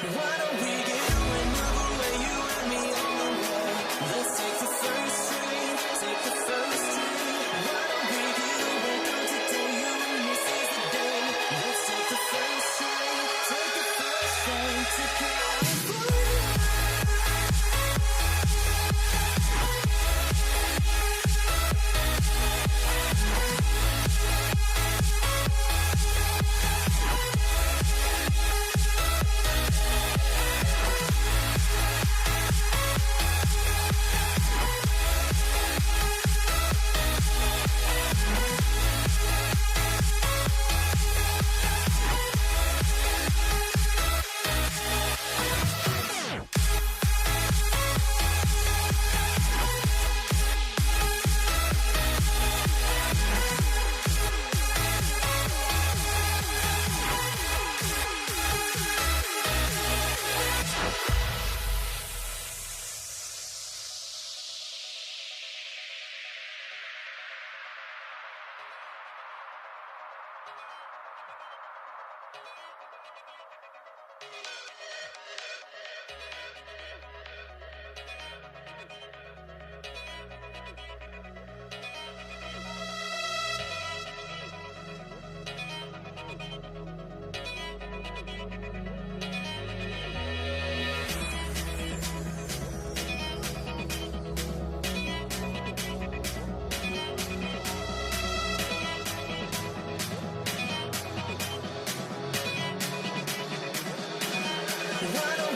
Why don't we get away, move away, you and me on the way? Let's take the first train, take the first train. Why don't we get away, go today, you and me seize the day. Let's take the first train, take the first train to California. Why don't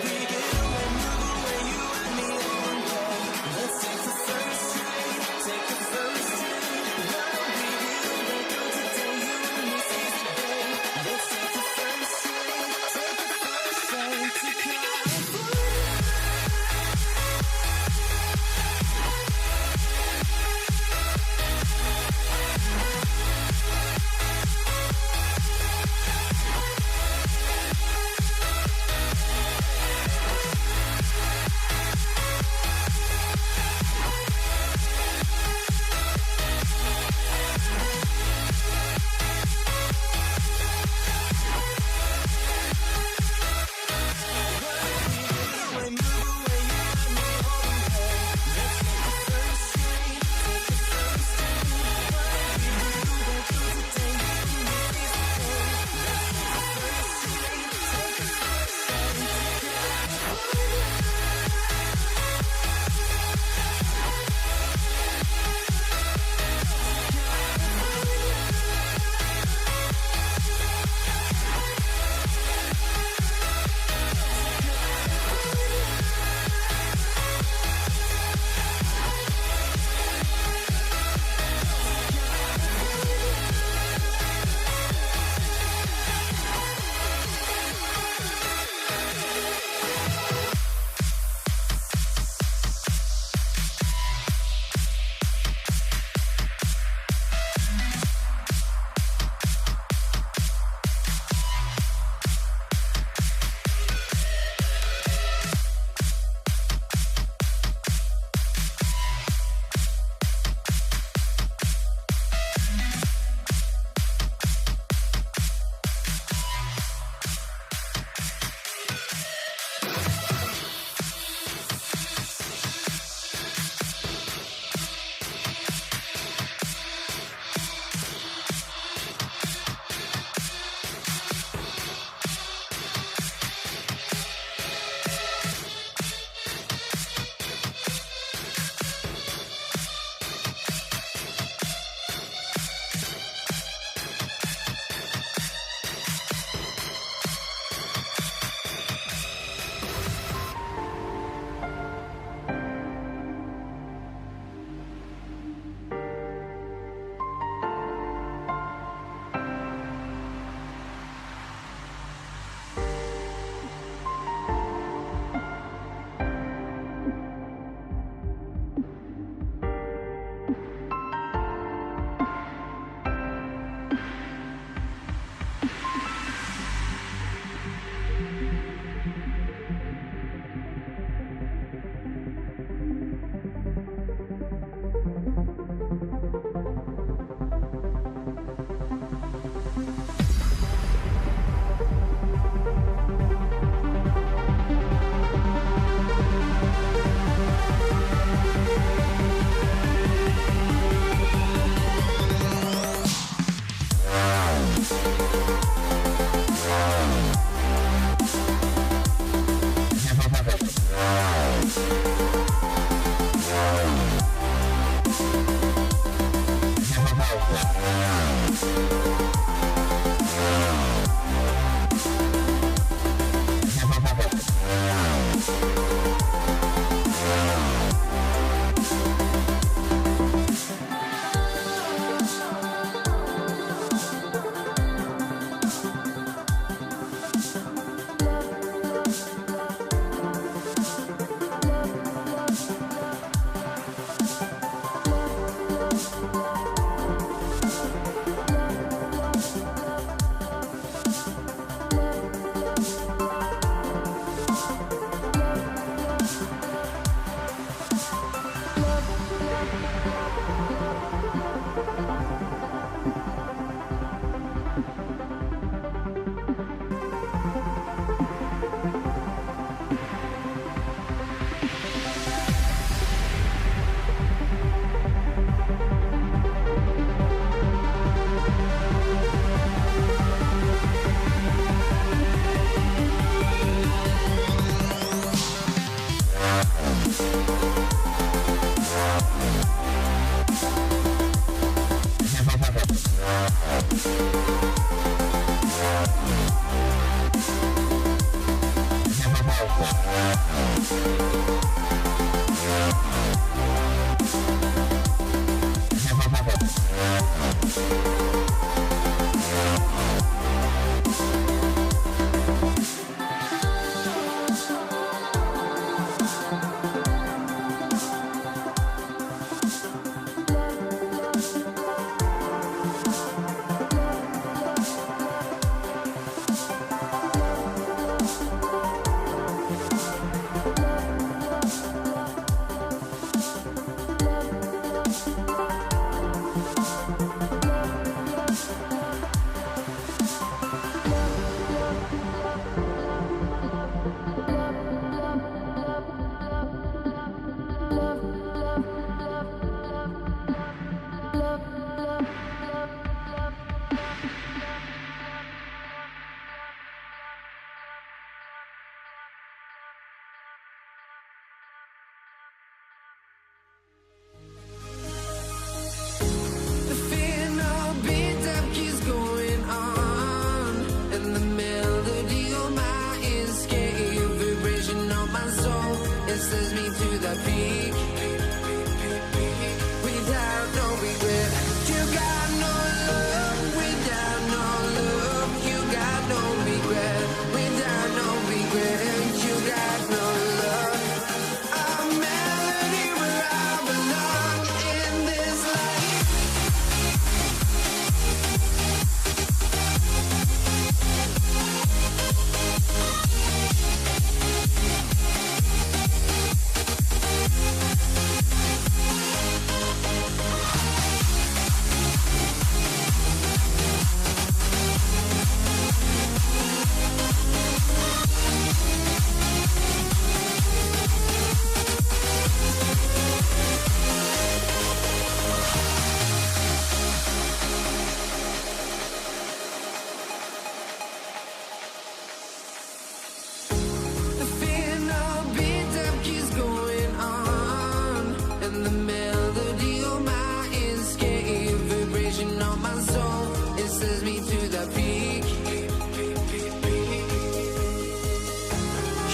that peak.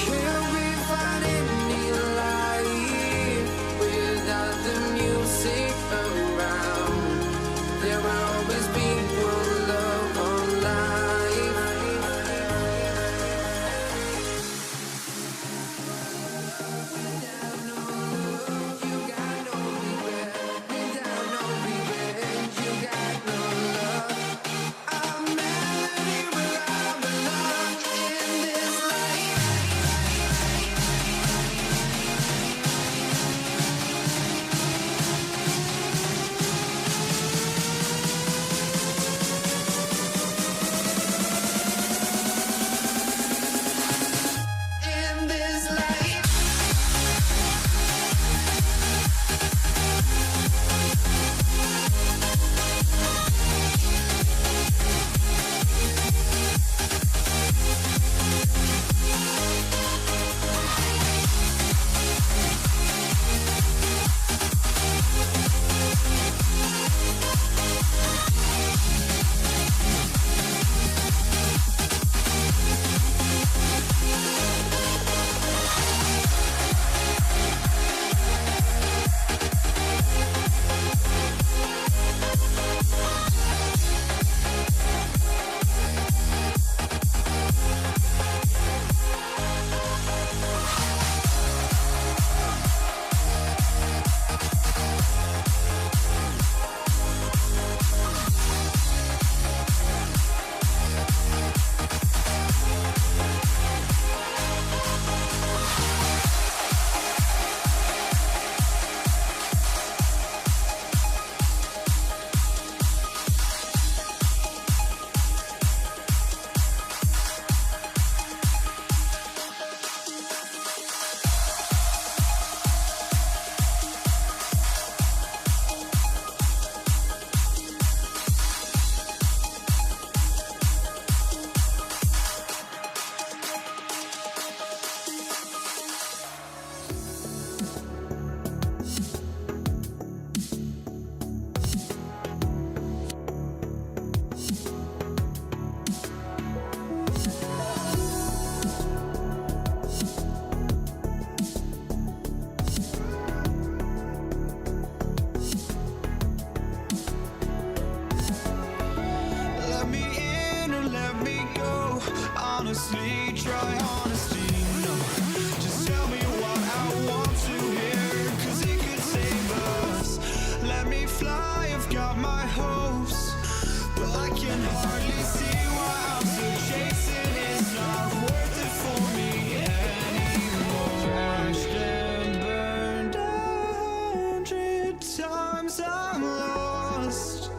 Can we find any light without the music around? There will always be one love, one life. Without no love, you got no regret. Without no regret, you got no love. I'm melody where I belong in this life. In this life. Let me in or let me go. Honestly, try honesty. No, just tell me what I want to hear, 'cause it could save us. Let me fly, I've got my hopes, but I can hardly see why I'm still chasing. It's not worth it for me anymore. Crashed and burned 100 times, I'm lost.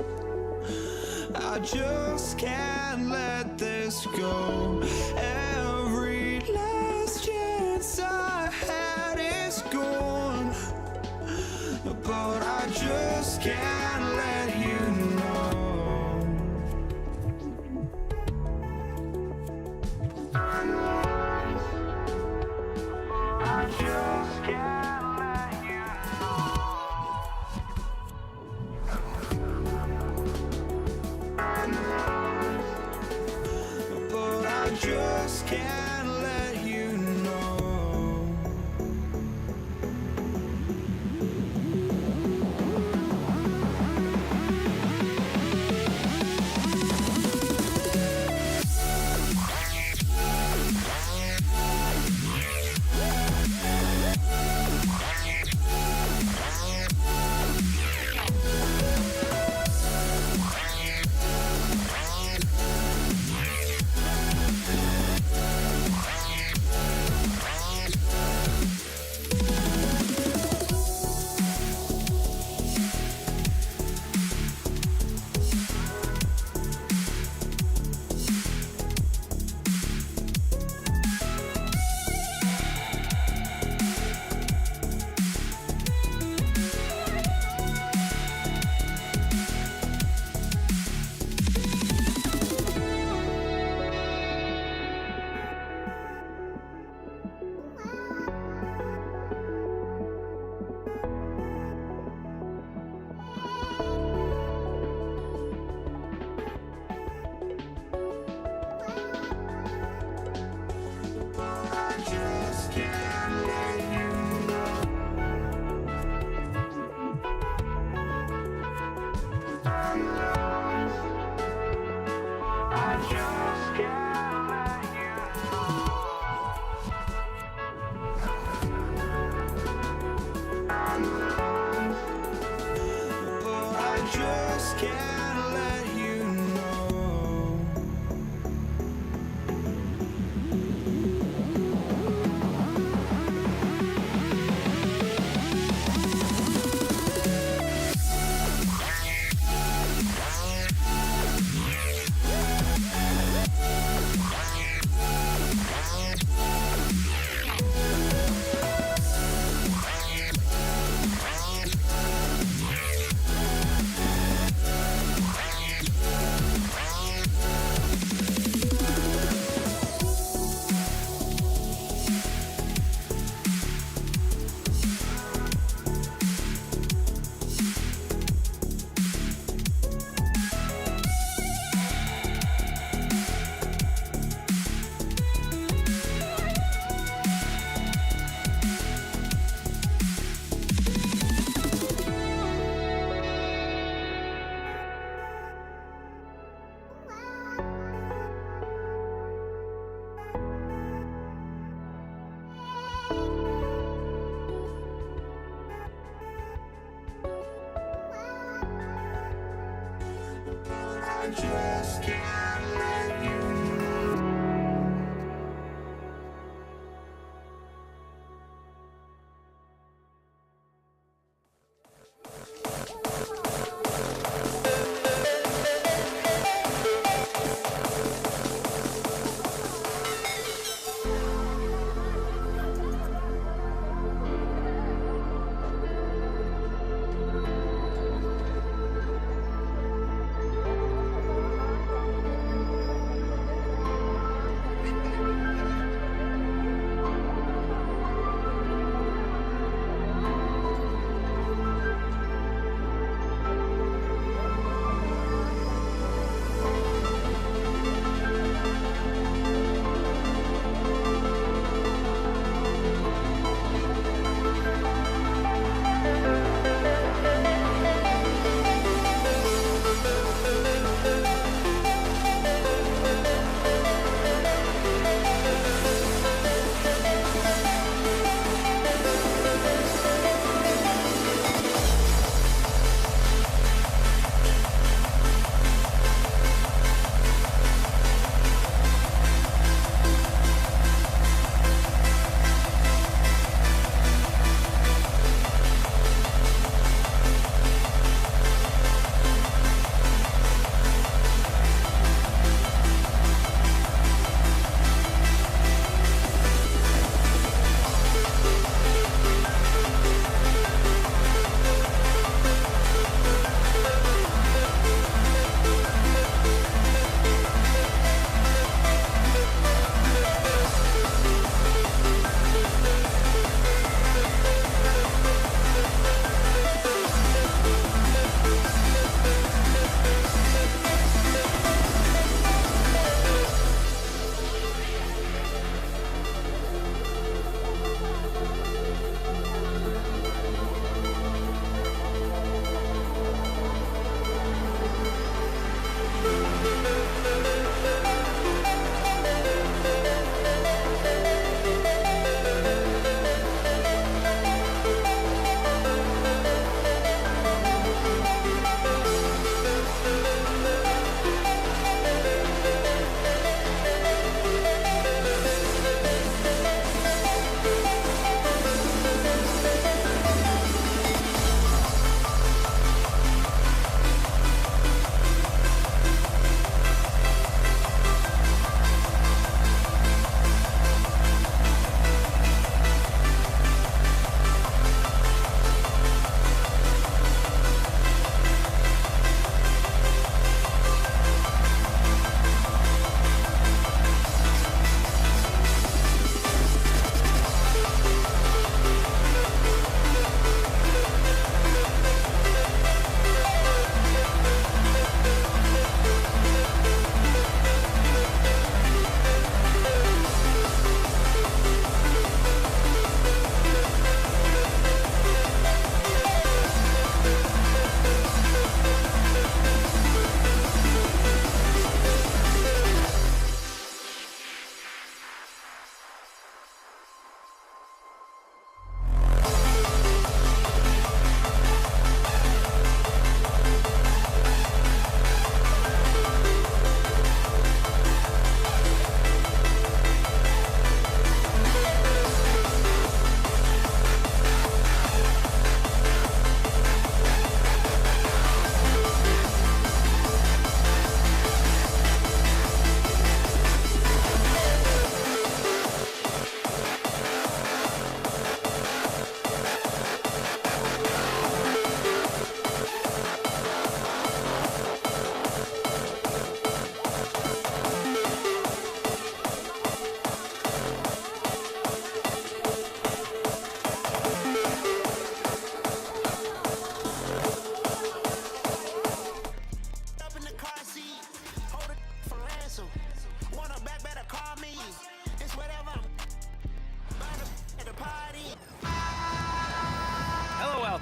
I just can't let this go. Every last chance I had is gone, but I just can't let you know. I just can't let you know. But I just can't let you know.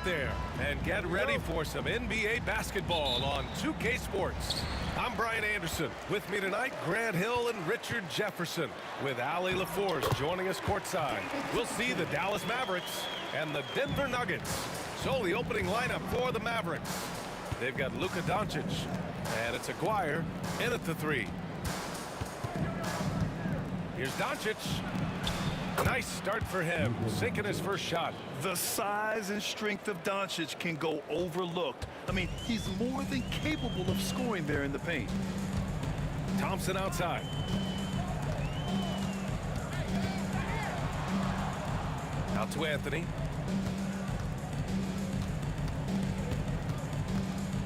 there and get ready for some NBA basketball on 2K Sports. I'm Brian Anderson. With me tonight, Grant Hill and Richard Jefferson. With Ali LaForce joining us courtside. We'll see the Dallas Mavericks and the Denver Nuggets. So the opening lineup for the Mavericks. They've got Luka Doncic, and it's Aguirre in at the three. Here's Doncic. Nice start for him, sinking his first shot. The size and strength of Doncic can go overlooked. I mean, he's more than capable of scoring there in the paint. Thompson outside. Out to Anthony.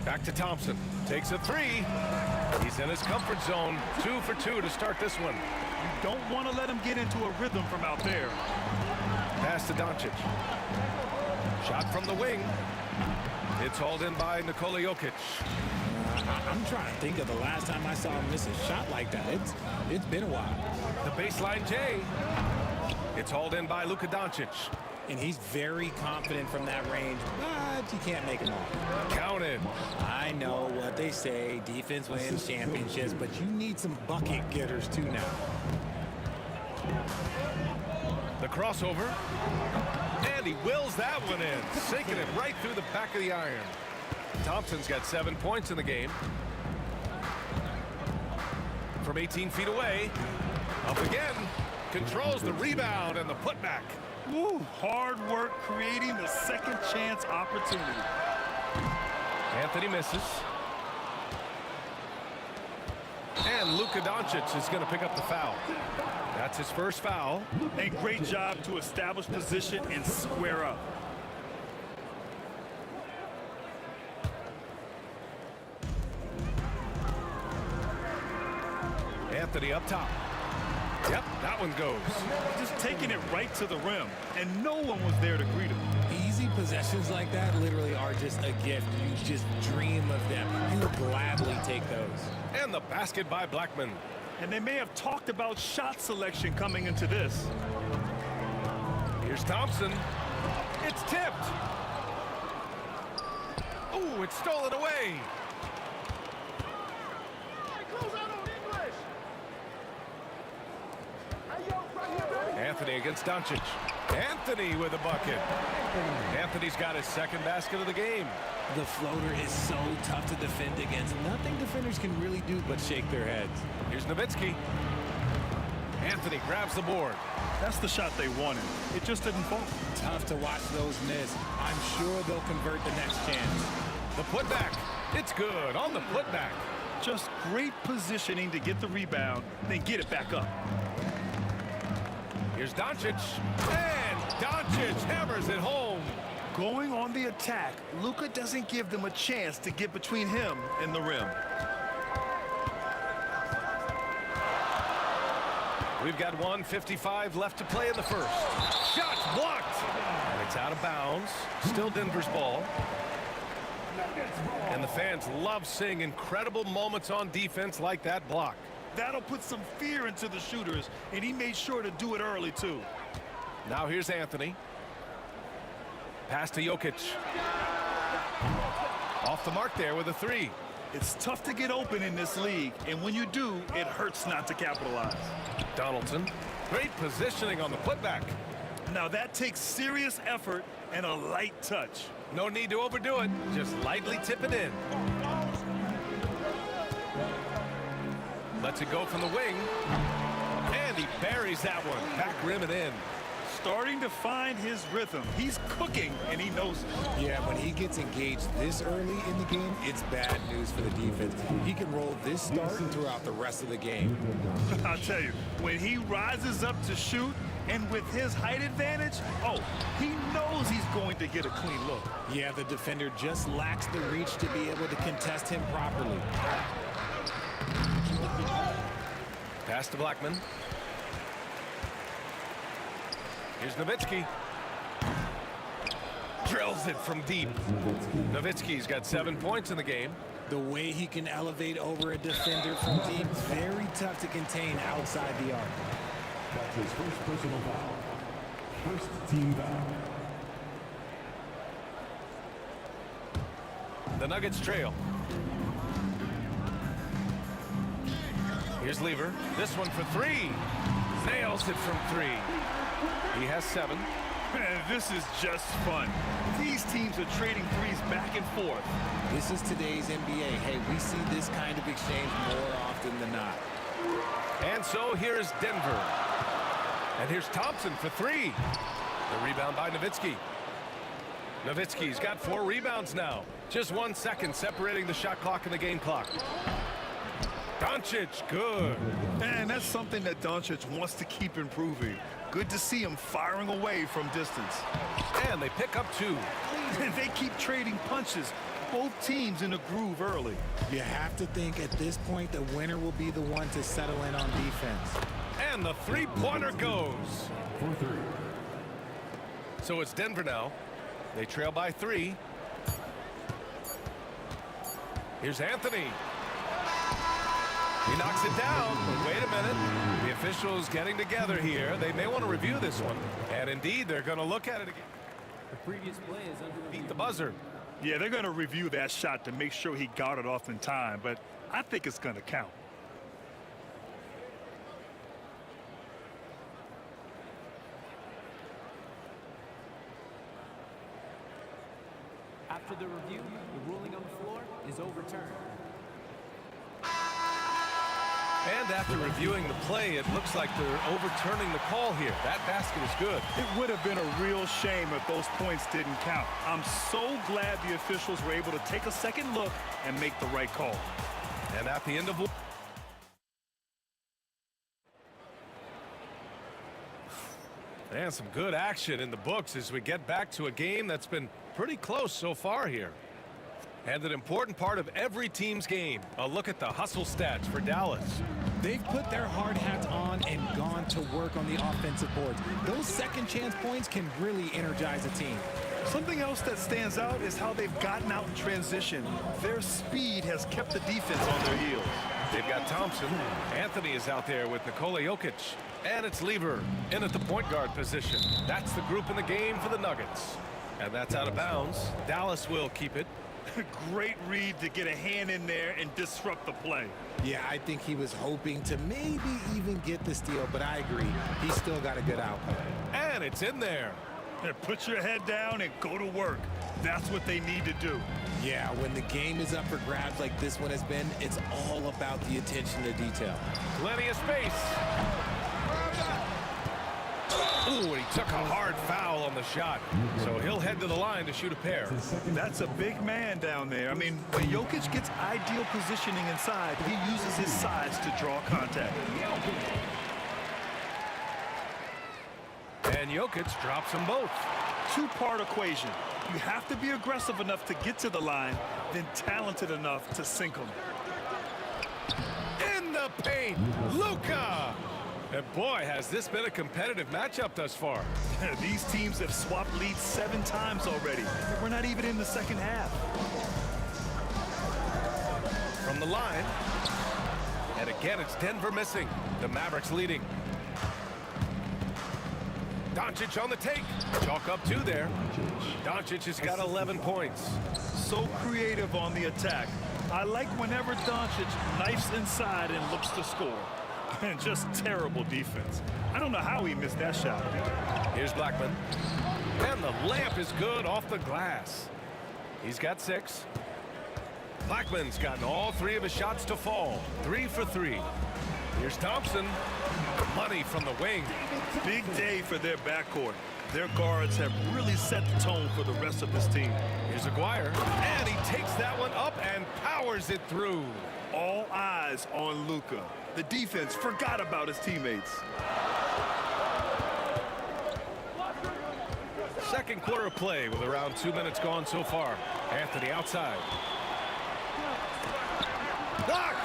Back to Thompson. Takes a three. He's in his comfort zone. 2 for 2 to start this one. You don't want to let him get into a rhythm from out there. Pass to Doncic. Shot from the wing. It's hauled in by Nikola Jokic. I'm trying to think of the last time I saw him miss a shot like that. It's been a while. The baseline J. It's hauled in by Luka Doncic. And he's very confident from that range, but you can't make him all. Counted. I know what they say, defense wins championships, but you need some bucket getters too now. The crossover. And he wills that one in, sinking it right through the back of the iron. Thompson's got 7 points in the game. From 18 feet away. Up again. Controls the rebound and the putback. Woo, hard work creating the second chance opportunity. Anthony misses. And Luka Doncic is going to pick up the foul. That's his first foul. A great job to establish position and square up. Anthony up top. Yep, that one goes. Just taking it right to the rim, and no one was there to greet him. Easy possessions like that literally are just a gift. You just dream of them. You would gladly take those. And the basket by Blackman. And they may have talked about shot selection coming into this. Here's Thompson. It's tipped. Ooh, it's stolen away. Anthony against Doncic. Anthony with a bucket. Anthony's got his second basket of the game. The floater is so tough to defend against. Nothing defenders can really do but shake their heads. Here's Nowitzki. Anthony grabs the board. That's the shot they wanted. It just didn't fall. Tough to watch those miss. I'm sure they'll convert the next chance. The putback. It's good on the putback. Just great positioning to get the rebound, then get it back up. Here's Doncic. And Doncic hammers it home. Going on the attack, Luka doesn't give them a chance to get between him and the rim. We've got 1:55 left to play in the first. Shot's blocked. And it's out of bounds. Still Denver's ball. And the fans love seeing incredible moments on defense like that block. That'll put some fear into the shooters, and he made sure to do it early, too. Now here's Anthony. Pass to Jokic. Off the mark there with a three. It's tough to get open in this league, and when you do, it hurts not to capitalize. Donaldson. Great positioning on the putback. Now that takes serious effort and a light touch. No need to overdo it. Just lightly tip it in. Lets it go from the wing. And he buries that one. Back rim and in. Starting to find his rhythm. He's cooking, and he knows it. Yeah, when he gets engaged this early in the game, it's bad news for the defense. He can roll this start throughout the rest of the game. I'll tell you, when he rises up to shoot, and with his height advantage, he knows he's going to get a clean look. Yeah, the defender just lacks the reach to be able to contest him properly. Pass to Blackman. Here's Nowitzki. Drills it from deep. Nowitzki's got 7 points in the game. The way he can elevate over a defender from deep, very tough to contain outside the arc. That's his first personal foul. First team foul. The Nuggets trail. Here's Lever. This one for three. Nails it from three. He has 7. Man, this is just fun. These teams are trading threes back and forth. This is today's NBA. Hey, we see this kind of exchange more often than not. And so here is Denver. And here's Thompson for 3. The rebound by Nowitzki. Nowitzki's got 4 rebounds now. Just 1 second separating the shot clock and the game clock. Doncic, good. And that's something that Doncic wants to keep improving. Good to see him firing away from distance. And they pick up 2. And they keep trading punches. Both teams in a groove early. You have to think at this point the winner will be the one to settle in on defense. And the three-pointer goes. So it's Denver now. They trail by 3. Here's Anthony. He knocks it down. Wait a minute. The officials getting together here. They may want to review this one. And indeed, they're going to look at it again. The previous play is under Beat the buzzer. Yeah, they're going to review that shot to make sure he got it off in time, but I think it's going to count. After the review, the ruling on the floor is overturned. And after reviewing the play, it looks like they're overturning the call here. That basket is good. It would have been a real shame if those points didn't count. I'm so glad the officials were able to take a second look and make the right call. And at the end of and some good action in the books as we get back to a game that's been pretty close so far here. And an important part of every team's game. A look at the hustle stats for Dallas. They've put their hard hats on and gone to work on the offensive boards. Those second chance points can really energize a team. Something else that stands out is how they've gotten out in transition. Their speed has kept the defense on their heels. They've got Thompson. Anthony is out there with Nikola Jokic. And it's Lever in at the point guard position. That's the group in the game for the Nuggets. And that's out of bounds. Dallas will keep it. Great read to get a hand in there and disrupt the play. Yeah, I think he was hoping to maybe even get the steal, but I agree. He still got a good outcome. And it's in there. Put your head down and go to work. That's what they need to do. Yeah, when the game is up for grabs like this one has been, it's all about the attention to detail. Plenty of space. Ooh, and he took a hard foul on the shot. So he'll head to the line to shoot a pair. That's a big man down there. I mean, when Jokic gets ideal positioning inside, he uses his size to draw contact. And Jokic drops them both. Two-part equation. You have to be aggressive enough to get to the line, then talented enough to sink them. In the paint, Luka. And boy, has this been a competitive matchup thus far. These teams have swapped leads 7 times already. We're not even in the second half. From the line. And again, it's Denver missing. The Mavericks leading. Doncic on the take. Chalk up 2 there. Doncic has got 11 points. So creative on the attack. I like whenever Doncic knifes inside and looks to score. And just terrible defense. I don't know how he missed that shot. Here's Blackman. And the layup is good off the glass. He's got 6. Blackman's gotten all 3 of his shots to fall. 3 for 3. Here's Thompson. Money from the wing. Big day for their backcourt. Their guards have really set the tone for the rest of this team. Here's Aguirre. And he takes that one up and powers it through. All eyes on Luka. The defense forgot about his teammates. Second quarter of play with around 2 minutes gone so far. Anthony outside. Blocked!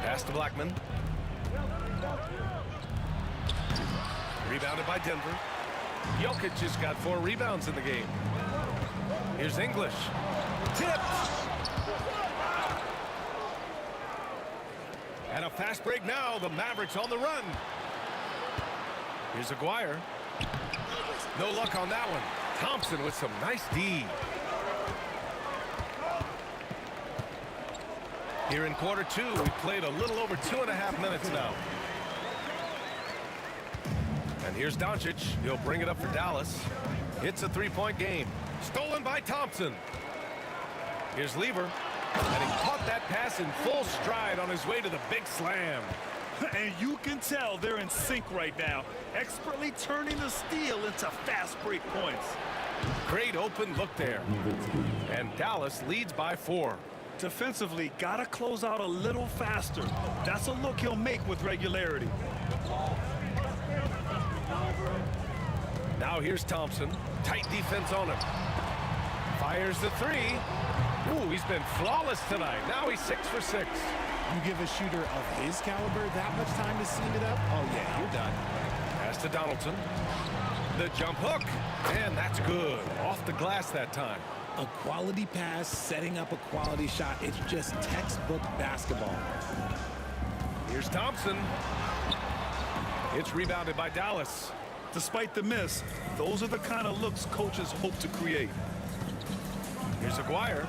Pass to Blackman. Rebounded by Denver. Jokic has got 4 rebounds in the game. Here's English. Tipped! And a fast break now. The Mavericks on the run. Here's Aguirre. No luck on that one. Thompson with some nice D. Here in quarter two, we played a little over 2.5 minutes now. And here's Doncic. He'll bring it up for Dallas. It's a three-point game. Stolen by Thompson. Here's Lever. And he caught that pass in full stride on his way to the big slam. And you can tell they're in sync right now, expertly turning the steal into fast break points. Great open look there. And Dallas leads by 4. Defensively, gotta close out a little faster. That's a look he'll make with regularity. Now here's Thompson. Tight defense on him. Fires the three. Ooh, he's been flawless tonight. Now he's 6 for 6. You give a shooter of his caliber that much time to seam it up, oh yeah, you're done. Pass to Donaldson. The jump hook. And that's good. Off the glass that time. A quality pass, setting up a quality shot. It's just textbook basketball. Here's Thompson. It's rebounded by Dallas. Despite the miss, those are the kind of looks coaches hope to create. Here's Aguirre.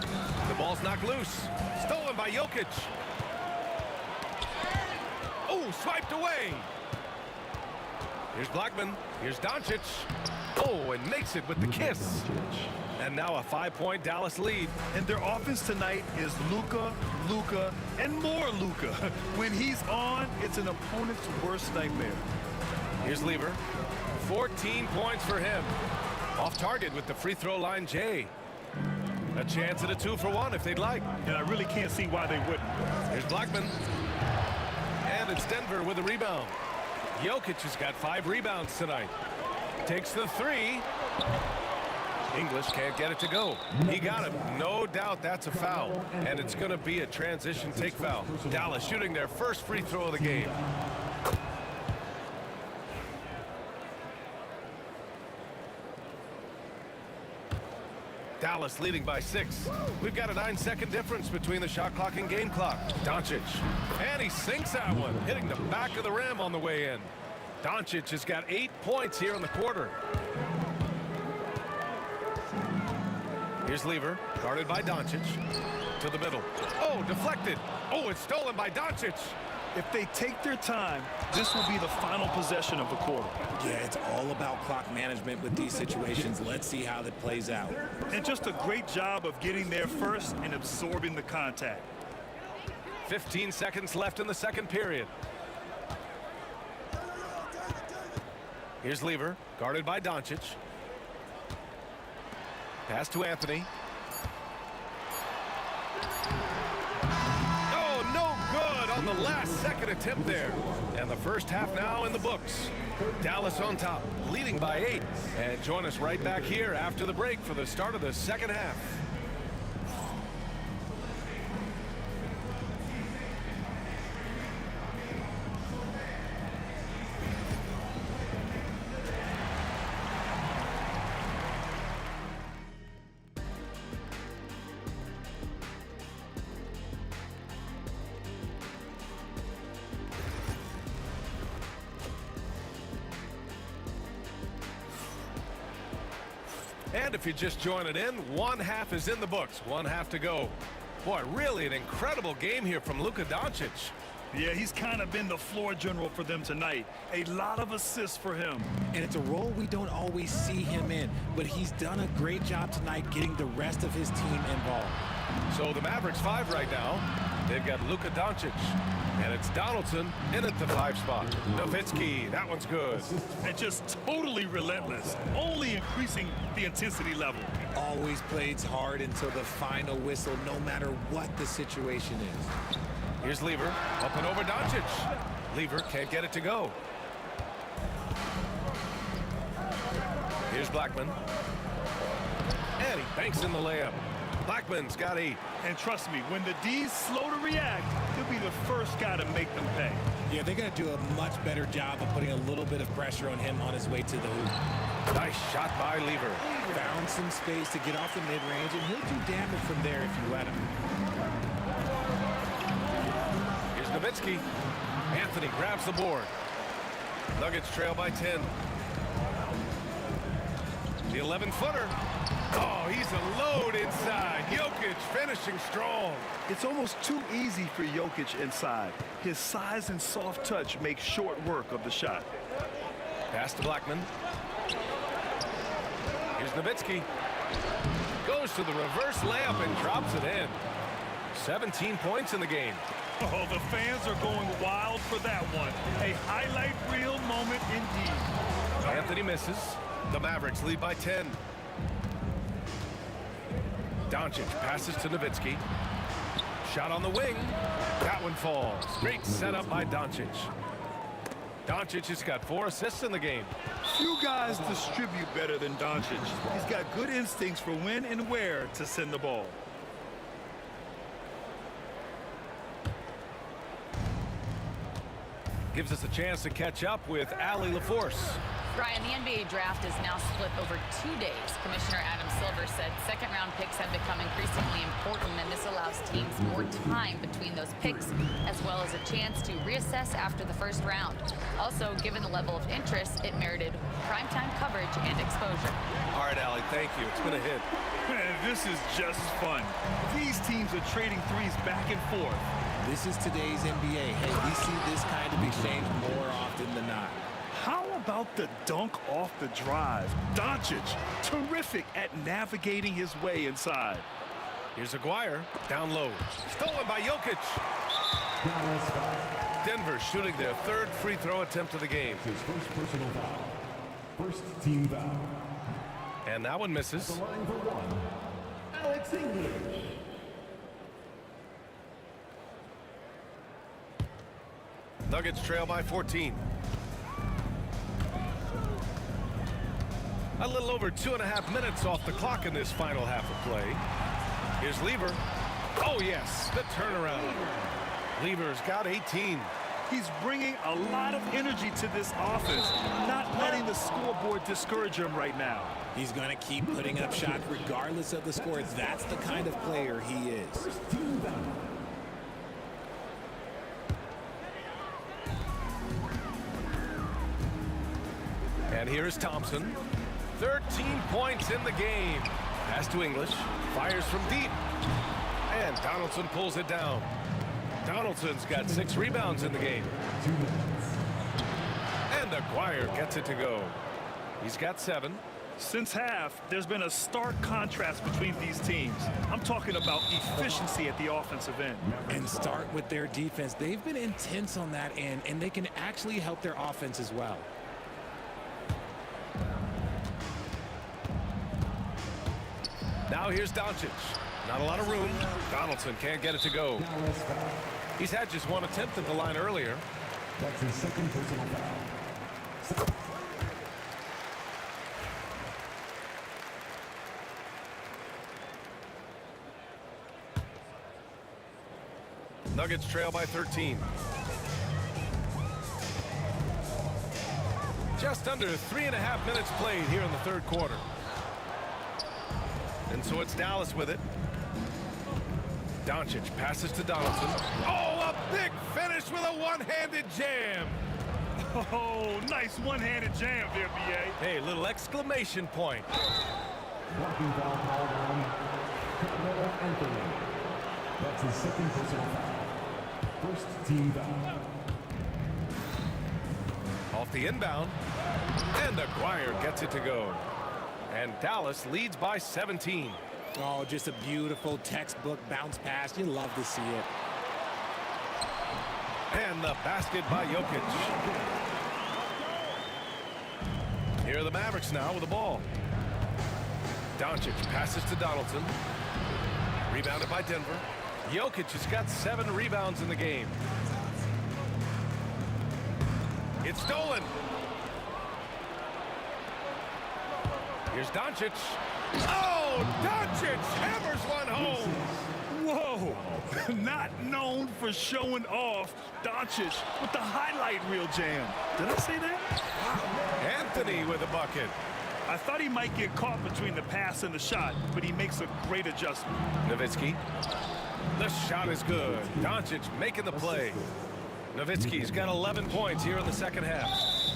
The ball's knocked loose. Stolen by Jokic. Oh, swiped away. Here's Blackman. Here's Doncic. Oh, and makes it with the kiss. And now a 5-point Dallas lead. And their offense tonight is Luka, and more Luka. When he's on, it's an opponent's worst nightmare. Here's Lever. 14 points for him. Off target with the free throw line, Jay. A chance at a 2-for-1 if they'd like. And I really can't see why they wouldn't. Here's Blackman. And it's Denver with a rebound. Jokic has got 5 rebounds tonight. Takes the 3. English can't get it to go. He got him. No doubt that's a foul. And it's going to be a transition take foul. Dallas shooting their first free throw of the game. Dallas leading by 6. We've got a 9-second difference between the shot clock and game clock. Doncic. And he sinks that one, hitting the back of the rim on the way in. Doncic has got 8 points here in the quarter. Here's Lever, guarded by Doncic. To the middle. Oh, deflected. Oh, it's stolen by Doncic. If they take their time, this will be the final possession of the quarter. Yeah, it's all about clock management with these situations. Let's see how that plays out. And just a great job of getting there first and absorbing the contact. 15 seconds left in the second period. Here's Lever, guarded by Doncic. Pass to Anthony. Oh, no good on the last second attempt there. And the first half now in the books. Dallas on top, leading by 8. And join us right back here after the break for the start of the second half. And if you're just joining in, one half is in the books. One half to go. Boy, really an incredible game here from Luka Doncic. Yeah, he's kind of been the floor general for them tonight. A lot of assists for him. And it's a role we don't always see him in, but he's done a great job tonight getting the rest of his team involved. So the Mavericks 5 right now. They've got Luka Doncic. And it's Donaldson in at the 5 spot. Nowitzki, that one's good. And just totally relentless, only increasing the intensity level. Always plays hard until the final whistle, no matter what the situation is. Here's Lever, up and over Doncic. Lever can't get it to go. Here's Blackman. And he banks in the layup. Blackman's got 8. And trust me, when the D's slow to react, he'll be the first guy to make them pay. Yeah, they're going to do a much better job of putting a little bit of pressure on him on his way to the hoop. Nice shot by Lever. Found some space to get off the mid-range, and he'll do damage from there if you let him. Here's Nowitzki. Anthony grabs the board. Nuggets trail by 10. The 11-footer. Oh, he's a load inside. Jokic finishing strong. It's almost too easy for Jokic inside. His size and soft touch make short work of the shot. Pass to Blackman. Here's Nowitzki. Goes to the reverse layup and drops it in. 17 points in the game. Oh, the fans are going wild for that one. A highlight reel moment indeed. Anthony misses. The Mavericks lead by 10. Doncic passes to Nowitzki. Shot on the wing. That one falls. Great setup by Doncic. Doncic has got 4 assists in the game. Few guys distribute better than Doncic. He's got good instincts for when and where to send the ball. Gives us a chance to catch up with Allie LaForce. Brian, the NBA draft is now split over 2 days. Commissioner Adam Silver said second-round picks have become increasingly important, and this allows teams more time between those picks, as well as a chance to reassess after the first round. Also, given the level of interest, it merited primetime coverage and exposure. All right, Allie, thank you. It's been a hit. Man, this is just fun. These teams are trading threes back and forth. This is today's NBA. Hey, we see this kind of exchange more often than not. How about the dunk off the drive? Doncic, terrific at navigating his way inside. Here's Aguirre, down low. Stolen by Jokic. Denver shooting their 3rd free throw attempt of the game. His first personal foul. First team foul. And that one misses. The line for one, Alex English. Nuggets trail by 14. A little over 2.5 minutes off the clock in this final half of play. Here's Lever. Oh, yes, the turnaround. Lever's got 18. He's bringing a lot of energy to this offense, not letting the scoreboard discourage him right now. He's going to keep putting up shots regardless of the score. That's the kind of player he is. And here's Thompson. 13 points in the game. Pass to English. Fires from deep. And Donaldson pulls it down. Donaldson's got 6 rebounds in the game. And Aguirre gets it to go. He's got 7. Since half, there's been a stark contrast between these teams. I'm talking about efficiency at the offensive end. And start with their defense. They've been intense on that end, and they can actually help their offense as well. Now here's Doncic. Not a lot of room. Donaldson can't get it to go. He's had just 1 attempt at the line earlier. That's his second personal foul. Nuggets trail by 13. Just under 3.5 minutes played here in the 3rd quarter. And so it's Dallas with it. Doncic passes to Donaldson. Oh, a big finish with a one-handed jam. Oh, nice one-handed jam there, B.A. Hey, little exclamation point. Blocking foul called on Carmelo Anthony. That's his second personal foul. First team foul. Off the inbound. And Aguirre gets it to go. And Dallas leads by 17. Oh, just a beautiful textbook bounce pass. You love to see it. And the basket by Jokic. Here are the Mavericks now with the ball. Doncic passes to Donaldson. Rebounded by Denver. Jokic has got 7 rebounds in the game. It's stolen. Here's Doncic. Oh, Doncic hammers one home. Whoa, not known for showing off. Doncic with the highlight reel jam. Did I say that? Anthony with a bucket. I thought he might get caught between the pass and the shot, but he makes a great adjustment. Nowitzki. The shot is good. Doncic making the play. Nowitzki's got 11 points here in the 2nd half.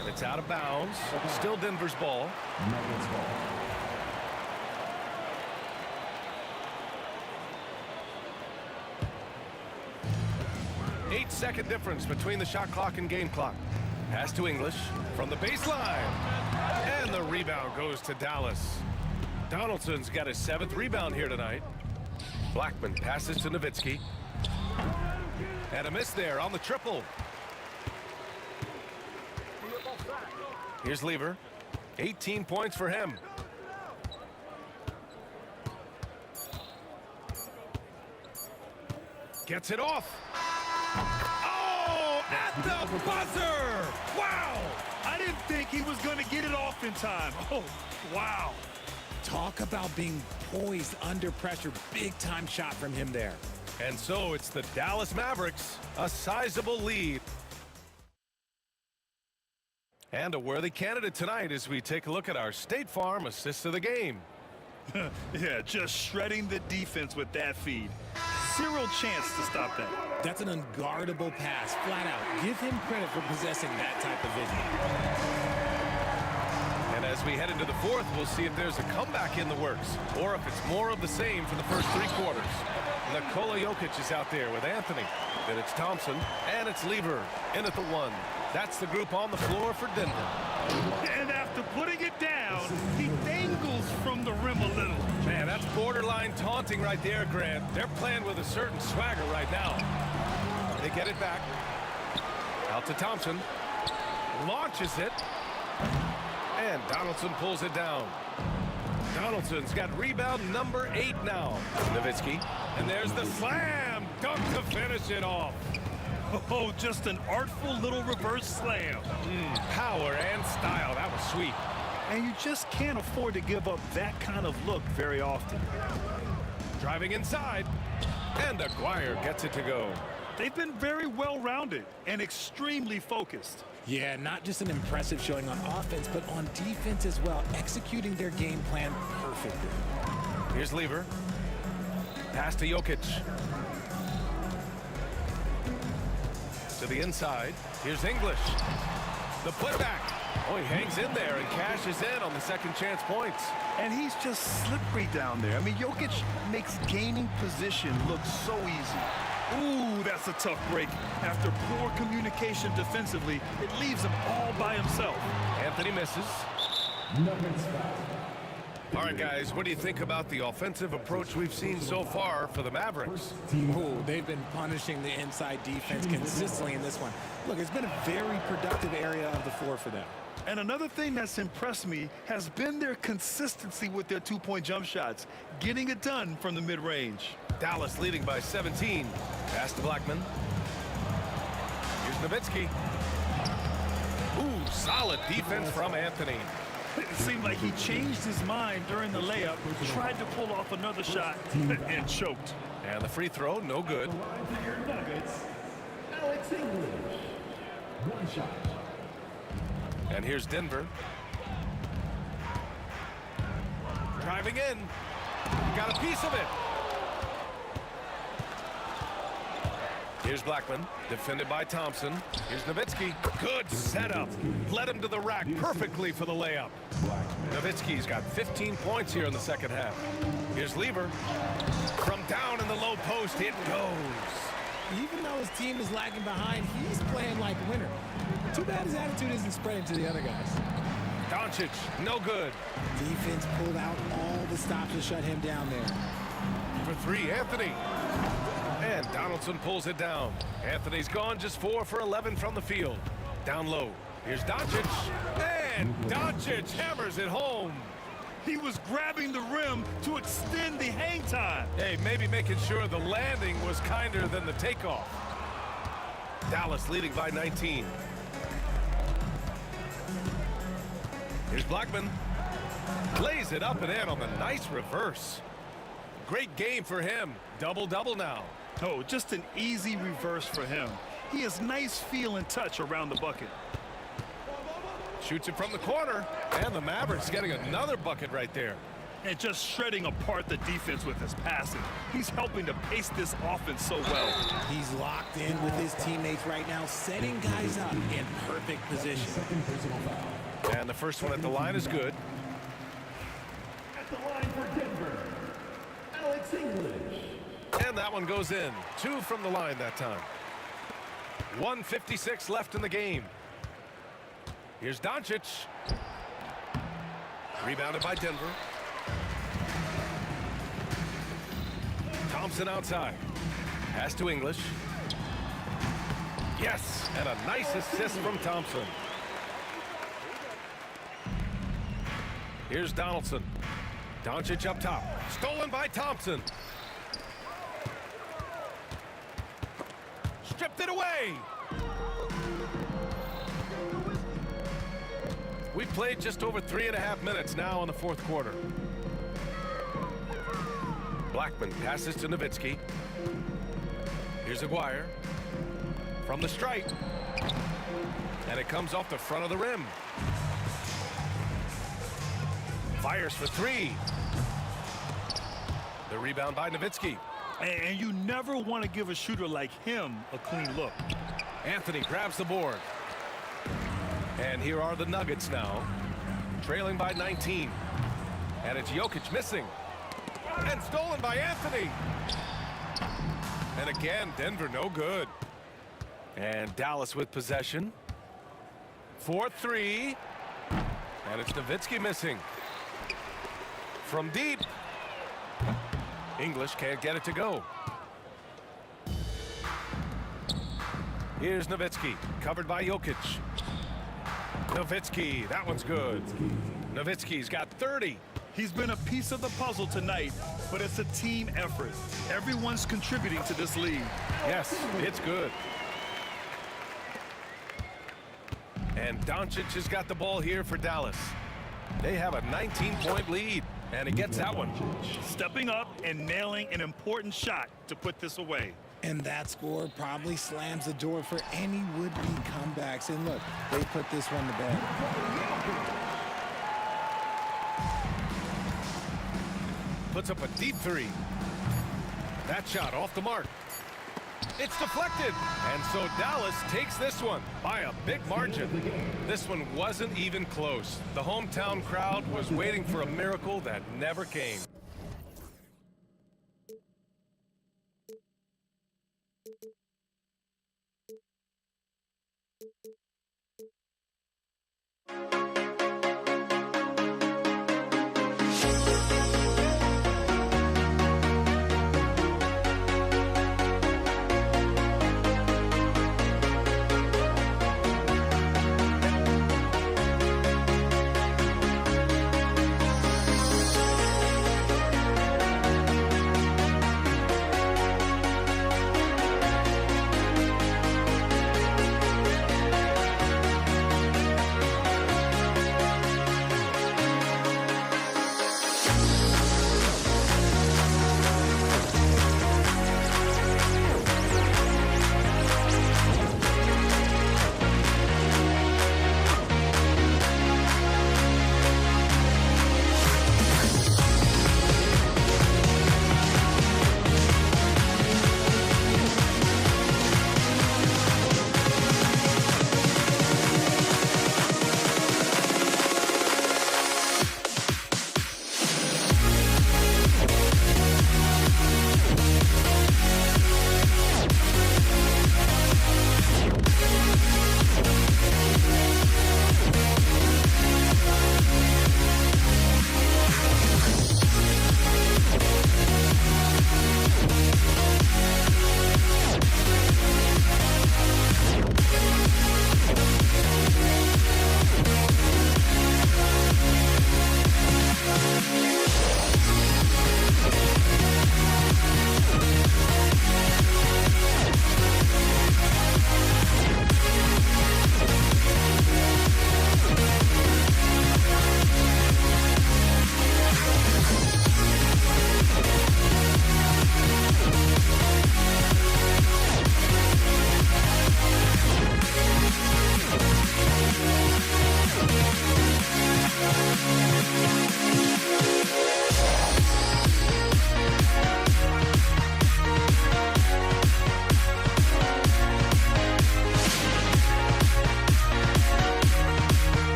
And it's out of bounds. Still Denver's ball. Nuggets ball. 8-second difference between the shot clock and game clock. Pass to English from the baseline. And the rebound goes to Dallas. Donaldson's got his 7th rebound here tonight. Blackman passes to Nowitzki. And a miss there on the triple. Here's Lever. 18 points for him. Gets it off. Oh, at the buzzer! Wow! I didn't think he was going to get it off in time. Oh, wow. Talk about being poised under pressure. Big time shot from him there. And so it's the Dallas Mavericks, a sizable lead. And a worthy candidate tonight as we take a look at our State Farm assist of the game. Yeah, just shredding the defense with that feed. Zero chance to stop that. That's an unguardable pass, flat out. Give him credit for possessing that type of vision. And as we head into the fourth, we'll see if there's a comeback in the works or if it's more of the same for the first 3 quarters. Nikola Jokic is out there with Anthony. Then it's Thompson, and it's Lever in at the 1. That's the group on the floor for Denver. And after putting it down, he dangles from the rim a little. Man, that's borderline taunting right there, Grant. They're playing with a certain swagger right now. They get it back. Out to Thompson. Launches it. And Donaldson pulls it down. Donaldson's got rebound number 8 now. Nowitzki. And there's the slam. Dunk to finish it off. Oh, just an artful little reverse slam. Power and style. That was sweet. And you just can't afford to give up that kind of look very often. Driving inside. And Aguirre gets it to go. They've been very well-rounded and extremely focused. Yeah, not just an impressive showing on offense, but on defense as well, executing their game plan perfectly. Here's Lever. Pass to Jokic. To the inside. Here's English. The putback. Oh, he hangs in there and cashes in on the second chance points. And he's just slippery down there. I mean, Jokic makes gaining position look so easy. Ooh, that's a tough break. After poor communication defensively, it leaves him all by himself. Anthony misses. Nuggets foul. All right, guys, what do you think about the offensive approach we've seen so far for the Mavericks? Oh, they've been punishing the inside defense consistently in this one. Look, it's been a very productive area of the floor for them. And another thing that's impressed me has been their consistency with their two-point jump shots, getting it done from the mid-range. Dallas leading by 17. Pass to Blackman. Here's Nowitzki. Ooh, solid defense from Anthony. It seemed like he changed his mind during the layup, tried to pull off another shot, and choked. And the free throw, no good. Nuggets, Alex English. 1 shot. And here's Denver. Driving in. Got a piece of it. Here's Blackman, defended by Thompson. Here's Nowitzki. Good setup. Led him to the rack perfectly for the layup. Nowitzki's got 15 points here in the second half. Here's Lever. From down in the low post, it goes. Even though his team is lagging behind, he's playing like a winner. Too bad his attitude isn't spreading to the other guys. Doncic, no good. Defense pulled out all the stops to shut him down there. For 3, Anthony. And Donaldson pulls it down. Anthony's gone just 4 for 11 from the field. Down low. Here's Doncic. And Doncic hammers it home. He was grabbing the rim to extend the hang time. Hey, maybe making sure the landing was kinder than the takeoff. Dallas leading by 19. Here's Blackman. Lays it up and in on the nice reverse. Great game for him. Double-double now. Oh, just an easy reverse for him. He has nice feel and touch around the bucket. Shoots it from the corner. And the Mavericks getting another bucket right there. And just shredding apart the defense with his passing. He's helping to pace this offense so well. He's locked in with his teammates right now, setting guys up in perfect position. Second personal foul. And the first one at the line is good. At the line for Denver, Alex English. And that one goes in. 2 from the line that time. 1:56 left in the game. Here's Doncic. Rebounded by Denver. Thompson outside. Pass to English. Yes, and a nice assist from Thompson. Here's Donaldson. Doncic up top. Stolen by Thompson. Stripped it away. We've played just over 3.5 minutes now in the fourth quarter. Blackman passes to Nowitzki. Here's Aguirre from the stripe. And it comes off the front of the rim. Fires for three. The rebound by Nowitzki. And you never want to give a shooter like him a clean look. Anthony grabs the board. And here are the Nuggets now, trailing by 19. And it's Jokic missing. And stolen by Anthony. And again, Denver no good. And Dallas with possession. 4-3. And it's Nowitzki missing. From deep. English can't get it to go. Here's Nowitzki, covered by Jokic. Nowitzki, that one's good. Nowitzki's got 30. He's been a piece of the puzzle tonight, but it's a team effort. Everyone's contributing to this lead. Yes, it's good. And Doncic has got the ball here for Dallas. They have a 19-point lead, and he gets that one. Stepping up and nailing an important shot to put this away. And that score probably slams the door for any would-be comebacks. And look, they put this one to bed. Puts up a deep three. That shot off the mark. It's deflected. And so Dallas takes this one by a big margin. This one wasn't even close. The hometown crowd was waiting for a miracle that never came.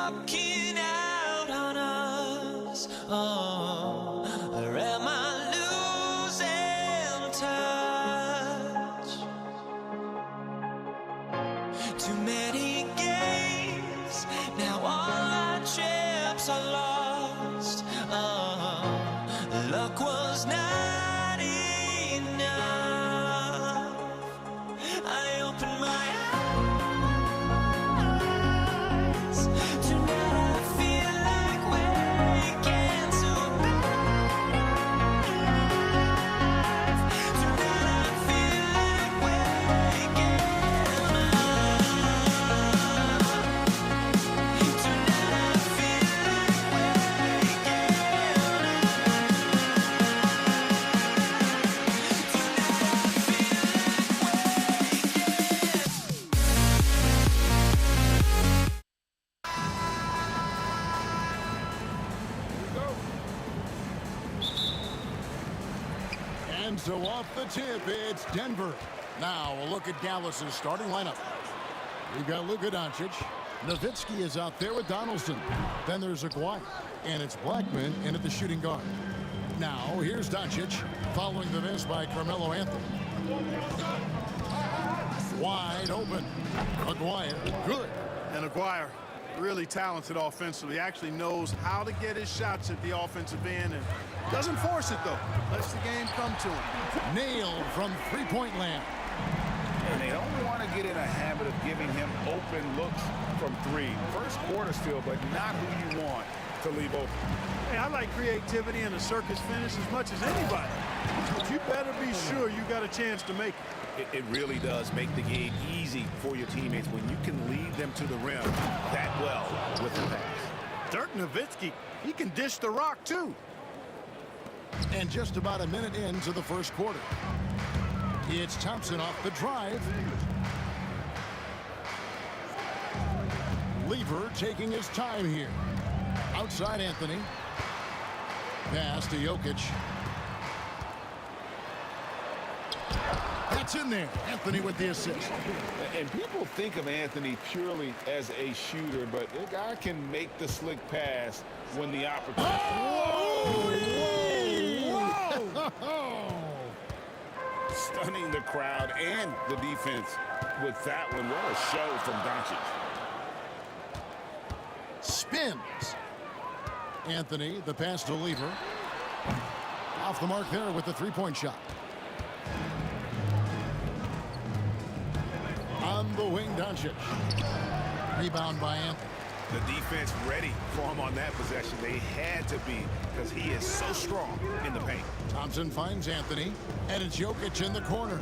walking out on us? Oh, or am I losing touch? Too many games, now all our chips are lost. Oh, luck was not enough. I opened my eyes. Tonight I feel like waking to life. Tonight I feel like waking up. Tonight I feel like waking And so off the tip, it's Denver. Now a look at Dallas's starting lineup. We've got Luka Doncic. Nowitzki is out there with Donaldson. Then there's Aguirre. And it's Blackman in at the shooting guard. Now here's Doncic, following the miss by Carmelo Anthony. Wide open. Aguirre, good. And Aguirre, really talented offensively. Actually knows how to get his shots at the offensive end and doesn't force it, though. Lets the game come to him. Nailed from three-point land. And they don't want to get in a habit of giving him open looks from three. First quarter still, but not who you want to leave open. Hey, I like creativity and a circus finish as much as anybody. But you better be sure you got a chance to make it. It really does make the game easy for your teammates when you can lead them to the rim that well with the pass. Dirk Nowitzki, he can dish the rock, too. And just about a minute into the first quarter. It's Thompson off the drive. Lever taking his time here. Outside Anthony. Pass to Jokic. That's in there. Anthony with the assist. And people think of Anthony purely as a shooter, but the guy can make the slick pass when the opportunity. Stunning the crowd and the defense with that one. What a show from Doncic. Spins. Anthony, the pass to Lever. Off the mark there with the three-point shot. On the wing, Doncic. Rebound by Anthony. The defense ready for him on that possession. They had to be because he is so strong in the paint. Thompson finds Anthony, and it's Jokic in the corner.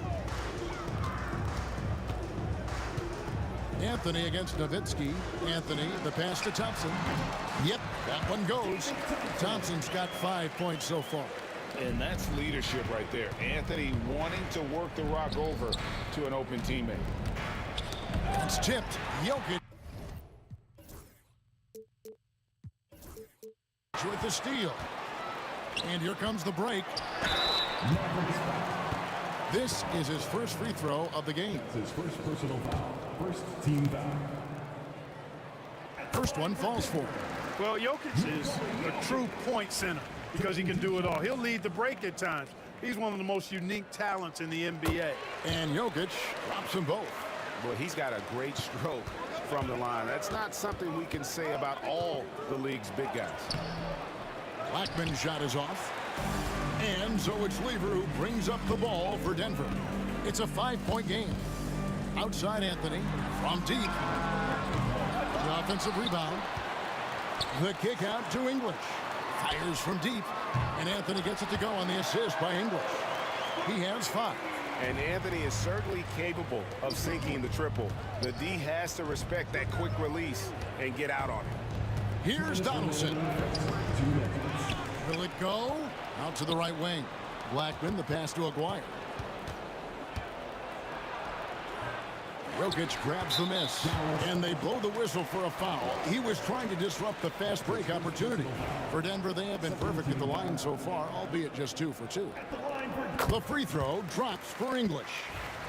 Anthony against Nowitzki. Anthony, the pass to Thompson. Yep, that one goes. Thompson's got 5 points so far. And that's leadership right there. Anthony wanting to work the rock over to an open teammate. It's tipped. Jokic with the steal. And here comes the break. This is his first free throw of the game. His first personal foul. First team foul. First one falls for him. Well, Jokic is a true point center because he can do it all. He'll lead the break at times. He's one of the most unique talents in the NBA. And Jokic drops them both. Well, he's got a great stroke from the line. That's not something we can say about all the league's big guys. Blackman's shot is off. And so it's Lever who brings up the ball for Denver. It's a 5-point game. Outside Anthony from deep. The offensive rebound. The kick out to English. Fires from deep. And Anthony gets it to go on the assist by English. He has 5. And Anthony is certainly capable of sinking the triple. The D has to respect that quick release and get out on it. Here's Donaldson. Will it go? Out to the right wing. Blackman, the pass to Aguirre. Jokic grabs the miss, and they blow the whistle for a foul. He was trying to disrupt the fast break opportunity. For Denver, they have been perfect at the line so far, albeit just 2 for 2. The free throw drops for English.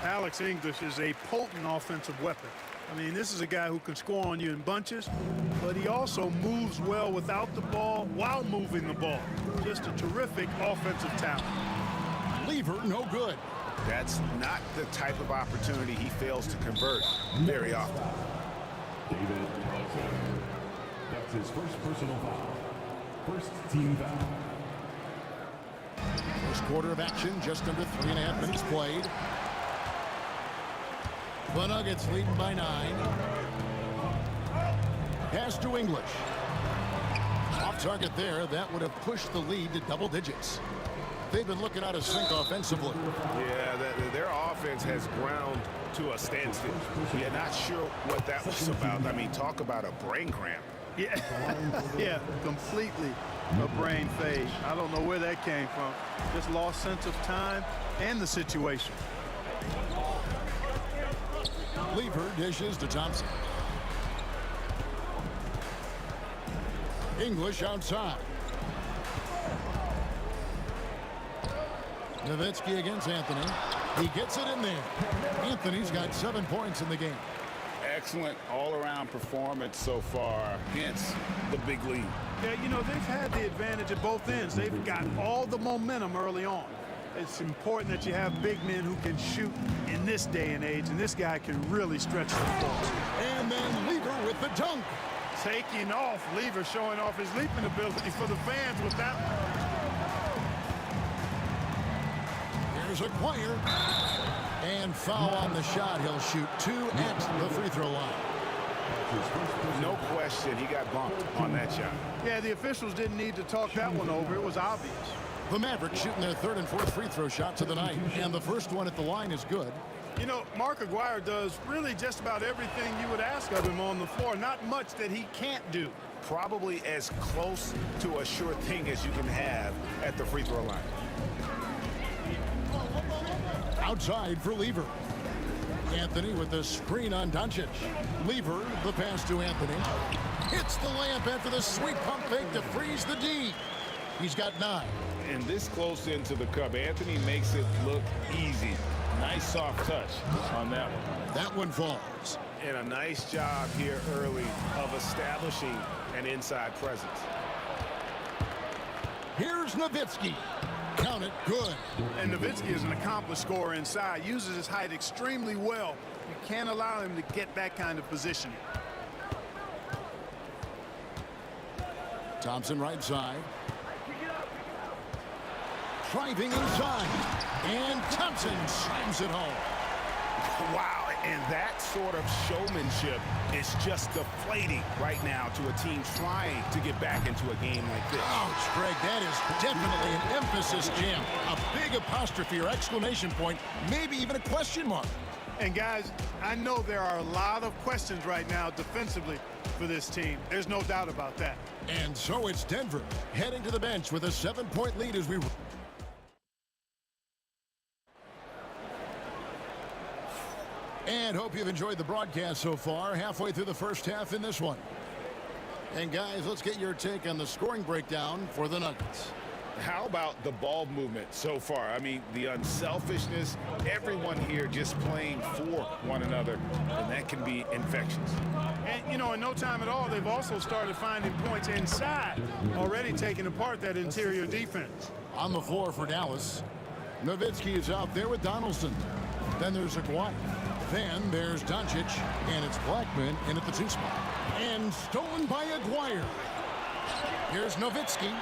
Alex English is a potent offensive weapon. I mean, this is a guy who can score on you in bunches, but he also moves well without the ball while moving the ball. Just a terrific offensive talent. Lever, no good. That's not the type of opportunity he fails to convert very often. David Nelson. That's his first personal foul. First team foul. First quarter of action, just under 3.5 minutes played. The Nuggets leading by 9. Pass to English. Off target there. That would have pushed the lead to double digits. They've been looking out of sync offensively. Yeah, their offense has ground to a standstill. Yeah, not sure what that was about. I mean, talk about a brain cramp. Yeah, yeah, completely a brain fade. I don't know where that came from. Just lost sense of time and the situation. Lever dishes to Thompson. English outside. Nowitzki against Anthony. He gets it in there. Anthony's got 7 points in the game. Excellent all-around performance so far, hence the big lead. Yeah, you know, they've had the advantage at both ends. They've got all the momentum early on. It's important that you have big men who can shoot in this day and age, and this guy can really stretch the floor. And then Lever with the dunk. Taking off, Lever showing off his leaping ability for the fans with that one. Here's Aguirre. And foul on the shot. He'll shoot 2 at the free throw line. No question, he got bumped on that shot. Yeah, the officials didn't need to talk that one over. It was obvious. The Mavericks shooting their 3rd and 4th free throw shots of the night. And the first one at the line is good. You know, Mark Aguirre does really just about everything you would ask of him on the floor. Not much that he can't do. Probably as close to a sure thing as you can have at the free throw line. Outside for Lever. Anthony with the screen on Doncic. Lever, the pass to Anthony. Hits the layup after the sweet pump fake to freeze the D. He's got 9. And this close into the cup, Anthony makes it look easy. Nice soft touch on that one. That one falls. And a nice job here early of establishing an inside presence. Here's Nowitzki. Count it, good. And Nowitzki is an accomplished scorer inside. Uses his height extremely well. You can't allow him to get that kind of position. Thompson right side. Driving inside. And Thompson slams it home. Wow, and that sort of showmanship is just deflating right now to a team trying to get back into a game like this. Ouch, Greg, that is definitely an emphasis jam. A big apostrophe or exclamation point, maybe even a question mark. And guys, I know there are a lot of questions right now defensively for this team. There's no doubt about that. And so it's Denver heading to the bench with a 7-point lead as we... And hope you've enjoyed the broadcast so far. Halfway through the first half in this one. And guys, let's get your take on the scoring breakdown for the Nuggets. How about the ball movement so far? I mean, the unselfishness, everyone here just playing for one another, and that can be infectious. And, you know, in no time at all, they've also started finding points inside, already taking apart that interior defense. On the floor for Dallas, Nowitzki is out there with Donaldson. Then there's Aguirre. Then there's Doncic, and it's Blackman in at the 2 spot. And stolen by Aguirre. Here's Nowitzki.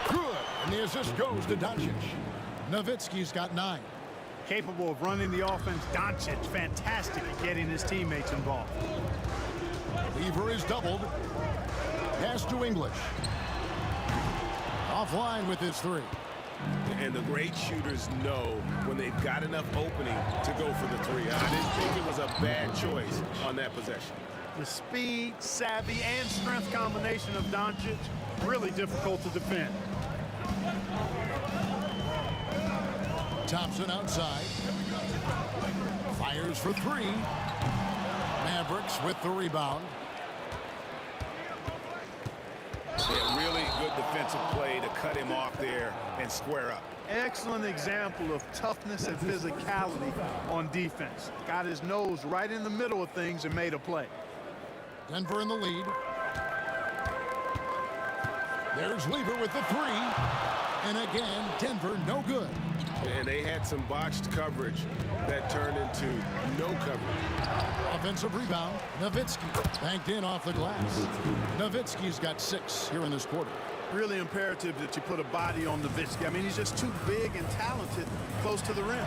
Good, and the assist goes to Doncic. Nowitzki's got 9. Capable of running the offense. Doncic, fantastic at getting his teammates involved. Lever is doubled. Pass to English. Offline with his 3. And the great shooters know when they've got enough opening to go for the 3. I didn't think it was a bad choice on that possession. The speed, savvy, and strength combination of Doncic, really difficult to defend. Thompson outside. Fires for 3. Mavericks with the rebound. Yeah, really good defensive play to cut him off there and square up. Excellent example of toughness and physicality on defense. Got his nose right in the middle of things and made a play. Denver in the lead. There's Lever with the three. And again, Denver no good. And they had some botched coverage that turned into no coverage. Offensive rebound. Nowitzki banked in off the glass. Nowitzki's got 6 here in this quarter. Really imperative that you put a body on Nowitzki. I mean, he's just too big and talented close to the rim.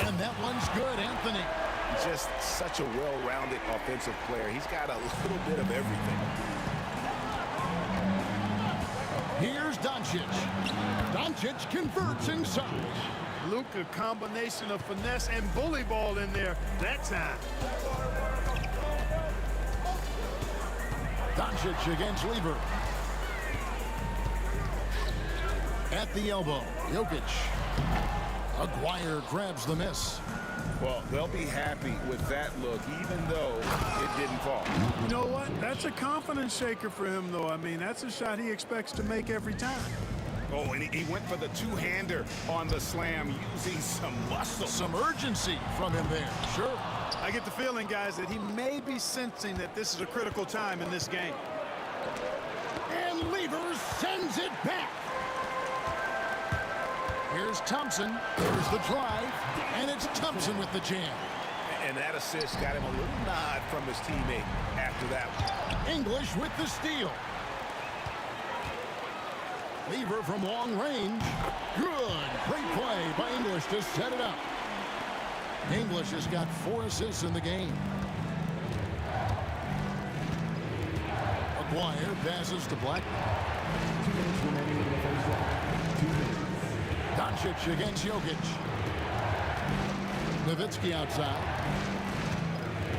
And that one's good, Anthony. Just such a well-rounded offensive player. He's got a little bit of everything. Here's Doncic. Doncic converts inside. Luka, combination of finesse and bully ball in there that time. Doncic against Lever. At the elbow, Jokic. Aguirre grabs the miss. Well, they'll be happy with that look, even though it didn't fall. You know what? That's a confidence shaker for him, though. I mean, that's a shot he expects to make every time. Oh, and he went for the two-hander on the slam, using some muscle. Some urgency from him there, sure. I get the feeling, guys, that he may be sensing that this is a critical time in this game. And Lever sends it back. Here's Thompson. Here's the drive. And it's Thompson with the jam. And that assist got him a little nod from his teammate after that one. English with the steal. Lever from long range. Good. Great play by English to set it up. English has got 4 assists in the game. Aguirre passes to Black. 2 minutes remaining in the first half. 2 minutes. Doncic against Jokic. Nowitzki outside.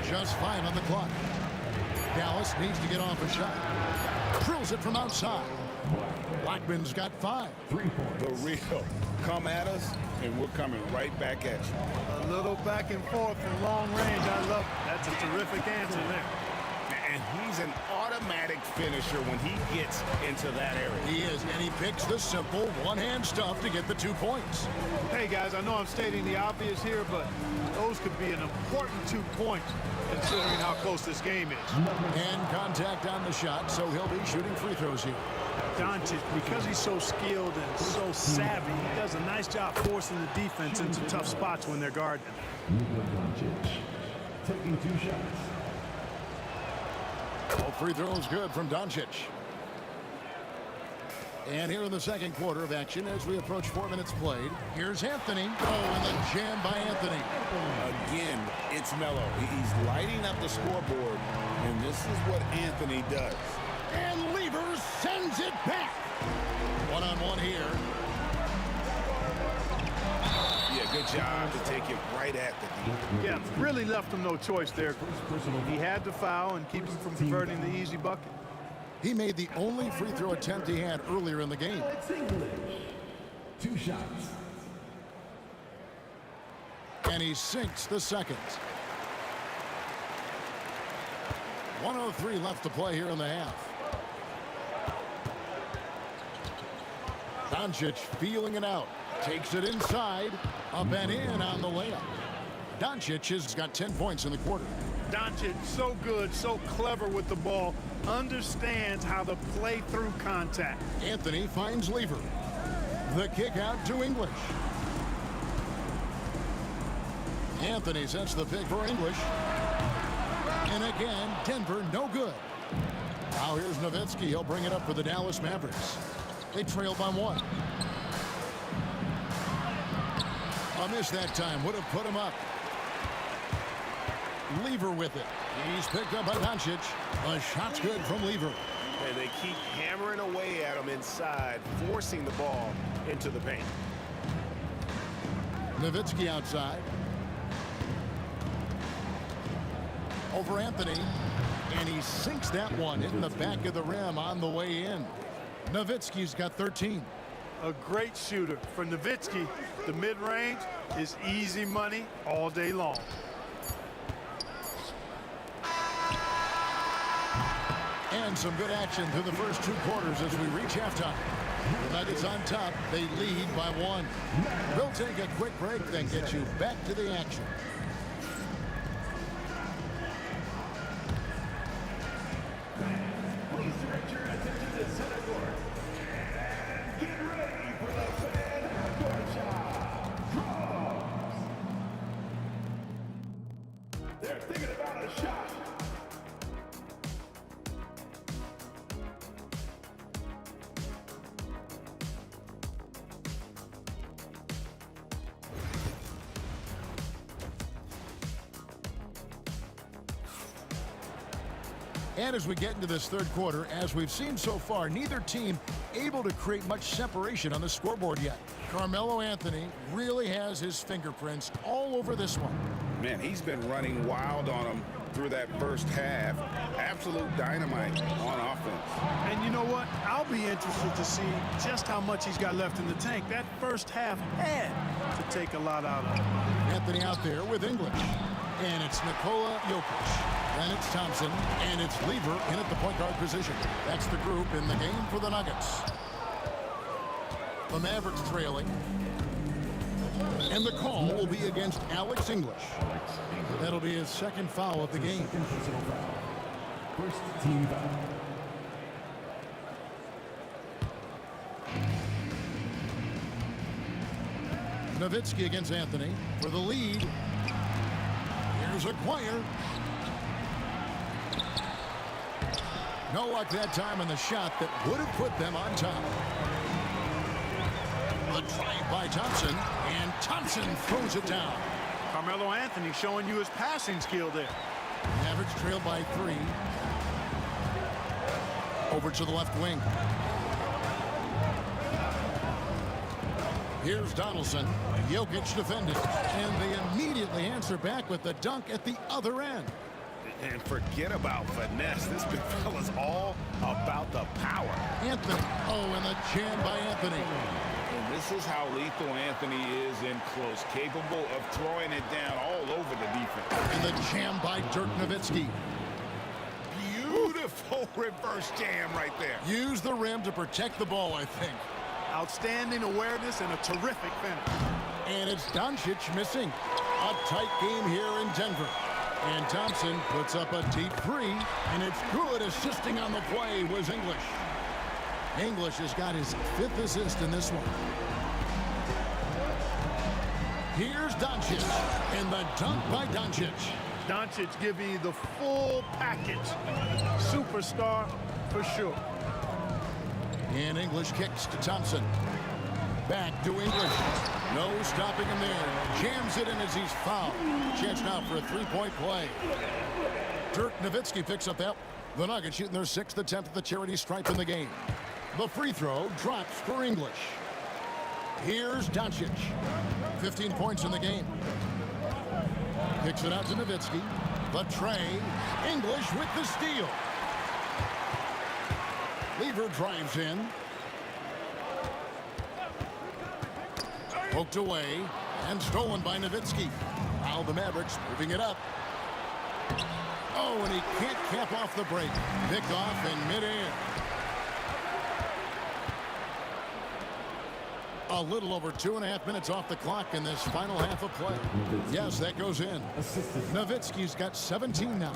Just 5 on the clock. Dallas needs to get off a shot. Drills it from outside. Blackman's got 5. 3 points. The real. Come at us, and we're coming right back at you. A little back and forth from long range. I love it. That's a terrific answer there. And he's an automatic finisher when he gets into that area. He is, and he picks the simple one-hand stuff to get the 2 points. Hey, guys, I know I'm stating the obvious here, but those could be an important 2 points considering how close this game is. And contact on the shot, so he'll be shooting free throws here. Doncic, because he's so skilled and so savvy, he does a nice job forcing the defense into tough spots when they're guarding. Luka Doncic taking 2 shots. All free throws good from Doncic. And here in the second quarter of action, as we approach 4 minutes played, here's Anthony. Oh, and the jam by Anthony. Again, it's Melo. He's lighting up the scoreboard, and this is what Anthony does. And Lever sends it back. One-on-one here. Yeah, good job to take it right at the D. Yeah, really left him no choice there. He had to foul and keep him from converting the easy bucket. He made the only free throw attempt he had earlier in the game. It's English. 2 shots. And he sinks the second. 1:03 left to play here in the half. Doncic feeling it out. Takes it inside. Up and in on the layup. Doncic has got 10 points in the quarter. Doncic, so good, so clever with the ball, understands how to play through contact. Anthony finds Lever. The kick out to English. Anthony sets the pick for English. And again, Denver no good. Now here's Nowitzki. He'll bring it up for the Dallas Mavericks. They trail by 1. A miss that time would have put him up. Lever with it. He's picked up by Doncic. A shot's good from Lever. And they keep hammering away at him inside, forcing the ball into the paint. Nowitzki outside. Over Anthony. And he sinks that one in the back of the rim on the way in. Nowitzki's got 13. A great shooter. For Nowitzki, the mid-range is easy money all day long. And some good action through the first 2 quarters as we reach halftime. The Nuggets on top. They lead by 1. We'll take a quick break, then get you back to the action. Please direct your attention to center court. And get ready for the fan court drums. They're thinking about a shot. And as we get into this third quarter, as we've seen so far, neither team able to create much separation on the scoreboard yet. Carmelo Anthony really has his fingerprints all over this one. Man, he's been running wild on him through that first half. Absolute dynamite on offense. And you know what? I'll be interested to see just how much he's got left in the tank. That first half had to take a lot out of him. Anthony out there with English. And it's Nikola Jokic. Then it's Thompson, and it's Lever in at the point guard position. That's the group in the game for the Nuggets. The Mavericks trailing. And the call will be against Alex English. That'll be his second foul of the game. First team foul. Nowitzki against Anthony for the lead. Here's Acquire. No luck that time in the shot that would have put them on top. The drive by Thompson, and Thompson throws it down. Carmelo Anthony showing you his passing skill there. Mavericks trail by 3. Over to the left wing. Here's Donaldson. Jokic defended, and they immediately answer back with the dunk at the other end. And forget about finesse. This big fella's all about the power. Anthony. Oh, and the jam by Anthony. And this is how lethal Anthony is in close, capable of throwing it down all over the defense. And the jam by Dirk Nowitzki. Beautiful reverse jam right there. Use the rim to protect the ball, I think. Outstanding awareness and a terrific finish. And it's Doncic missing. A tight game here in Denver. And Thompson puts up a deep 3, and it's good. Assisting on the play was English. English has got his 5th assist in this one. Here's Doncic, and the dunk by Doncic. Doncic giving you the full package. Superstar for sure. And English kicks to Thompson. Back to English. No stopping him there. Jams it in as he's fouled. Chance now for a 3-point play. Dirk Nowitzki picks up that. The Nuggets shooting their 6th attempt at the charity stripe in the game. The free throw drops for English. Here's Doncic. 15 points in the game. Kicks it out to Nowitzki. The tray. English with the steal. Lever drives in. Poked away and stolen by Nowitzki. Now the Mavericks moving it up. Oh, and he can't cap off the break. Picked off in midair. A little over 2.5 minutes off the clock in this final half of play. Yes, that goes in. Nowitzki's got 17 now.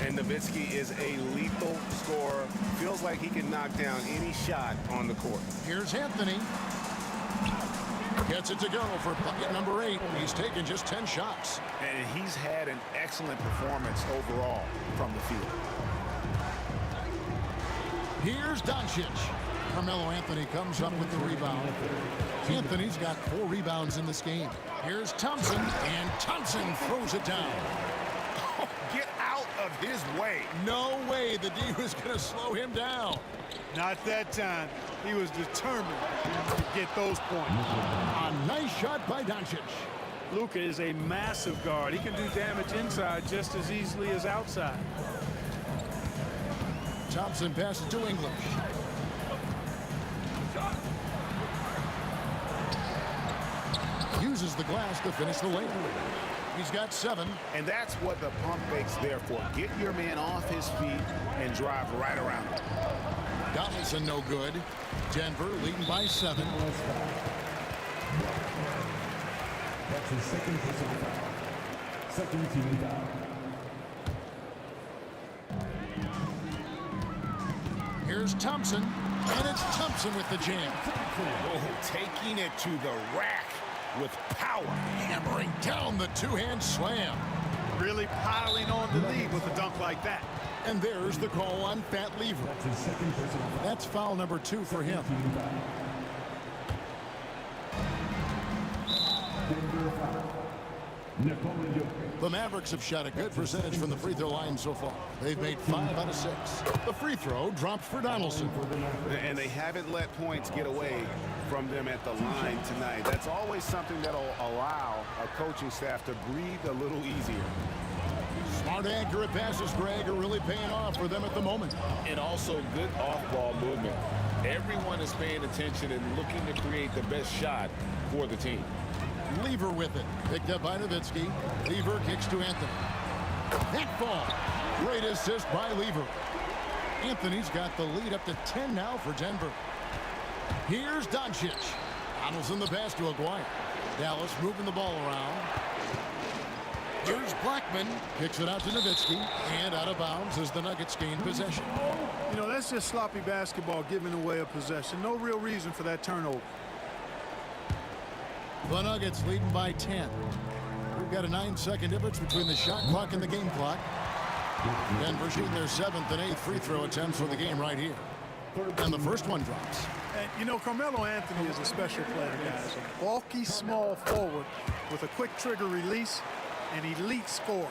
And Nowitzki is a lethal scorer. Feels like he can knock down any shot on the court. Here's Anthony. Gets it to go for bucket number 8. He's taken just 10 shots. And he's had an excellent performance overall from the field. Here's Doncic. Carmelo Anthony comes up with the rebound. Anthony's got 4 rebounds in this game. Here's Thompson, and Thompson throws it down. Oh, get out of his way. No way the D was going to slow him down. Not that time. He was determined to get those points. A nice shot by Doncic. Luka is a massive guard. He can do damage inside just as easily as outside. Thompson passes to English. Uses the glass to finish the lane. He's got 7. And that's what the pump fake's there for. Get your man off his feet and drive right around him. Donaldson no good. Denver leading by 7. That's his second personal foul. Second team foul. Here's Thompson, and it's Thompson with the jam. Oh, taking it to the rack with power. Hammering down the two-hand slam. Really piling on the lead with a dunk like that. And there's the call on Fat Lever. That's his second personal foul. That's foul number 2 for him. Team foul. Denver foul. Nikola Jokic. The Mavericks have shot a good percentage from the free throw line so far. They've made 5 out of 6. The free throw dropped for Donaldson. And they haven't let points get away from them at the line tonight. That's always something that'll allow a coaching staff to breathe a little easier. Smart, accurate passes, Greg, are really paying off for them at the moment. And also good off-ball movement. Everyone is paying attention and looking to create the best shot for the team. Lever with it. Picked up by Nowitzki. Lever kicks to Anthony. That ball. Great assist by Lever. Anthony's got the lead up to 10 now for Denver. Here's Doncic. Donaldson the pass to Aguirre. Dallas moving the ball around. Here's Blackman. Kicks it out to Nowitzki. And out of bounds as the Nuggets gain possession. You know, that's just sloppy basketball, giving away a possession. No real reason for that turnover. The Nuggets leading by 10. We've got a 9-second difference between the shot clock and the game clock. Denver shooting their 7th and 8th free throw attempts for the game right here. And the first one drops. And, you know, Carmelo Anthony is a special player, guys. A bulky, small forward with a quick trigger release, an elite scorer.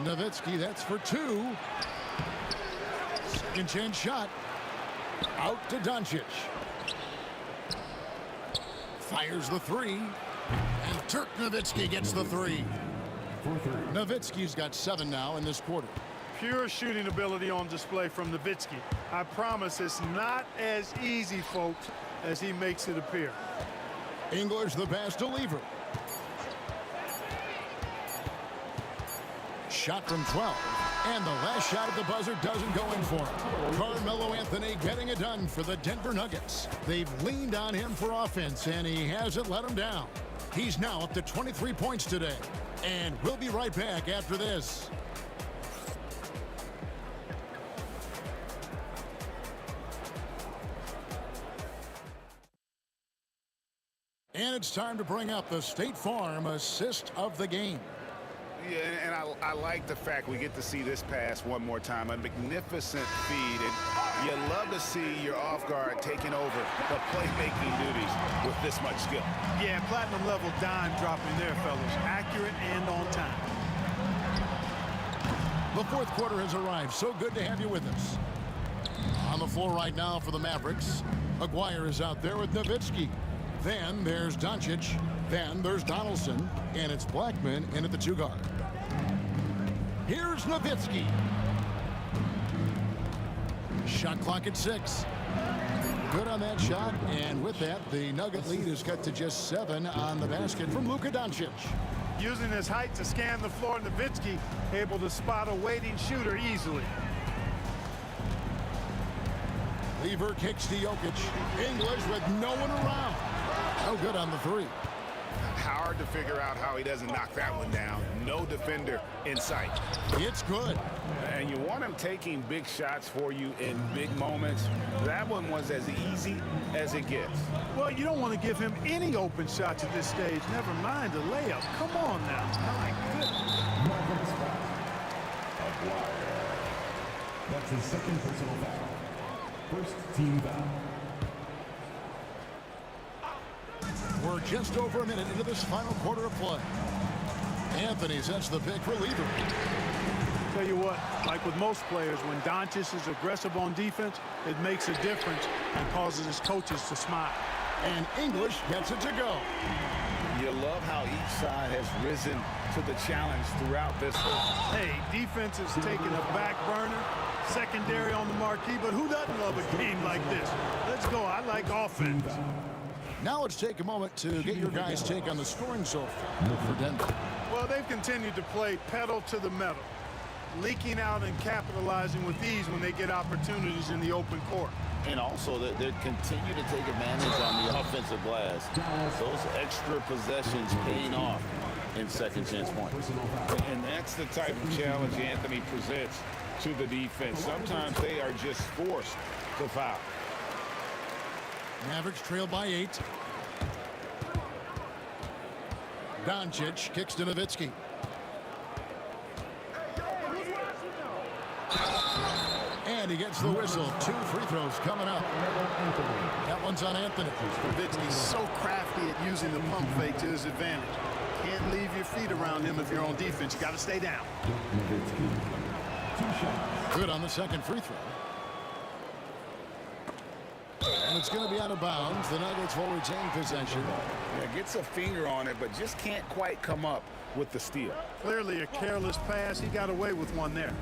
Nowitzki, that's for 2. Second chance shot. Out to Doncic. Fires the 3. And Dirk Nowitzki gets the 3. Nowitzki's got 7 now in this quarter. Pure shooting ability on display from Nowitzki. I promise it's not as easy, folks, as he makes it appear. English the pass to Lever. Shot from 12. And the last shot at the buzzer doesn't go in for him. Carmelo Anthony getting it done for the Denver Nuggets. They've leaned on him for offense, and he hasn't let them down. He's now up to 23 points today. And we'll be right back after this. And it's time to bring up the State Farm assist of the game. Yeah, and I like the fact we get to see this pass one more time. A magnificent feed, and you love to see your off guard taking over the playmaking duties with this much skill. Yeah, platinum level dime dropping there, fellas. Accurate and on time. The fourth quarter has arrived. So good to have you with us. On the floor right now for the Mavericks, Aguirre is out there with Nowitzki. Then there's Doncic. Then there's Donaldson. And it's Blackman in at the 2 guard. Here's Nowitzki. Shot clock at 6. Good on that shot. And with that, the Nugget lead is cut to just 7 on the basket from Luka Doncic. Using his height to scan the floor, Nowitzki able to spot a waiting shooter easily. Lever kicks to Jokic. English with no one around. No good on the 3. Hard to figure out how he doesn't knock that one down. No defender in sight. It's good. And you want him taking big shots for you in big moments. That one was as easy as it gets. Well, you don't want to give him any open shots at this stage. Never mind a layup. Come on now. My goodness. That's his second personal foul. First team foul. We're just over a minute into this final quarter of play. Anthony sets the pick for Lever. Tell you what, like with most players, when Doncic is aggressive on defense, it makes a difference and causes his coaches to smile. And English gets it to go. You love how each side has risen to the challenge throughout this. Hey, defense is taking a back burner, secondary on the marquee, but who doesn't love a game like this? Let's go. I like offense. Now let's take a moment to get your guys' take on the scoring so far for Denver. Well, they've continued to play pedal to the metal, leaking out and capitalizing with ease when they get opportunities in the open court. And also, they continue to take advantage on the offensive glass. Those extra possessions paying off in second chance points. And that's the type of challenge Anthony presents to the defense. Sometimes they are just forced to foul. Mavericks trail by 8. Doncic kicks to Nowitzki. And he gets the whistle. 2 free throws coming up. That one's on Anthony. Nowitzki's so crafty at using the pump fake to his advantage. Can't leave your feet around him if you're on defense. You got to stay down. Good on the second free throw. And it's going to be out of bounds. The Nuggets will retain possession. Yeah, gets a finger on it, but just can't quite come up with the steal. Clearly a careless pass. He got away with one there.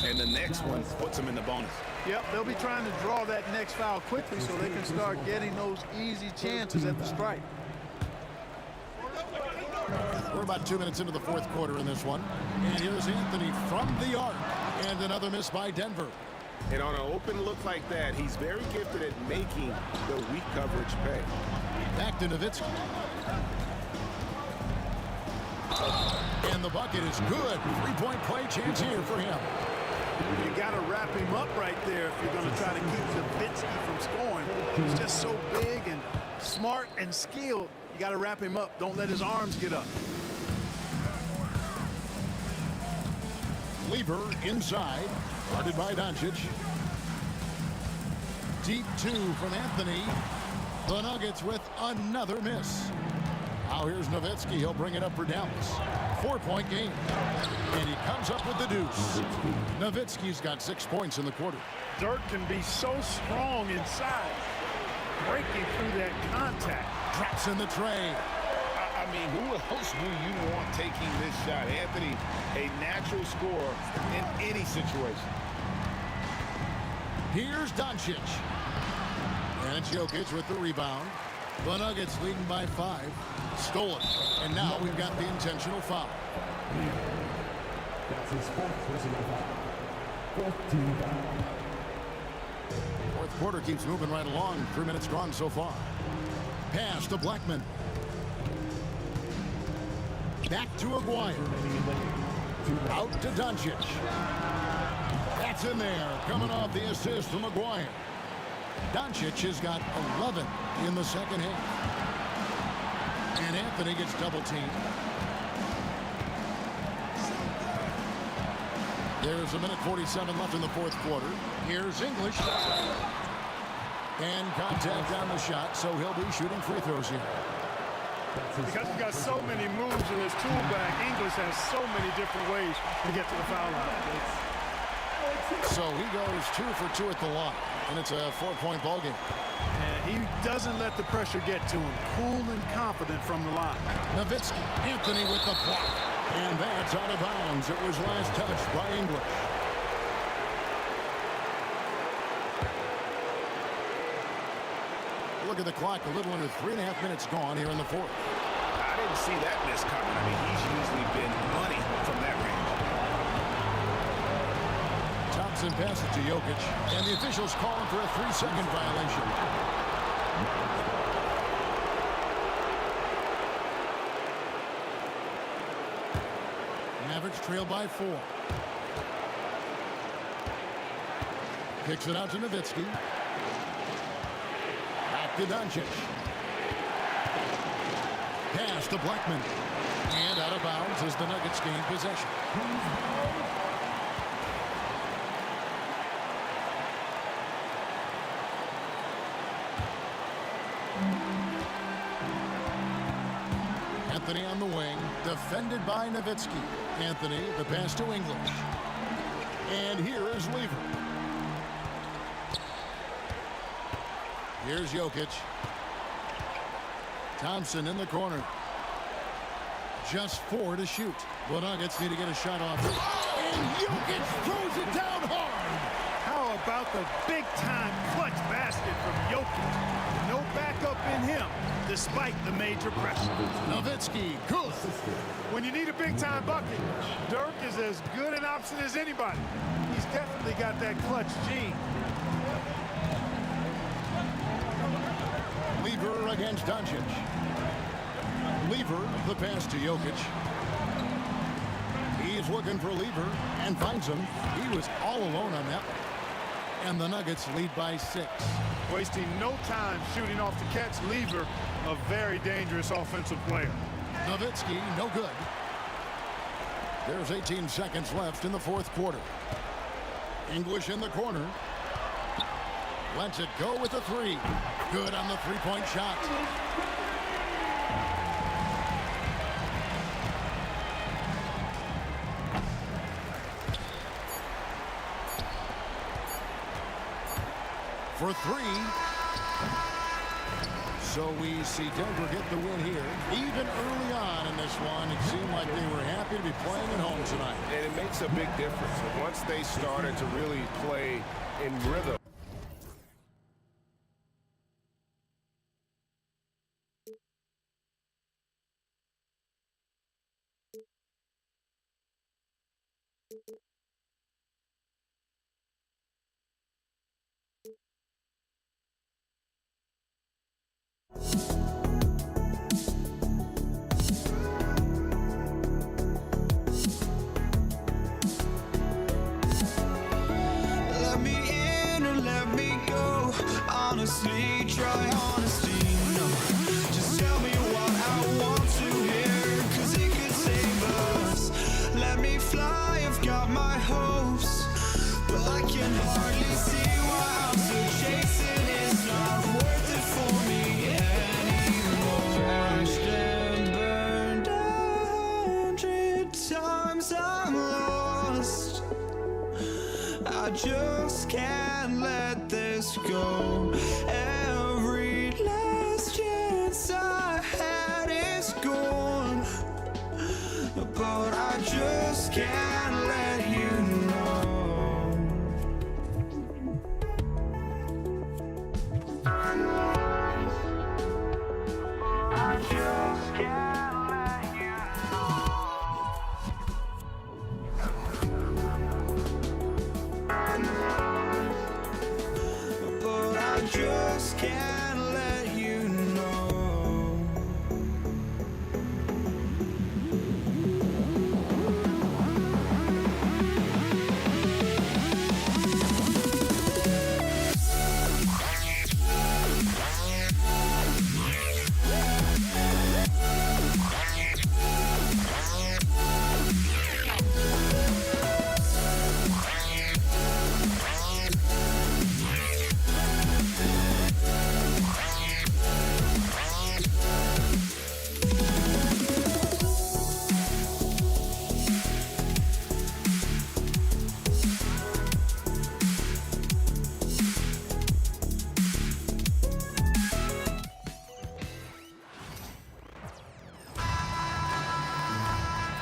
And the next one puts him in the bonus. Yep, they'll be trying to draw that next foul quickly so they can start getting those easy chances at the stripe. We're about 2 minutes into the fourth quarter in this one. And here's Anthony from the arc. And another miss by Denver. And on an open look like that, he's very gifted at making the weak coverage pay. Back to Nowitzki. And the bucket is good. 3-point play chance here for him. You got to wrap him up right there if you're going to try to keep Nowitzki from scoring. He's just so big and smart and skilled. You got to wrap him up. Don't let his arms get up. Lever inside. Guarded by Doncic. Deep 2 from Anthony. The Nuggets with another miss. Now here's Nowitzki. He'll bring it up for Dallas. 4-point game. And he comes up with the deuce. Nowitzki's got 6 points in the quarter. Dirk can be so strong inside. Breaking through that contact. Drops in the tray. I mean, who else do you want taking this shot? Anthony, a natural scorer in any situation. Here's Doncic. And it's Jokic with the rebound. The Nuggets leading by 5. Stolen. And now we've got the intentional foul. That's his 4th personal foul. 4th team foul. Fourth quarter keeps moving right along. 3 minutes gone so far. Pass to Blackman. Back to Aguirre. Out to Doncic. That's in there. Coming off the assist from Aguirre. Doncic has got 11 in the second half. And Anthony gets double teamed. There's a minute 47 left in the fourth quarter. Here's English. And contact on the shot, so he'll be shooting free throws here. Because he's got so many moves in his tool bag, English has so many different ways to get to the foul line. So he goes 2 for 2 at the line, and it's a 4-point ball game. And he doesn't let the pressure get to him. Cool and confident from the line. Nowitzki, Anthony with the block. And that's out of bounds. It was last touched by English. Look at the clock, a little under 3.5 minutes gone here in the fourth. I didn't see that miss coming. I mean, he's usually been money from that range. Thompson passes to Jokic, and the officials calling for a 3-second violation. Mavericks trail by 4. Kicks it out to Nowitzki. Back to Doncic. Pass to Blackman. And out of bounds as the Nuggets gain possession. Anthony on the wing, defended by Nowitzki. Anthony, the pass to English. And here is Lever. Here's Jokic. Thompson in the corner. Just 4 to shoot. The Nuggets need to get a shot off. And Jokic throws it down hard. How about the big-time clutch basket from Jokic? No backup in him, despite the major pressure. Nowitzki, good. When you need a big-time bucket, Dirk is as good an option as anybody. He's definitely got that clutch gene. Lever against Doncic. Lever, the pass to Jokic. He's looking for Lever and finds him. He was all alone on that one. And the Nuggets lead by 6. Wasting no time shooting off the catch. Lever, a very dangerous offensive player. Nowitzki, no good. There's 18 seconds left in the fourth quarter. English in the corner. Lets it go with the 3. Good on the three-point shot. For 3. So we see Denver get the win here. Even early on in this one, it seemed like they were happy to be playing at home tonight. And it makes a big difference. Once they started to really play in rhythm. Let me in or let me go. Honestly, try honesty. No, just tell me what I want to hear, 'cause it could save us. Let me fly, I've got my hopes, but I can hardly see why I'm still chasing. It's not worth it for me anymore. Crashed and burned 100 times, I'm lost. I just can't let this go. Every last chance I had is gone, but I just can't let you know. I just can't let you know. But I just can't let you know.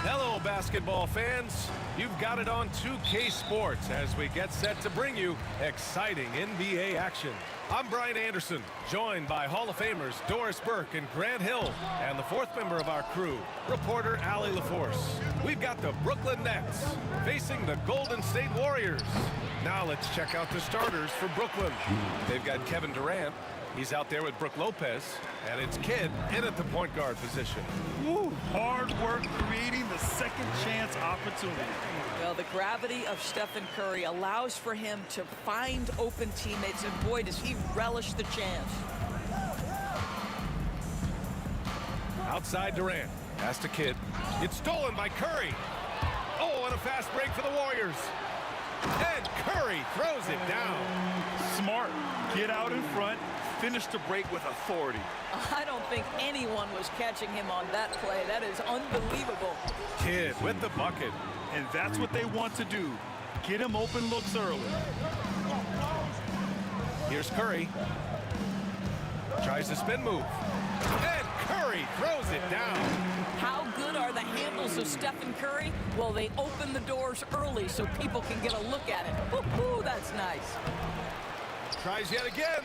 Hello, basketball fans. You've got it on 2K Sports as we get set to bring you exciting NBA action. I'm Brian Anderson, joined by Hall of Famers Doris Burke and Grant Hill, and the fourth member of our crew, reporter Allie LaForce. We've got the Brooklyn Nets facing the Golden State Warriors. Now let's check out the starters for Brooklyn. They've got Kevin Durant. He's out there with Brook Lopez, and it's Kidd in at the point guard position. Woo, hard work creating the second chance opportunity. Well, the gravity of Stephen Curry allows for him to find open teammates, and boy, does he relish the chance. Outside Durant, pass to Kidd. It's stolen by Curry. Oh, and a fast break for the Warriors. And Curry throws it down. Smart. Get out in front. Finish the break with authority. I don't think anyone was catching him on that play. That is unbelievable. Kidd with the bucket. And that's what they want to do. Get him open looks early. Here's Curry. Tries the spin move. And Curry throws it down. How good are the handles of Stephen Curry, well, they open the doors early so people can get a look at it. Woo-hoo, that's nice. Tries yet again.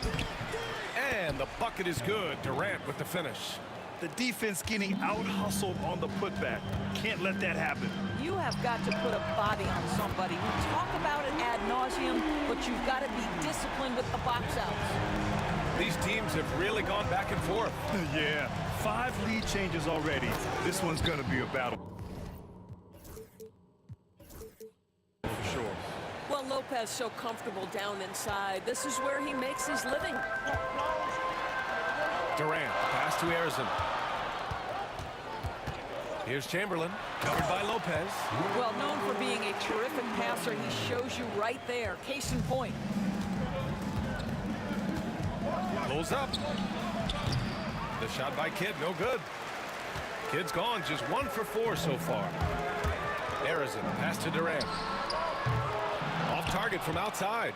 And the bucket is good. Durant with the finish. The defense getting out-hustled on the putback. Can't let that happen. You have got to put a body on somebody. We talk about it ad nauseum, but you've got to be disciplined with the box outs. These teams have really gone back and forth. Yeah, 5 lead changes already. This one's going to be a battle. For sure. Well, Lopez so comfortable down inside. This is where he makes his living. Durant, pass to Arizona. Here's Chamberlain, covered by Lopez. Well known for being a terrific passer. He shows you right there. Case in point. Pulls up. The shot by Kidd, no good. Kidd's gone, just 1 for 4 so far. Arizona, pass to Durant. Off target from outside.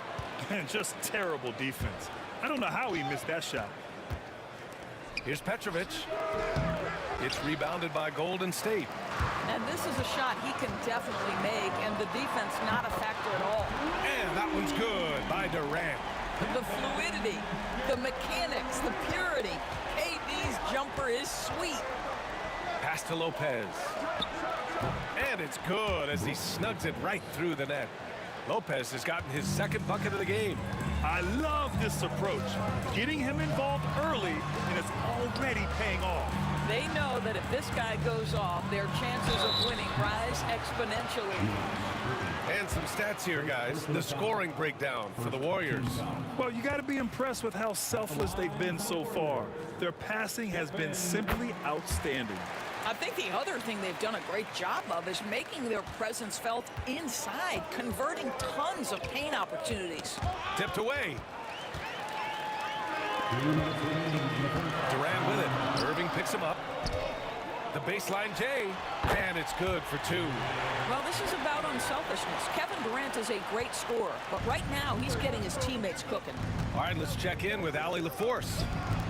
And just terrible defense. I don't know how he missed that shot. Here's Petrovic. It's rebounded by Golden State. And this is a shot he can definitely make, and the defense not a factor at all. And that one's good by Durant. The fluidity, the mechanics, the purity. KD's jumper is sweet. Pass to Lopez. And it's good as he snugs it right through the net. Lopez has gotten his 2nd bucket of the game. I love this approach. Getting him involved early, and it's already paying off. They know that if this guy goes off, their chances of winning rise exponentially. And some stats here, guys. The scoring breakdown for the Warriors. Well, you got to be impressed with how selfless they've been so far. Their passing has been simply outstanding. I think the other thing they've done a great job of is making their presence felt inside, converting tons of paint opportunities. Tipped away. Durant with it. Irving picks him up. The baseline J, and it's good for 2. Well, this is about unselfishness. Kevin Durant is a great scorer, but right now he's getting his teammates cooking. All right, let's check in with Allie LaForce.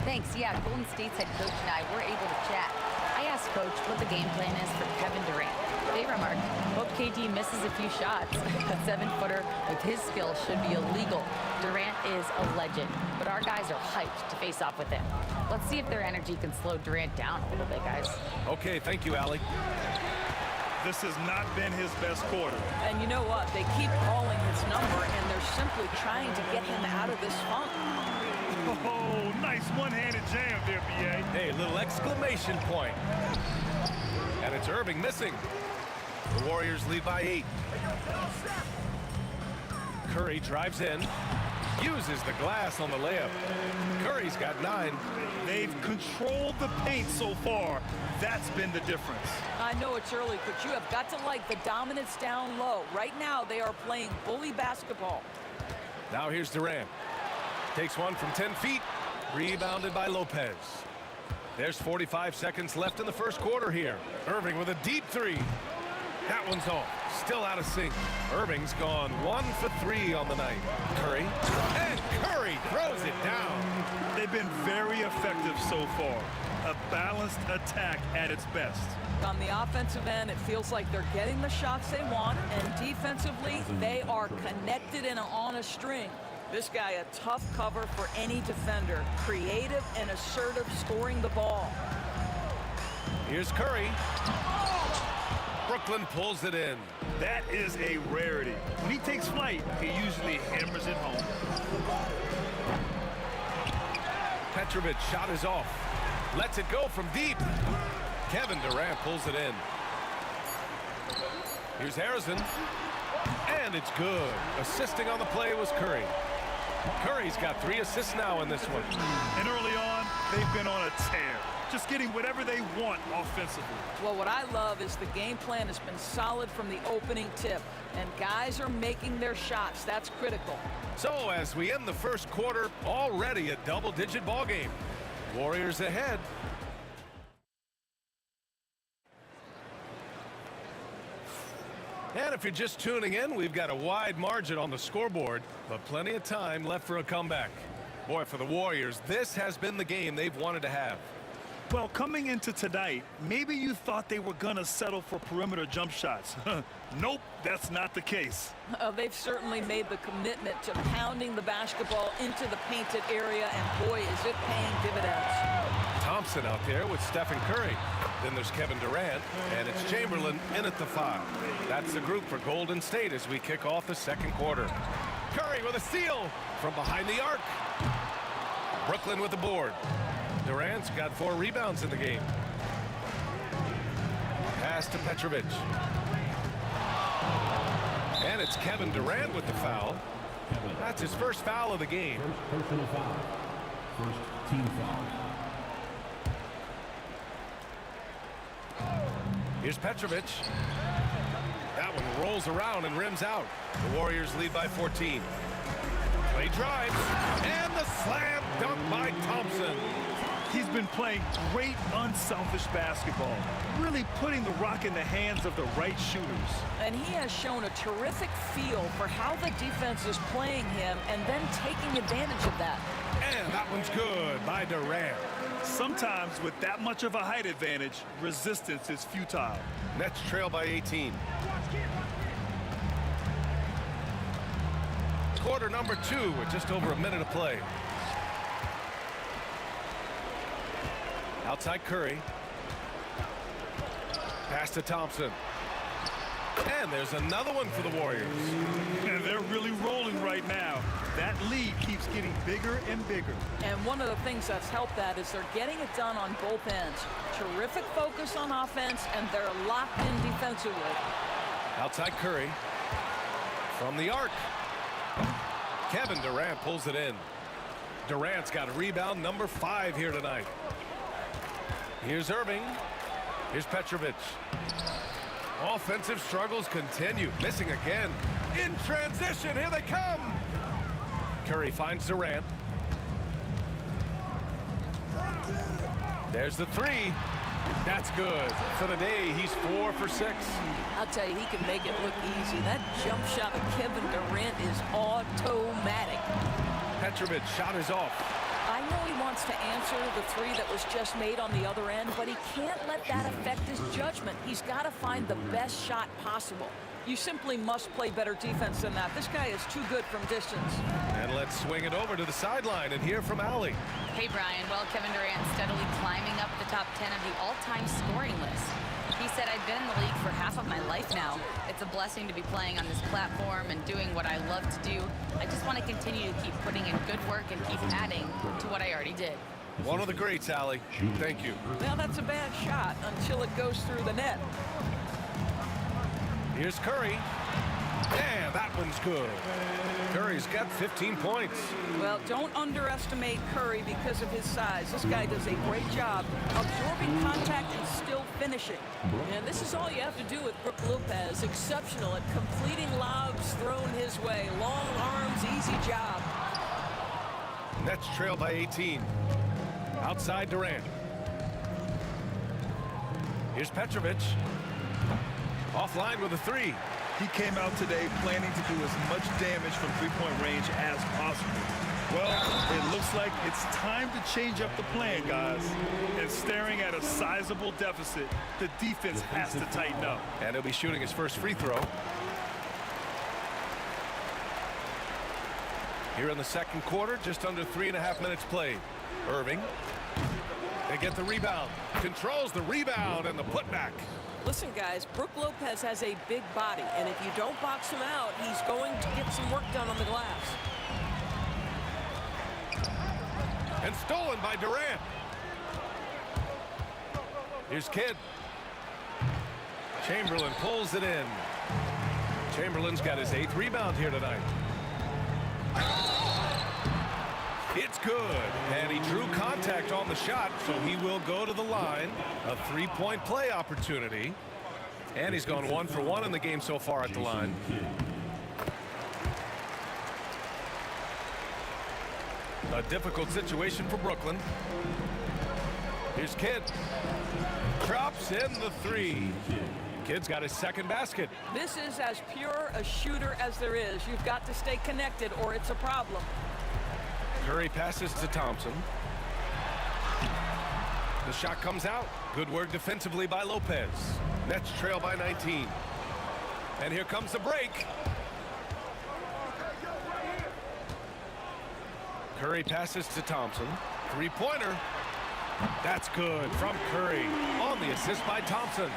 Thanks. Yeah, Golden State's head coach and I were able to chat. I asked Coach what the game plan is for Kevin Durant. They remarked, hope KD misses a few shots. A 7-footer with his skills should be illegal. Durant is a legend, but our guys are hyped to face off with him. Let's see if their energy can slow Durant down a little bit, guys. Okay, thank you, Allie. This has not been his best quarter. And you know what? They keep calling his number, and they're simply trying to get him out of this funk. Oh, nice one-handed jam there, B.A. Hey, little exclamation point. And it's Irving missing. The Warriors lead by 8. Curry drives in, uses the glass on the layup. Curry's got 9. They've controlled the paint so far. That's been the difference. I know it's early, but you have got to like the dominance down low. Right now, they are playing bully basketball. Now here's Durant. Takes one from 10 feet. Rebounded by Lopez. There's 45 seconds left in the first quarter here. Irving with a deep 3. That one's off. Still out of sync. Irving's gone 1 for 3 on the night. Curry. And Curry throws it down. They've been very effective so far. A balanced attack at its best. On the offensive end, it feels like they're getting the shots they want, and defensively, they are connected and on a string. This guy, a tough cover for any defender. Creative and assertive scoring the ball. Here's Curry. Brooklyn pulls it in. That is a rarity. When he takes flight, he usually hammers it home. Petrovic shot is off. Lets it go from deep. Kevin Durant pulls it in. Here's Harrison. And it's good. Assisting on the play was Curry. Curry's got 3 assists now in this one. And early on, they've been on a tear. Just getting whatever they want offensively. Well, what I love is the game plan has been solid from the opening tip. And guys are making their shots. That's critical. So as we end the first quarter, already a double-digit ball game. Warriors ahead. And if you're just tuning in, we've got a wide margin on the scoreboard, but plenty of time left for a comeback. Boy, for the Warriors, this has been the game they've wanted to have. Well, coming into tonight, maybe you thought they were going to settle for perimeter jump shots. Nope, that's not the case. They've certainly made the commitment to pounding the basketball into the painted area, and boy, is it paying dividends. Thompson out there with Stephen Curry. Then there's Kevin Durant, and it's Chamberlain in at the 5. That's the group for Golden State as we kick off the second quarter. Curry with a steal from behind the arc. Brooklyn with the board. Durant's got 4 rebounds in the game. Pass to Petrovic. And it's Kevin Durant with the foul. That's his first foul of the game. Personal foul. First team foul. Here's Petrovic. That one rolls around and rims out. The Warriors lead by 14. Clay drives, and the slam dunk by Thompson. He's been playing great unselfish basketball, really putting the rock in the hands of the right shooters. And he has shown a terrific feel for how the defense is playing him and then taking advantage of that. And that one's good by Durant. Sometimes with that much of a height advantage, resistance is futile. Nets trail by 18. Quarter number 2 with just over a minute of play. Outside Curry. Pass to Thompson. And there's another one for the Warriors. And they're really rolling right now. That lead keeps getting bigger and bigger. And one of the things that's helped that is they're getting it done on both ends. Terrific focus on offense, and they're locked in defensively. Outside Curry. From the arc. Kevin Durant pulls it in. Durant's got a rebound number 5 here tonight. Here's Irving. Here's Petrovic. Offensive struggles continue. Missing again. In transition. Here they come. Curry finds Durant. There's the 3. That's good. For the day, he's 4 for 6. I'll tell you, he can make it look easy. That jump shot of Kevin Durant is automatic. Petrovic shot is off. I know he wants to answer the 3 that was just made on the other end, but he can't let that affect his judgment. He's got to find the best shot possible. You simply must play better defense than that. This guy is too good from distance. And let's swing it over to the sideline and hear from Allie. Hey, Brian. Well, Kevin Durant steadily climbing up the top 10 of the all-time scoring list. He said, I've been in the league for half of my life now. It's a blessing to be playing on this platform and doing what I love to do. I just want to continue to keep putting in good work and keep adding to what I already did. One of the greats, Allie. Thank you. Well, that's a bad shot until it goes through the net. Here's Curry. And that one's good. Curry's got 15 points. Well, don't underestimate Curry because of his size. This guy does a great job absorbing contact and still finishing. And this is all you have to do with Brook Lopez. Exceptional at completing lobs thrown his way. Long arms, easy job. Nets trail by 18. Outside Durant. Here's Petrovic. Offline with a 3. He came out today planning to do as much damage from three-point range as possible. Well, it looks like it's time to change up the plan, guys. And staring at a sizable deficit, the defense has to tighten up. And he'll be shooting his first free throw. Here in the second quarter, just under 3.5 minutes played. Irving. They get the rebound. Controls the rebound and the putback. Listen, guys, Brook Lopez has a big body, and if you don't box him out, he's going to get some work done on the glass. And stolen by Durant. Here's Kidd. Chamberlain pulls it in. Chamberlain's got his 8th rebound here tonight. It's good, and he drew contact on the shot, so he will go to the line. A 3-point play opportunity. And he's gone 1 for 1 in the game so far at the line. A difficult situation for Brooklyn. Here's Kidd. Drops in the 3. Kidd's got his 2nd basket. This is as pure a shooter as there is. You've got to stay connected or it's a problem. Curry passes to Thompson. The shot comes out. Good work defensively by Lopez. Nets trail by 19. And here comes the break. Curry passes to Thompson. Three-pointer. That's good from Curry on the assist by Thompson.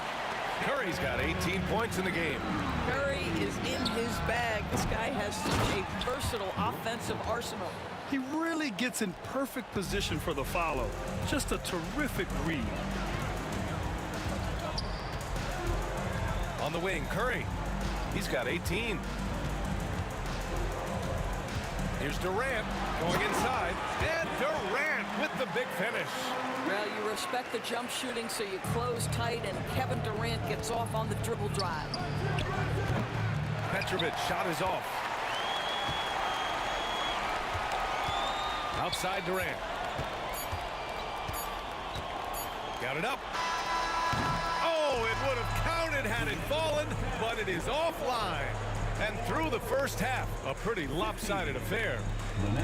Curry's got 18 points in the game. Curry is in his bag. This guy has such a versatile offensive arsenal. He really gets in perfect position for the follow. Just a terrific read. On the wing, Curry. He's got 18. Here's Durant going inside. And Durant with the big finish. Well, you respect the jump shooting, so you close tight, and Kevin Durant gets off on the dribble drive. Petrovic shot is off. Outside Durant. Got it up. Oh, it would have counted had it fallen, but it is offline. And through the first half, a pretty lopsided affair.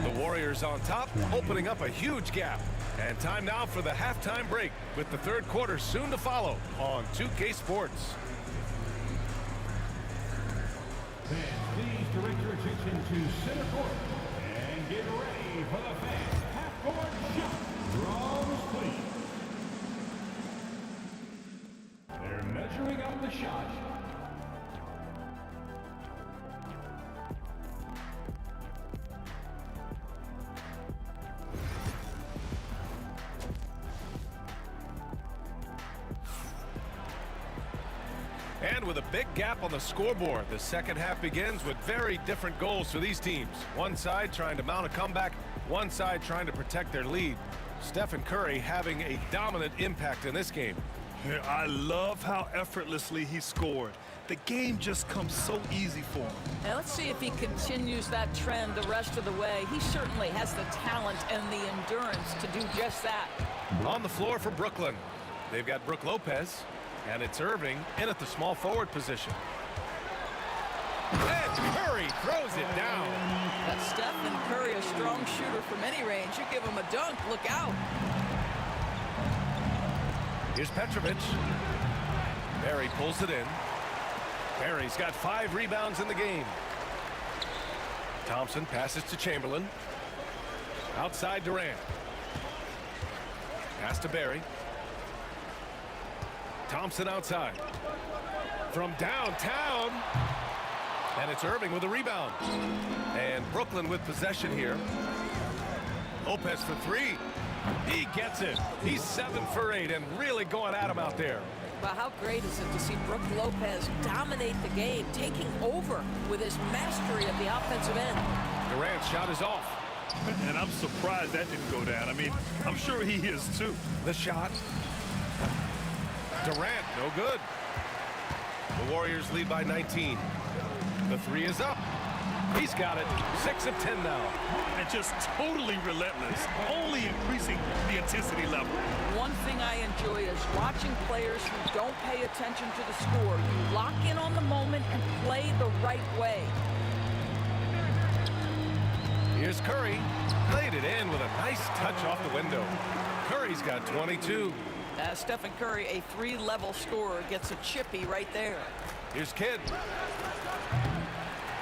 The Warriors on top, opening up a huge gap. And time now for the halftime break, with the third quarter soon to follow on 2K Sports. Fans, please direct your attention to center court and get ready for the fans half-court shot. Draws, please. They're measuring up the shot. And with a big gap on the scoreboard, the second half begins with very different goals for these teams. One side trying to mount a comeback, one side trying to protect their lead. Stephen Curry having a dominant impact in this game. I love how effortlessly he scored. The game just comes so easy for him. Now let's see if he continues that trend the rest of the way. He certainly has the talent and the endurance to do just that. On the floor for Brooklyn, they've got Brook Lopez. And it's Irving in at the small forward position. And Curry throws it down. That's Stephen Curry, a strong shooter from any range. You give him a dunk, look out. Here's Petrovic. Barry pulls it in. Barry's got 5 rebounds in the game. Thompson passes to Chamberlain. Outside Durant. Pass to Barry. Thompson outside. From downtown. And it's Irving with a rebound. And Brooklyn with possession here. Lopez for 3. He gets it. He's 7 for 8 and really going at him out there. Well, how great is it to see Brook Lopez dominate the game, taking over with his mastery of the offensive end. Durant's shot is off. And I'm surprised that didn't go down. I mean, I'm sure he is too. The shot. Durant, no good. The Warriors lead by 19. The 3 is up. He's got it. 6 of 10 now. And just totally relentless, only increasing the intensity level. One thing I enjoy is watching players who don't pay attention to the score. You lock in on the moment and play the right way. Here's Curry. Played it in with a nice touch off the window. Curry's got 22. Stephen Curry, a 3-level scorer, gets a chippy right there. Here's Kidd.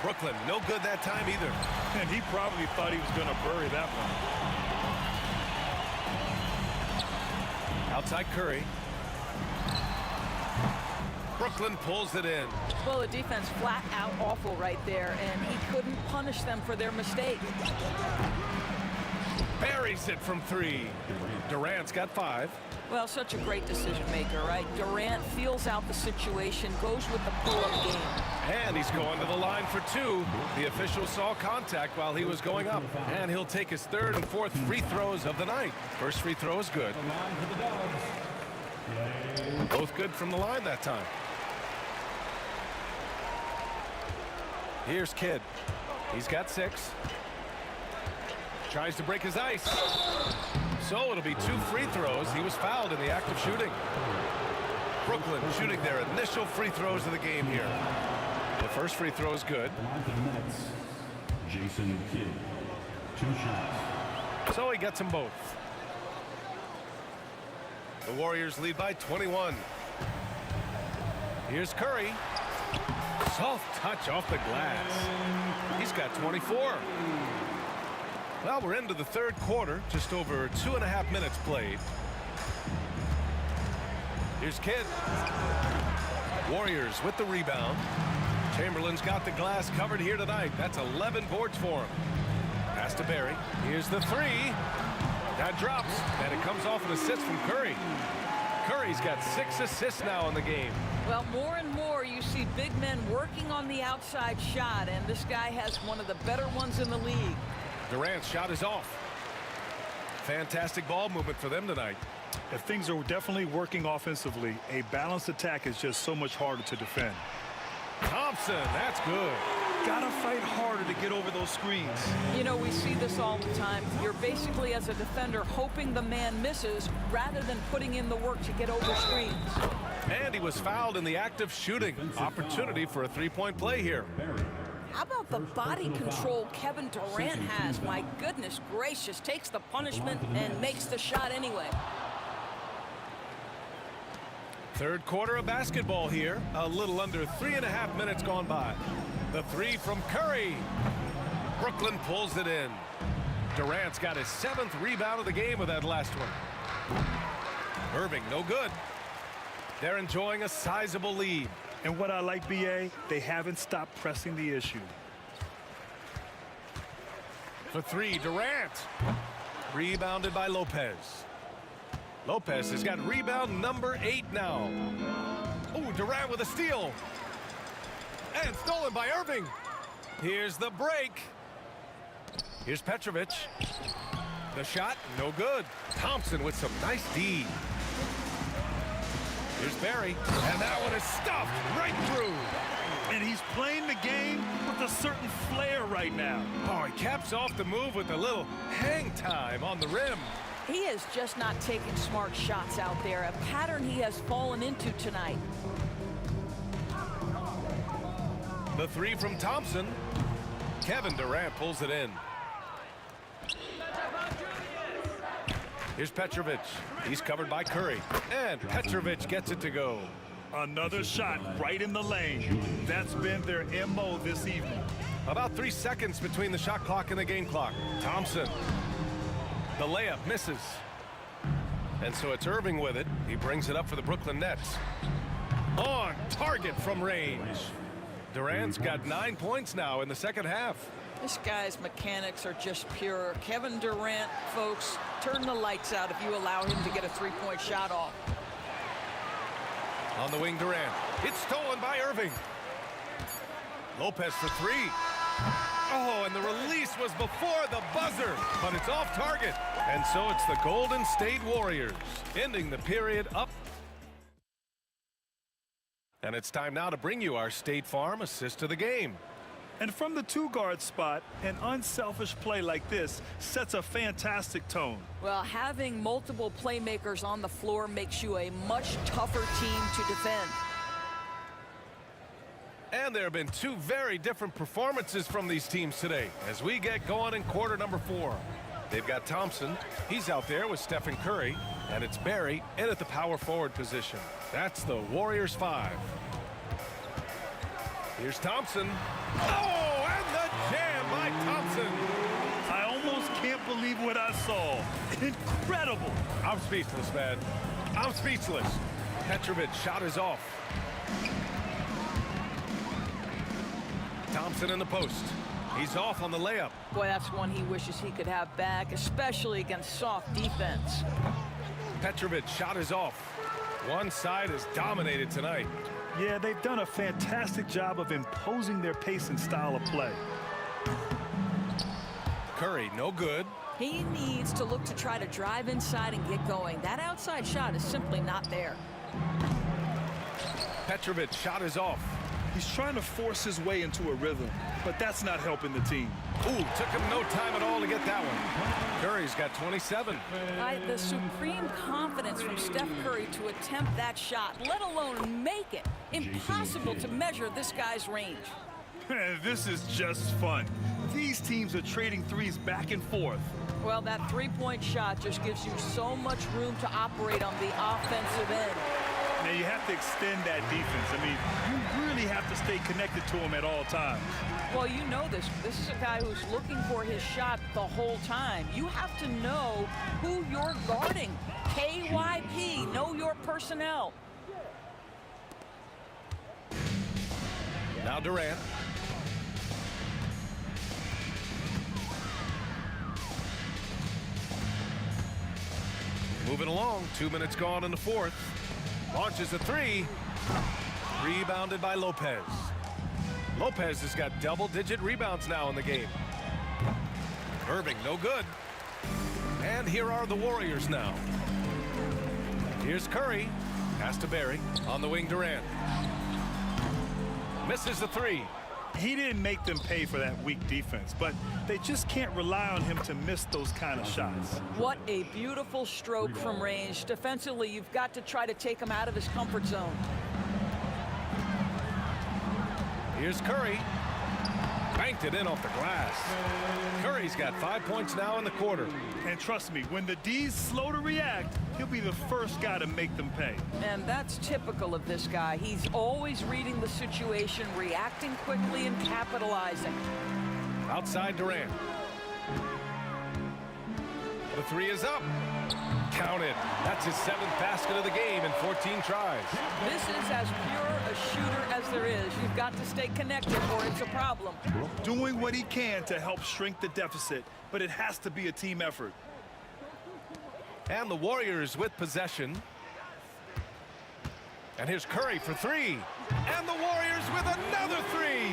Brooklyn, no good that time either. And he probably thought he was going to bury that one. Outside Curry. Brooklyn pulls it in. Well, the defense flat out awful right there, and he couldn't punish them for their mistake. Buries it from 3. Durant's got 5. Well, such a great decision maker, right? Durant feels out the situation, goes with the pull-up game. And he's going to the line for 2. The official saw contact while he was going up. And he'll take his 3rd and 4th free throws of the night. First free throw is good. Both good from the line that time. Here's Kidd. He's got 6. Tries to break his ice. So it'll be 2 free throws. He was fouled in the act of shooting. Brooklyn shooting their initial free throws of the game here. The first free throw is good. Jason Kidd, 2 shots. So he gets them both. The Warriors lead by 21. Here's Curry. Soft touch off the glass. He's got 24. Well, we're into the third quarter. Just over 2.5 minutes played. Here's Kidd. Warriors with the rebound. Chamberlain's got the glass covered here tonight. That's 11 boards for him. Pass to Barry. Here's the three. That drops, and it comes off an assist from Curry. Curry's got 6 assists now in the game. Well, more and more you see big men working on the outside shot, and this guy has one of the better ones in the league. Durant's shot is off. Fantastic ball movement for them tonight. If things are definitely working offensively, a balanced attack is just so much harder to defend. Thompson, that's good. Gotta fight harder to get over those screens. You know, we see this all the time. You're basically, as a defender, hoping the man misses rather than putting in the work to get over screens. And he was fouled in the act of shooting. Opportunity for a three-point play here. How about the body control Kevin Durant has? My goodness gracious, takes the punishment and makes the shot anyway. Third quarter of basketball here. A little under 3.5 minutes gone by. The three from Curry. Brooklyn pulls it in. Durant's got his 7th rebound of the game with that last one. Irving, no good. They're enjoying a sizable lead. And what I like, BA, they haven't stopped pressing the issue. For three, Durant. Rebounded by Lopez. Lopez has got rebound number 8 now. Oh, Durant with a steal. And stolen by Irving. Here's the break. Here's Petrovic. The shot, no good. Thompson with some nice D. Here's Barry. And that one is stuffed right through. And he's playing the game with a certain flair right now. Oh, he caps off the move with a little hang time on the rim. He is just not taking smart shots out there, a pattern he has fallen into tonight. The three from Thompson. Kevin Durant pulls it in. Here's Petrovic. He's covered by Curry. And Petrovic gets it to go. Another shot right in the lane. That's been their MO this evening. About 3 seconds between the shot clock and the game clock. Thompson. The layup misses. And so it's Irving with it. He brings it up for the Brooklyn Nets. On target from range. Durant's got 9 points now in the second half. This guy's mechanics are just pure. Kevin Durant, folks, turn the lights out if you allow him to get a three-point shot off. On the wing, Durant. It's stolen by Irving. Lopez for three. Oh, and the release was before the buzzer, but it's off target. And so it's the Golden State Warriors ending the period up. And it's time now to bring you our State Farm assist of the game. And from the two-guard spot, an unselfish play like this sets a fantastic tone. Well, having multiple playmakers on the floor makes you a much tougher team to defend. And there have been two very different performances from these teams today as we get going in quarter number 4. They've got Thompson. He's out there with Stephen Curry. And it's Barry in at the power forward position. That's the Warriors 5. Here's Thompson. Oh, and the jam by Thompson. I almost can't believe what I saw. Incredible. I'm speechless, man. I'm speechless. Petrovic shot is off. Thompson in the post. He's off on the layup. Boy, that's one he wishes he could have back, especially against soft defense. Petrovic shot is off. One side is dominated tonight. Yeah, they've done a fantastic job of imposing their pace and style of play. Curry, no good. He needs to look to try to drive inside and get going. That outside shot is simply not there. Petrovic shot is off. He's trying to force his way into a rhythm, but that's not helping the team. Ooh, took him no time at all to get that one. Curry's got 27. The supreme confidence from Steph Curry to attempt that shot, let alone make it. Impossible to measure this guy's range. This is just fun. These teams are trading threes back and forth. Well, that three-point shot just gives you so much room to operate on the offensive end. Now, you have to extend that defense. I mean, you really have to stay connected to him at all times. Well, you know this. This is a guy who's looking for his shot the whole time. You have to know who you're guarding. KYP, know your personnel. Now Durant. Moving along, 2 minutes gone in the fourth. Launches a three. Rebounded by Lopez. Lopez has got double-digit rebounds now in the game. Irving, no good. And here are the Warriors now. Here's Curry. Pass to Barry. On the wing, Durant. Misses the three. He didn't make them pay for that weak defense, but they just can't rely on him to miss those kind of shots. What a beautiful stroke from range. Defensively, you've got to try to take him out of his comfort zone. Here's Curry. Banked it in off the glass. Curry's got 5 points now in the quarter. And trust me, when the D's slow to react, he'll be the first guy to make them pay. And that's typical of this guy. He's always reading the situation, reacting quickly, and capitalizing. Outside Durant. The three is up. Counted. That's his 7th basket of the game in 14 tries. This is as pure a shooter as there is. You've got to stay connected or it's a problem. Doing what he can to help shrink the deficit, but it has to be a team effort. And the Warriors with possession. And here's Curry for three. And the Warriors with another three.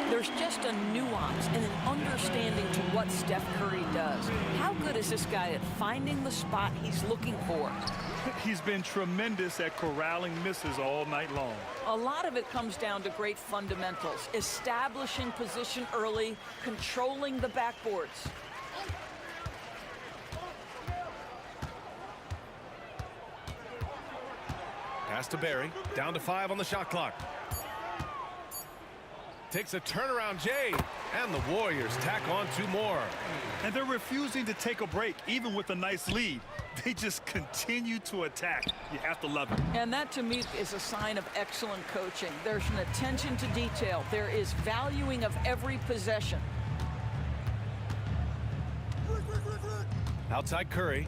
There's just a nuance and an understanding to what Steph Curry does. How good is this guy at finding the spot he's looking for? He's been tremendous at corralling misses all night long. A lot of it comes down to great fundamentals, establishing position early, controlling the backboards. Pass to Barry. Down to 5 on the shot clock. Takes a turnaround, Jay. And the Warriors tack on 2 more. And they're refusing to take a break, even with a nice lead. They just continue to attack. You have to love it. And that, to me, is a sign of excellent coaching. There's an attention to detail. There is valuing of every possession. Outside Curry.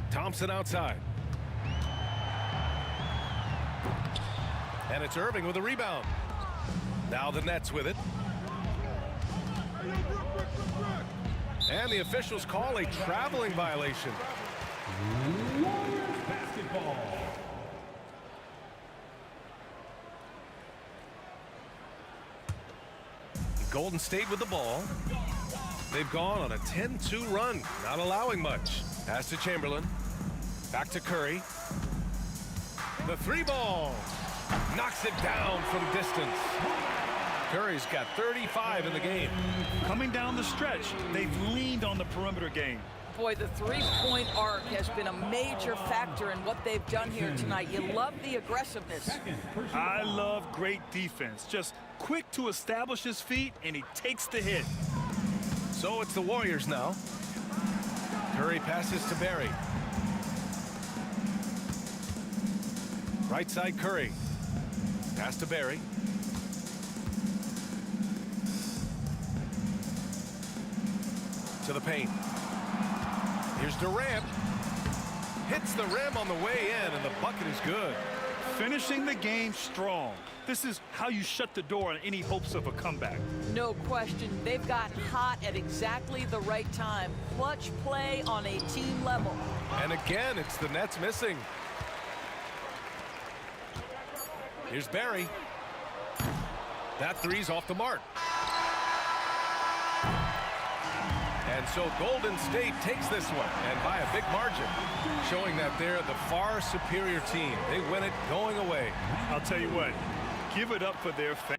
Thompson outside. And it's Irving with a rebound. Now the Nets with it. And the officials call a traveling violation. Warriors basketball. Golden State with the ball. They've gone on a 10-2 run, not allowing much. Pass to Chamberlain. Back to Curry. The three ball. Knocks it down from distance. Curry's got 35 in the game. Coming down the stretch, they've leaned on the perimeter game. Boy, the three-point arc has been a major factor in what they've done here tonight. You love the aggressiveness. I love great defense. Just quick to establish his feet, and he takes the hit. So it's the Warriors now. Curry passes to Barry. Right side Curry. Pass to Barry. To the paint. Here's Durant. Hits the rim on the way in, and the bucket is good. Finishing the game strong. This is how you shut the door on any hopes of a comeback. No question. They've got hot at exactly the right time. Clutch play on a team level. And again, it's the Nets missing. Here's Barry. That three's off the mark. And so Golden State takes this one, and by a big margin, showing that they're the far superior team. They win it going away. I'll tell you what, give it up for their fans.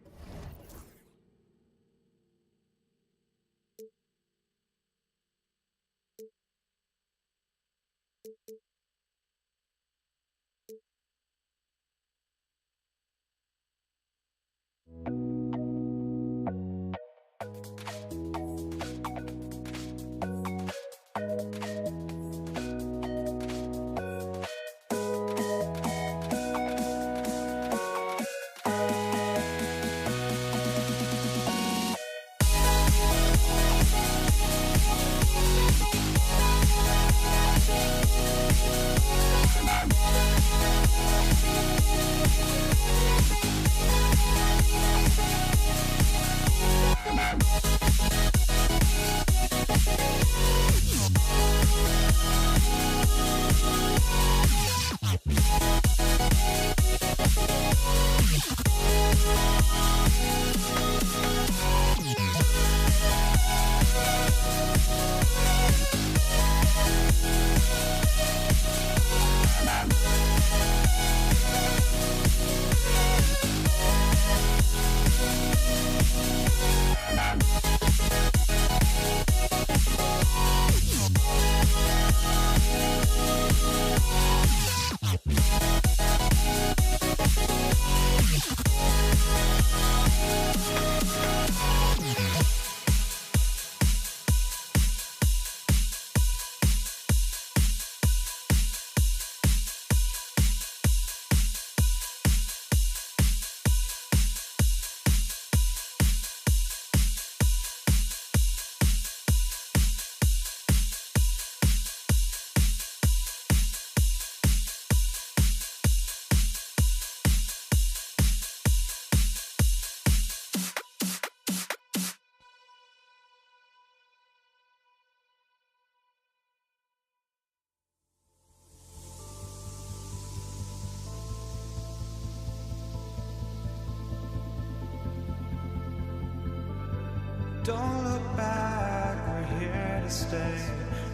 Don't look back, we're here to stay.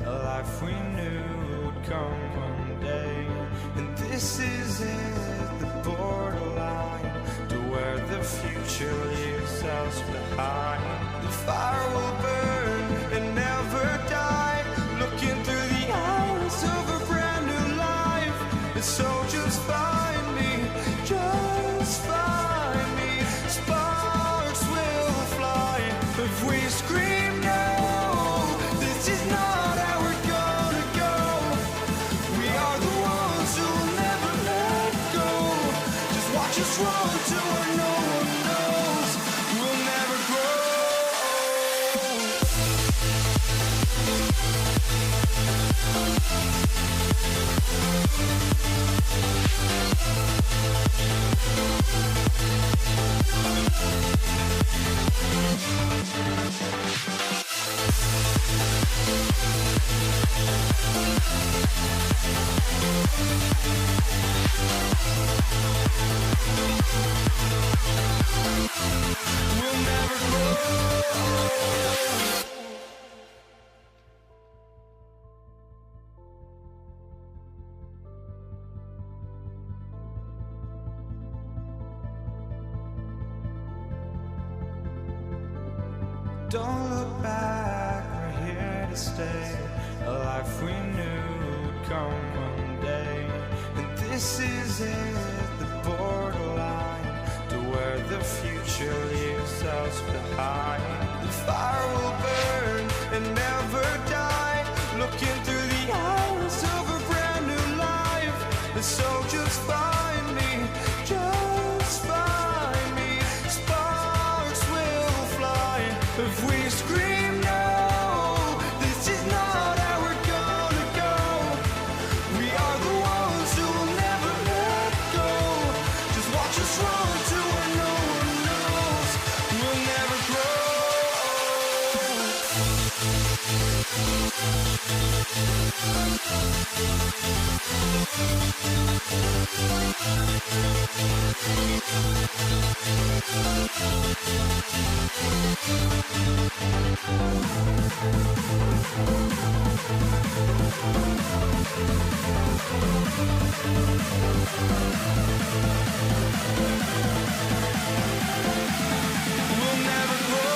A life we knew would come one day. And this is it, the borderline to where the future leaves us behind. The fire will burn and never die, looking through the eyes of a brand new life. And so just find me, just find me. Sparks will fly if we scream no. This is not how we're gonna go. We are the ones who will never let go. Just watch us run to where no one knows. We'll never grow. We'll never grow. Don't look back, we're here to stay. A life we knew would come one day. And this is it, the borderline to where the future leaves us behind. The fire will burn and never die, looking through the eyes of a brand new life. And so just find me, just find me. Sparks will fly if we scream no. This is not how we're gonna go. We are the ones who will never let go. Just watch us run to where no one knows. We'll never grow. We'll never grow. We'll never grow.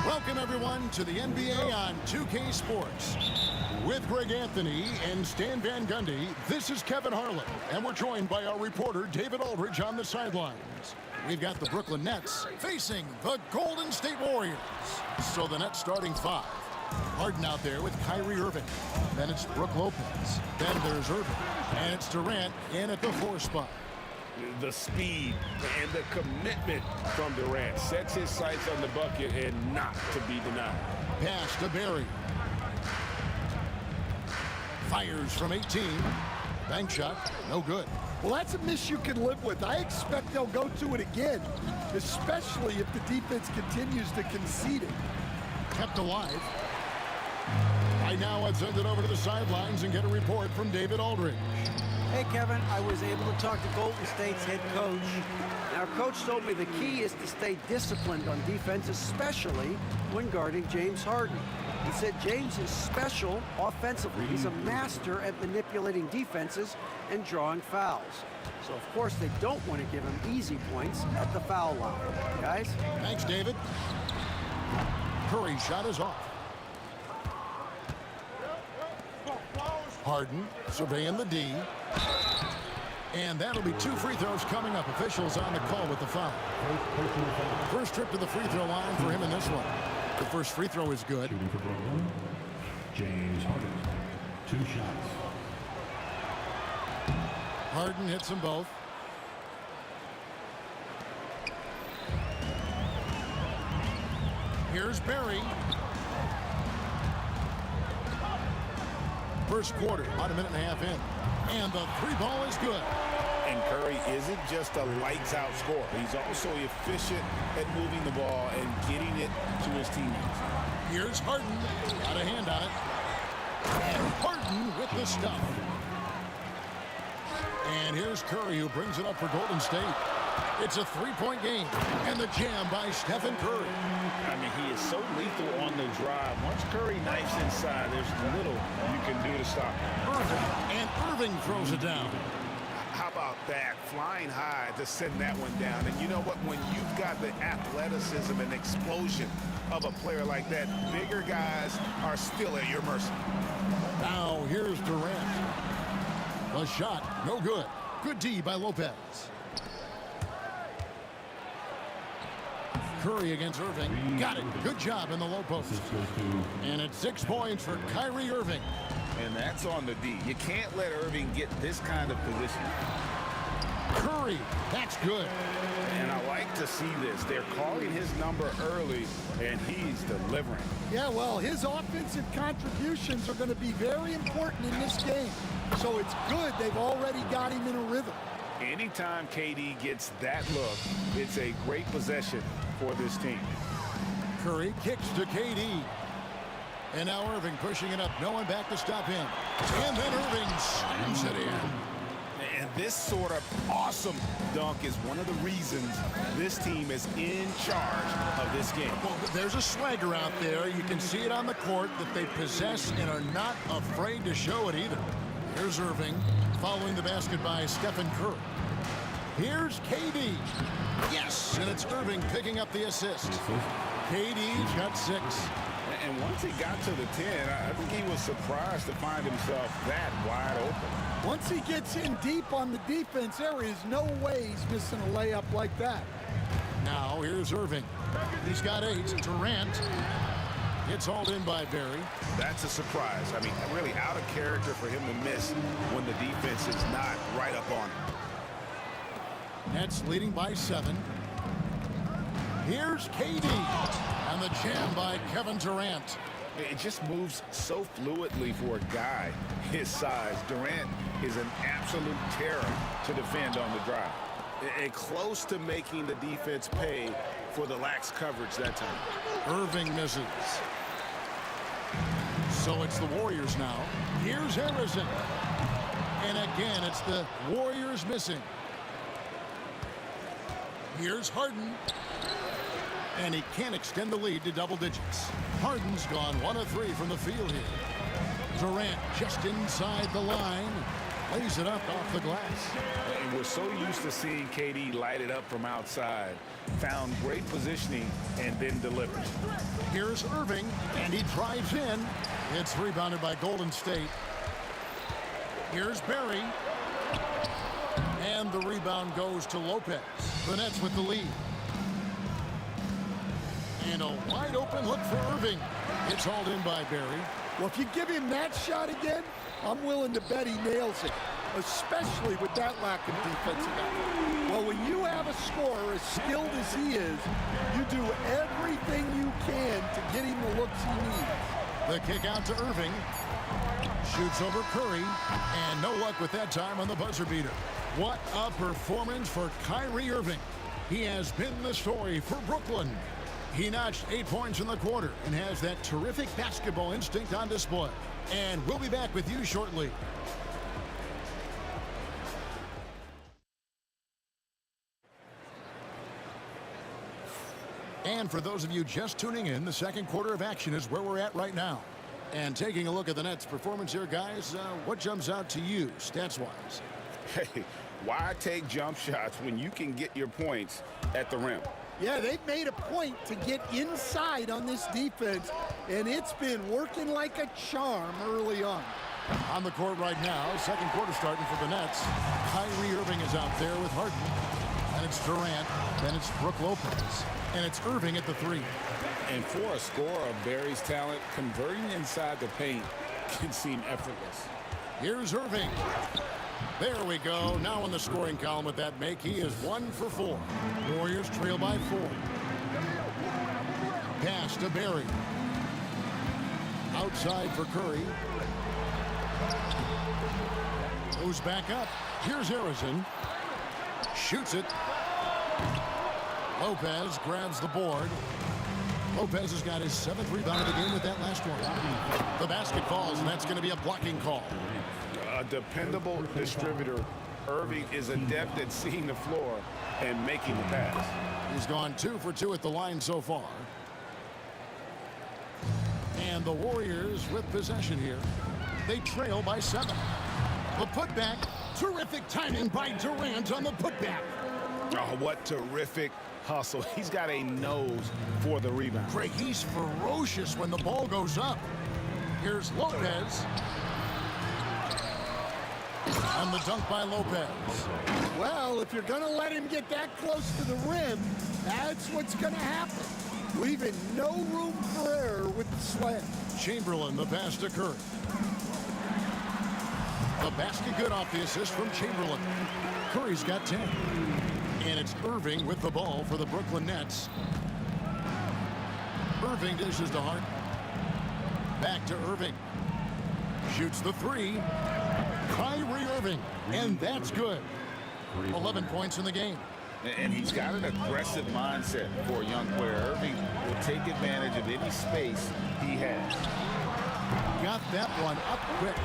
Welcome, everyone, to the NBA on 2K Sports. With Greg Anthony and Stan Van Gundy, this is Kevin Harlan, and we're joined by our reporter, David Aldridge, on the sidelines. We've got the Brooklyn Nets facing the Golden State Warriors. So the Nets starting five. Harden out there with Kyrie Irving. Then it's Brook Lopez. Then there's Irving. And it's Durant in at the 4 spot. The speed and the commitment from Durant sets his sights on the bucket and not to be denied. Pass to Barry. Fires from 18. Bank shot, no good. Well, that's a miss you can live with. I expect they'll go to it again, especially if the defense continues to concede it. Kept alive. Right now, let's send it over to the sidelines and get a report from David Aldridge. Hey, Kevin, I was able to talk to Golden State's head coach. Our coach told me the key is to stay disciplined on defense, especially when guarding James Harden. He said James is special offensively. He's a master at manipulating defenses and drawing fouls. So, of course, they don't want to give him easy points at the foul line. Guys? Thanks, David. Curry's shot is off. Harden surveying the D. And that'll be 2 free throws coming up. Officials on the call with the foul. First trip to the free throw line for him in this one. The first free throw is good. Shooting for Brooklyn, James Harden. 2 shots. Harden hits them both. Here's Barry. First quarter, about a minute and a half in. And the 3 ball is good. And Curry isn't just a lights-out scorer. He's also efficient at moving the ball and getting it to his teammates. Here's Harden. Got a hand on it. And Harden with the stuff. And here's Curry, who brings it up for Golden State. It's a 3-point game. And the jam by Stephen Curry. I mean, he is so lethal on the drive. Once Curry knifes inside, there's little you can do to stop him. Irving throws it down. How about that? Flying high to send that one down. And you know what? When you've got the athleticism and explosion of a player like that, bigger guys are still at your mercy. Now here's Durant. The shot, no good. Good D by Lopez. Curry against Irving. Got it. Good job in the low post. And it's 6 points for Kyrie Irving. And that's on the D. You can't let Irving get this kind of position. Curry, that's good. And I like to see this. They're calling his number early, and he's delivering. Yeah, well, his offensive contributions are going to be very important in this game. So it's good they've already got him in a rhythm. Anytime KD gets that look, it's a great possession for this team. Curry kicks to KD. And now Irving pushing it up. No one back to stop him. And then Irving slams it in. And this sort of awesome dunk is one of the reasons this team is in charge of this game. Well, there's a swagger out there. You can see it on the court that they possess and are not afraid to show it either. Here's Irving following the basket by Stephen Curry. Here's KD. Yes, and it's Irving picking up the assist. KD's got 6. And once he got to the 10, I think he was surprised to find himself that wide open. Once he gets in deep on the defense, there is no way he's missing a layup like that. Now here's Irving. He's got 8. Durant. It's hauled in by Barry. That's a surprise. I mean, really out of character for him to miss when the defense is not right up on him. Nets leading by 7. Here's KD. And the jam by Kevin Durant. It just moves so fluidly for a guy his size. Durant is an absolute terror to defend on the drive. And close to making the defense pay for the lax coverage that time. Irving misses. So it's the Warriors now. Here's Harrison. And again, it's the Warriors missing. Here's Harden. And he can't extend the lead to double digits. Harden's gone 1 of 3 from the field here. Durant just inside the line. Lays it up off the glass. And we're so used to seeing KD light it up from outside. Found great positioning and then delivers. Here's Irving, and he drives in. It's rebounded by Golden State. Here's Barry. And the rebound goes to Lopez. The Nets with the lead. And a wide open look for Irving. It's hauled in by Barry. Well, if you give him that shot again, I'm willing to bet he nails it, especially with that lack of defensive effort. Well, when you have a scorer as skilled as he is, you do everything you can to get him the looks he needs. The kick out to Irving. Shoots over Curry. And no luck with that time on the buzzer beater. What a performance for Kyrie Irving. He has been the story for Brooklyn. He notched 8 points in the quarter and has that terrific basketball instinct on display. And we'll be back with you shortly. And for those of you just tuning in, the second quarter of action is where we're at right now. And taking a look at the Nets' performance here, guys, what jumps out to you, stats-wise? Hey, why take jump shots when you can get your points at the rim? Yeah, they've made a point to get inside on this defense, and it's been working like a charm early on. On the court right now, second quarter starting for the Nets. Kyrie Irving is out there with Harden. And it's Durant. Then it's Brook Lopez. And it's Irving at the three. And for a scorer of Barry's talent, converting inside the paint can seem effortless. Here's Irving. There we go. Now in the scoring column with that make, he is 1 for 4. Warriors trail by 4. Pass to Barry. Outside for Curry. Goes back up. Here's Harrison. Shoots it. Lopez grabs the board. Lopez has got his 7th rebound of the game with that last one. The basket falls, and that's going to be a blocking call. A dependable distributor. Irving is adept at seeing the floor and making the pass. He's gone 2 for 2 at the line so far. And the Warriors with possession here. They trail by 7. The putback. Terrific timing by Durant on the putback. Oh, what terrific hustle. He's got a nose for the rebound. Craig, he's ferocious when the ball goes up. Here's Lopez. And the dunk by Lopez. Well, if you're going to let him get that close to the rim, that's what's going to happen. Leaving no room for error with the slam. Chamberlain, the pass to Curry. The basket good off the assist from Chamberlain. Curry's got 10. And it's Irving with the ball for the Brooklyn Nets. Irving dishes to Hart. Back to Irving. Shoots the 3. Kyrie Irving. And that's good. 11 points in the game. And he's got an aggressive mindset for a young player. Irving will take advantage of any space he has. Got that one up quick.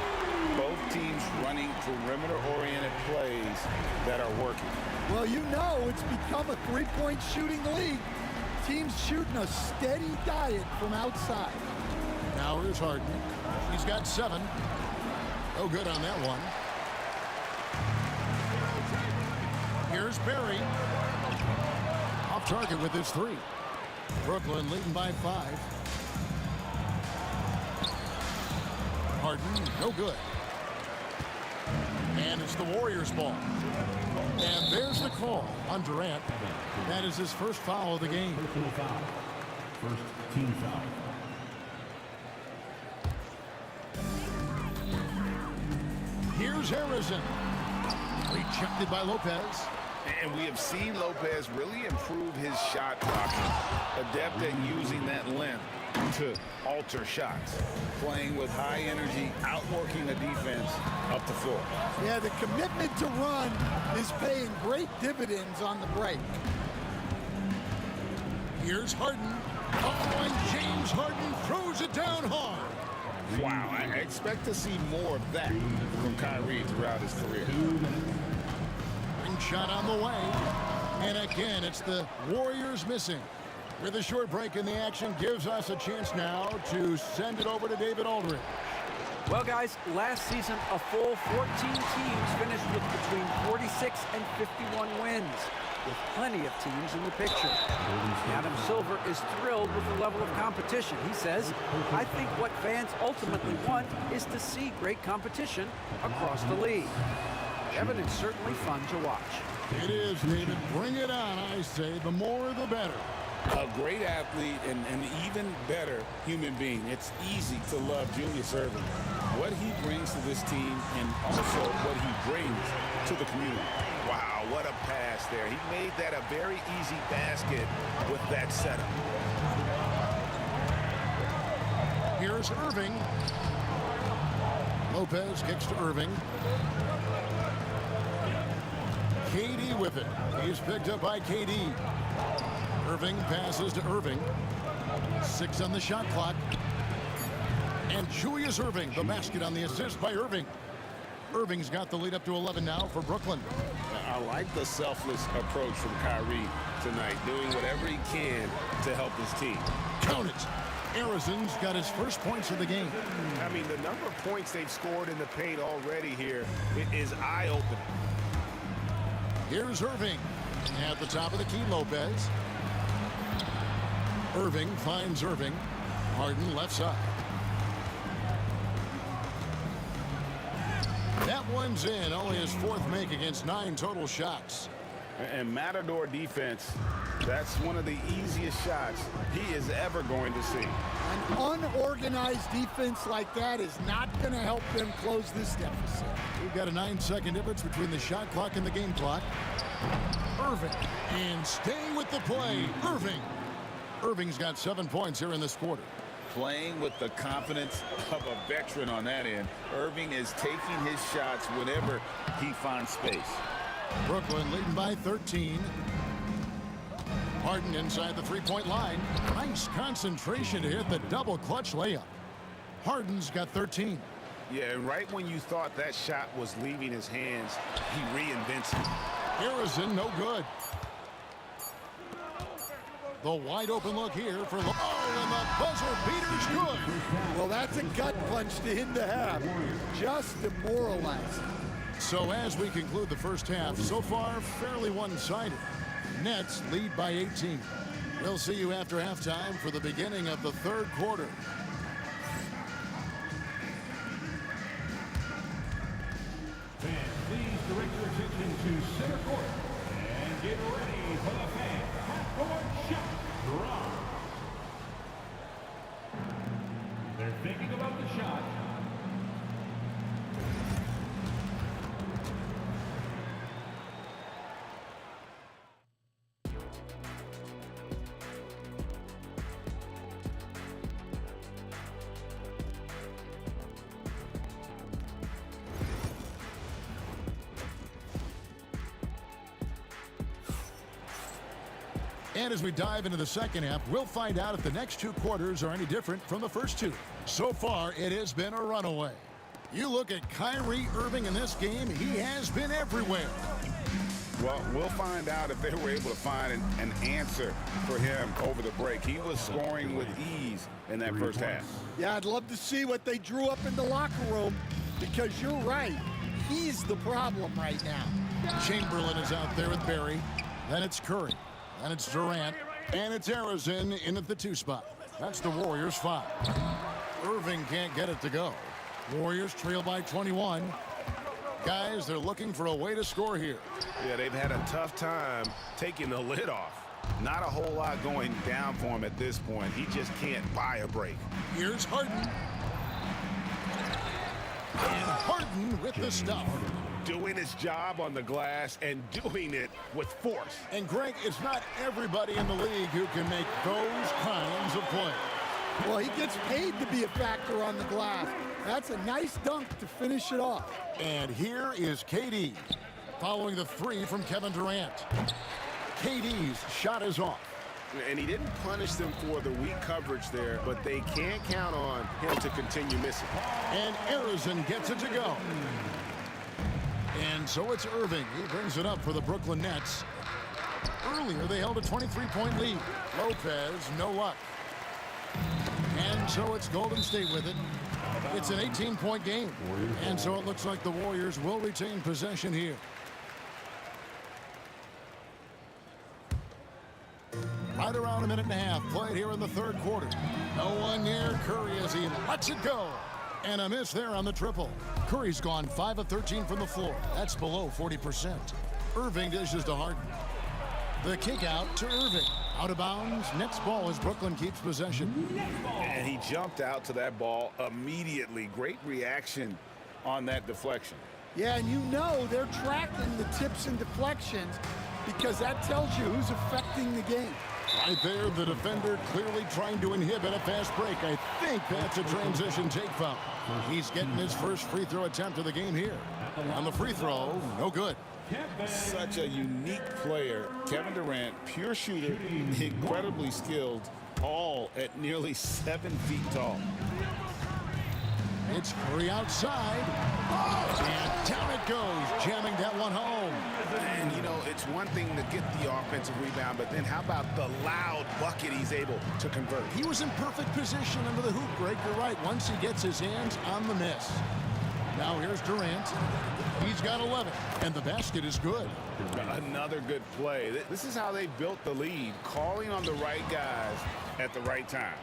Both teams running perimeter-oriented plays that are working. Well, you know it's become a three-point shooting league. Teams shooting a steady diet from outside. Now here's Harden. He's got 7. No good on that one. Here's Barry. Off target with his 3. Brooklyn leading by 5. Harden, no good. And it's the Warriors' ball. And there's the call on Durant. That is his first foul of the game. First team foul. Here's Harrison. Rejected by Lopez. And we have seen Lopez really improve his shot blocking. Adept at using that length to alter shots. Playing with high energy, outworking the defense up the floor. Yeah, the commitment to run is paying great dividends on the break. Here's Harden. Oh, and James Harden throws it down hard. Wow, I expect to see more of that from Kyrie throughout his career. Ring shot on the way. And again, it's the Warriors missing. With a short break in the action, gives us a chance now to send it over to David Aldridge. Well, guys, last season, a full 14 teams finished with between 46 and 51 wins, with plenty of teams in the picture. Adam Silver is thrilled with the level of competition. He says, I think what fans ultimately want is to see great competition across the league. Evan, it's certainly fun to watch. It is, David. Bring it on, I say. The more, the better. A great athlete and an even better human being. It's easy to love Julius Irving. What he brings to this team and also what he brings to the community. Wow, what a pass there. He made that a very easy basket with that setup. Here's Irving. Lopez kicks to Irving. KD with it. He's picked up by KD. Irving passes to Irving. 6 on the shot clock. And Julius Irving, the basket on the assist by Irving. Irving's got the lead up to 11 now for Brooklyn. I like the selfless approach from Kyrie tonight, doing whatever he can to help his team. Count it. Harrison's got his first points of the game. I mean, the number of points they've scored in the paint already here is eye-opening. Here's Irving. At the top of the key, Lopez. Irving finds Irving. Harden left side. That one's in. Only his fourth make against 9 total shots. And Matador defense, that's one of the easiest shots he is ever going to see. An unorganized defense like that is not going to help them close this deficit. We've got a 9-second difference between the shot clock and the game clock. Irving, and staying with the play, Irving. Irving's got 7 points here in this quarter. Playing with the confidence of a veteran on that end. Irving is taking his shots whenever he finds space. Brooklyn leading by 13. Harden inside the three-point line. Nice concentration to hit the double clutch layup. Harden's got 13. Yeah, and right when you thought that shot was leaving his hands, he reinvents it. Harrison, no good. The wide open look here for and the buzzer beater's good. Well, that's a gut punch to him to have. Just demoralizing. So as we conclude the first half, so far fairly one-sided. Nets lead by 18. We'll see you after halftime for the beginning of the third quarter. Fans, please direct your attention to center court and get ready for the fan half-court shot drop. They're thinking about the shot. And as we dive into the second half, we'll find out if the next 2 quarters are any different from the first 2. So far, it has been a runaway. You look at Kyrie Irving in this game, he has been everywhere. Well, we'll find out if they were able to find an answer for him over the break. He was scoring with ease in that first half. Yeah, I'd love to see what they drew up in the locker room, because you're right. He's the problem right now. Chamberlain is out there with Barry. Then it's Curry. And it's Durant, and it's Harrison in at the 2 spot. That's the Warriors' 5. Irving can't get it to go. Warriors trail by 21. Guys, they're looking for a way to score here. Yeah, they've had a tough time taking the lid off. Not a whole lot going down for him at this point. He just can't buy a break. Here's Harden. And Harden with the stuff. Doing his job on the glass and doing it with force. And Greg, it's not everybody in the league who can make those kinds of plays. Well, he gets paid to be a factor on the glass. That's a nice dunk to finish it off. And here is KD following the 3 from Kevin Durant. KD's shot is off. And he didn't punish them for the weak coverage there, but they can't count on him to continue missing. And Harrison gets it to go. And so it's Irving. He brings it up for the Brooklyn Nets. Earlier, they held a 23-point lead. Lopez, no luck. And so it's Golden State with it. It's an 18-point game. And so it looks like the Warriors will retain possession here. Right around a minute and a half played here in the third quarter. No one near Curry as he lets it go. And a miss there on the triple. Curry's gone 5 of 13 from the floor. That's below 40%. Irving dishes to Harden. The kick out to Irving. Out of bounds. Next ball as Brooklyn keeps possession. And he jumped out to that ball immediately. Great reaction on that deflection. Yeah, and you know they're tracking the tips and deflections because that tells you who's affecting the game. Right there, the defender clearly trying to inhibit a fast break. I think that's a transition take foul. He's getting his first free throw attempt of the game here. On the free throw, no good. Such a unique player. Kevin Durant, pure shooter, incredibly skilled, all at nearly 7 feet tall. It's Curry outside. And down it goes, jamming that one home. And, you know, it's one thing to get the offensive rebound, but then how about the loud bucket he's able to convert? He was in perfect position under the hoop break. You're right, once he gets his hands on the miss. Now here's Durant. He's got 11, and the basket is good. Another good play. This is how they built the lead, calling on the right guys at the right time.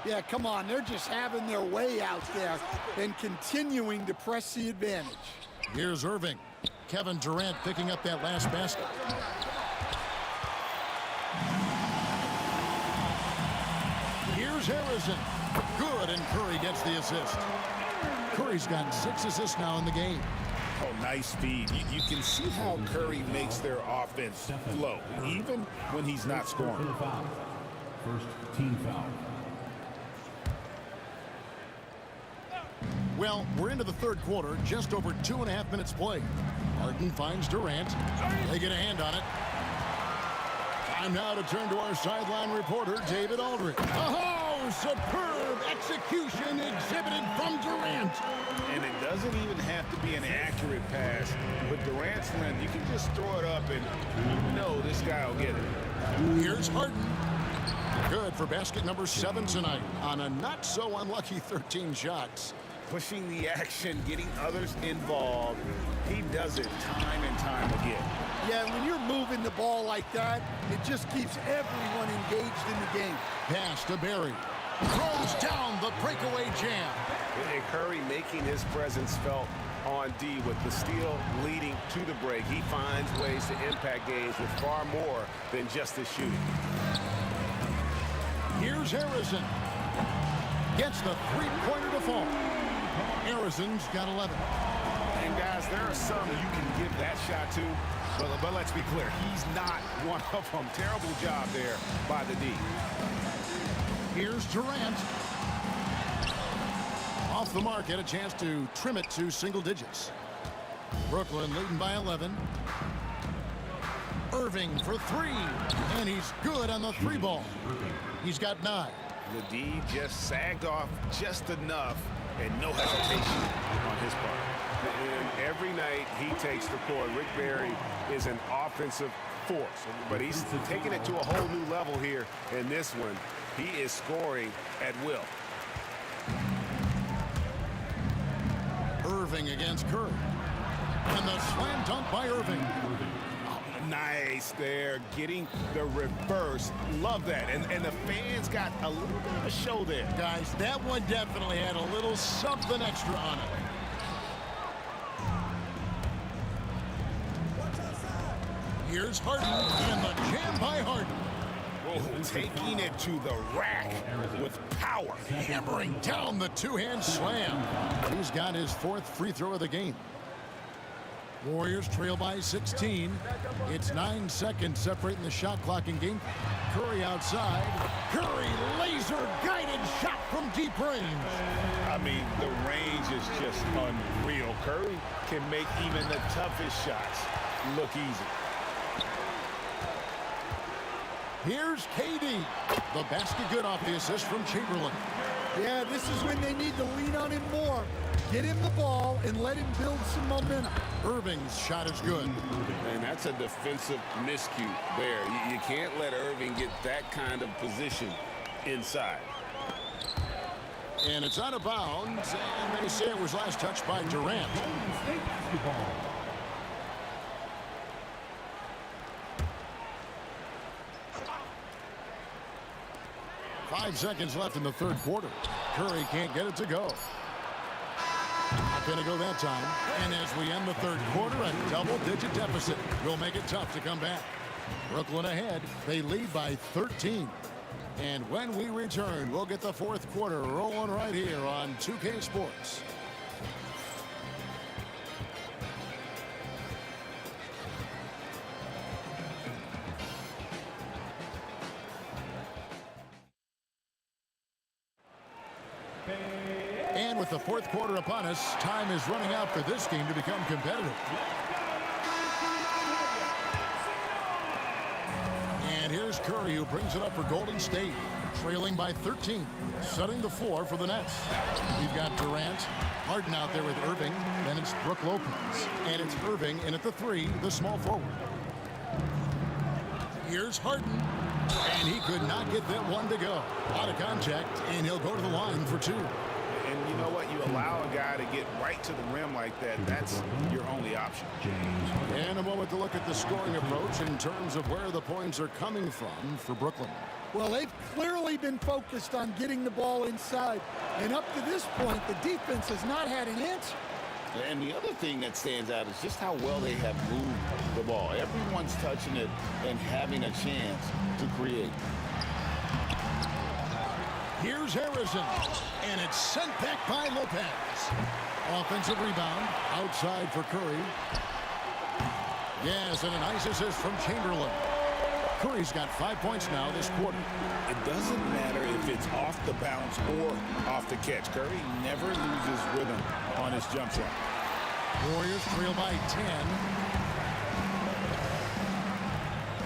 Yeah, come on. They're just having their way out there and continuing to press the advantage. Here's Irving. Kevin Durant picking up that last basket. Here's Harrison. Good, and Curry gets the assist. Curry's got 6 assists now in the game. Oh, nice feed. You can see how Curry makes their offense flow, even when he's not scoring. First team foul. Well, we're into the third quarter, just over 2.5 minutes played. Harden finds Durant. They get a hand on it. Time now to turn to our sideline reporter, David Aldridge. Oh, superb execution exhibited from Durant. And it doesn't even have to be an accurate pass. With Durant's length, you can just throw it up and you know this guy will get it. Here's Harden. Good for basket number 7 tonight on a not-so-unlucky 13 shots. Pushing the action, getting others involved. He does it time and time again. Yeah, when you're moving the ball like that, it just keeps everyone engaged in the game. Pass to Barry. Throws down the breakaway jam. And Curry making his presence felt on D with the steal leading to the break. He finds ways to impact games with far more than just his shooting. Here's Harrison. Gets the three-pointer to fall. Harrison's got 11. And guys, there are some you can give that shot to, but let's be clear, he's not one of them. Terrible job there by the D. Here's Durant. Off the mark, had a chance to trim it to single digits. Brooklyn leading by 11. Irving for 3, and he's good on the 3 ball. He's got 9. The D just sagged off just enough, and no hesitation on his part. And every night he takes the court. Rick Barry is an offensive force, but he's taking it to a whole new level here in this one. He is scoring at will. Irving against Curry. And the slam dunk by Irving. Nice there, getting the reverse. Love that. And the fans got a little bit of a show there. Guys, that one definitely had a little something extra on it. Here's Harden, and the jam by Harden. Oh, taking it to the rack with power. Hammering down the two-hand slam. He's got his 4th free throw of the game. Warriors trail by 16. It's 9 seconds separating the shot clock in game. Curry outside. Curry laser-guided shot from deep range. I mean, the range is just unreal. Curry can make even the toughest shots look easy. Here's KD. The basket good off the assist from Chamberlain. Yeah, this is when they need to lean on him more. Get him the ball and let him build some momentum. Irving's shot is good. And that's a defensive miscue there. You can't let Irving get that kind of position inside. And it's out of bounds, and they say it was last touched by Durant. 5 seconds left in the third quarter. Curry can't get it to go. Not going to go that time. And as we end the third quarter, a double-digit deficit will make it tough to come back. Brooklyn ahead. They lead by 13. And when we return, we'll get the fourth quarter rolling right here on 2K Sports. And with the fourth quarter upon us, time is running out for this game to become competitive. And here's Curry, who brings it up for Golden State, trailing by 13, setting the floor for the Nets. We've got Durant, Harden out there with Irving, then it's Brook Lopez, and it's Irving in at the 3, the small forward. Here's Harden, and he could not get that one to go. Out of contact, and he'll go to the line for 2. And you know what? You allow a guy to get right to the rim like that, that's your only option. And a moment to look at the scoring approach in terms of where the points are coming from for Brooklyn. Well, they've clearly been focused on getting the ball inside. And up to this point, the defense has not had an answer. And the other thing that stands out is just how well they have moved the ball. Everyone's touching it and having a chance to create. Here's Harrison, and it's sent back by Lopez. Offensive rebound outside for Curry. Yes, and a nice assist from Chamberlain. Curry's got 5 points now this quarter. It doesn't matter if it's off the bounce or off the catch. Curry never loses rhythm on his jump shot. Warriors trail by 10.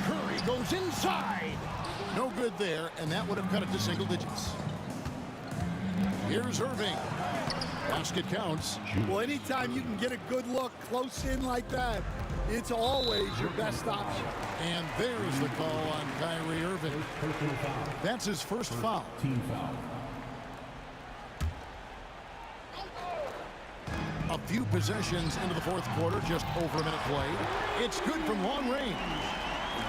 Curry goes inside. No good there, and that would have cut it to single digits. Here's Irving. Basket counts. Well, anytime you can get a good look close in like that, it's always your best option. And there's the call on Kyrie Irving. That's his first foul. Team foul. A few possessions into the fourth quarter, just over a minute played. It's good from long range.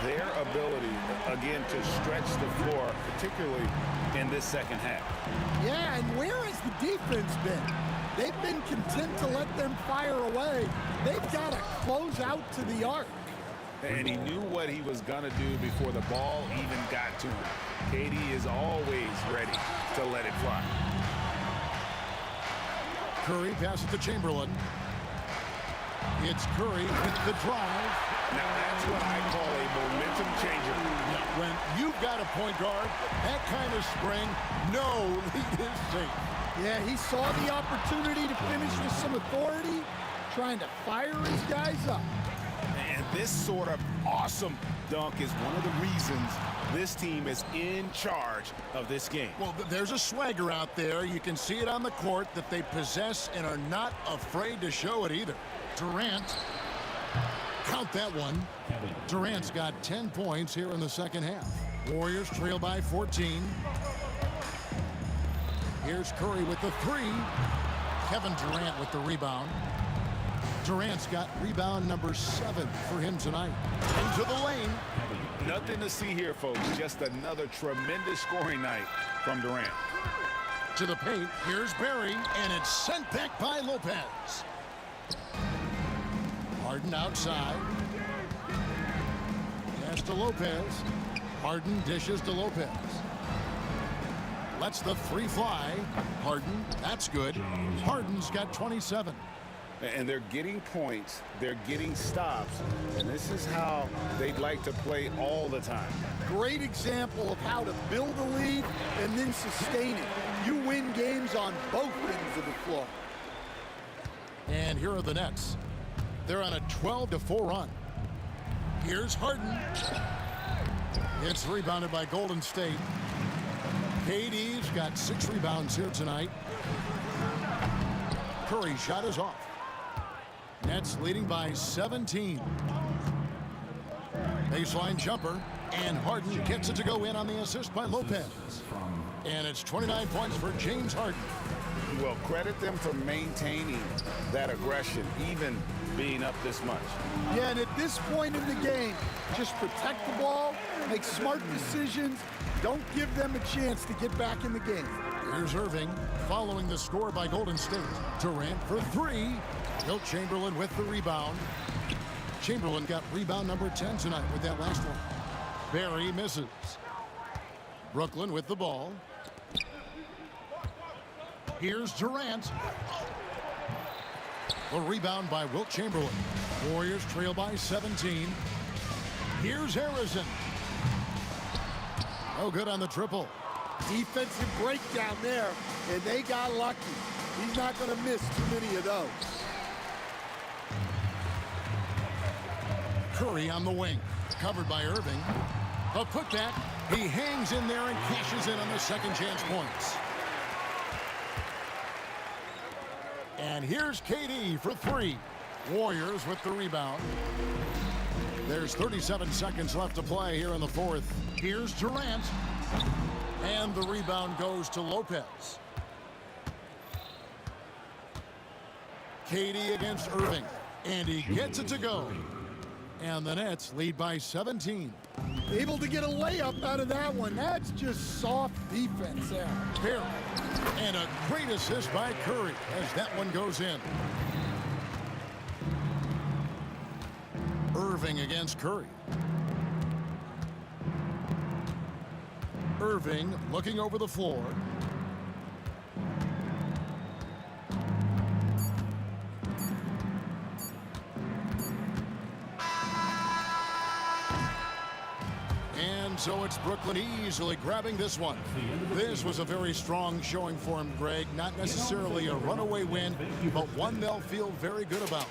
Their ability, again, to stretch the floor, particularly in this second half. Yeah, and where has the defense been? They've been content to let them fire away. They've got to close out to the arc. And he knew what he was going to do before the ball even got to him. KD is always ready to let it fly. Curry passes to Chamberlain. It's Curry with the drive. Now that's what I call a momentum changer. When you've got a point guard, that kind of spring, no lead is safe. Yeah, he saw the opportunity to finish with some authority, trying to fire his guys up. And this sort of awesome dunk is one of the reasons this team is in charge of this game. Well, there's a swagger out there. You can see it on the court that they possess and are not afraid to show it either. Durant, count that one. Durant's got 10 points here in the second half. Warriors trail by 14. Here's Curry with the three. Kevin Durant with the rebound. Durant's got rebound number 7 for him tonight. Into the lane. Nothing to see here, folks. Just another tremendous scoring night from Durant. To the paint. Here's Barry, and it's sent back by Lopez. Harden outside. Pass to Lopez. Harden dishes to Lopez. Lets the three fly. Harden, that's good. Harden's got 27. And they're getting points, they're getting stops, and this is how they'd like to play all the time. Great example of how to build a lead and then sustain it. You win games on both ends of the floor. And here are the Nets. They're on a 12-4 run. Here's Harden. It's rebounded by Golden State. KD's got 6 rebounds here tonight. Curry's shot is off. Nets leading by 17. Baseline jumper, and Harden gets it to go in on the assist by Lopez. And it's 29 points for James Harden. Well, credit them for maintaining that aggression, even being up this much. Yeah, and at this point in the game, just protect the ball, make smart decisions, don't give them a chance to get back in the game. Here's Irving following the score by Golden State. Durant for 3. Wilt Chamberlain with the rebound. Chamberlain got rebound number 10 tonight with that last one. Barry misses. Brooklyn with the ball. Here's Durant. The rebound by Wilt Chamberlain. Warriors trail by 17. Here's Harrison. No good on the triple. Defensive breakdown there, and they got lucky. He's not going to miss too many of those. Curry on the wing, covered by Irving. A putback. He hangs in there and cashes in on the second chance points. And here's KD for 3. Warriors with the rebound. There's 37 seconds left to play here in the fourth. Here's Durant. And the rebound goes to Lopez. KD against Irving. And he gets it to go. And the Nets lead by 17. Able to get a layup out of that one. That's just soft defense there. Barry. And a great assist by Curry as that one goes in. Irving against Curry. Irving looking over the floor. And so it's Brooklyn easily grabbing this one. This was a very strong showing for him, Greg. Not necessarily a runaway win, but one they'll feel very good about.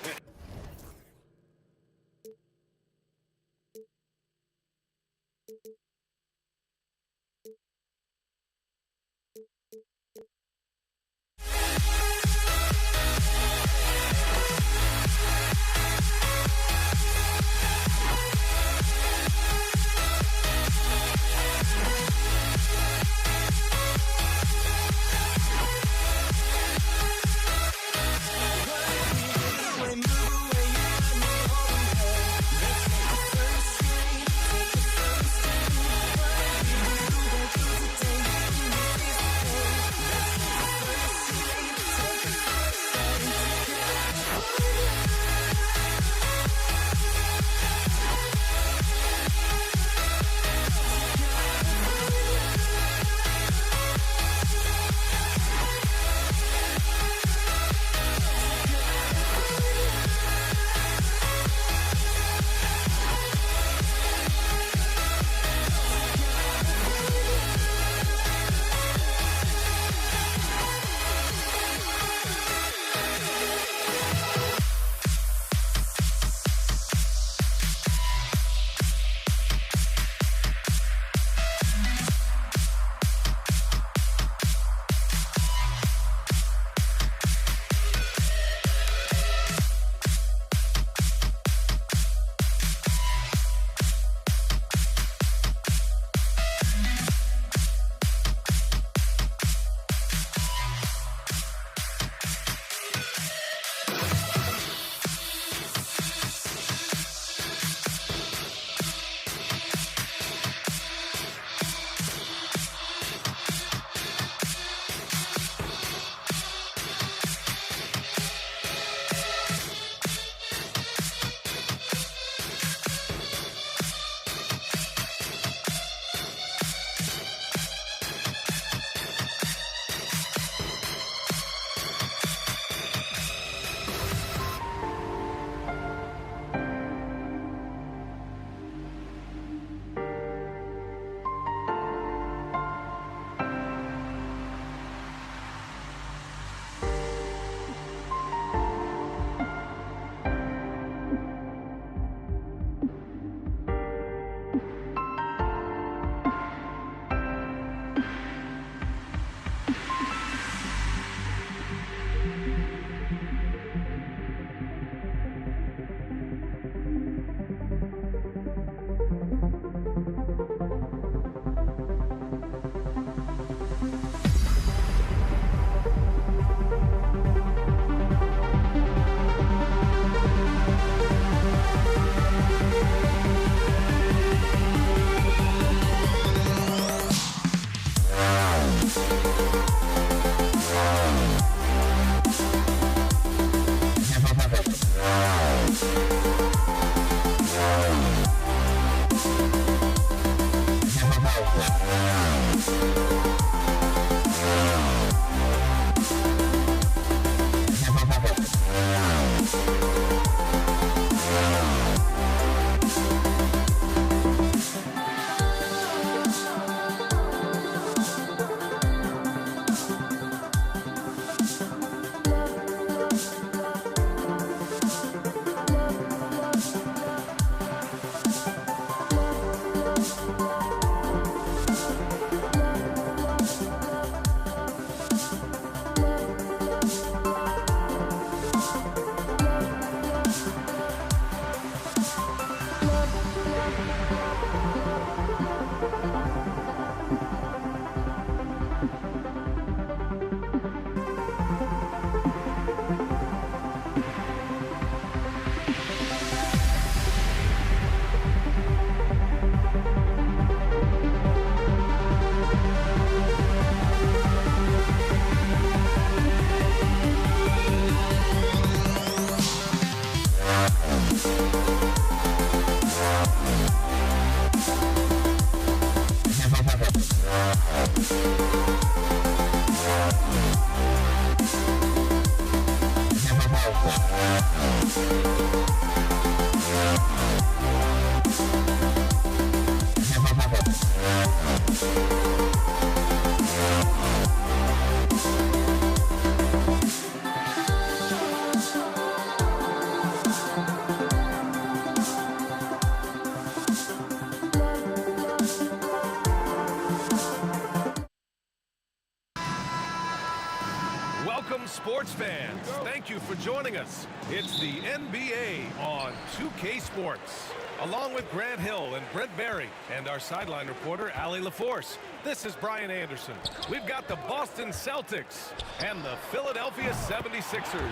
sports fans, thank you for joining us. It's the NBA on 2K Sports. Along with Grant Hill and Brent Barry and our sideline reporter, Allie LaForce, this is Brian Anderson. We've got the Boston Celtics and the Philadelphia 76ers.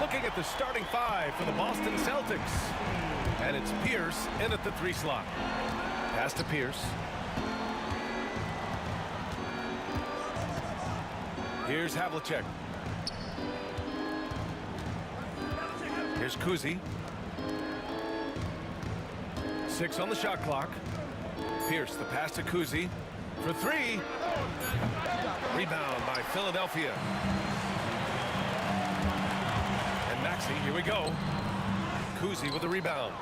Looking at the starting five for the Boston Celtics. And it's Pierce in at the 3 slot. Pass to Pierce. Here's Havlicek. Here's Kuzi. 6 on the shot clock. Pierce, the pass to Kuzi for 3. Rebound by Philadelphia. And Maxey, here we go. Kuzi with the rebound.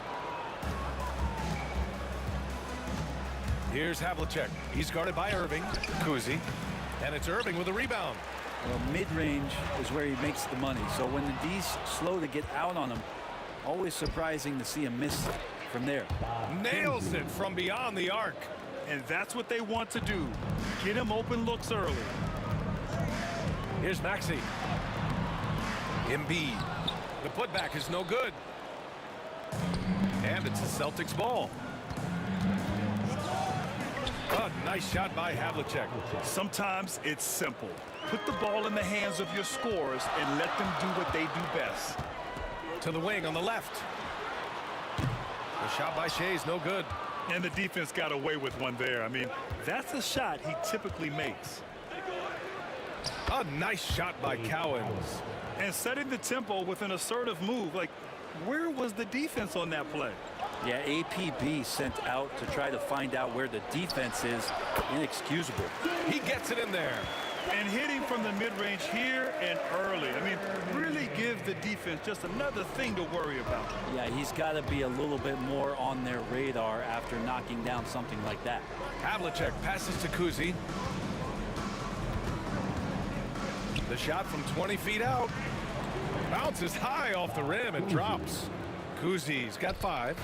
Here's Havlicek. He's guarded by Irving. Kuzi. And it's Irving with a rebound. Well, mid-range is where he makes the money. So when the D's slow to get out on him, always surprising to see him miss from there. Nails it from beyond the arc. And that's what they want to do. Get him open looks early. Here's Maxey. Embiid. The putback is no good. And it's the Celtics ball. Oh, nice shot by Havlicek. Sometimes it's simple. Put the ball in the hands of your scorers and let them do what they do best. To the wing on the left. The shot by Shea is no good. And the defense got away with one there. I mean, that's a shot he typically makes. A nice shot by Cowens. And setting the tempo with an assertive move. Like, where was the defense on that play? Yeah, APB sent out to try to find out where the defense is. Inexcusable. He gets it in there. And hitting from the mid-range here and early. I mean, really give the defense just another thing to worry about. Yeah, he's got to be a little bit more on their radar after knocking down something like that. Havlicek passes to Kuzi. The shot from 20 feet out. Bounces high off the rim and drops. Kuzi's got 5.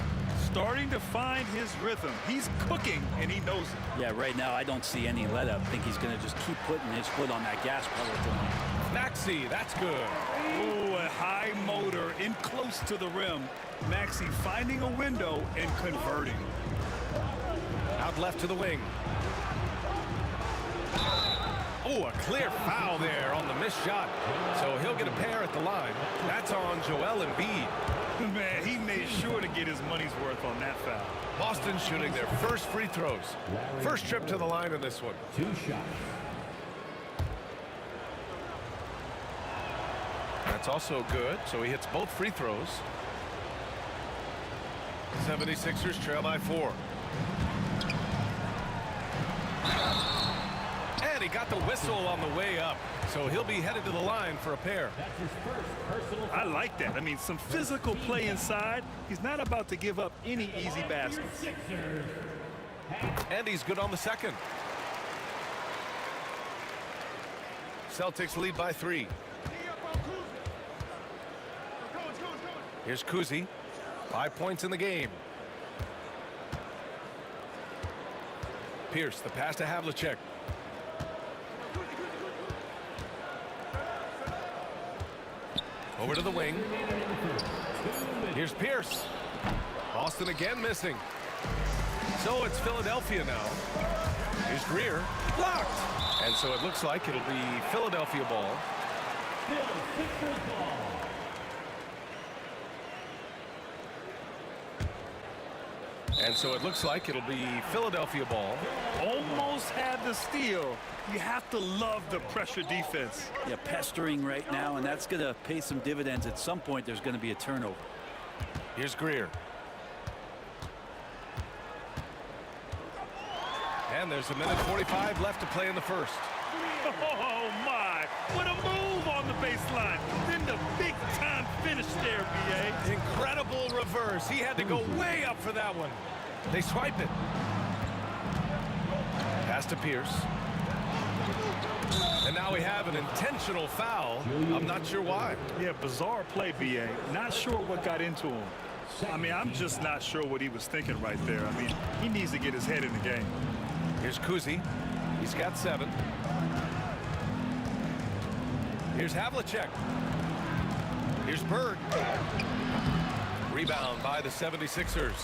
Starting to find his rhythm. He's cooking, and he knows it. Yeah, right now I don't see any let up. I think he's going to just keep putting his foot on that gas pedal. Maxey, that's good. Oh, a high motor in close to the rim. Maxey finding a window and converting. Out left to the wing. Oh, a clear foul there on the missed shot. So he'll get a pair at the line. That's on Joel Embiid. Man, he made sure to get his money's worth on that foul. Boston shooting their first free throws. First trip to the line in this one. 2 shots. That's also good. So he hits both free throws. 76ers trail by 4. And he got the whistle on the way up. So he'll be headed to the line for a pair. I like that. I mean, some physical play inside. He's not about to give up any easy baskets. And he's good on the second. Celtics lead by 3. Here's Kuzi. 5 points in the game. Pierce, the pass to Havlicek. Over to the wing. Here's Pierce. Boston again missing. So it's Philadelphia now. Here's Greer. Blocked. And so it looks like it'll be Philadelphia ball. And so it looks like it'll be Philadelphia ball. Almost had the steal. You have to love the pressure defense. Yeah, pestering right now, and that's going to pay some dividends. At some point, there's going to be a turnover. Here's Greer. And there's 1:45 left to play in the first. Oh, my. What a move on the baseline. Then the big-time finish there, B.A. Incredible reverse. He had to go way up for that one. They swipe it. Pass to Pierce. And now we have an intentional foul. I'm not sure why. Yeah, bizarre play, B.A. Not sure what got into him. I mean, I'm just not sure what he was thinking right there. I mean, he needs to get his head in the game. Here's Kuzi. He's got 7. Here's Havlicek. Here's Bird. Rebound by the 76ers.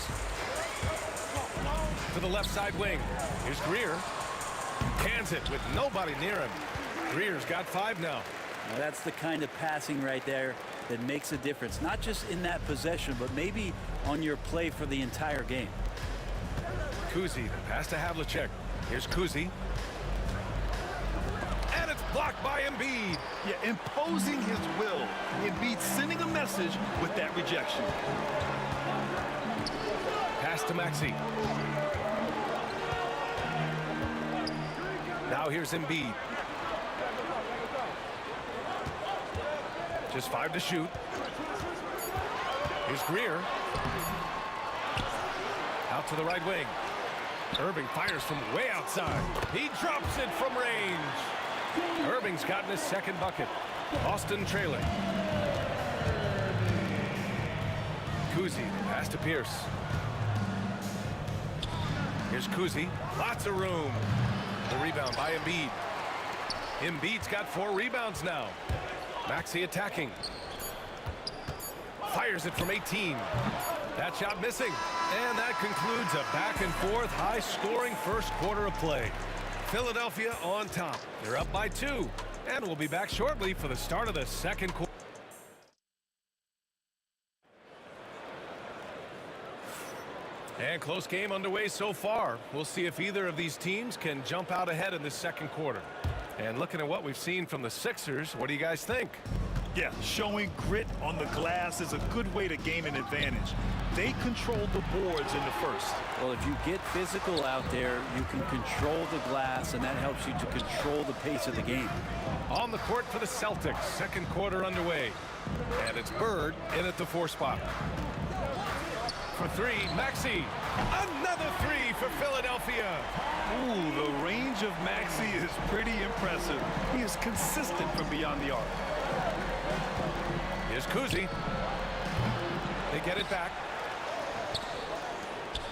To the left side wing. Here's Greer. Cans it with nobody near him. Greer's got 5 now. Now that's the kind of passing right there that makes a difference. Not just in that possession, but maybe on your play for the entire game. Kuzi, pass to Havlicek. Here's Kuzi. And it's blocked by Embiid. Yeah, imposing his will. Embiid sending a message with that rejection. Pass to Maxey. Now here's Embiid. Just 5 to shoot. Here's Greer. Out to the right wing. Irving fires from way outside. He drops it from range. Irving's gotten his second bucket. Boston trailing. Kuzi, pass to Pierce. Here's Kuzi. Lots of room. The rebound by Embiid. Embiid's got 4 rebounds now. Maxey attacking. Fires it from 18. That shot missing. And that concludes a back-and-forth, high-scoring first quarter of play. Philadelphia on top. They're up by 2. And we'll be back shortly for the start of the second quarter. And close game underway so far. We'll see if either of these teams can jump out ahead in this second quarter. And looking at what we've seen from the Sixers, what do you guys think? Yeah, showing grit on the glass is a good way to gain an advantage. They control the boards in the first. Well, if you get physical out there, you can control the glass, and that helps you to control the pace of the game. On the court for the Celtics, second quarter underway. And it's Bird in at the 4 spot. For 3, Maxey. Another 3 for Philadelphia. Ooh, the range of Maxey is pretty impressive. He is consistent from beyond the arc. Here's Kuzi. They get it back.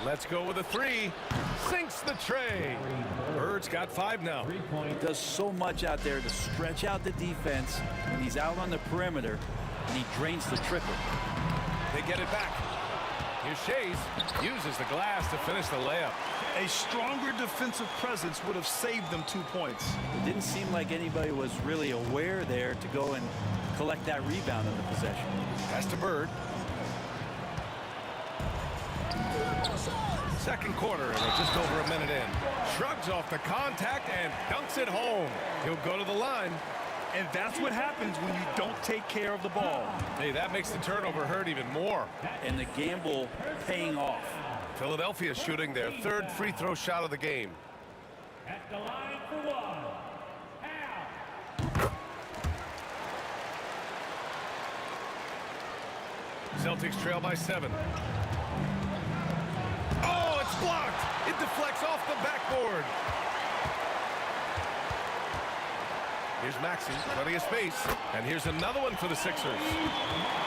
Let's go with a 3. Sinks the tray. Bird's got 5 now. He does so much out there to stretch out the defense, and he's out on the perimeter, and he drains the triple. They get it back. Here's Shays. Uses the glass to finish the layup. A stronger defensive presence would have saved them 2 points. It didn't seem like anybody was really aware there to go and collect that rebound in the possession. Pass to Bird. Second quarter, and we're just over a minute in. Shrugs off the contact and dunks it home. He'll go to the line. And that's what happens when you don't take care of the ball. Hey, that makes the turnover hurt even more. And the gamble paying off. Philadelphia shooting their 3rd free throw shot of the game. At the line for 1. Celtics trail by 7. Oh, it's blocked. It deflects off the backboard. Here's Maxey, plenty of space. And here's another one for the Sixers.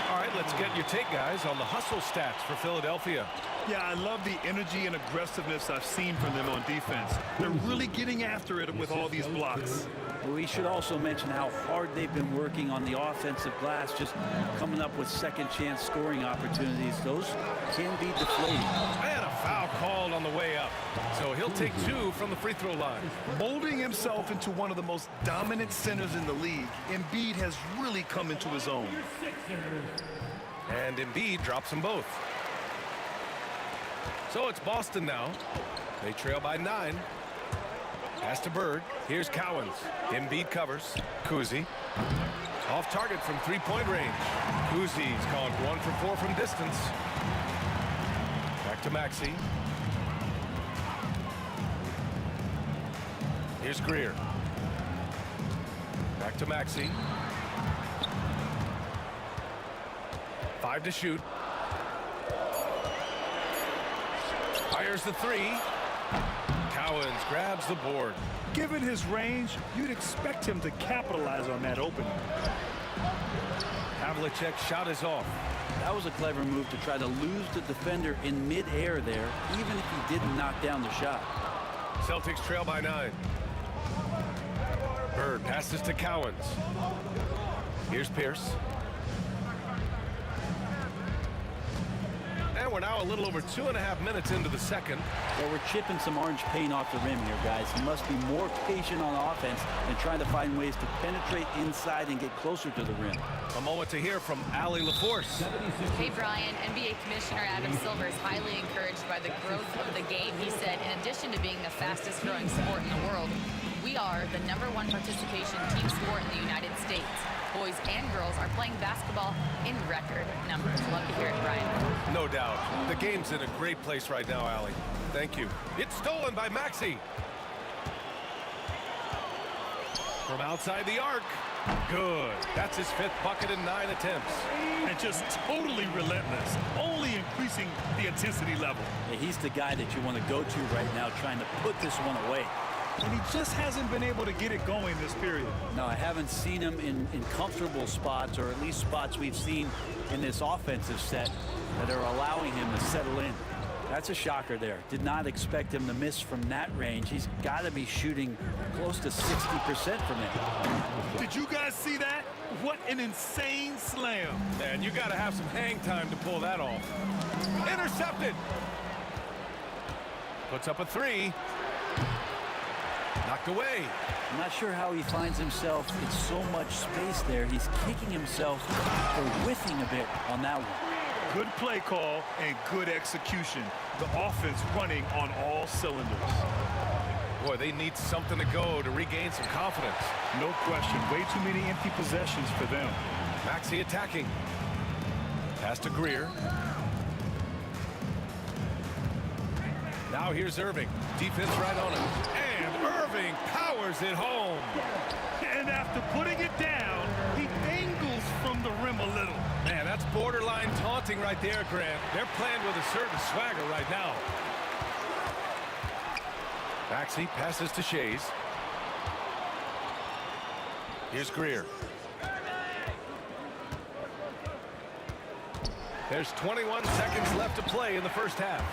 All right, let's get your take, guys, on the hustle stats for Philadelphia. Yeah, I love the energy and aggressiveness I've seen from them on defense. They're really getting after it with all these blocks. We should also mention how hard they've been working on the offensive glass, just coming up with second chance scoring opportunities. Those can be deflating. And a foul called on the way up. So he'll take 2 from the free throw line. Molding himself into one of the most dominant centers in the league, Embiid has really come into his own. And Embiid drops them both. So it's Boston now. They trail by 9. Pass to Bird. Here's Cowens. Embiid covers. Kuzi. Off target from 3-point range. Kuzi's gone 1 for 4 from distance. Back to Maxey. Here's Greer. Back to Maxey. 5 to shoot. Fires the 3. Cowens grabs the board. Given his range, you'd expect him to capitalize on that opening. Havlicek's shot is off. That was a clever move to try to lose the defender in midair there, even if he didn't knock down the shot. Celtics trail by 9. Bird passes to Cowens. Here's Pierce. And we're now a little over 2.5 minutes into the second. Well, we're chipping some orange paint off the rim here, guys. He must be more patient on offense and trying to find ways to penetrate inside and get closer to the rim. A moment to hear from Allie LaForce. Hey, Brian, NBA Commissioner Adam Silver is highly encouraged by the growth of the game. He said, in addition to being the fastest growing sport in the world, we are the #1 participation team sport in the United States. Boys and girls are playing basketball in record numbers. Love to hear it, Brian. No doubt. The game's in a great place right now, Allie. Thank you. It's stolen by Maxey. From outside the arc. Good. That's his 5th bucket in 9 attempts. And just totally relentless, only increasing the intensity level. Yeah, he's the guy that you want to go to right now, trying to put this one away. And he just hasn't been able to get it going this period. No, I haven't seen him in comfortable spots, or at least spots we've seen in this offensive set that are allowing him to settle in. That's a shocker there. Did not expect him to miss from that range. He's got to be shooting close to 60% from it. Did you guys see that? What an insane slam. Man, you got to have some hang time to pull that off. Intercepted. Puts up a 3. Knocked away. I'm not sure how he finds himself in so much space there. He's kicking himself for whiffing a bit on that one. Good play call and good execution. The offense running on all cylinders. Boy, they need something to go to regain some confidence. No question. Way too many empty possessions for them. Maxey attacking. Pass to Greer. Now here's Irving. Defense right on him. And Irving powers it home. And after putting it down, he angles from the rim a little. Man, that's borderline taunting right there, Grant. They're playing with a certain swagger right now. Maxey passes to Shays. Here's Greer. There's 21 seconds left to play in the first half.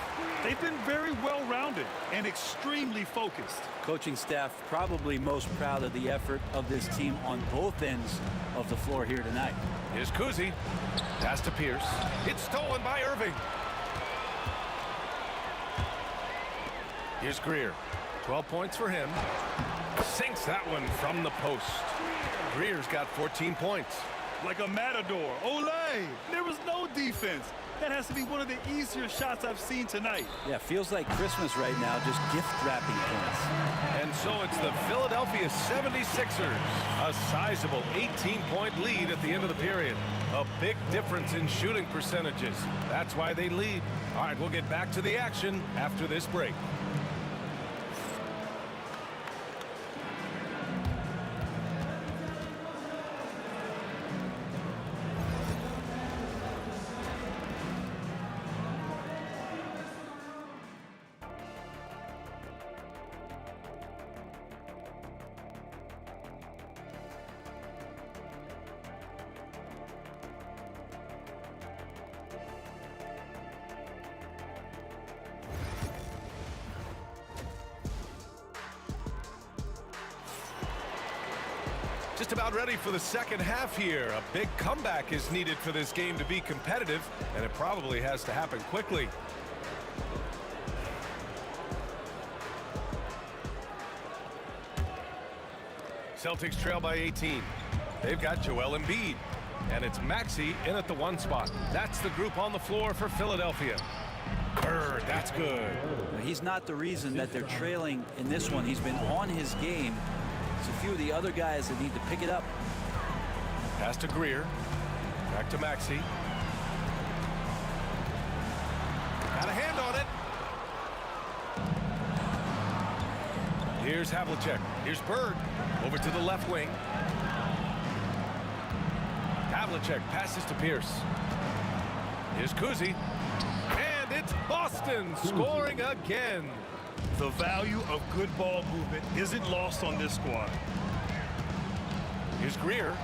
They've been very well-rounded and extremely focused. Coaching staff probably most proud of the effort of this team on both ends of the floor here tonight. Here's Kuzi. Pass to Pierce. It's stolen by Irving. Here's Greer. 12 points for him. Sinks that one from the post. Greer's got 14 points. Like a matador. Olay! There was no defense. That has to be one of the easier shots I've seen tonight. Yeah, feels like Christmas right now, just gift wrapping points. And so it's the Philadelphia 76ers. A sizable 18-point lead at the end of the period. A big difference in shooting percentages. That's why they lead. All right, we'll get back to the action after this break. Just about ready for the second half here. A big comeback is needed for this game to be competitive, and it probably has to happen quickly. Celtics trail by 18. They've got Joel Embiid, and it's Maxey in at the 1 spot. That's the group on the floor for Philadelphia. Bird, that's good. He's not the reason that they're trailing in this one. He's been on his game. It's a few of the other guys that need to pick it up. Pass to Greer. Back to Maxey. Got a hand on it. Here's Havlicek. Here's Bird. Over to the left wing. Havlicek passes to Pierce. Here's Kuzi. And it's Boston scoring again. The value of good ball movement isn't lost on this squad. Here's Greer.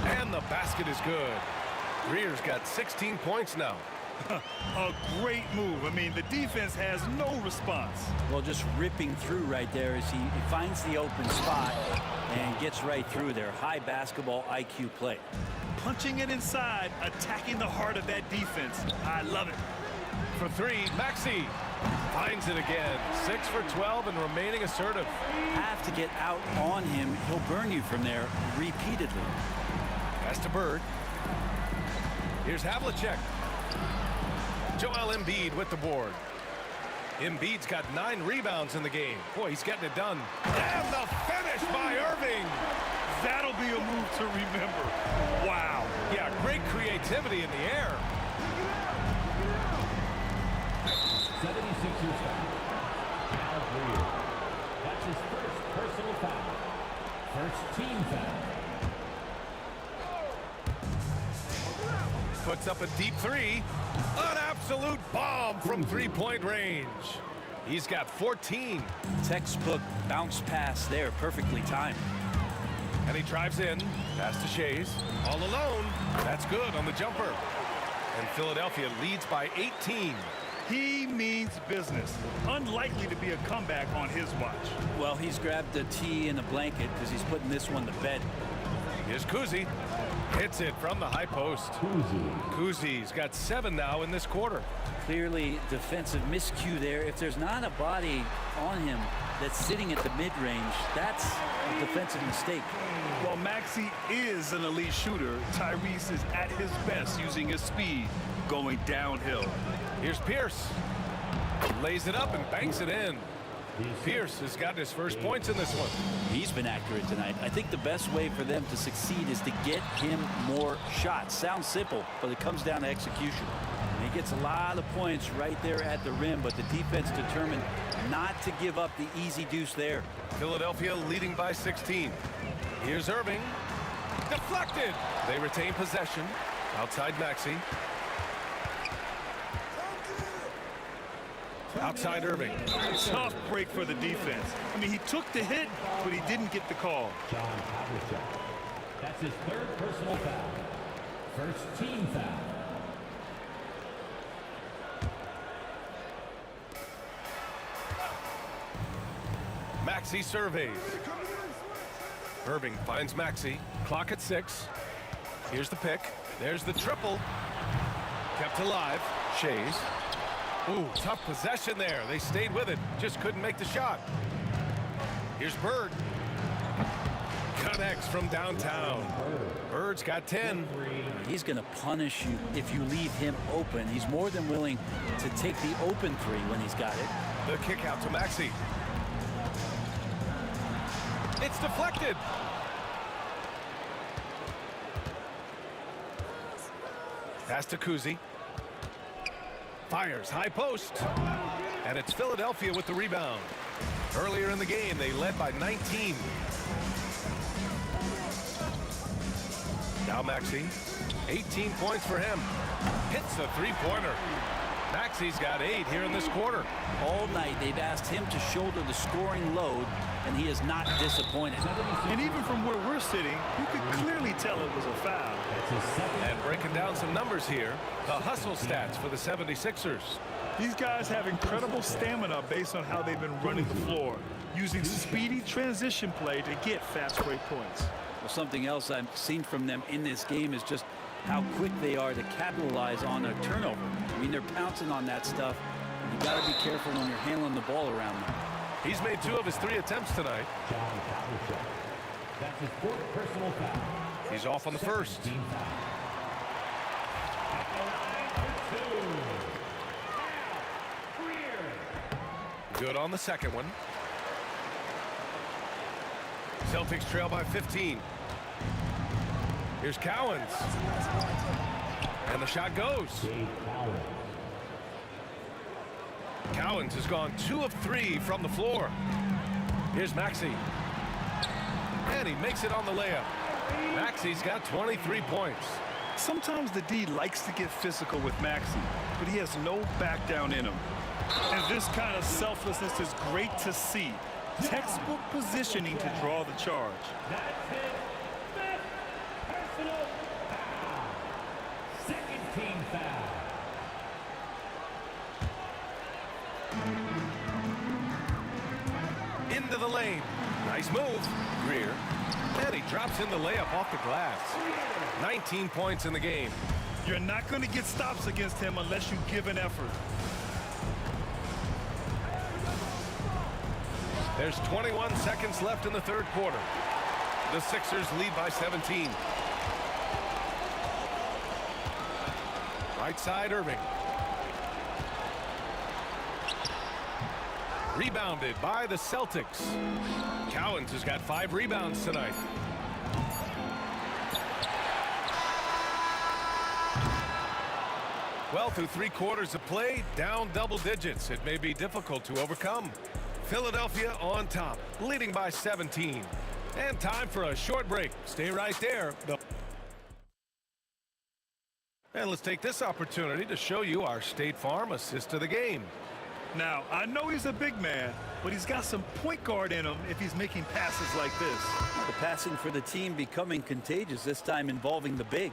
And the basket is good. Greer's got 16 points now. A great move. I mean, the defense has no response. Well, just ripping through right there as he finds the open spot and gets right through there. High basketball IQ play. Punching it inside, attacking the heart of that defense. I love it. For three, Maxey finds it again. 6 for 12 and remaining assertive. Have to get out on him. He'll burn you from there repeatedly. Pass to Bird. Here's Havlicek. Joel Embiid with the board. Embiid's got 9 rebounds in the game. Boy, he's getting it done. And the finish by Irving. That'll be a move to remember. Wow. Yeah, great creativity in the air. 76ers foul. Al Greer. That's his first personal foul. First team foul. Puts up a deep three. An absolute bomb from three-point range. He's got 14. Textbook bounce pass there, perfectly timed. And he drives in. Pass to Shays. All alone. That's good on the jumper. And Philadelphia leads by 18. He means business. Unlikely to be a comeback on his watch. Well, he's grabbed the tee and a blanket because he's putting this one to bed. Here's Kuzi. Hits it from the high post. Kuzi's got 7 now in this quarter. Clearly defensive miscue there. If there's not a body on him that's sitting at the mid-range, that's a defensive mistake. While Maxey is an elite shooter, Tyrese is at his best using his speed going downhill. Here's Pierce. Lays it up and banks it in. Pierce has gotten his first points in this one. He's been accurate tonight. I think the best way for them to succeed is to get him more shots. Sounds simple, but it comes down to execution. And he gets a lot of points right there at the rim, but the defense determined not to give up the easy deuce there. Philadelphia leading by 16. Here's Irving. Deflected. They retain possession. Outside Maxey. Outside Irving. Tough break for the defense. I mean, he took the hit, but he didn't get the call. John Havlicek. That's his third personal foul. First team foul. Maxey surveys. Irving finds Maxey. Clock at 6. Here's the pick. There's the triple. Kept alive. Shays. Ooh, tough possession there. They stayed with it. Just couldn't make the shot. Here's Bird. Connects from downtown. Bird's got 10. He's going to punish you if you leave him open. He's more than willing to take the open three when he's got it. The kick out to Maxey. It's deflected. Pass to Kuzi. Fires high post. And it's Philadelphia with the rebound. Earlier in the game, they led by 19. Now Maxey. 18 points for him. Hits the three-pointer. Maxey's got 8 here in this quarter. All night they've asked him to shoulder the scoring load, and he is not disappointed. And even from where we're sitting, you could clearly tell it was a foul. And breaking down some numbers here, the hustle stats for the 76ers. These guys have incredible stamina based on how they've been running the floor, using speedy transition play to get fast break points. Well, something else I've seen from them in this game is just how quick they are to capitalize on a turnover. I mean, they're pouncing on that stuff. And you got to be careful when you're handling the ball around them. He's made 2 of his 3 attempts tonight. That's his fourth personal foul. He's off on the first. Good on the second one. Celtics trail by 15. Here's Cowens. And the shot goes. Cowens has gone 2 of 3 from the floor. Here's Maxey. And he makes it on the layup. Maxey's got 23 points. Sometimes the D likes to get physical with Maxey, but he has no back down in him. And this kind of selflessness is great to see. Textbook positioning to draw the charge. That's his fifth personal foul. Second team foul. Into the lane. Nice move. Greer. And he drops in the layup off the glass. 19 points in the game. You're not going to get stops against him unless you give an effort. There's 21 seconds left in the third quarter. The Sixers lead by 17. Right side, Irving. Rebounded by the Celtics. Cowens has got 5 rebounds tonight. Well, through 3 quarters of play, down double digits. It may be difficult to overcome. Philadelphia on top, leading by 17. And time for a short break. Stay right there. And let's take this opportunity to show you our State Farm assist of the game. Now, I know he's a big man, but he's got some point guard in him if he's making passes like this. The passing for the team becoming contagious, this time involving the big.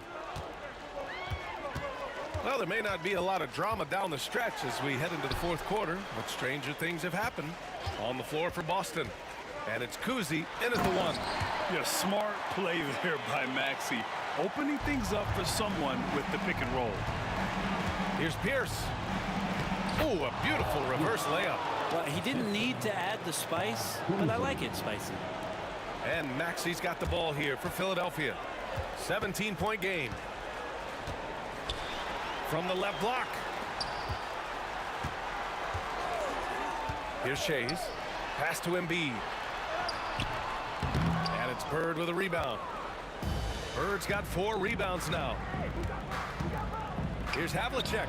Well, there may not be a lot of drama down the stretch as we head into the fourth quarter, but stranger things have happened. On the floor for Boston. And it's Kuzi in at the one. Yeah, smart play there by Maxey. Opening things up for someone with the pick and roll. Here's Pierce. Oh, a beautiful reverse layup. Well, he didn't need to add the spice, but I like it spicy. And Maxey's got the ball here for Philadelphia. 17-point game. From the left block. Here's Shays. Pass to Embiid. And it's Bird with a rebound. Bird's got 4 rebounds now. Here's Havlicek.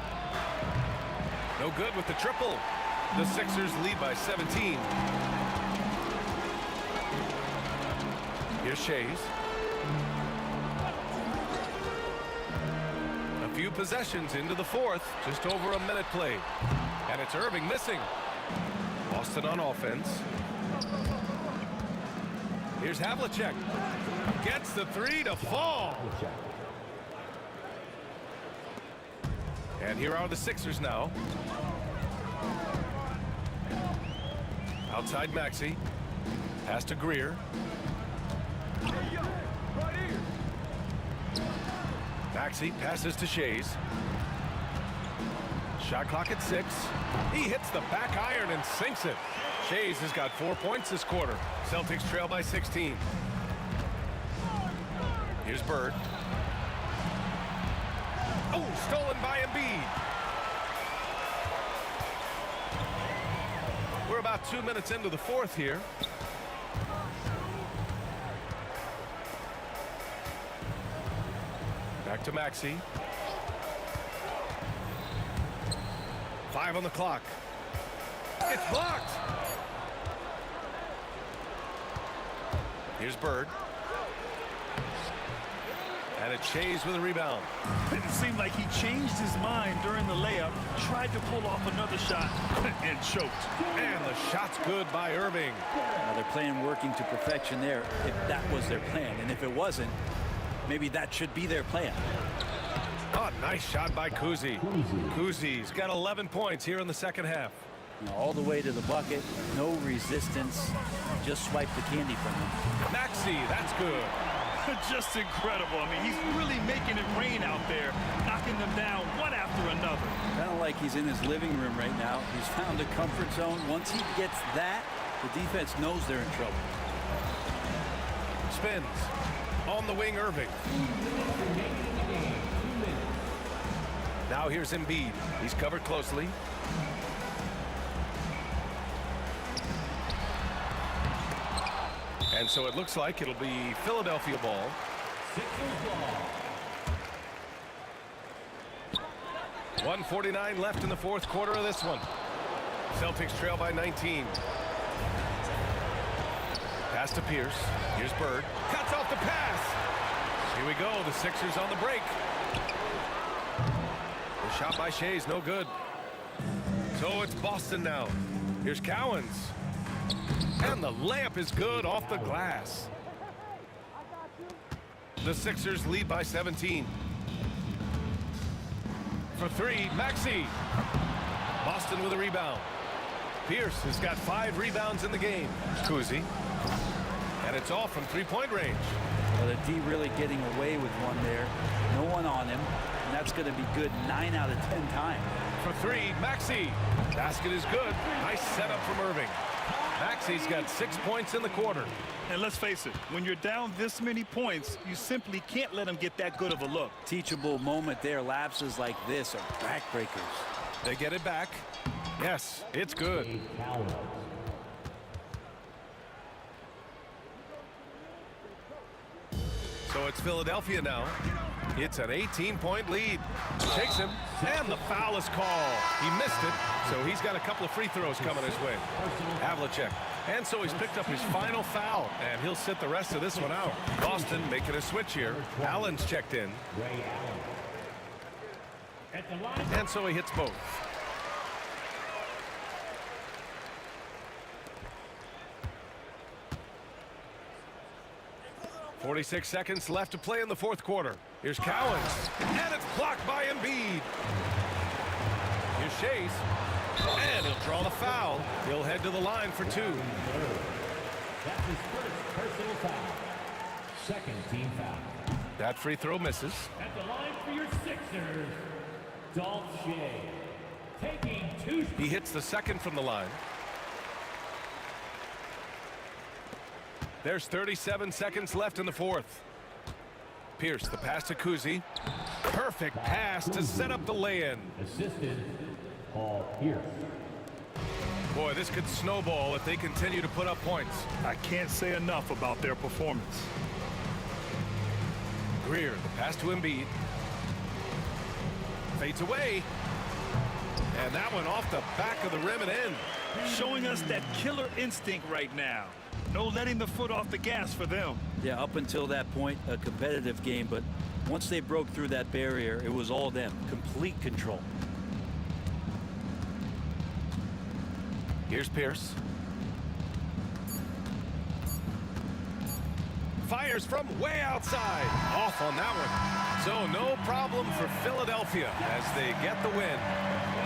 No good with the triple. The Sixers lead by 17. Here's Shays. A few possessions into the fourth. Just over a minute played. And it's Irving missing. Boston on offense. Here's Havlicek. Gets the 3 to fall. And here are the Sixers now. Outside Maxey. Pass to Greer. Maxey passes to Shays. Shot clock at 6. He hits the back iron and sinks it. Shays has got 4 points this quarter. Celtics trail by 16. Here's Bird. Oh, stolen by Embiid. We're about 2 minutes into the fourth here. Back to Maxey. 5 on the clock. It's blocked. Here's Bird. And it's Shays with a rebound. It seemed like he changed his mind during the layup, tried to pull off another shot, and choked. And the shot's good by Irving. Now they're playing working to perfection there, if that was their plan. And if it wasn't, maybe that should be their plan. Oh, nice shot by Kuzi. Kuzi's got 11 points here in the second half. Now, all the way to the bucket, no resistance, just swipe the candy from him. Maxey, that's good. Just incredible. I mean, he's really making it rain out there, knocking them down one after another. Kind of like he's in his living room right now. He's found a comfort zone. Once he gets that, the defense knows they're in trouble. Spins. On the wing, Irving. Now here's Embiid. He's covered closely. And so it looks like it'll be Philadelphia ball. .149 left in the fourth quarter of this one. Celtics trail by 19. Pass to Pierce. Here's Bird. Cuts off the pass. Here we go. The Sixers on the break. The shot by Shays, no good. So it's Boston now. Here's Cowens. And the layup is good off the glass. The Sixers lead by 17. For 3, Maxey. Boston with a rebound. Pierce has got 5 rebounds in the game. Kuzi. And it's off from three-point range. Well, the D really getting away with one there. No one on him. And that's going to be good 9 out of 10 times. For 3, Maxey. Basket is good. Nice setup from Irving. Maxey's got 6 points in the quarter. And let's face it, when you're down this many points, you simply can't let them get that good of a look. Teachable moment there. Lapses like this are backbreakers. They get it back. Yes, it's good. So it's Philadelphia now. It's an 18-point lead. Takes him, and the foul is called. He missed it, so he's got a couple of free throws coming his way. Havlicek. And so he's picked up his final foul, and he'll sit the rest of this one out. Boston making a switch here. Allen's checked in. And so he hits both. .46 seconds left to play in the fourth quarter. Here's Cowens, and it's blocked by Embiid. Here's Chase, and he'll draw the foul. He'll head to the line for 2. That's his first personal foul. Second team foul. That free throw misses. At the line for your Sixers, Dolce. Taking 2. He hits the second from the line. There's 37 seconds left in the fourth. Pierce, the pass to Kuzi. Perfect pass to set up the lay-in. Assisted, Paul Pierce. Boy, this could snowball if they continue to put up points. I can't say enough about their performance. Greer, the pass to Embiid. Fades away. And that one off the back of the rim and in. Showing us that killer instinct right now. No letting the foot off the gas for them. Yeah, up until that point, a competitive game, but once they broke through that barrier, it was all them. Complete control. Here's Pierce. Fires from way outside. Off on that one. So no problem for Philadelphia as they get the win.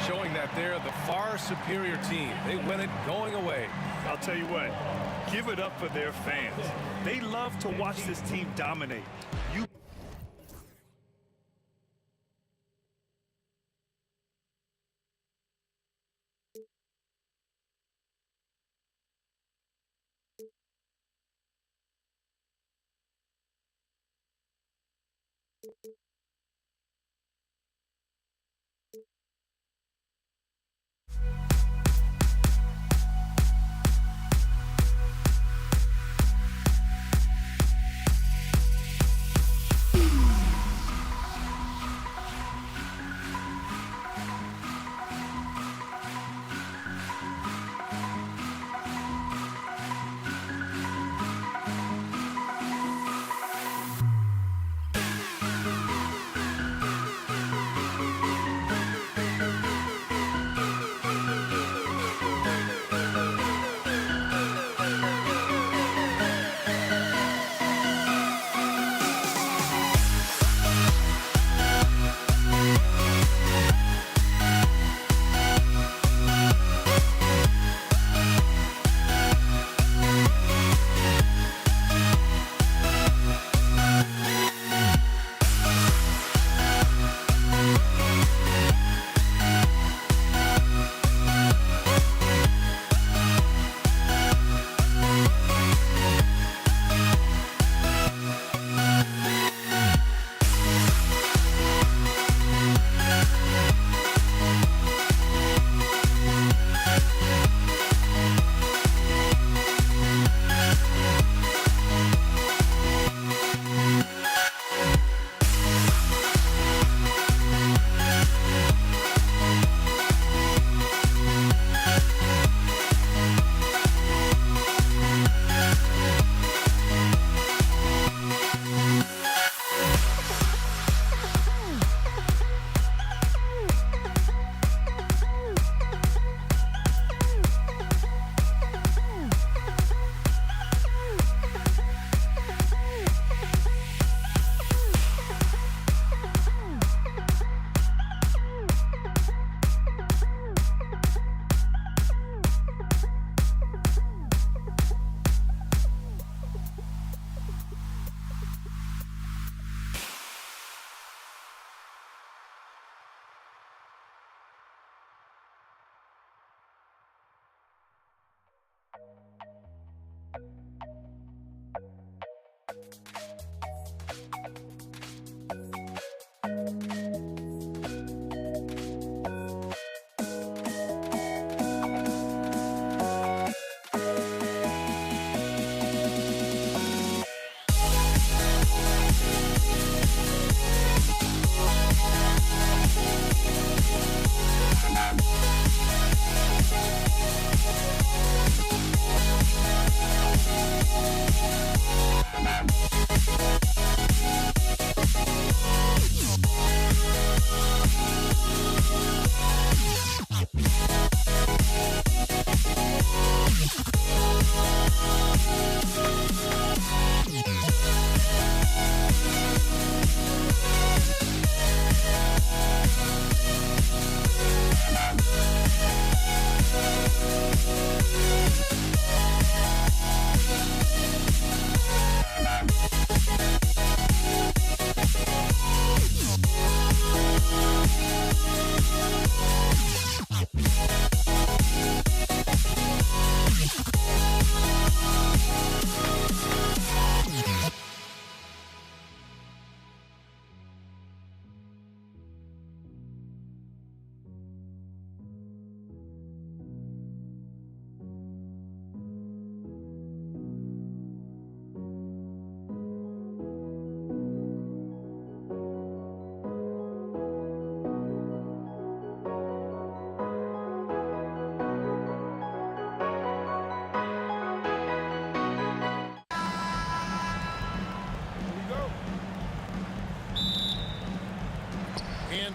Showing that they're the far superior team. They win it going away. I'll tell you what, give it up for their fans. They love to watch this team dominate.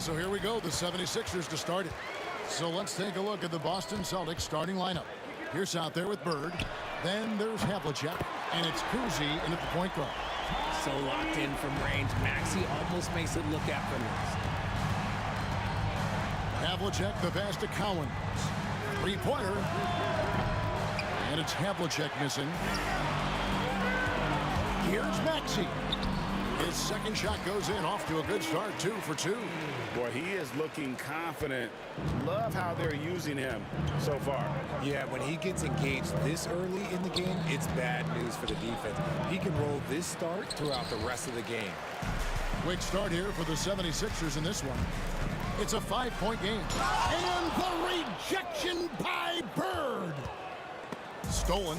And so here we go, the 76ers to start it. So let's take a look at the Boston Celtics starting lineup. Pierce out there with Bird. Then there's Havlicek, and it's Kuzi in at the point guard. So locked in from range. Maxey almost makes it look effortless. Havlicek, the pass to Cowan. Three-pointer. And it's Havlicek missing. Here's Maxey. His second shot goes in, off to a good start, 2 for 2. Boy, he is looking confident. Love how they're using him so far. Yeah, when he gets engaged this early in the game, it's bad news for the defense. He can roll this start throughout the rest of the game. Quick start here for the 76ers in this one. It's a 5-point game. And the rejection by Bird. Stolen.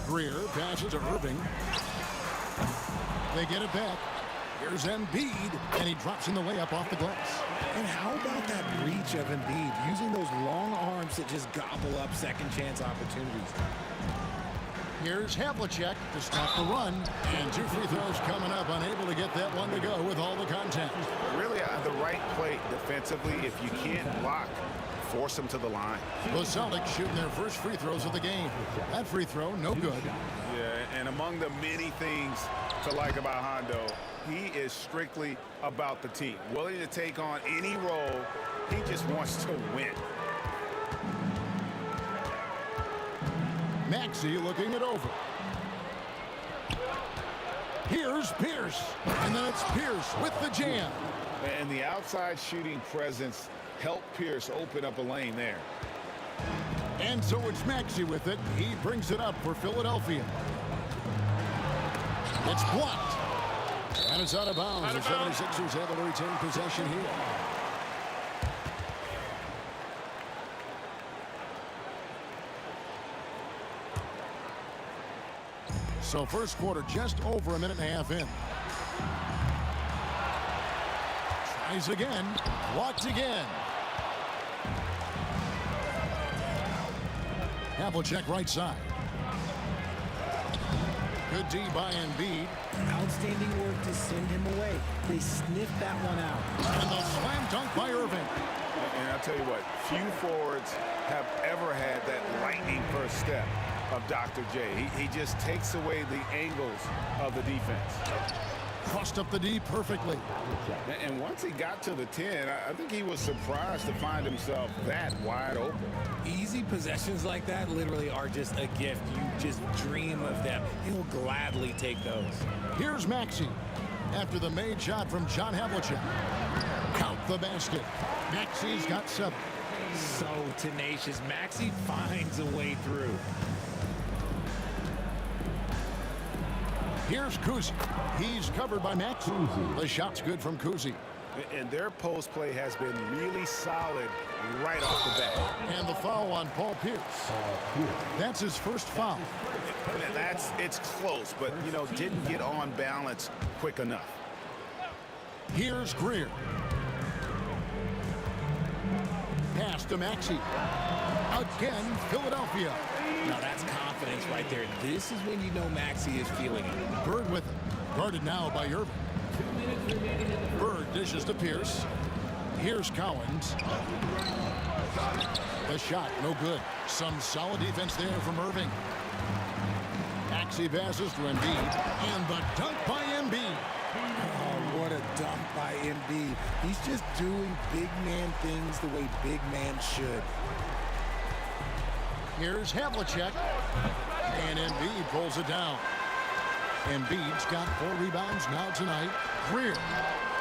Greer passes to Irving. They get it back. Here's Embiid, and he drops in the layup off the glass. And how about that reach of Embiid, using those long arms that just gobble up second chance opportunities. Here's Havlicek to stop the run, and 2 free throws coming up, unable to get that one to go with all the contact. Really the right play defensively. If you can't block, force them to the line. The Celtics shooting their first free throws of the game. That free throw, no good. Yeah, and among the many things to like about Hondo, he is strictly about the team. Willing to take on any role. He just wants to win. Maxey looking it over. Here's Pierce. And then it's Pierce with the jam. And the outside shooting presence helped Pierce open up a lane there. And so it's Maxey with it. He brings it up for Philadelphia. It's blocked. And it's out of bounds. The 76ers able to retain possession here. So first quarter just over a minute and a half in. Tries again. Blocked again. Havlicek right side. Good D by Embiid. Outstanding work to send him away. They sniffed that one out. And the slam dunk by Irving. And I'll tell you what, few forwards have ever had that lightning first step of Dr. J. He just takes away the angles of the defense. Crossed up the D perfectly. And once he got to the 10, I think he was surprised to find himself that wide open. Easy possessions like that literally are just a gift. You just dream of them. He'll gladly take those. Here's Maxey after the made shot from John Havlicek. Count the basket. Maxey's got 7. So tenacious. Maxey finds a way through. Here's Kuzi. He's covered by Maxey. The shot's good from Kuzi. And their post play has been really solid right off the bat. And the foul on Paul Pierce. That's his first foul. It's close, but, you know, didn't get on balance quick enough. Here's Greer. Pass to Maxey. Again, Philadelphia. Now that's confidence right there. This is when you know Maxey is feeling it. Bird with it. Guarded now by Irving. Bird dishes to Pierce. Here's Collins. The shot, no good. Some solid defense there from Irving. Maxey passes to Embiid. And the dunk by Embiid. Oh, what a dunk by Embiid. He's just doing big man things the way big man should. Here's Havlicek. And Embiid pulls it down. Embiid's got 4 rebounds now tonight. Greer,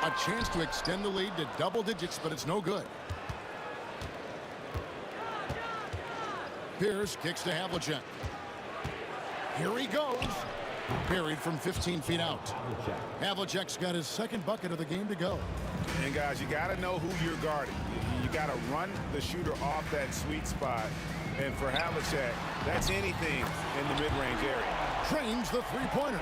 a chance to extend the lead to double digits, but it's no good. Pierce kicks to Havlicek. Here he goes. Parried from 15 feet out. Havlicek's got his second bucket of the game to go. And guys, you got to know who you're guarding. You got to run the shooter off that sweet spot. And for Havlicek, that's anything in the mid-range area. Trains the three-pointer.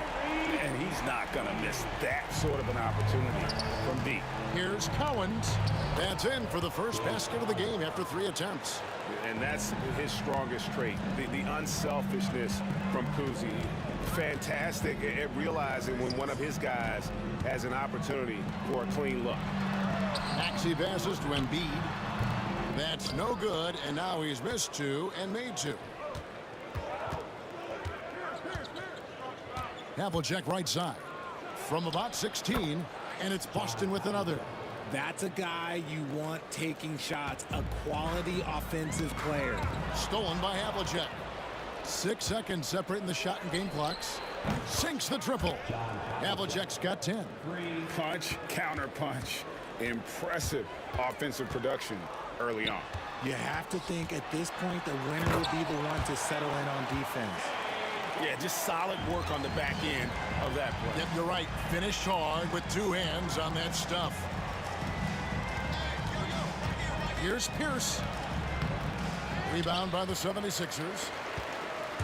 And he's not going to miss that sort of an opportunity from deep. Here's Collins. That's in for the first basket of the game after 3 attempts. And that's his strongest trait, the unselfishness from Kuzi. Fantastic at realizing when one of his guys has an opportunity for a clean look. Maxey passes to Embiid. That's no good, and now he's missed 2 and made 2. Havlicek right side. From about 16, and it's Boston with another. That's a guy you want taking shots, a quality offensive player. Stolen by Havlicek. 6 seconds separating the shot and game clocks. Sinks the triple. Havlicek's got 10. Punch, counter punch. Impressive offensive production early on. You have to think at this point the winner will be the one to settle in on defense. Yeah, just solid work on the back end of that play. Yep, you're right. Finished hard with 2 hands on that stuff. Here's Pierce. Rebound by the 76ers.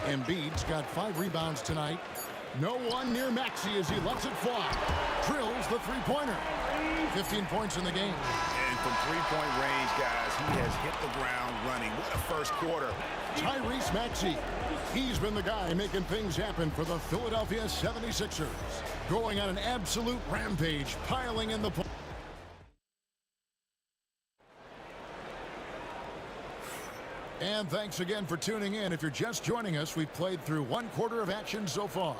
Embiid's got 5 rebounds tonight. No one near Maxey as he lets it fly. Drills the three-pointer. 15 points in the game. And from three-point range, guys, he has hit the ground running. What a first quarter. Tyrese Maxey. He's been the guy making things happen for the Philadelphia 76ers. Going on an absolute rampage, piling in the points. And thanks again for tuning in. If you're just joining us, we've played through 1 quarter of action so far.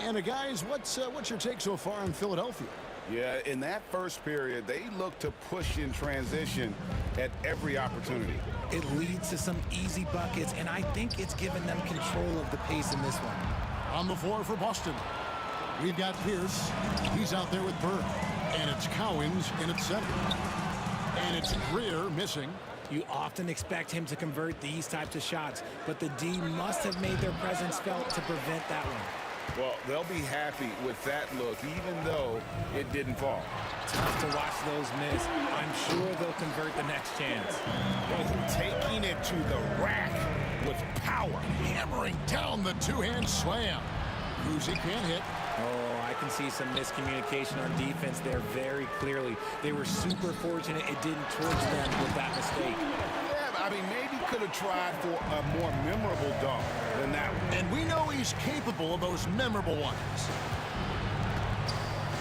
And guys, what's your take so far on Philadelphia? Yeah, in that first period, they looked to push in transition at every opportunity. It leads to some easy buckets, and I think it's given them control of the pace in this one. On the floor for Boston, we've got Pierce. He's out there with Bird. And it's Cowens in its center. And it's Greer missing. You often expect him to convert these types of shots, but the D must have made their presence felt to prevent that one. Well, they'll be happy with that look, even though it didn't fall. Tough to watch those miss. I'm sure they'll convert the next chance. Taking it to the rack with power. Hammering down the 2-hand slam. Uzi can't hit. Oh, I can see some miscommunication on defense there very clearly. They were super fortunate it didn't torch them with that mistake. Yeah, I mean, maybe could have tried for a more memorable dunk than that one. And we know he's capable of those memorable ones.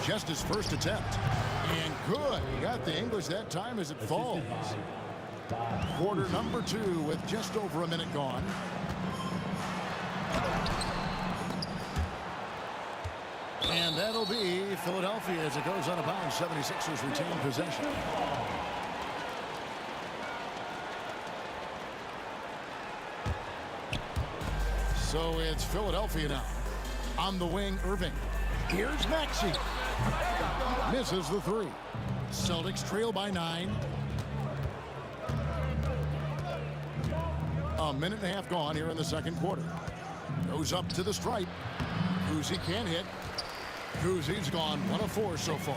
Just his first attempt. And good. He got the English that time as it falls. Quarter number 2 with just over a minute gone. And that'll be Philadelphia as it goes out of bounds. 76ers retain possession. So it's Philadelphia now. On the wing, Irving. Here's Maxey. Misses the 3. Celtics trail by 9. A minute and a half gone here in the second quarter. Goes up to the stripe. Uzi can't hit. Uzi's gone 1 of 4 so far.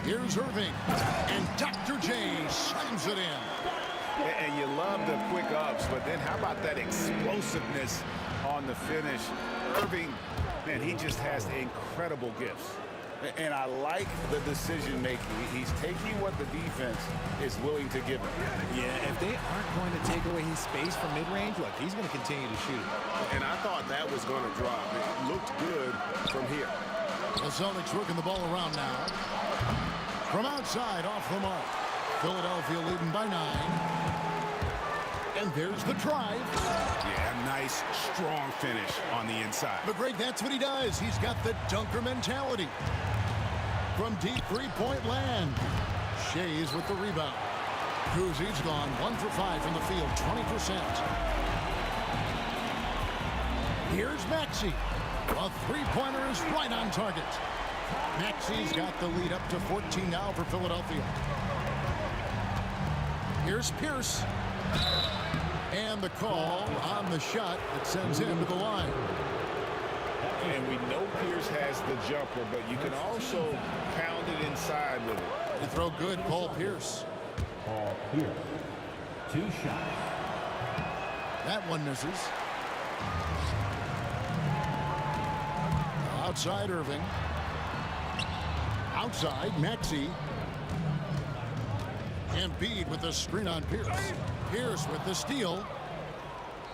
Here's Irving. And Dr. J slams it in. And you love the quick ups, but then how about that explosiveness on the finish? Irving, man, he just has incredible gifts. And I like the decision making. He's taking what the defense is willing to give him. Yeah, if they aren't going to take away his space from mid-range, look, he's going to continue to shoot. And I thought that was going to drop. It looked good from here. The Celtics working the ball around now. From outside, off the mark. Philadelphia leading by 9. And there's the drive. Yeah, nice, strong finish on the inside. But Greg, that's what he does. He's got the dunker mentality. From deep three-point land. Shays with the rebound. Uzi's gone 1 for 5 from the field, 20%. Here's Maxey. A three-pointer is right on target. Maxey's got the lead up to 14 now for Philadelphia. Here's Pierce. And the call on the shot that sends him to the line. And we know Pierce has the jumper, but you can also pound it inside with it. You throw good, Paul Pierce. Paul Pierce. 2 shots. That one misses. Outside Irving. Outside Maxey. Embiid with the screen on Pierce. Pierce with the steal.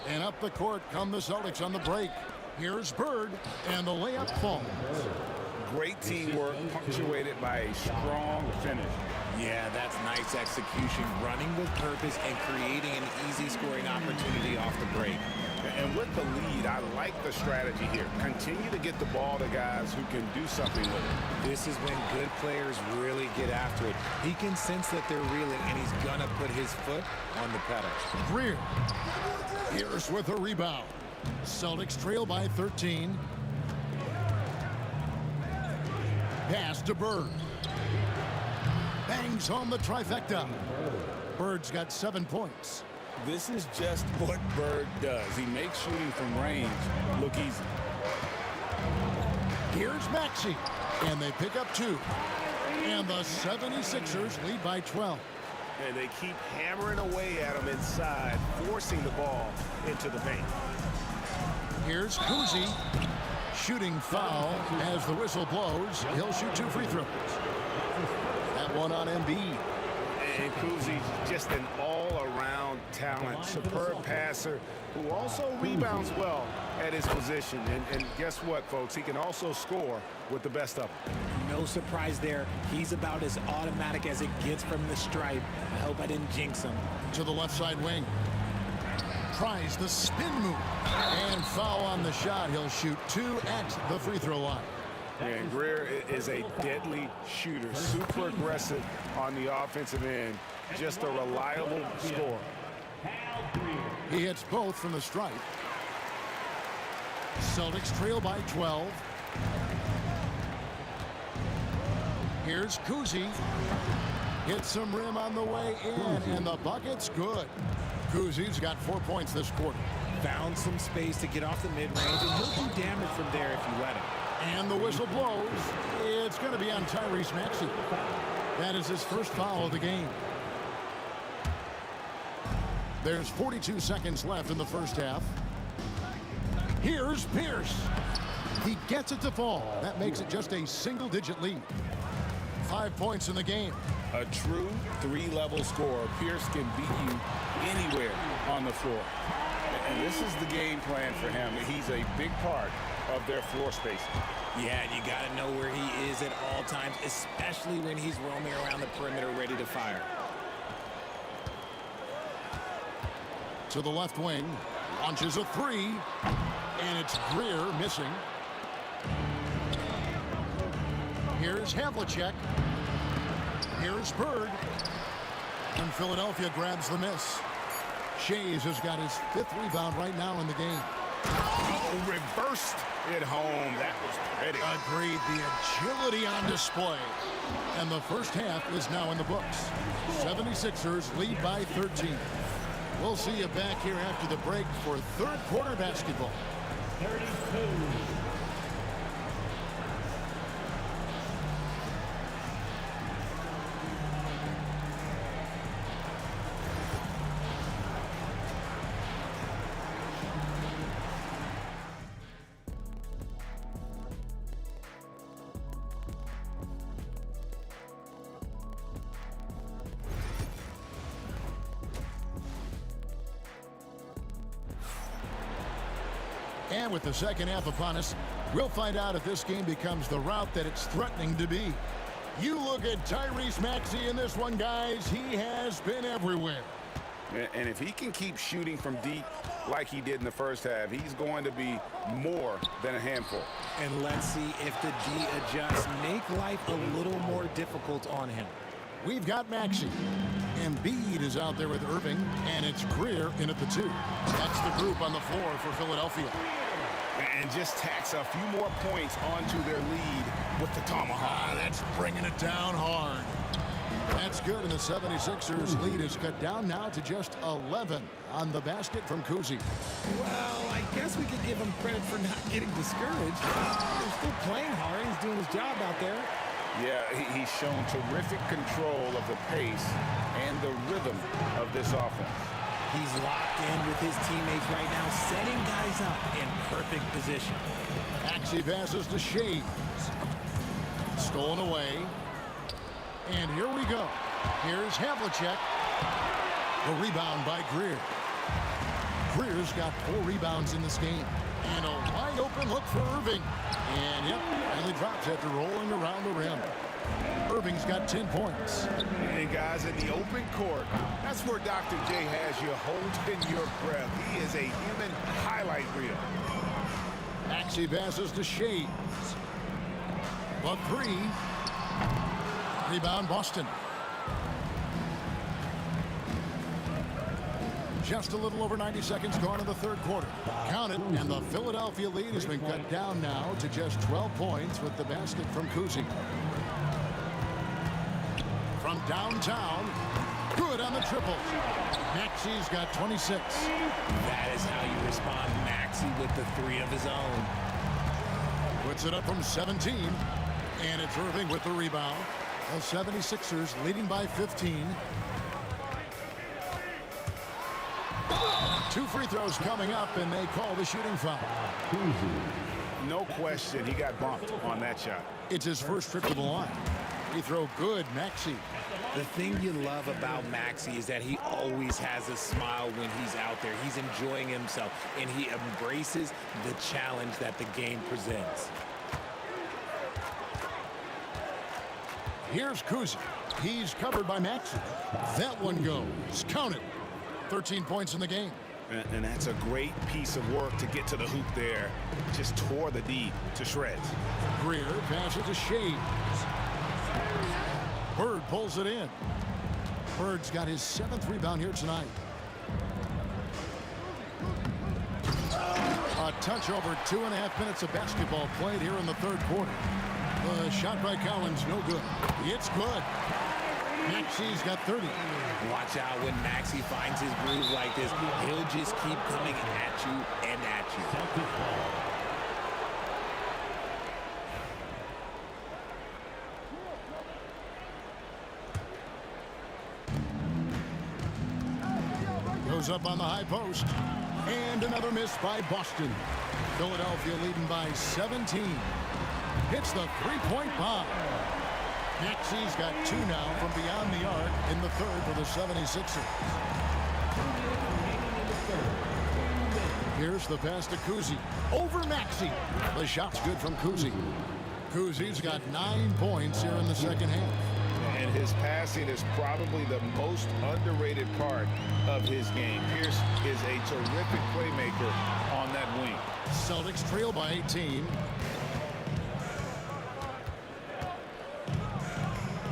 And up the court come the Celtics on the break. Here's Bird, and the layup falls. Great teamwork punctuated by a strong finish. Yeah, that's nice execution, running with purpose and creating an easy scoring opportunity off the break. And with the lead, I like the strategy here. Continue to get the ball to guys who can do something with it. This is when good players really get after it. He can sense that they're reeling, and he's going to put his foot on the pedal. Greer. Pierce with a rebound. Celtics trail by 13. Pass to Bird. Bangs home the trifecta. Bird's got 7 points. This is just what Bird does. He makes shooting from range look easy. Here's Maxey, and they pick up 2. And the 76ers lead by 12. And they keep hammering away at him inside, forcing the ball into the paint. Here's Kuzi. Shooting foul as the whistle blows. He'll shoot 2 free throws. That one on Embiid. And Kuzi, just an all-around talent, superb passer who also rebounds well at his position. And guess what, folks? He can also score with the best of them. No surprise there. He's about as automatic as it gets from the stripe. I hope I didn't jinx him. To the left side wing. Tries the spin move. And foul on the shot. He'll shoot 2 at the free throw line. And Greer is a deadly shooter, super aggressive on the offensive end, just a reliable scorer. He hits both from the stripe. Celtics trail by 12. Here's Kuzi. Hits some rim on the way in, and the bucket's good. Kuzi's got 4 points this quarter. Found some space to get off the mid-range, and he'll do damage from there if you let him. And the whistle blows. It's going to be on Tyrese Maxey. That is his first foul of the game. There's 42 seconds left in the first half. Here's Pierce. He gets it to fall. That makes it just a single-digit lead. 5 points in the game. A true 3-level scorer. Pierce can beat you anywhere on the floor. And this is the game plan for him. He's a big part of their floor spacing. Yeah, and you got to know where he is at all times, especially when he's roaming around the perimeter ready to fire. To the left wing, launches a 3, and it's Greer missing. Here's Havlicek. Here's Bird. And Philadelphia grabs the miss. Shays has got his 5th rebound right now in the game. Oh, reversed it home. That was pretty. Agreed. The agility on display. And the first half is now in the books. 76ers lead by 13. We'll see you back here after the break for third quarter basketball. 32. And with the second half upon us, we'll find out if this game becomes the route that it's threatening to be. You look at Tyrese Maxey in this one, guys. He has been everywhere. And if he can keep shooting from deep like he did in the first half, he's going to be more than a handful. And let's see if the D adjusts, make life a little more difficult on him. We've got Maxey. Embiid is out there with Irving, and it's Greer in at the 2. That's the group on the floor for Philadelphia. And just tacks a few more points onto their lead with the tomahawk. That's bringing it down hard. That's good, and the 76ers lead is cut down now to just 11 on the basket from Kuzi. Well, I guess we could give him credit for not getting discouraged. He's still playing hard. He's doing his job out there. Yeah, he's shown terrific control of the pace and the rhythm of this offense. He's locked in with his teammates right now, setting guys up in perfect position. Maxey passes to Shays. Stolen away. And here we go. Here's Havlicek. The rebound by Greer. Greer's got 4 rebounds in this game. And a wide open look for Irving. And yep, finally drops after rolling around the rim. Irving's got 10 points. And guys, in the open court, that's where Dr. J has you holding your breath. He is a human highlight reel. Maxey passes to Shades. The 3. Rebound Boston. Just a little over 90 seconds gone in the third quarter. Count it, and the Philadelphia lead has been cut down now to just 12 points with the basket from Kuzi. From downtown, good on the triple. Maxey's got 26. That is how you respond to Maxey with the 3 of his own. Puts it up from 17, and it's Irving with the rebound. The 76ers leading by 15. 2 free throws coming up, and they call the shooting foul. No question, he got bumped on that shot. It's his first trip to the line. Free throw good, Maxey. The thing you love about Maxey is that he always has a smile when he's out there. He's enjoying himself, and he embraces the challenge that the game presents. Here's Kuzi. He's covered by Maxey. That one goes. Count it. 13 points in the game. And that's a great piece of work to get to the hoop there. Just tore the D to shreds. Greer passes to Shades. Bird pulls it in. Bird's got his 7th rebound here tonight. A touch over 2.5 minutes of basketball played here in the third quarter. The shot by Collins, no good. It's good. Maxey's got 30. Watch out when Maxey finds his groove like this. He'll just keep coming at you and at you. Goes up on the high post. And another miss by Boston. Philadelphia leading by 17. Hits the 3-point bomb. Maxey's got 2 now from beyond the arc in the third for the 76ers. Here's the pass to Kuzi. Over Maxey. The shot's good from Kuzi. Kuzi's got 9 points here in the second half. And his passing is probably the most underrated part of his game. Pierce is a terrific playmaker on that wing. Celtics trail by 18.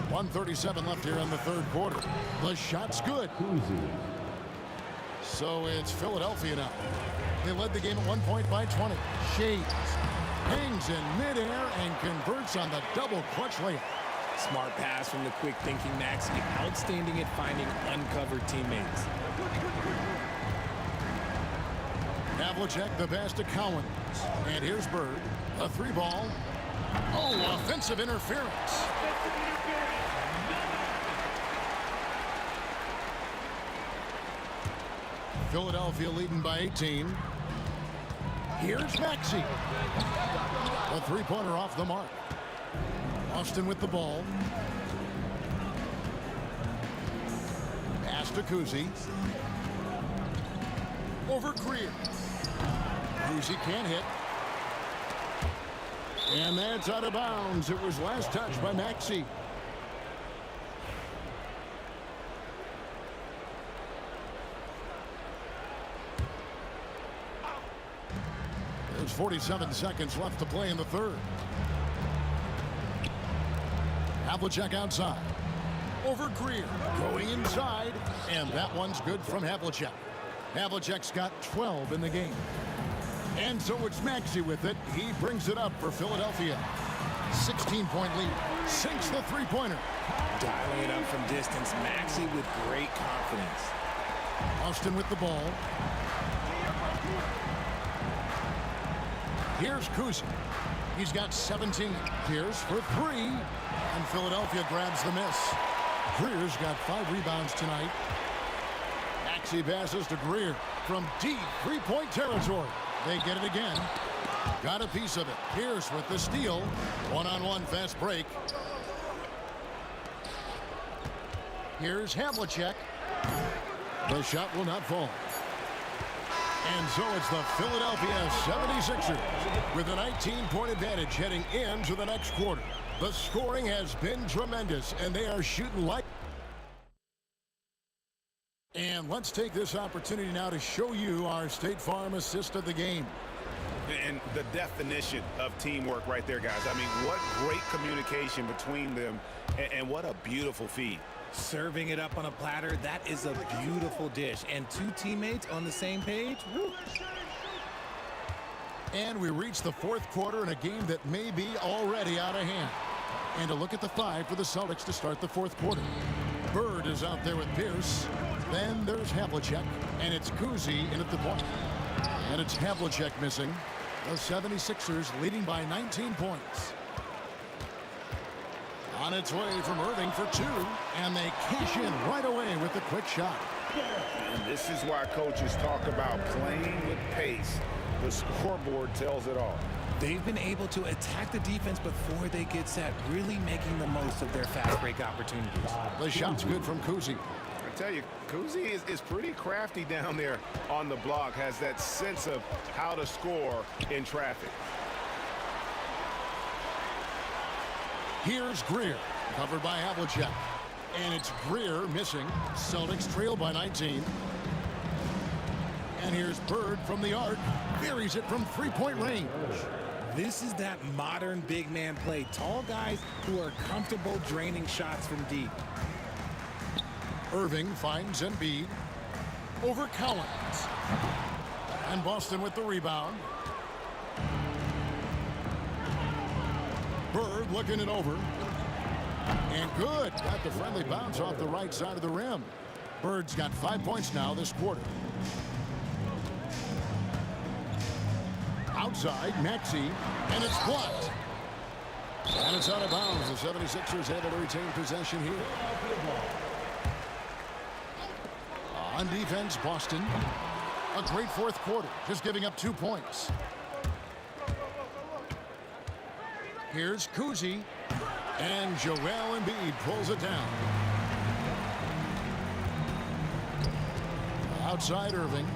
1:37 left here in the third quarter. The shot's good. So it's Philadelphia now. They led the game at 1 point by 20. Shades hangs in midair and converts on the double clutch layup. Smart pass from the quick thinking Maxey. Outstanding at finding uncovered teammates. Havlicek the pass to Collins. And here's Bird. A 3-ball. Oh, offensive interference. Philadelphia leading by 18. Here's Maxey. A 3-pointer off the mark. Austin with the ball. Pass to Kuzi. Over Greer. Kuzi can't hit. And that's out of bounds. It was last touched by Maxey. There's 47 seconds left to play in the third. Havlicek outside. Over Greer. Going inside. And that one's good from Havlicek. Havlicek's got 12 in the game. And so it's Maxey with it. He brings it up for Philadelphia. 16-point lead. Sinks the 3-pointer. Dialing it up from distance. Maxey with great confidence. Austin with the ball. Here's Kuzi. He's got 17. Here's for 3. And Philadelphia grabs the miss. Greer's got 5 rebounds tonight. Maxey passes to Greer from deep 3-point territory. They get it again. Got a piece of it. Pierce with the steal. One-on-one fast break. Here's Havlicek. The shot will not fall. And so it's the Philadelphia 76ers with a 19-point advantage heading into the next quarter. The scoring has been tremendous, and they are shooting like... And let's take this opportunity now to show you our State Farm assist of the game. And the definition of teamwork right there, guys. I mean, what great communication between them, and what a beautiful feed. Serving it up on a platter, that is a beautiful dish. And two teammates on the same page. Woo. And we reach the fourth quarter in a game that may be already out of hand. And a look at the five for the Celtics to start the fourth quarter. Bird is out there with Pierce. Then there's Havlicek, and it's Kuzi in at the point. And it's Havlicek missing. The 76ers leading by 19 points. On its way from Irving for two, and they cash in right away with the quick shot. And this is why coaches talk about playing with pace. The scoreboard tells it all. They've been able to attack the defense before they get set, really making the most of their fast break opportunities. The shot's good from Kuzi. I tell you, Kuzi is pretty crafty down there on the block, has that sense of how to score in traffic. Here's Greer, covered by Havlicek. And it's Greer missing. Celtics trail by 19. And here's Bird from the arc. Buries it from three-point range. This is that modern big man play. Tall guys who are comfortable draining shots from deep. Irving finds Embiid over Collins. And Boston with the rebound. Bird looking it over. And good. Got the friendly bounce off the right side of the rim. Bird's got 5 points now this quarter. Outside, Maxey. And it's blocked. And it's out of bounds. The 76ers able to retain possession here. On defense, Boston. A great fourth quarter, just giving up 2 points. Here's Kuzi. And Joel Embiid pulls it down. Outside Irving.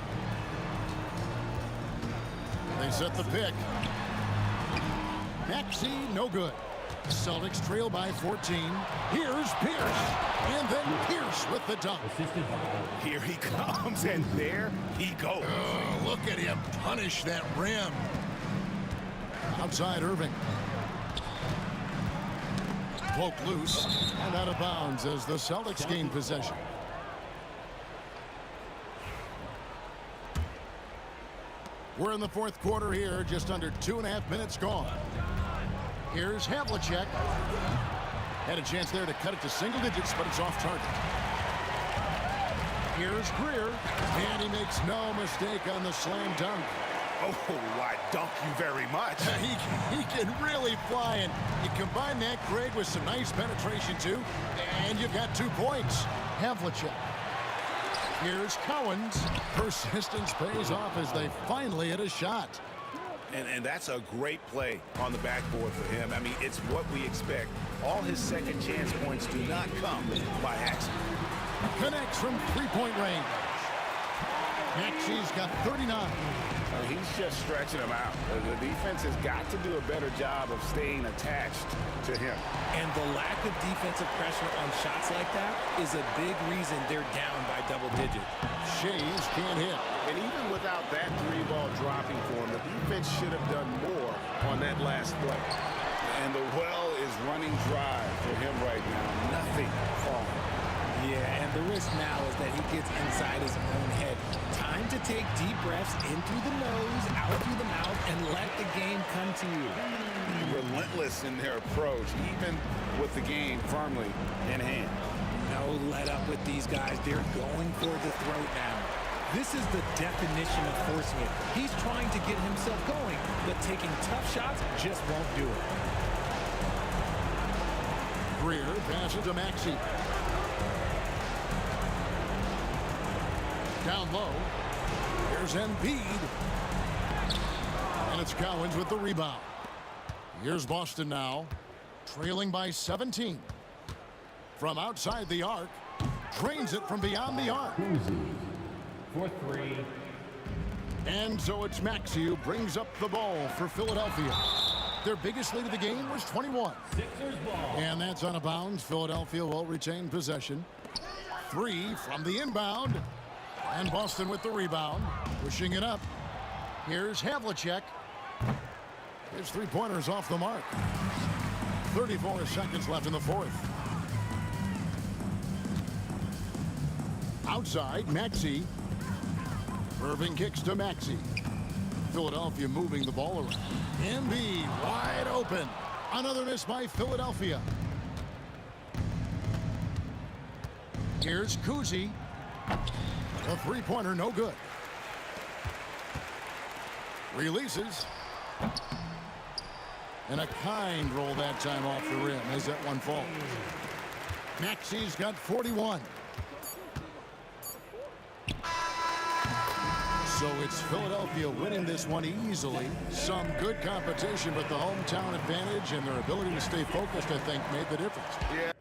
They set the pick. Maxey, no good. Celtics trail by 14. Here's Pierce. And then Pierce with the dunk. Here he comes, and there he goes. Oh, look at him punish that rim. Outside Irving. Poke loose and out of bounds as the Celtics gain possession. We're in the fourth quarter here, just under 2.5 minutes gone. Here's Havlicek. Had a chance there to cut it to single digits, but it's off target. Here's Greer, and he makes no mistake on the slam dunk. Oh, I dunk you very much. He can really fly, and you combine that, Greg, with some nice penetration, too, and you've got 2 points. Havlicek. Here's Cowens. Persistence pays off as they finally hit a shot. And that's a great play on the backboard for him. I mean, it's what we expect. All his second chance points do not come by accident. Connects from three-point range. Maxey's got 39. He's just stretching him out. The defense has got to do a better job of staying attached to him. And the lack of defensive pressure on shots like that is a big reason they're down by double digits. Shays can't hit. And even without that three-ball dropping for him, the defense should have done more on that last play. And the well is running dry for him right now. Nothing falling. Yeah, and the risk now is that he gets inside his own head. Time to take deep breaths in through the nose, out through the mouth, and let the game come to you. Relentless in their approach, even with the game firmly in hand. No let up with these guys. They're going for the throat now. This is the definition of forcing it. He's trying to get himself going, but taking tough shots just won't do it. Greer passes to Maxey. Down low. Here's Embiid. And it's Cowens with the rebound. Here's Boston now, trailing by 17. From outside the arc, drains it from beyond the arc. For three. And so it's Maxey who brings up the ball for Philadelphia. Their biggest lead of the game was 21. And that's out of bounds. Philadelphia will retain possession. 3 from the inbound. And Boston with the rebound. Pushing it up. Here's Havlicek. His three-pointer's off the mark. 34 seconds left in the fourth. Outside, Maxey. Irving kicks to Maxey. Philadelphia moving the ball around. Embiid wide open. Another miss by Philadelphia. Here's Kuzi. A three-pointer, no good. Releases. And a kind roll that time off the rim as that one falls. Maxey's got 41. So it's Philadelphia winning this one easily. Some good competition, but the hometown advantage and their ability to stay focused, I think, made the difference. Yeah.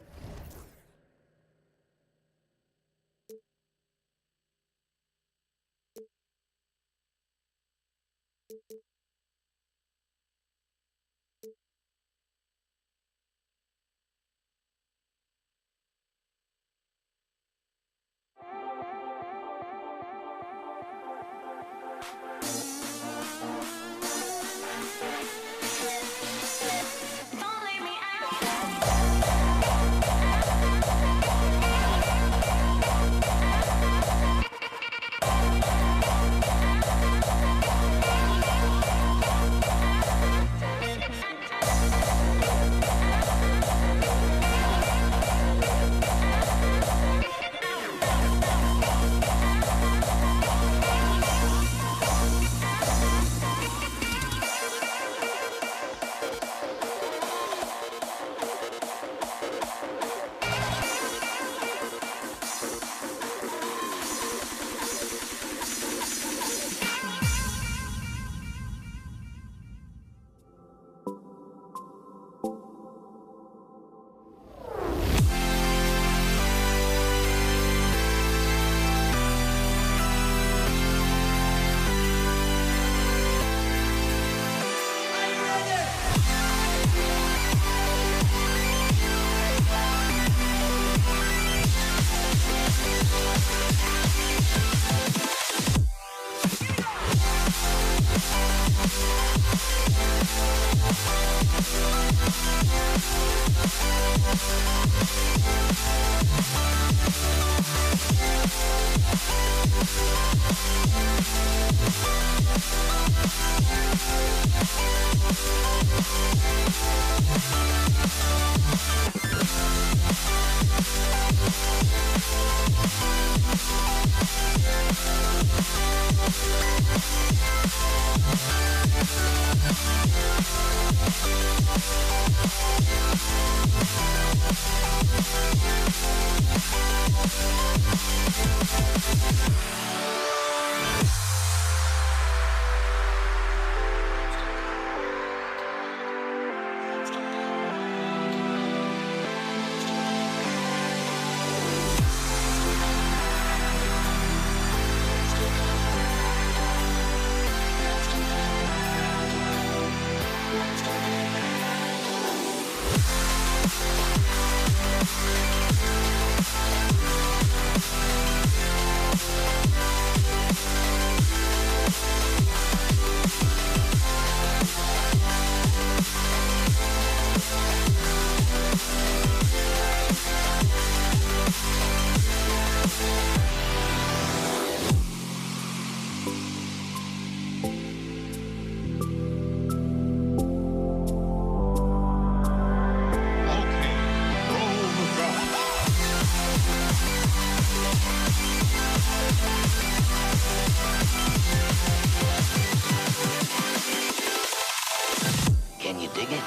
Can you dig it?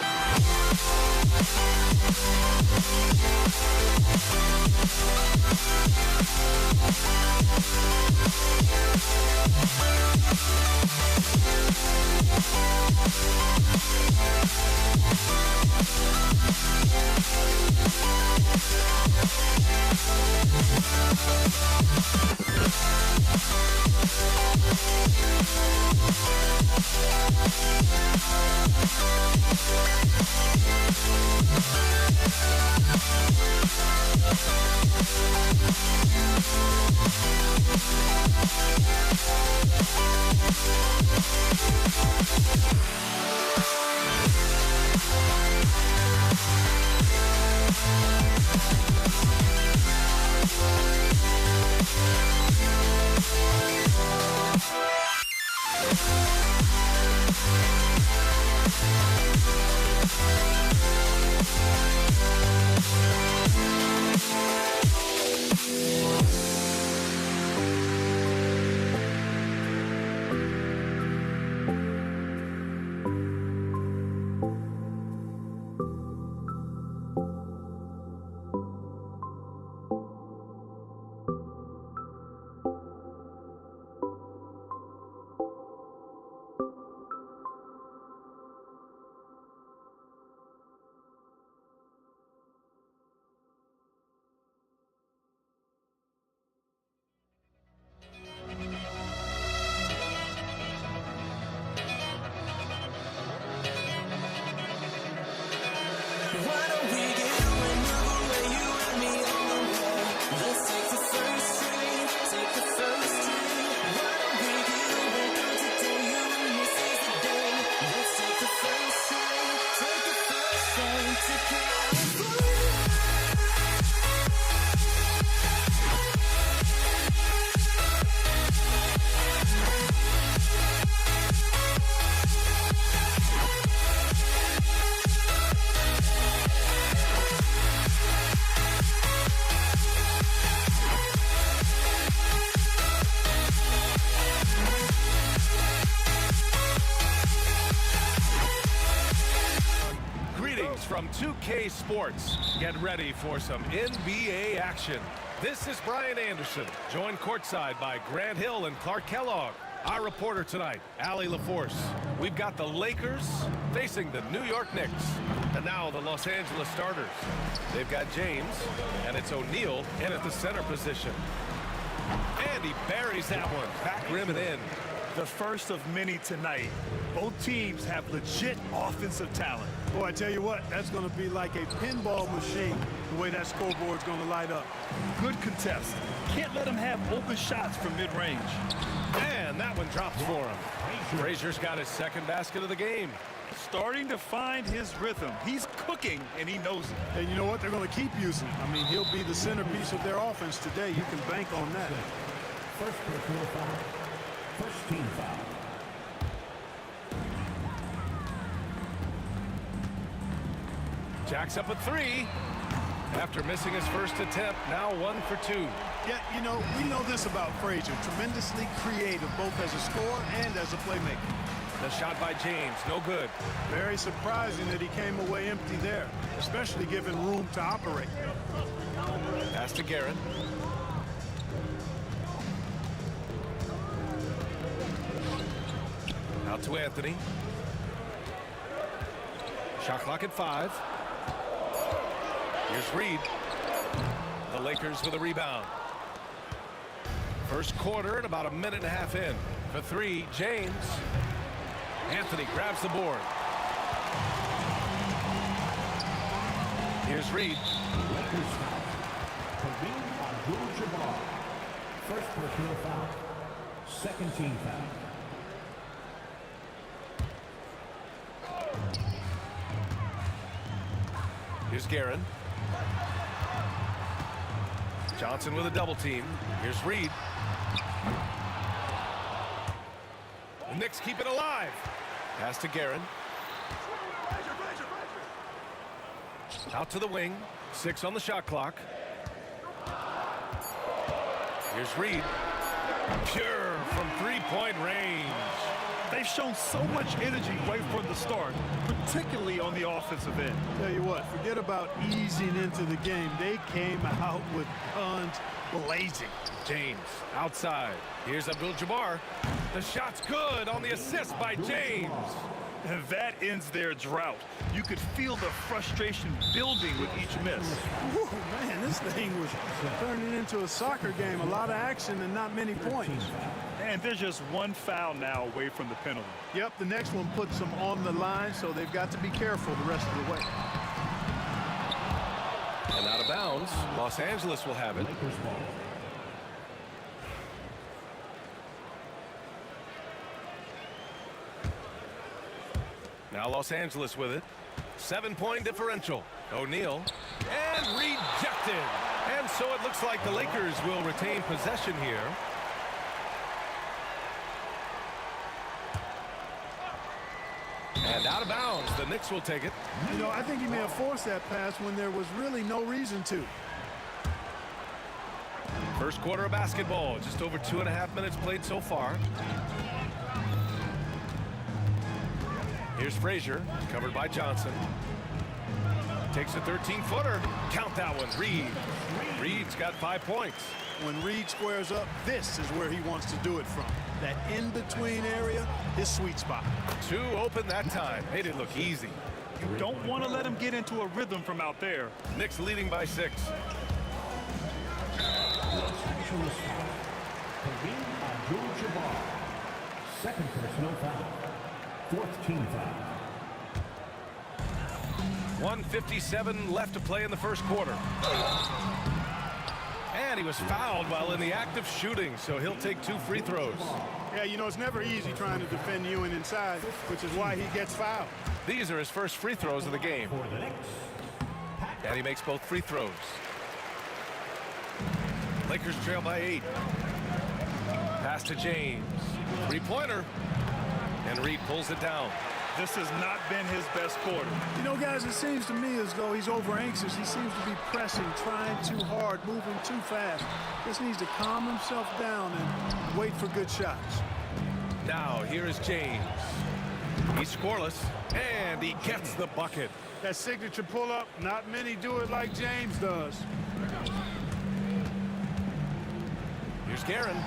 Why don't we get another way, you and me on the way? Let's take the first train, take the first train. Why don't we get away from today, you and me seize the day? Let's take the first train, take the first train to California. From 2K Sports. Get ready for some NBA action. This is Brian Anderson, joined courtside by Grant Hill and Clark Kellogg. Our reporter tonight, Allie LaForce. We've got the Lakers facing the New York Knicks. And now the Los Angeles starters. They've got James, and it's O'Neal in at the center position. And he buries that one, back rim and in. The first of many tonight. Both teams have legit offensive talent. Boy, I tell you what, that's going to be like a pinball machine, the way that scoreboard's going to light up. Good contest. Can't let them have open shots from mid-range. And that one drops for him. Frazier's got his second basket of the game. Starting to find his rhythm. He's cooking, and he knows it. And you know what? They're going to keep using him. I mean, he'll be the centerpiece of their offense today. You can bank on that. First personal foul. First team foul. Jack's up at three. After missing his first attempt, now 1 for 2. Yeah, you know, we know this about Frazier. Tremendously creative, both as a scorer and as a playmaker. The shot by James, no good. Very surprising that he came away empty there, especially given room to operate. Pass to Garrett. Out to Anthony. Shot clock at 5. Here's Reed. The Lakers with a rebound. First quarter and about a minute and a half in. For 3, James. Anthony grabs the board. Here's Reed. Lakers foul. Kareem Abdul-Jabbar. First personal foul. Second team foul. Here's Guerin. Johnson with a double team. Here's Reed. The Knicks keep it alive. Pass to Guerin. Out to the wing. 6 on the shot clock. Here's Reed. Pure from three-point range. They've shown so much energy right from the start, particularly on the offensive end. Tell you what, forget about easing into the game. They came out with guns blazing. James outside. Here's Abdul-Jabbar. The shot's good on the assist by James. And that ends their drought. You could feel the frustration building with each miss. Whew, man, this thing was turning into a soccer game. A lot of action and not many points. And there's just one foul now away from the penalty. Yep, the next one puts them on the line, so they've got to be careful the rest of the way. And out of bounds, Los Angeles will have it. Now Los Angeles with it. 7-point differential. O'Neal. And rejected. And so it looks like the Lakers will retain possession here. And out of bounds. The Knicks will take it. You know, I think he may have forced that pass when there was really no reason to. First quarter of basketball. Just over 2.5 minutes played so far. Here's Frazier, covered by Johnson. Takes a 13-footer. Count that one, Reed. Reed's got 5 points. When Reed squares up, this is where he wants to do it from. That in-between area, his sweet spot. 2 open that time. Made it look easy. You don't want to let him get into a rhythm from out there. Knicks leading by 6. Second personal foul. 4th team foul. 1:57 left to play in the first quarter. And he was fouled while in the act of shooting, so he'll take 2 free throws. Yeah, you know, it's never easy trying to defend Ewing inside, which is why he gets fouled. These are his first free throws of the game. And he makes both free throws. Lakers trail by 8. Pass to James. 3-pointer. And Reed pulls it down. This has not been his best quarter. You know, guys, it seems to me as though he's over anxious. He seems to be pressing, trying too hard, moving too fast. Just needs to calm himself down and wait for good shots. Now, here is James. He's scoreless, and he gets the bucket. That signature pull-up, not many do it like James does. Here's Guerin.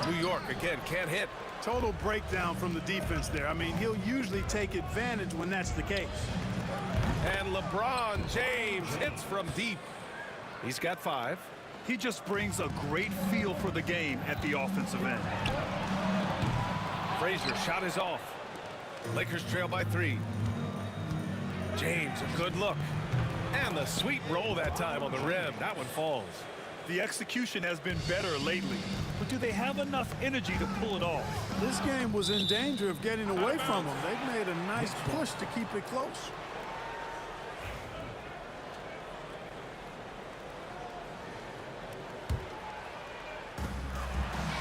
New York, again, can't hit. Total breakdown from the defense there. I mean, he'll usually take advantage when that's the case. And LeBron James hits from deep. He's got 5. He just brings a great feel for the game at the offensive end. Frazier shot is off. Lakers trail by 3. James, a good look. And the sweet roll that time on the rim. That one falls. The execution has been better lately, but do they have enough energy to pull it off? This game was in danger of getting away from them. They've made a nice push to keep it close.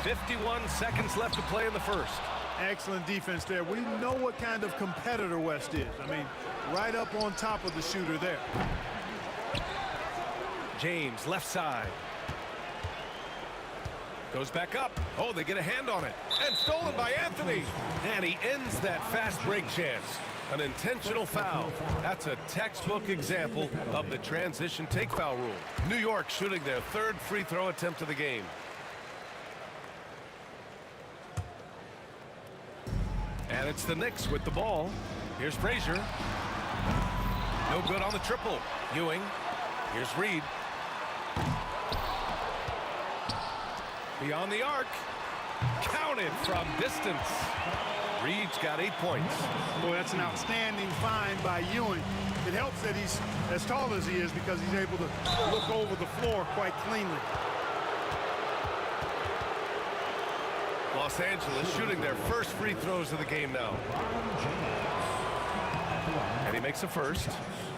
.51 seconds left to play in the first. Excellent defense there. We know what kind of competitor West is. I mean, right up on top of the shooter there. James, left side. Goes back up. Oh, they get a hand on it. And stolen by Anthony. And he ends that fast break chance. An intentional foul. That's a textbook example of the transition take foul rule. New York shooting their 3rd free throw attempt of the game. And it's the Knicks with the ball. Here's Frazier. No good on the triple. Ewing. Here's Reed. Beyond the arc. Counted from distance. Reed's got 8 points. Boy, that's an outstanding find by Ewing. It helps that he's as tall as he is because he's able to look over the floor quite cleanly. Los Angeles shooting their first free throws of the game now. And he makes a first.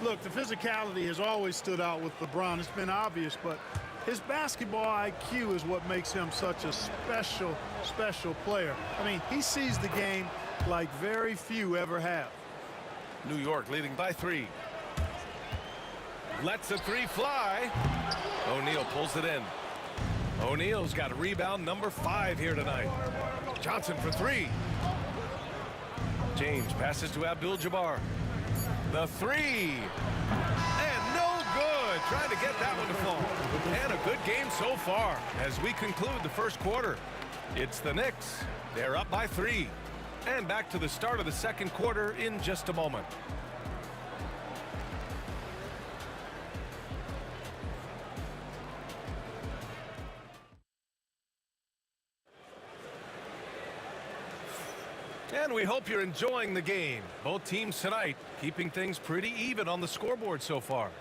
Look, the physicality has always stood out with LeBron. It's been obvious, but his basketball IQ is what makes him such a special, special player. I mean, he sees the game like very few ever have. New York leading by 3. Lets a 3 fly. O'Neal pulls it in. O'Neal's got a rebound number 5 here tonight. Johnson for 3. James passes to Abdul-Jabbar. The 3. And no good. Trying to get that one to fall. And a good game so far as we conclude the first quarter. It's the Knicks. They're up by 3. And back to the start of the second quarter in just a moment. And we hope you're enjoying the game. Both teams tonight keeping things pretty even on the scoreboard so far.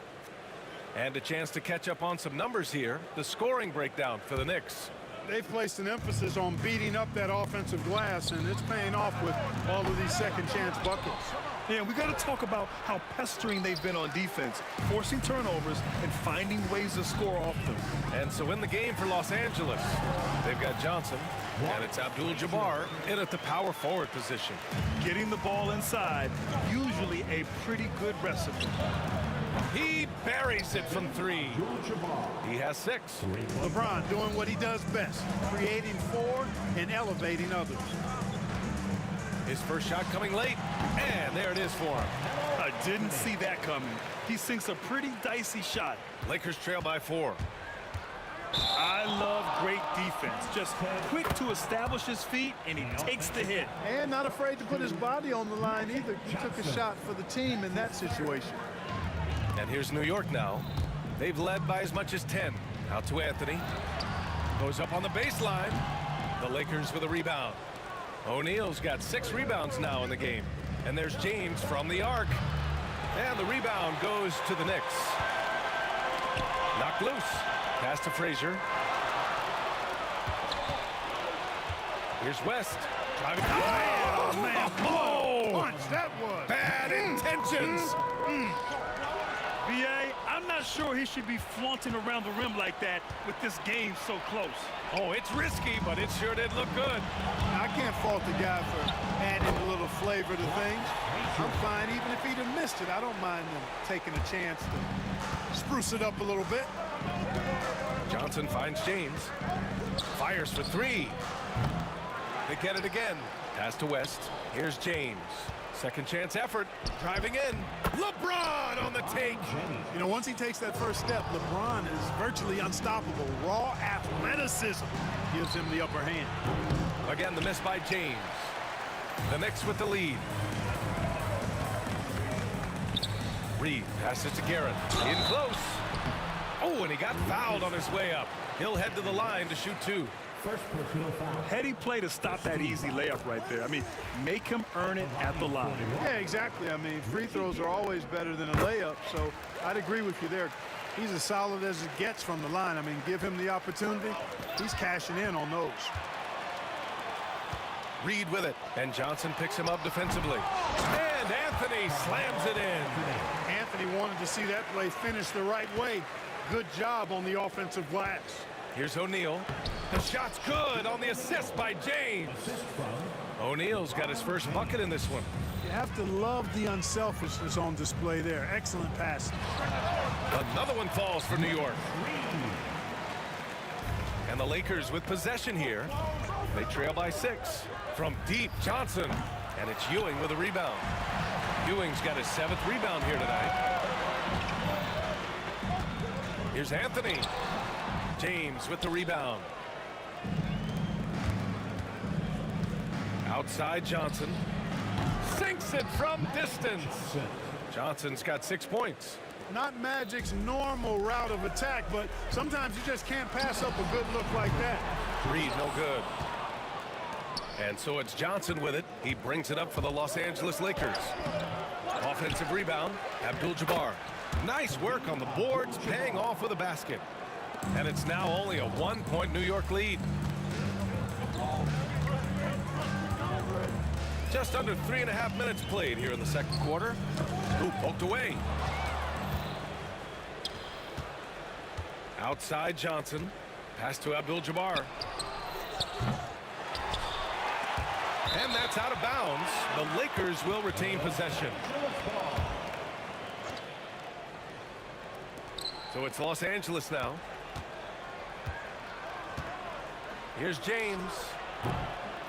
And a chance to catch up on some numbers here. The scoring breakdown for the Knicks. They've placed an emphasis on beating up that offensive glass, and it's paying off with all of these second chance buckets. Yeah, we got to talk about how pestering they've been on defense, forcing turnovers and finding ways to score off them. And so in the game for Los Angeles, they've got Johnson, and it's Abdul-Jabbar in at the power forward position. Getting the ball inside, usually a pretty good recipe. He buries it from three. He has 6. LeBron doing what he does best, creating for and elevating others. His first shot coming late, and there it is for him. I didn't see that coming. He sinks a pretty dicey shot. Lakers trail by 4. I love great defense. Just quick to establish his feet, and he takes the hit. And not afraid to put his body on the line either. He took a shot for the team in that situation. And here's New York now. They've led by as much as 10. Out to Anthony. Goes up on the baseline. The Lakers with a rebound. O'Neal's got 6 rebounds now in the game. And there's James from the arc. And the rebound goes to the Knicks. Knocked loose. Pass to Frazier. Here's West. Driving. Oh, man. Oh! Punch, that was. Bad intentions. VA, I'm not sure he should be flaunting around the rim like that with this game so close. Oh, it's risky, but it sure did look good. I can't fault the guy for adding a little flavor to things. I'm fine, even if he'd have missed it. I don't mind them taking a chance to spruce it up a little bit. Johnson finds James. Fires for 3. They get it again. Pass to West. Here's James. Second chance effort. Driving in. LeBron on the take. You know, once he takes that first step, LeBron is virtually unstoppable. Raw athleticism gives him the upper hand. Again, the miss by James. The Knicks with the lead. Reed passes to Garrett. In close. Oh, and he got fouled on his way up. He'll head to the line to shoot 2. First personal foul. Heady play to stop that easy layup right there. I mean, make him earn it at the line. Yeah, exactly. I mean, free throws are always better than a layup, so I'd agree with you there. He's as solid as it gets from the line. I mean, give him the opportunity. He's cashing in on those. Reed with it, and Johnson picks him up defensively. And Anthony slams it in. Anthony wanted to see that play finish the right way. Good job on the offensive glass. Here's O'Neal. The shot's good on the assist by James. O'Neal's got his first bucket in this one. You have to love the unselfishness on display there. Excellent pass. Another one falls for New York. And the Lakers with possession here. They trail by 6. From deep, Johnson. And it's Ewing with a rebound. Ewing's got his 7th rebound here tonight. Here's Anthony. James with the rebound. Outside Johnson. Sinks it from distance. Johnson's got 6 points. Not Magic's normal route of attack, but sometimes you just can't pass up a good look like that. Reed, no good. And so it's Johnson with it. He brings it up for the Los Angeles Lakers. Offensive rebound, Abdul-Jabbar. Nice work on the boards, paying off with a basket. And it's now only a 1-point New York lead. Just under 3.5 minutes played here in the second quarter. Ooh, poked away. Outside Johnson. Pass to Abdul-Jabbar. And that's out of bounds. The Lakers will retain possession. So it's Los Angeles now. Here's James.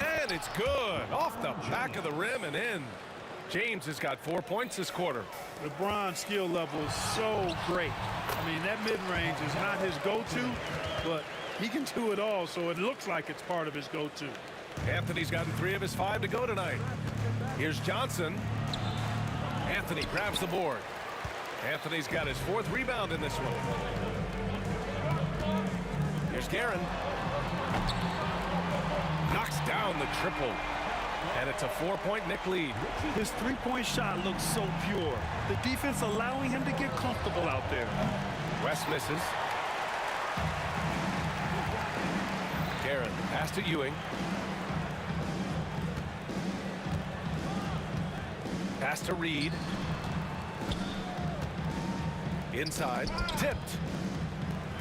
And it's good. Off the back of the rim and in. James has got 4 points this quarter. LeBron's skill level is so great. I mean, that mid-range is not his go-to, but he can do it all, so it looks like it's part of his go-to. Anthony's gotten 3 of his 5 to go tonight. Here's Johnson. Anthony grabs the board. Anthony's got his 4th rebound in this one. Here's Guerin. Knocks down the triple. And it's a 4-point Knick lead. His three-point shot looks so pure. The defense allowing him to get comfortable out there. West misses. Garrett, pass to Ewing. Pass to Reed. Inside, tipped.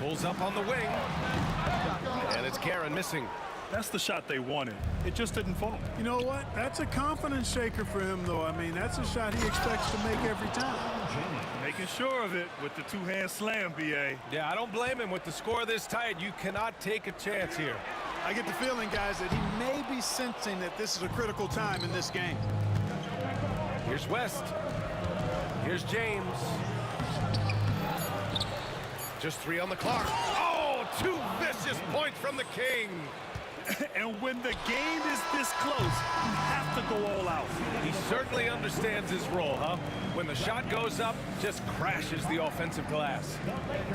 Pulls up on the wing. And it's Guerin missing. That's the shot they wanted. It just didn't fall. You know what? That's a confidence shaker for him, though. I mean, that's a shot he expects to make every time. Making sure of it with the two-hand slam, B.A. Yeah, I don't blame him. With the score this tight, you cannot take a chance here. I get the feeling, guys, that he may be sensing that this is a critical time in this game. Here's West. Here's James. Just 3 on the clock. Oh, 2 vicious points from the King. And when the game is this close, you have to go all out. He certainly understands his role, huh? When the shot goes up, just crashes the offensive glass.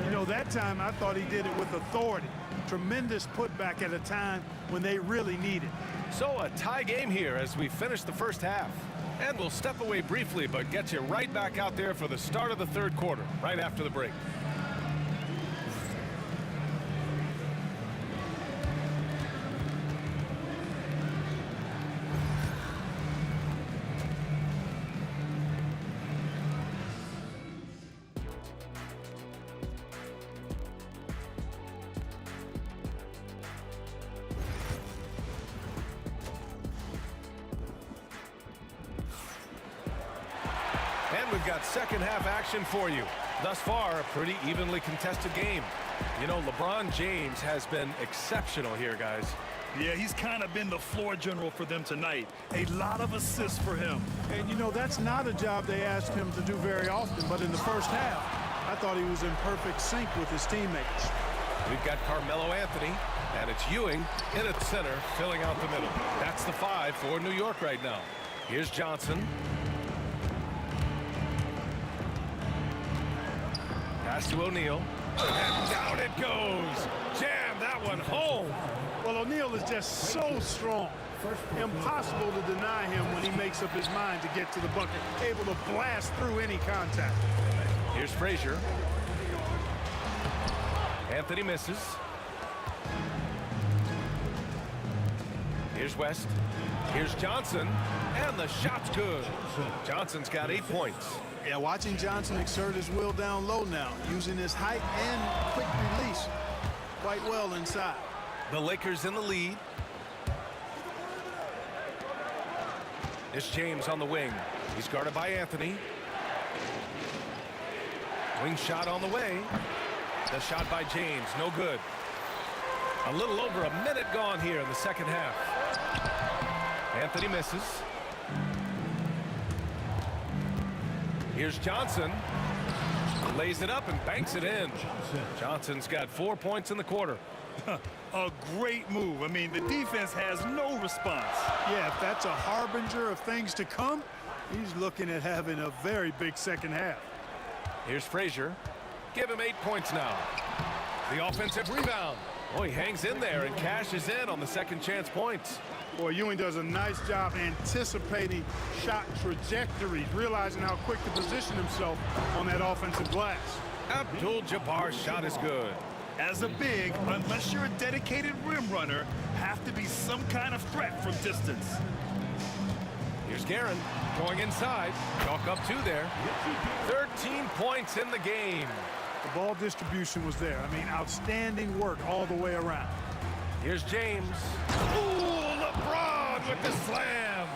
You know, that time I thought he did it with authority. Tremendous putback at a time when they really need it. So a tie game here as we finish the first half. And we'll step away briefly, but get you right back out there for the start of the third quarter, right after the break. And we've got second half action for you. Thus far, a pretty evenly contested game. You know, LeBron James has been exceptional here, guys. Yeah, he's kind of been the floor general for them tonight. A lot of assists for him. And, you know, that's not a job they asked him to do very often, but in the first half, I thought he was in perfect sync with his teammates. We've got Carmelo Anthony, and it's Ewing in at center, filling out the middle. That's the 5 for New York right now. Here's Johnson. Pass to O'Neal. And down it goes. Jam that one home. Well, O'Neal is just so strong. Impossible to deny him when he makes up his mind to get to the bucket. Able to blast through any contact. Here's Frazier. Anthony misses. Here's West. Here's Johnson. And the shot's good. Johnson's got 8 points. Yeah, watching Johnson exert his will down low now, using his height and quick release quite well inside. The Lakers in the lead. It's James on the wing. He's guarded by Anthony. Wing shot on the way. The shot by James, no good. A little over a minute gone here in the second half. Anthony misses. Here's Johnson. Lays it up and banks it in. Johnson's got 4 points in the quarter. A great move. I mean, the defense has no response. Yeah, if that's a harbinger of things to come, he's looking at having a very big second half. Here's Frazier. Give him 8 points now. The offensive rebound. Oh, he hangs in there and cashes in on the second chance points. Boy, Ewing does a nice job anticipating shot trajectories, realizing how quick to position himself on that offensive glass. Abdul-Jabbar's shot is good. As a big, unless you're a dedicated rim runner, have to be some kind of threat from distance. Here's Guerin going inside. Chalk up 2 there. 13 points in the game. The ball distribution was there. I mean, outstanding work all the way around. Here's James. Ooh, LeBron with the slam.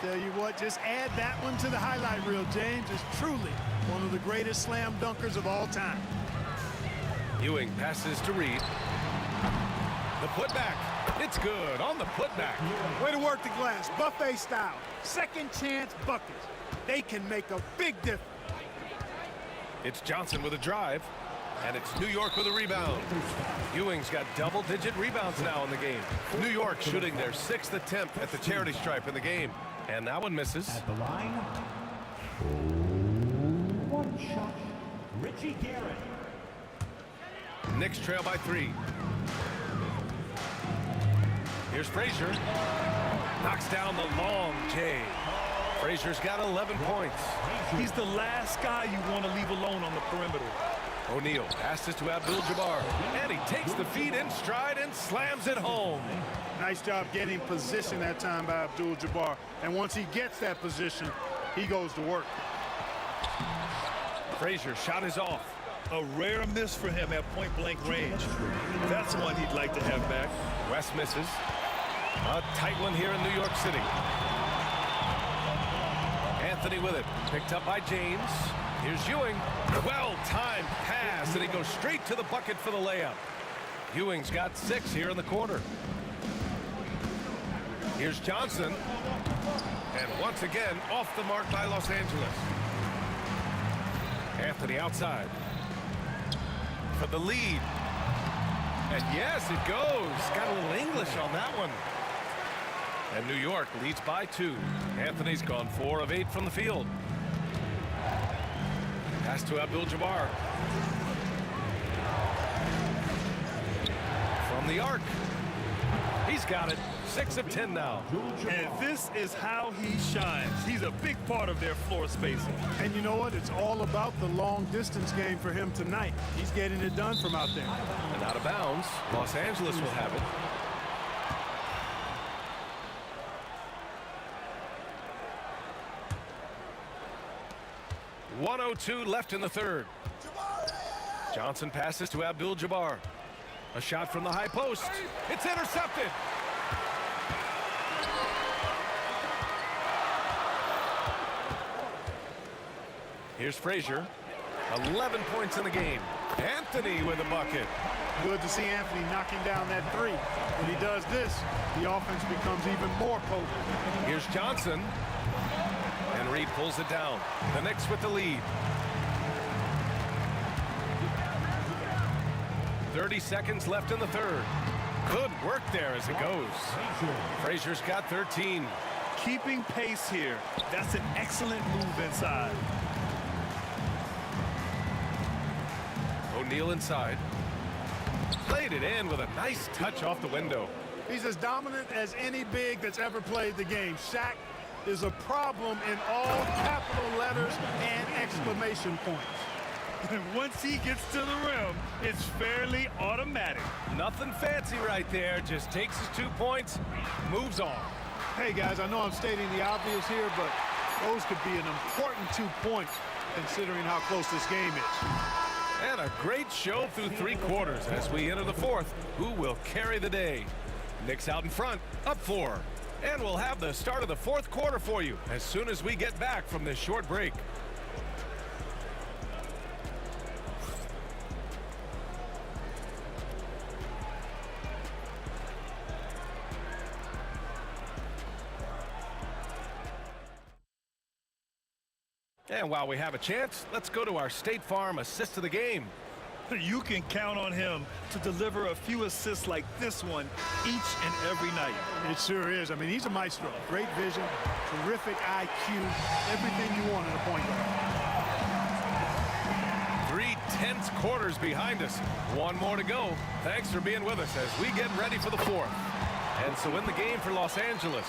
Tell you what, just add that one to the highlight reel. James is truly one of the greatest slam dunkers of all time. Ewing passes to Reed. The putback. It's good on the putback. Way to work the glass. Buffet style. Second chance buckets. They can make a big difference. It's Johnson with a drive. And it's New York with a rebound. Ewing's got double-digit rebounds now in the game. New York shooting their 6th attempt at the charity stripe in the game. And that one misses. At the line, 1 shot, Richie Garrett. Knicks trail by 3. Here's Frazier. Knocks down the long J. Frazier's got 11 points. He's the last guy you want to leave alone on the perimeter. O'Neal passes to Abdul-Jabbar, and he takes the feed in stride and slams it home. Nice job getting position that time by Abdul-Jabbar. And once he gets that position, he goes to work. Frazier shot is off. A rare miss for him at point-blank range. That's one he'd like to have back. West misses. A tight one here in New York City. Anthony with it. Picked up by James. Here's Ewing. Well-timed pass, and he goes straight to the bucket for the layup. Ewing's got 6 here in the quarter. Here's Johnson. And once again, off the mark by Los Angeles. Anthony outside for the lead. And yes, it goes. Got a little English on that one. And New York leads by 2. Anthony's gone 4 of 8 from the field. Pass to Abdul-Jabbar. From the arc. He's got it. 6 of 10 now. And this is how he shines. He's a big part of their floor spacing. And you know what? It's all about the long distance game for him tonight. He's getting it done from out there. And out of bounds. Los Angeles will have it. .102 left in the third. Johnson passes to Abdul-Jabbar. A shot from the high post. It's intercepted. Here's Frazier. 11 points in the game. Anthony with a bucket. Good to see Anthony knocking down that 3. When he does this, the offense becomes even more potent. Here's Johnson. And Reed pulls it down. The Knicks with the lead. 30 seconds left in the third. Good work there as it goes. Frazier's got 13. Keeping pace here. That's an excellent move inside. O'Neal inside. Played it in with a nice touch off the window. He's as dominant as any big that's ever played the game. Shaq is a problem in all capital letters and exclamation points. And once he gets to the rim, it's fairly automatic. Nothing fancy right there. Just takes his 2 points, moves on. Hey, guys, I know I'm stating the obvious here, but those could be an important 2 points considering how close this game is. And a great show through 3 quarters as we enter the fourth. Who will carry the day? Knicks out in front, up 4. And we'll have the start of the fourth quarter for you as soon as we get back from this short break. And while we have a chance, let's go to our State Farm assist of the game. You can count on him to deliver a few assists like this one each and every night. It sure is. I mean, he's a maestro. Great vision, terrific IQ, everything you want in a point guard. 3 tense quarters behind us. 1 more to go. Thanks for being with us as we get ready for the fourth. And so in the game for Los Angeles,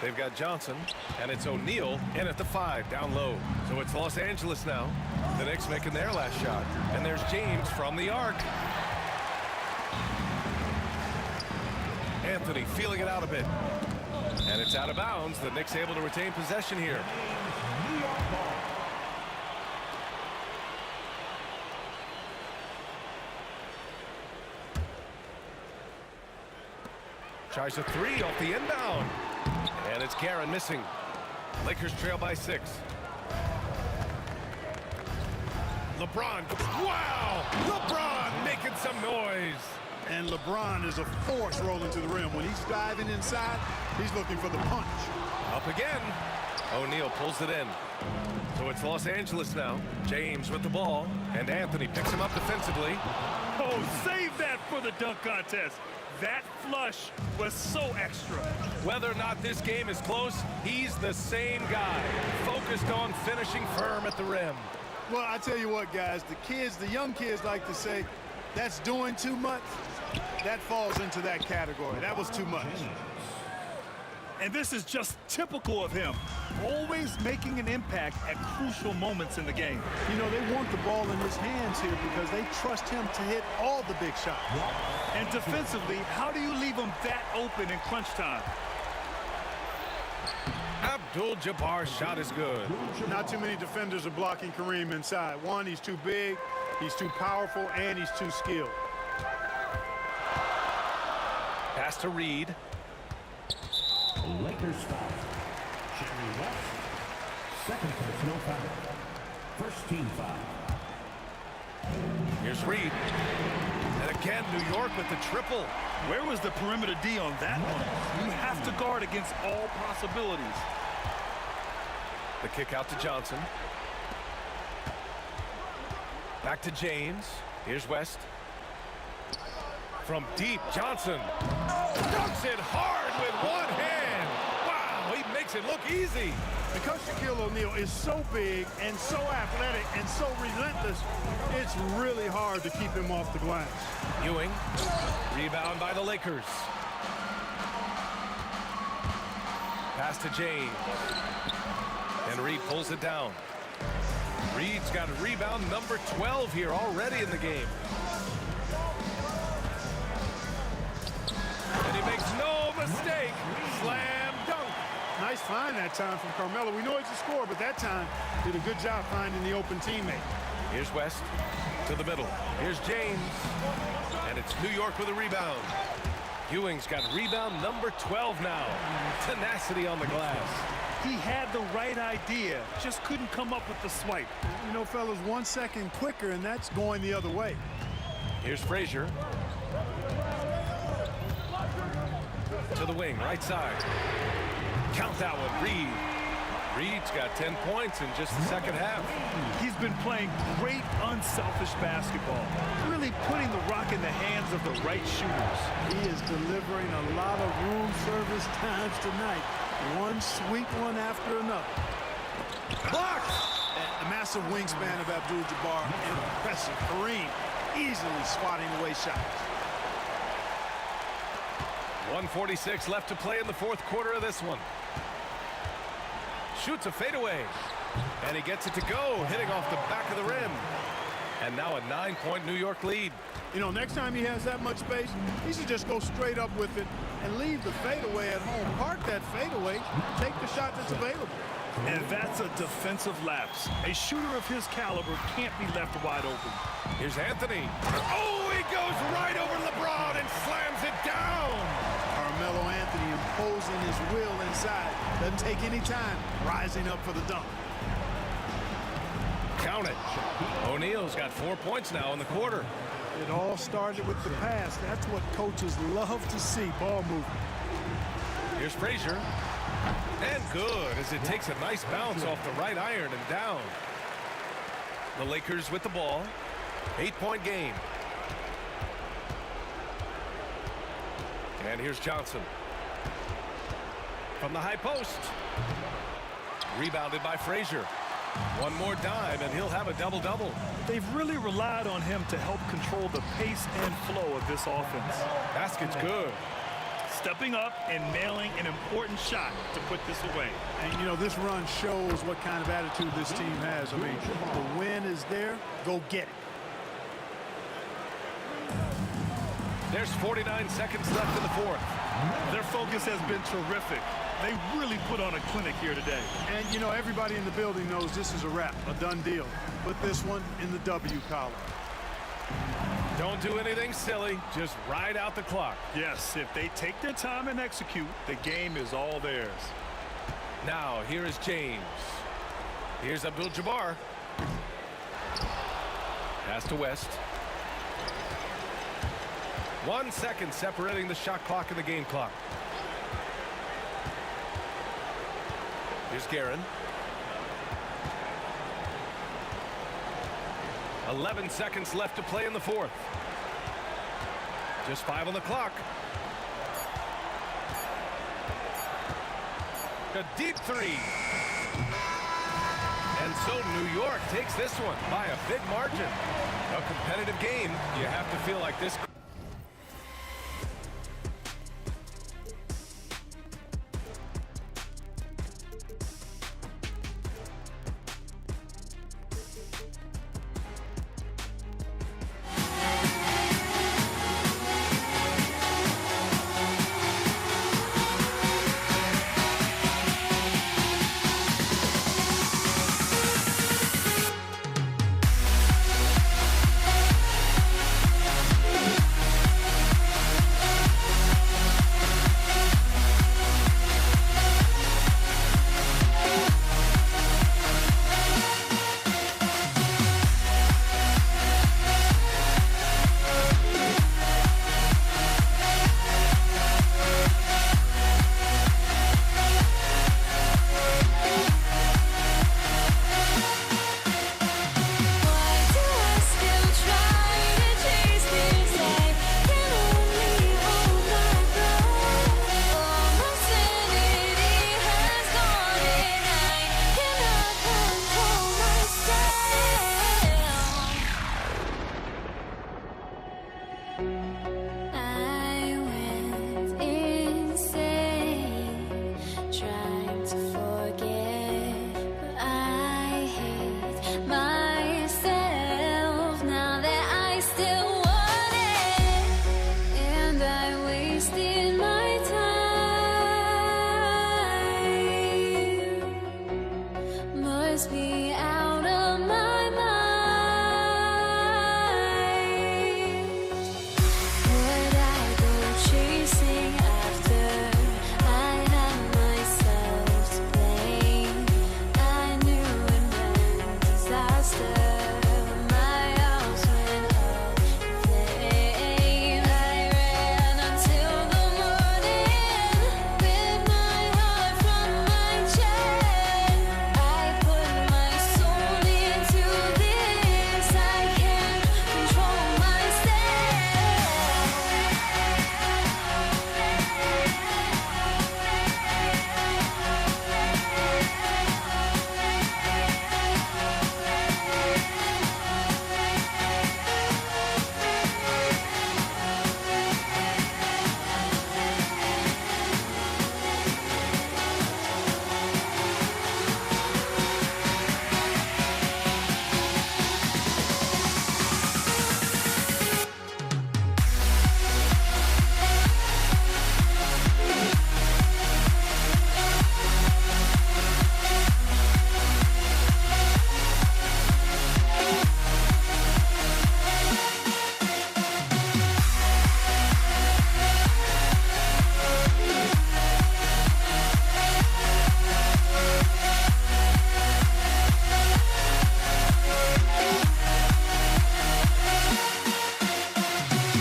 they've got Johnson, and it's O'Neal in at the 5 down low. So it's Los Angeles now. The Knicks making their last shot. And there's James from the arc. Anthony feeling it out a bit. And it's out of bounds. The Knicks able to retain possession here. Tries a 3 off the inbound. And it's Karen missing. Lakers trail by 6. LeBron. Wow! LeBron making some noise. And LeBron is a force rolling to the rim. When he's diving inside, he's looking for the punch. Up again. O'Neal pulls it in. So it's Los Angeles now. James with the ball. And Anthony picks him up defensively. Oh, save that for the dunk contest. That flush was so extra. Whether or not this game is close, he's the same guy. Focused on finishing firm at the rim. Well, I tell you what, guys, the young kids like to say, that's doing too much. That falls into that category. That was too much. And this is just typical of him, always making an impact at crucial moments in the game. You know, they want the ball in his hands here because they trust him to hit all the big shots. And defensively, how do you leave him that open in crunch time? Abdul-Jabbar's shot is good. Not too many defenders are blocking Kareem inside. One, he's too big, he's too powerful, and he's too skilled. Pass to Reed. Lakers foul. Jerry West. Second personal foul. First team foul. Here's Reed. And again, New York with the triple. Where was the perimeter D on that one? You have to guard against all possibilities. The kick out to Johnson. Back to James. Here's West. From deep, Johnson dunks it hard with one hand. Wow, he makes it look easy. Because Shaquille O'Neal is so big and so athletic and so relentless, it's really hard to keep him off the glass. Ewing, rebound by the Lakers. Pass to James. And Reed pulls it down. Reed's got a rebound number 12 here already in the game. And he makes no mistake. Slam dunk. Nice find that time from Carmelo. We know he's a scorer, but that time did a good job finding the open teammate. Here's West to the middle. Here's James. And it's New York with a rebound. Ewing's got rebound number 12 now. Tenacity on the glass. He had the right idea, just couldn't come up with the swipe. You know, fellas, 1 second quicker, and that's going the other way. Here's Frazier. To the wing, right side. Count that one, Reed. Reed's got 10 points in just the second half. He's been playing great, unselfish basketball, really putting the rock in the hands of the right shooters. He is delivering a lot of room service times tonight. One sweet one after another. Blocked! A massive wingspan of Abdul-Jabbar. Impressive. Kareem easily swatting away shots. 1:46 left to play in the fourth quarter of this one. Shoots a fadeaway. And he gets it to go, hitting off the back of the rim. And now a 9-point New York lead. You know, next time he has that much space, he should just go straight up with it and leave the fadeaway at home. Park that fadeaway, take the shot that's available. And that's a defensive lapse. A shooter of his caliber can't be left wide open. Here's Anthony. Oh, he goes right over LeBron and slams it down. Carmelo Anthony imposing his will inside. Doesn't take any time, rising up for the dunk. Count it. O'Neal's got 4 points now in the quarter. It all started with the pass. That's what coaches love to see, ball movement. Here's Frazier. And good, as it takes a nice bounce off the right iron and down. The Lakers with the ball. 8-point game. And here's Johnson. From the high post. Rebounded by Frazier. One more dime, and he'll have a double-double. They've really relied on him to help control the pace and flow of this offense. Basket's good. Stepping up and nailing an important shot to put this away. And, you know, this run shows what kind of attitude this team has. I mean, the win is there. Go get it. There's 49 seconds left in the fourth. Their focus has been terrific. They really put on a clinic here today. And, you know, everybody in the building knows this is a wrap, a done deal. Put this one in the W column. Don't do anything silly. Just ride out the clock. Yes, if they take their time and execute, the game is all theirs. Now, here is James. Here's Abdul-Jabbar. Pass to West. 1 second separating the shot clock and the game clock. Here's Guerin. 11 seconds left to play in the fourth. Just 5 on the clock. A deep three. And so New York takes this one by a big margin. A competitive game. You have to feel like this. must be out of my mind. Would I go chasing after I had myself to blame? I knew it meant disaster. My house went up in flames. I ran until the morning with my heart from my chest. I put my soul into this. I can't control myself.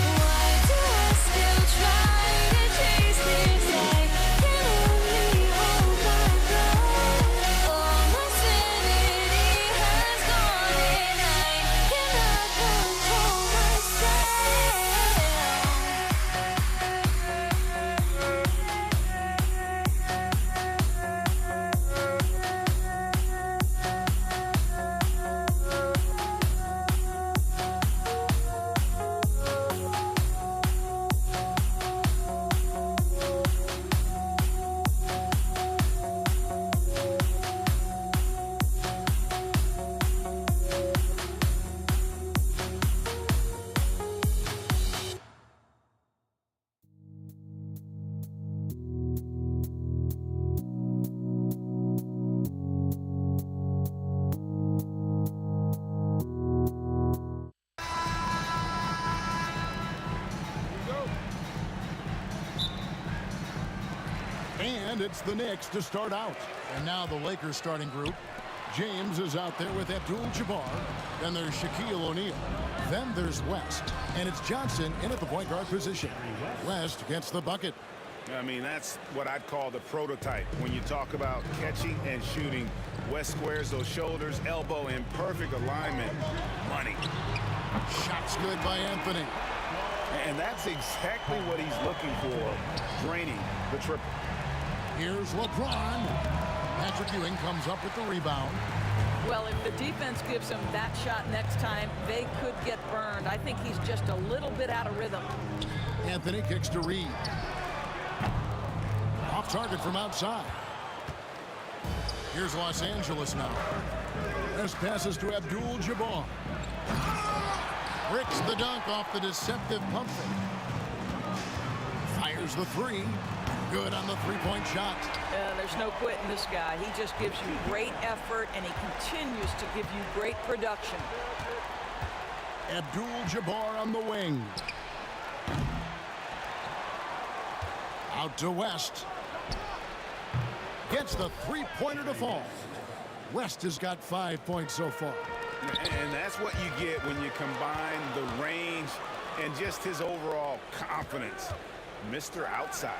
Why do I still try to chase this? I can only hold my breath. All my sanity has gone and I cannot control And it's the Knicks to start out. And now the Lakers starting group. James is out there with Abdul-Jabbar. Then there's Shaquille O'Neal. Then there's West. And it's Johnson in at the point guard position. West gets the bucket. I mean, that's what I'd call the prototype. When you talk about catching and shooting, West squares those shoulders, elbow in perfect alignment. Money. Shots good by Anthony. And that's exactly what he's looking for. Draining the triple. Here's LeBron. Patrick Ewing comes up with the rebound. Well, if the defense gives him that shot next time, they could get burned. I think he's just a little bit out of rhythm. Anthony kicks to Reed. Off target from outside. Here's Los Angeles now. This passes to Abdul-Jabbar. Bricks the dunk off the deceptive pump fake. Fires the three. Good on the three-point shot. There's no quitting this guy. He just gives you great effort, and he continues to give you great production. Abdul-Jabbar on the wing. Out to West. Gets the three-pointer to fall. West has got 5 points so far. And that's what you get when you combine the range and just his overall confidence. Mr. Outside.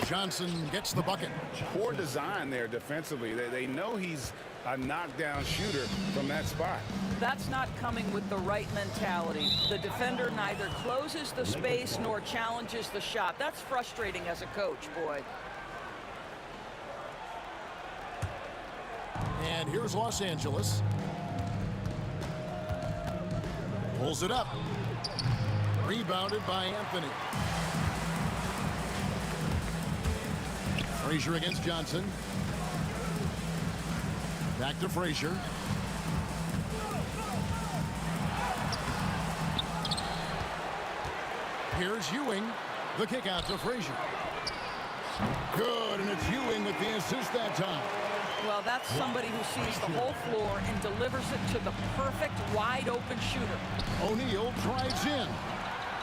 Johnson gets the bucket. Poor design there defensively. They know he's a knockdown shooter from that spot. That's not coming with the right mentality. The defender neither closes the space nor challenges the shot. That's frustrating as a coach, boy. And here's Los Angeles. Pulls it up. Rebounded by Anthony. Frazier against Johnson. Back to Frazier. Here's Ewing. The kick out to Frazier. Good, and it's Ewing with the assist that time. Well, that's somebody who sees the whole floor and delivers it to the perfect wide-open shooter. O'Neal drives in.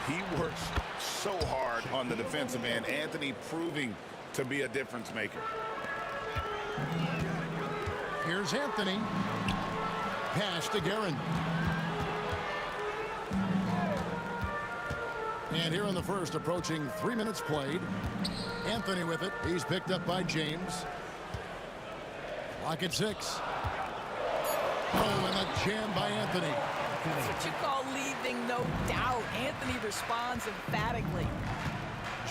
He works so hard on the defensive end. Anthony proving to be a difference maker. Here's Anthony. Pass to Guerin. And here in the first, approaching 3 minutes played. Anthony with it. He's picked up by James. Lock at 6. Oh, and a jam by Anthony. That's what you call leaving no doubt. Anthony responds emphatically.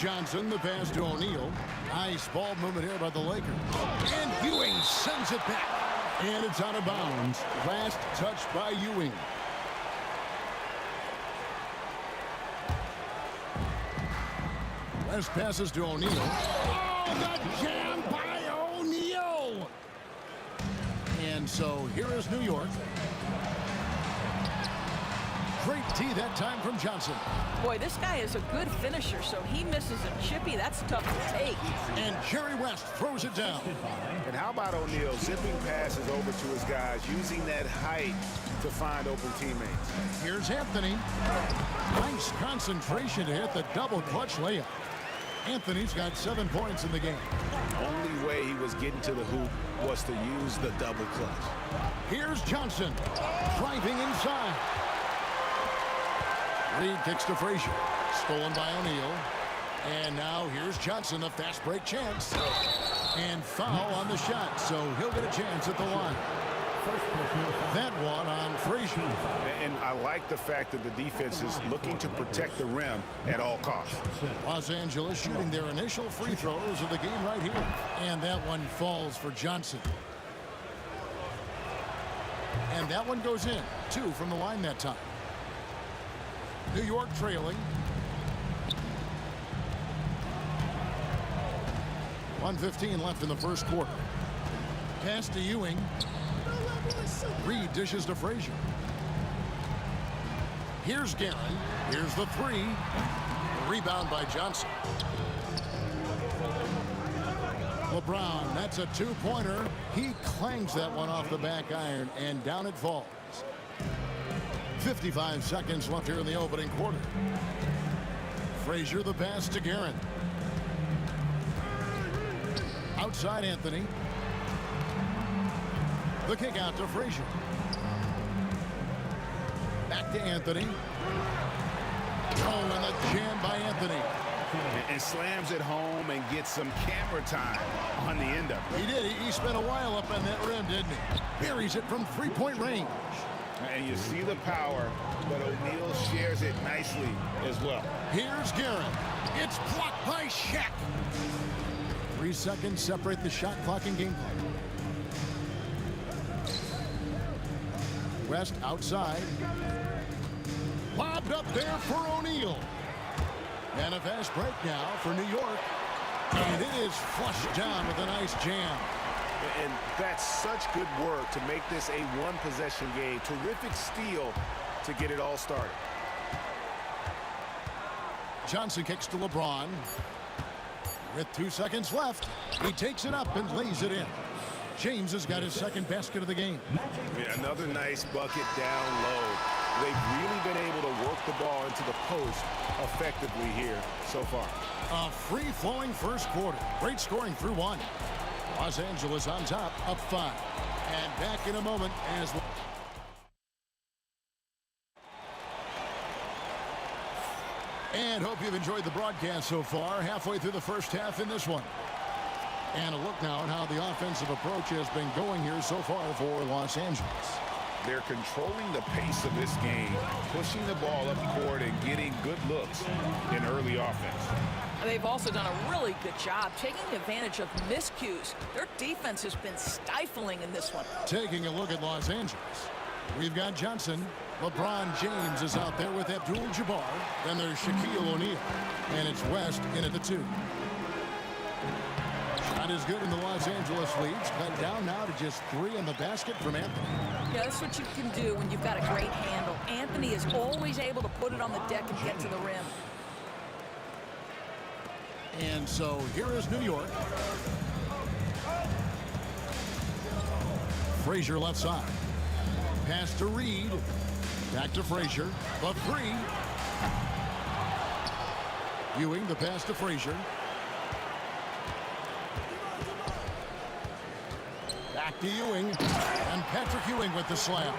Johnson, the pass to O'Neal. Nice ball movement here by the Lakers. And Ewing sends it back. And it's out of bounds. Last touch by Ewing. West passes to O'Neal. Oh, the jam by O'Neal. And so here is New York. Great tee that time from Johnson. Boy, this guy is a good finisher, so he misses a chippy. That's tough to take. And Jerry West throws it down. And how about O'Neal zipping passes over to his guys, using that height to find open teammates. Here's Anthony. Nice concentration to hit the double clutch layup. Anthony's got 7 points in the game. Only way he was getting to the hoop was to use the double clutch. Here's Johnson driving inside. Reed kicks to Frazier. Stolen by O'Neal. And now here's Johnson, a fast break chance. And foul on the shot, so he'll get a chance at the line. That one on Frazier. And I like the fact that the defense is looking to protect the rim at all costs. Los Angeles shooting their initial free throws of the game right here. And that one falls for Johnson. And that one goes in. 2 from the line that time. New York trailing. 1:15 left in the first quarter. Pass to Ewing. Reed dishes to Frazier. Here's Guerin. Here's the 3. Rebound by Johnson. LeBron, that's a 2-pointer. He clangs that one off the back iron, and down it falls. 55 seconds left here in the opening quarter. Frazier, the pass to Guerin. Outside Anthony. The kick out to Frazier. Back to Anthony. Oh, and the jam by Anthony. And slams it home and gets some camera time on the end of it. He did. He spent a while up on that rim, didn't he? Buries it from 3-point range. And you see the power, but O'Neal shares it nicely as well. Here's Guerin. It's blocked by Shaq. 3 seconds separate the shot clock and game clock. West outside. Lobbed up there for O'Neal. And a fast break now for New York. And it is flushed down with a nice jam. And that's such good work to make this a one-possession game. Terrific steal to get it all started. Johnson kicks to LeBron. With 2 seconds left, he takes it up and lays it in. James has got his second basket of the game. Yeah, another nice bucket down low. They've really been able to work the ball into the post effectively here so far. A free-flowing first quarter. Great scoring through 1. Los Angeles on top, up 5. And back in a moment as... And hope you've enjoyed the broadcast so far. Halfway through the first half in this one. And a look now at how the offensive approach has been going here so far for Los Angeles. They're controlling the pace of this game, pushing the ball up court and getting good looks in early offense. They've also done a really good job taking advantage of miscues. Their defense has been stifling in this one. Taking a look at Los Angeles. We've got Johnson. LeBron James is out there with Abdul-Jabbar. Then there's Shaquille O'Neal. And it's West in at the 2. Shot is good in the Los Angeles leads. Cut down now to just 3 in the basket from Anthony. Yeah, that's what you can do when you've got a great handle. Anthony is always able to put it on the deck and get to the rim. And so here is New York. Frazier left side. Pass to Reed. Back to Frazier. The three. Ewing, the pass to Frazier. Back to Ewing. And Patrick Ewing with the slam.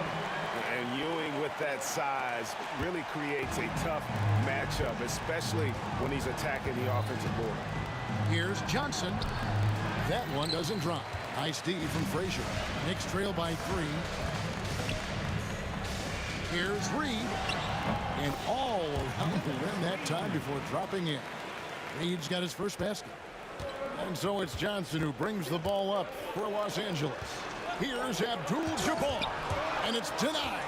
And Ewing with that size really creates a tough matchup, especially when he's attacking the offensive board. Here's Johnson. That one doesn't drop. Nice D from Frazier. Knicks trail by 3. Here's Reed. And all around the rim that time before dropping in. Reed's got his first basket. And so it's Johnson who brings the ball up for Los Angeles. Here's Abdul-Jabbar. And it's denied.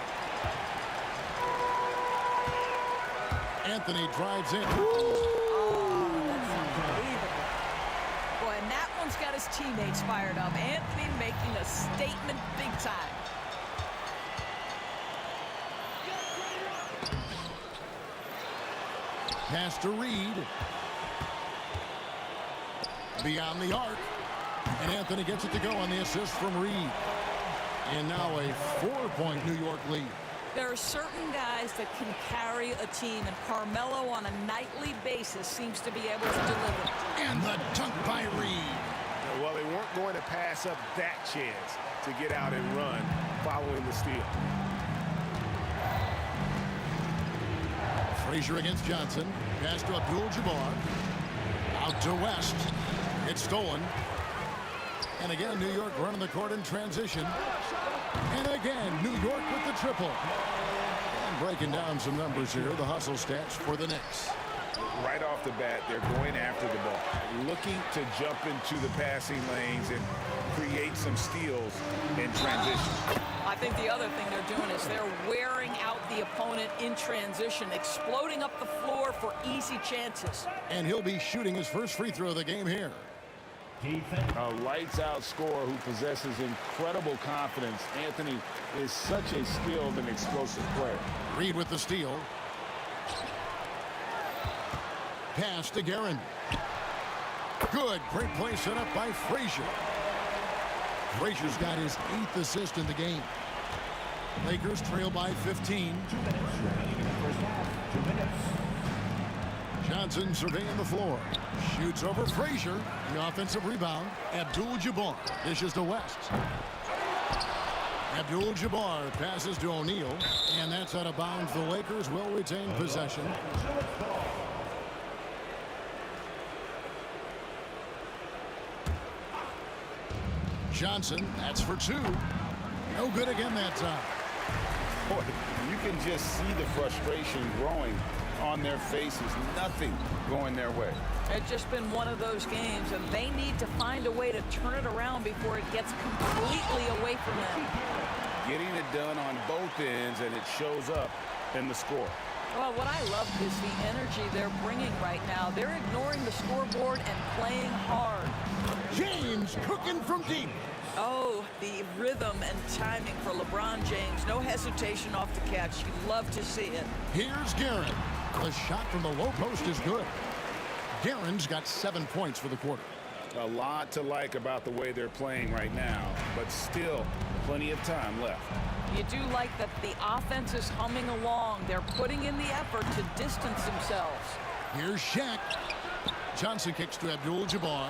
Anthony drives in. Boy, and that one's got his teammates fired up. Anthony making a statement big time. Pass to Reed. Beyond the arc. And Anthony gets it to go on the assist from Reed. And now a 4-point New York lead. There are certain guys that can carry a team, and Carmelo on a nightly basis seems to be able to deliver. And the dunk by Reed. Well, they weren't going to pass up that chance to get out and run following the steal. Frazier against Johnson. Pass to Abdul-Jabbar. Out to West. It's stolen. And again, New York running the court in transition. And again, New York with the triple. And breaking down some numbers here, the hustle stats for the Knicks. Right off the bat, they're going after the ball, looking to jump into the passing lanes and create some steals in transition. I think the other thing they're doing is they're wearing out the opponent in transition, exploding up the floor for easy chances. And he'll be shooting his first free throw of the game here. A lights-out scorer who possesses incredible confidence. Anthony is such a skilled and explosive player. Reed with the steal. Pass to Guerin. Good. Great play set up by Frazier. Frazier's got his 8th assist in the game. Lakers trail by 15. Johnson surveying the floor. Shoots over Frazier. The offensive rebound. Abdul-Jabbar dishes to West. Abdul-Jabbar passes to O'Neal. And that's out of bounds. The Lakers will retain possession. Johnson, that's for 2. No good again that time. Boy, you can just see the frustration growing on their faces. Nothing going their way. It's just been one of those games, and they need to find a way to turn it around before it gets completely away from them. Getting it done on both ends, and it shows up in the score. Well, what I love is the energy they're bringing right now. They're ignoring the scoreboard and playing hard. James cooking from deep. Oh, the rhythm and timing for LeBron James. No hesitation off the catch. You love to see it. Here's Guerin. The shot from the low post is good. Guerin's got 7 points for the quarter. A lot to like about the way they're playing right now, but still plenty of time left. You do like that the offense is humming along. They're putting in the effort to distance themselves. Here's Shaq. Johnson kicks to Abdul-Jabbar.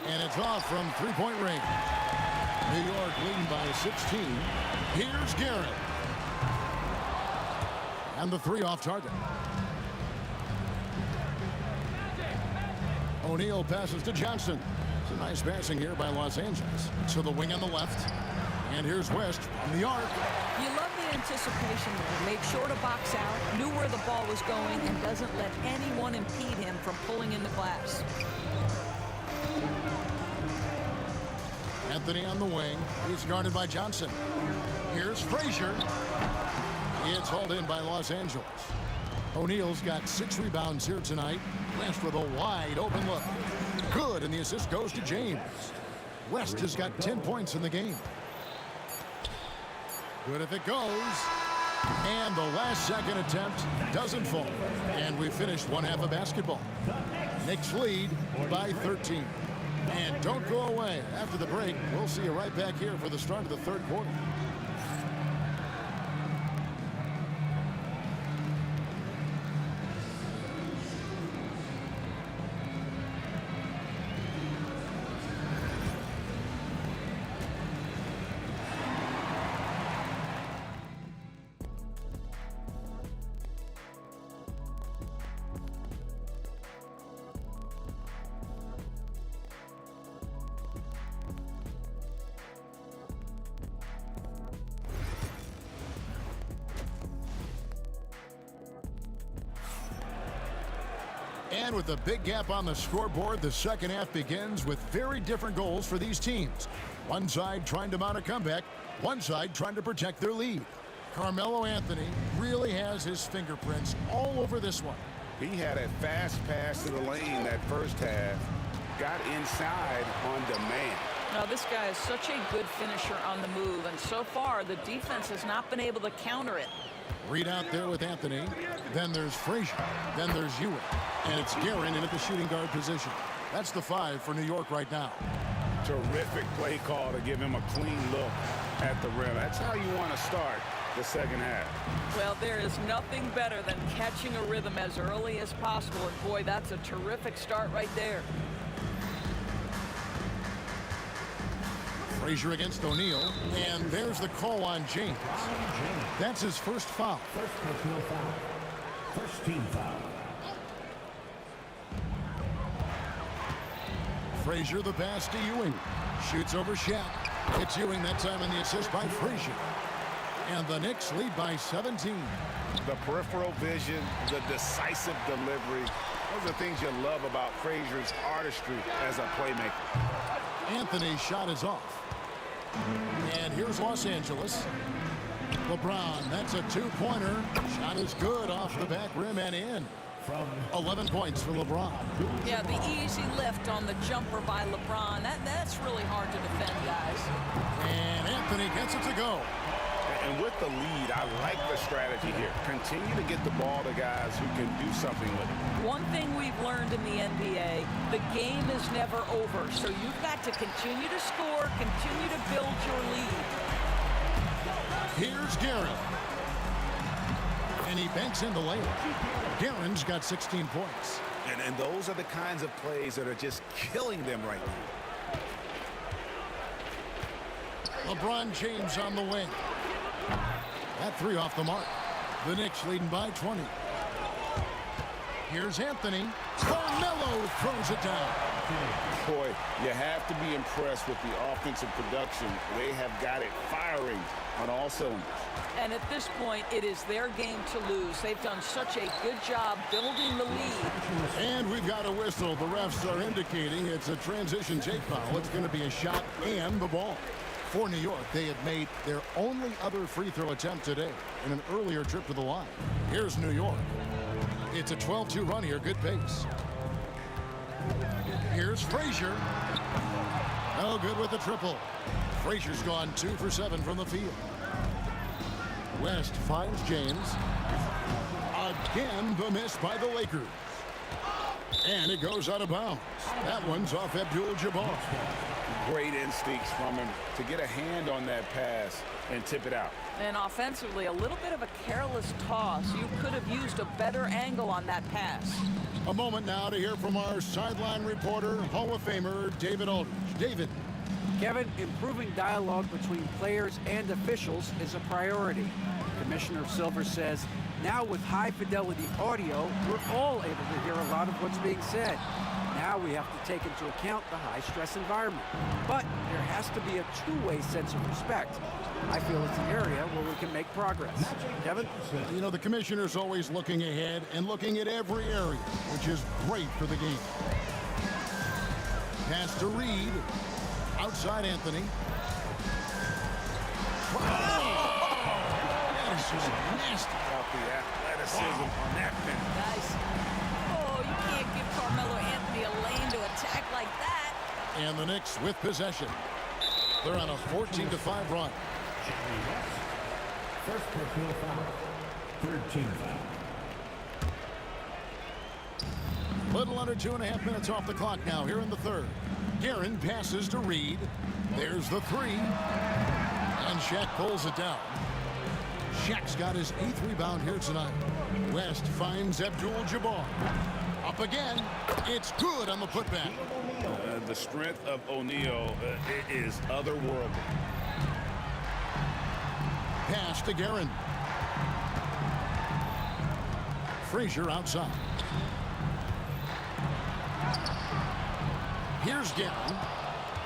And it's off from three-point range. New York leading by 16. Here's Guerin. And the 3 off target. O'Neal passes to Johnson. It's a nice passing here by Los Angeles. So the wing on the left. And here's West from the arc. You love the anticipation. He made sure to box out, knew where the ball was going, and doesn't let anyone impede him from pulling in the glass. Anthony on the wing. He's guarded by Johnson. Here's Frazier. It's hauled in by Los Angeles. O'Neal's got 6 rebounds here tonight. West with a wide open look. Good, and the assist goes to James. West has got 10 points in the game. Good if it goes. And the last second attempt doesn't fall. And we finished one half of basketball. Knicks lead by 13. And don't go away. After the break, we'll see you right back here for the start of the third quarter. And with the big gap on the scoreboard, the second half begins with very different goals for these teams. One side trying to mount a comeback, one side trying to protect their lead. Carmelo Anthony really has his fingerprints all over this one. He had a fast pass to the lane that first half, got inside on demand. Now, this guy is such a good finisher on the move, and so far the defense has not been able to counter it. Reed out there with Anthony. Then there's Frazier. Then there's Ewing. And it's Guerin in at the shooting guard position. That's the 5 for New York right now. Terrific play call to give him a clean look at the rim. That's how you want to start the second half. Well, there is nothing better than catching a rhythm as early as possible. And boy, that's a terrific start right there. Frazier against O'Neal. And there's the call on James. That's his first foul. First personal foul. First team foul. Frazier the pass to Ewing. Shoots over Shaq. It's Ewing that time in the assist by Frazier. And the Knicks lead by 17. The peripheral vision, the decisive delivery. Those are things you love about Frazier's artistry as a playmaker. Anthony's shot is off. And here's Los Angeles. LeBron, that's a two-pointer. Shot is good off the back rim and in. 11 points for LeBron. Yeah, the easy lift on the jumper by LeBron. That's really hard to defend, guys. And Anthony gets it to go. And with the lead, I like the strategy here. Continue to get the ball to guys who can do something with it. One thing we've learned in the NBA, the game is never over. So you've got to continue to score, continue to build your lead. Here's Guerin. And he banks in the layup. Guerin's got 16 points. And those are the kinds of plays that are just killing them right now. LeBron James on the wing. That 3 off the mark. The Knicks leading by 20. Here's Anthony. Carmelo throws it down. Boy, you have to be impressed with the offensive production. They have got it firing on all cylinders. And at this point, it is their game to lose. They've done such a good job building the lead. And we've got a whistle. The refs are indicating it's a transition take foul. It's going to be a shot and the ball. For New York, they had made their only other free throw attempt today in an earlier trip to the line. Here's New York. It's a 12-2 run here. Good pace. Here's Frazier. No good with the triple. Frazier's gone 2 for 7 from the field. West finds James. Again, the miss by the Lakers. And it goes out of bounds. That one's off Abdul-Jabbar. Great instincts from him to get a hand on that pass and tip it out. And offensively, a little bit of a careless toss. You could have used a better angle on that pass. A moment now to hear from our sideline reporter, Hall of Famer David Aldridge. David. Kevin, improving dialogue between players and officials is a priority. Commissioner Silver says, now with high-fidelity audio, we're all able to hear a lot of what's being said. Now we have to take into account the high-stress environment. But there has to be a two-way sense of respect. I feel it's an area where we can make progress. Kevin? You know, the commissioner's always looking ahead and looking at every area, which is great for the game. Pass to Reed. Outside Anthony. That is just nasty. Off the athleticism on that finish. Guys, you can't give Carmelo Anthony a lane to attack like that. And the Knicks with possession. They're on a 14-5 run. First personal foul. Third team foul. Little under 2.5 minutes off the clock now here in the third. Guerin passes to Reed. There's the three. And Shaq pulls it down. Shaq's got his 8th rebound here tonight. West finds Abdul-Jabbar. Up again. It's good on the putback. The strength of O'Neal is otherworldly. Pass to Guerin. Frazier outside. Here's Guerin.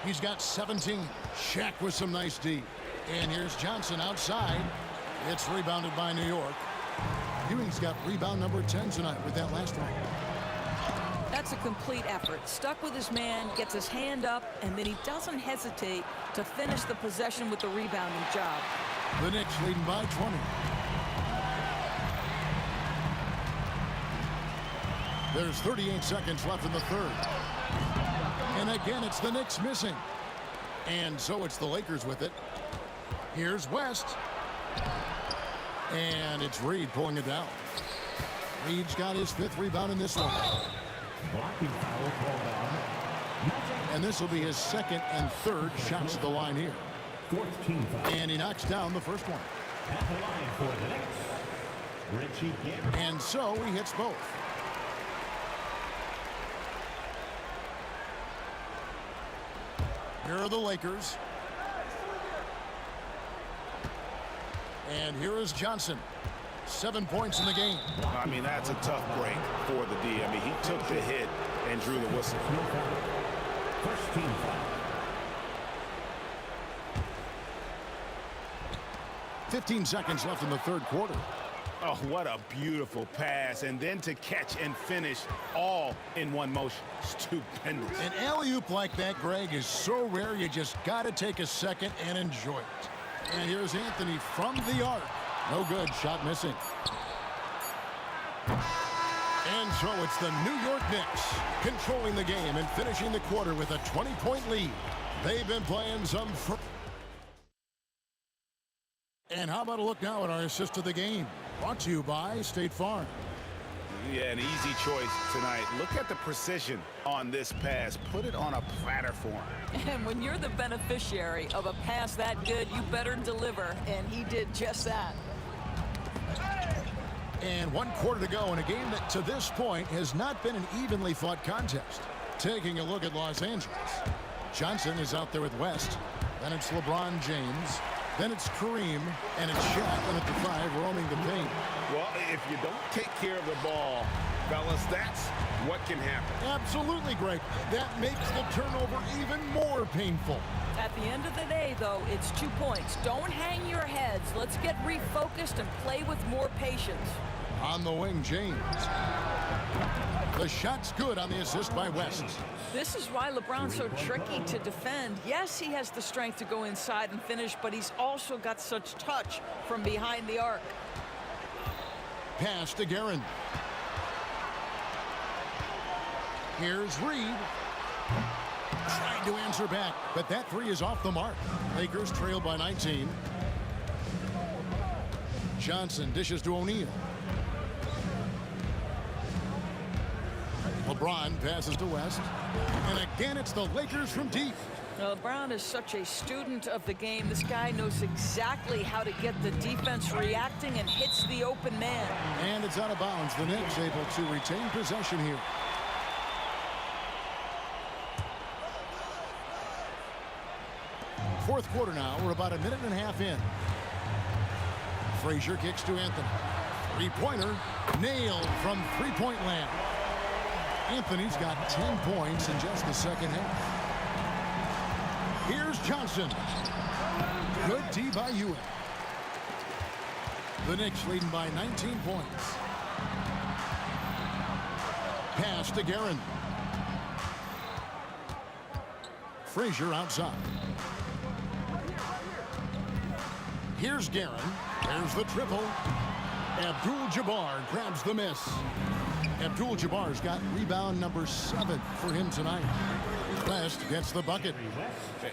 He's got 17. Shaq with some nice D. And here's Johnson outside. It's rebounded by New York. Ewing's got rebound number 10 tonight with that last one. That's a complete effort. Stuck with his man, gets his hand up, and then he doesn't hesitate to finish the possession with the rebounding job. The Knicks leading by 20. There's 38 seconds left in the third. And again, it's the Knicks missing. And so it's the Lakers with it. Here's West. And it's Reed pulling it down. Reed's got his 5th rebound in this one. Blocking foul called on. And this will be his 2nd and 3rd shots at the line here. 4th team foul. And he knocks down the first one. At the line for the Knicks, Richie Guerin. And so he hits both. Here are the Lakers. And here is Johnson. 7 points in the game. I mean, that's a tough break for the D. I mean, he took the hit and drew the whistle. First team foul. 15 seconds left in the third quarter. Oh, what a beautiful pass. And then to catch and finish all in one motion. Stupendous. An alley-oop like that, Greg, is so rare you just got to take a second and enjoy it. And here's Anthony from the arc. No good. Shot missing. And so it's the New York Knicks controlling the game and finishing the quarter with a 20-point lead. They've been playing some... And how about a look now at our assist of the game? Brought to you by State Farm. Yeah, an easy choice tonight. Look at the precision on this pass. Put it on a platter for him. And when you're the beneficiary of a pass that good, you better deliver. And he did just that. And 1 quarter to go in a game that to this point has not been an evenly fought contest. Taking a look at Los Angeles. Johnson is out there with West. Then it's LeBron James. Then it's Kareem, and it's Shaq, and at the 5, roaming the paint. Well, if you don't take care of the ball, fellas, that's what can happen. Absolutely, Greg. That makes the turnover even more painful. At the end of the day, though, it's 2 points. Don't hang your heads. Let's get refocused and play with more patience. On the wing, James. The shot's good on the assist by West. This is why LeBron's so tricky to defend. Yes, he has the strength to go inside and finish, but he's also got such touch from behind the arc. Pass to Guerin. Here's Reed. Trying to answer back, but that 3 is off the mark. Lakers trail by 19. Johnson dishes to O'Neal. LeBron passes to West. And again, it's the Lakers from deep. Now, LeBron is such a student of the game. This guy knows exactly how to get the defense reacting and hits the open man. And it's out of bounds. The Knicks able to retain possession here. Fourth quarter now. We're about a minute and a half in. Frazier kicks to Anthony. Three-pointer nailed from three-point land. Anthony's got 10 points in just the second half. Here's Johnson. Good D by Ewing. The Knicks leading by 19 points. Pass to Guerin. Frazier outside. Here's Guerin. There's the triple. Abdul-Jabbar grabs the miss. Abdul-Jabbar's got rebound number 7 for him tonight. West gets the bucket.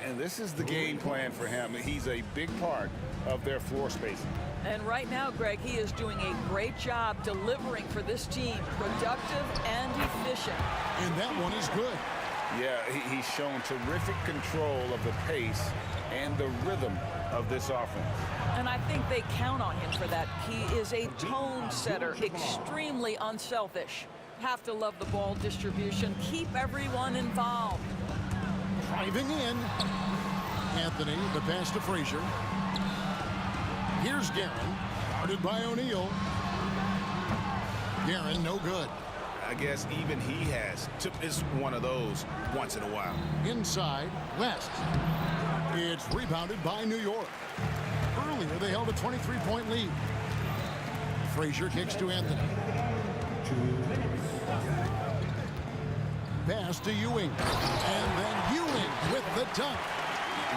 And this is the game plan for him. He's a big part of their floor spacing. And right now, Greg, he is doing a great job delivering for this team. Productive and efficient. And that one is good. Yeah, he's shown terrific control of the pace and the rhythm of this offense. And I think they count on him for that. He is a tone setter, extremely unselfish. Have to love the ball distribution. Keep everyone involved. Driving in. Anthony, the pass to Frazier. Here's Guerin, guarded by O'Neal. Guerin, no good. I guess even he has to miss one of those once in a while. Inside, West. It's rebounded by New York. Earlier, they held a 23-point lead. Frazier kicks to Anthony. Pass to Ewing. And then Ewing with the dunk.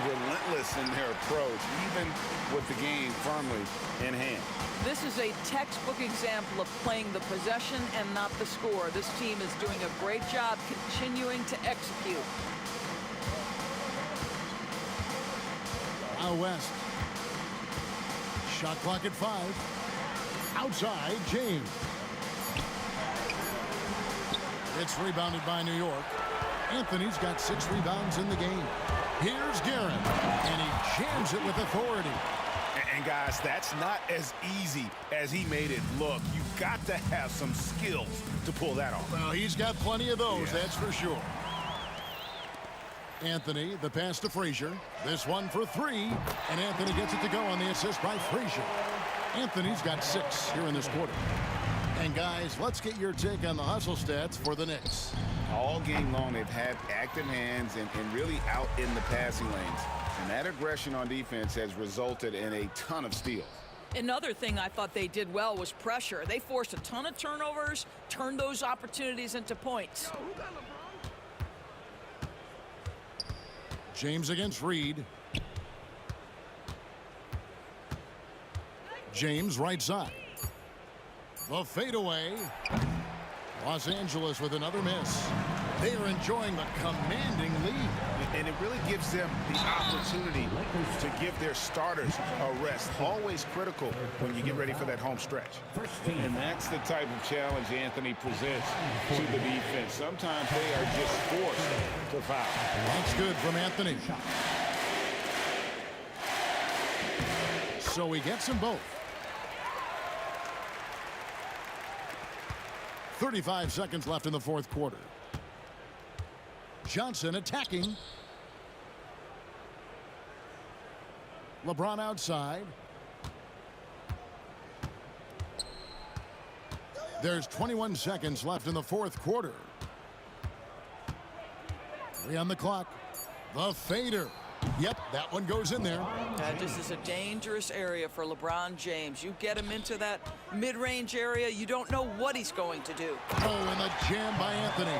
Relentless in their approach, even with the game firmly in hand. This is a textbook example of playing the possession and not the score. This team is doing a great job continuing to execute. Now West. Shot clock at 5. Outside, James. It's rebounded by New York. Anthony's got 6 rebounds in the game. Here's Guerin, and he jams it with authority. And guys, that's not as easy as he made it look. You've got to have some skills to pull that off. Well, he's got plenty of those, that's for sure. Anthony, the pass to Frazier. This one for 3, and Anthony gets it to go on the assist by Frazier. Anthony's got 6 here in this quarter. And guys, let's get your take on the hustle stats for the Knicks. All game long, they've had active hands and really out in the passing lanes. And that aggression on defense has resulted in a ton of steals. Another thing I thought they did well was pressure. They forced a ton of turnovers, turned those opportunities into points. James against Reed. James right side. The fadeaway. Los Angeles with another miss. They are enjoying the commanding lead. And it really gives them the opportunity to give their starters a rest. Always critical when you get ready for that home stretch. And that's the type of challenge Anthony presents to the defense. Sometimes they are just forced to foul. That's good from Anthony. So he gets them both. 35 seconds left in the fourth quarter. Johnson attacking. LeBron outside. There's 21 seconds left in the fourth quarter. 3 on the clock. The fader. Yep, that one goes in there. This is a dangerous area for LeBron James. You get him into that mid-range area, you don't know what he's going to do. Oh, and the jam by Anthony.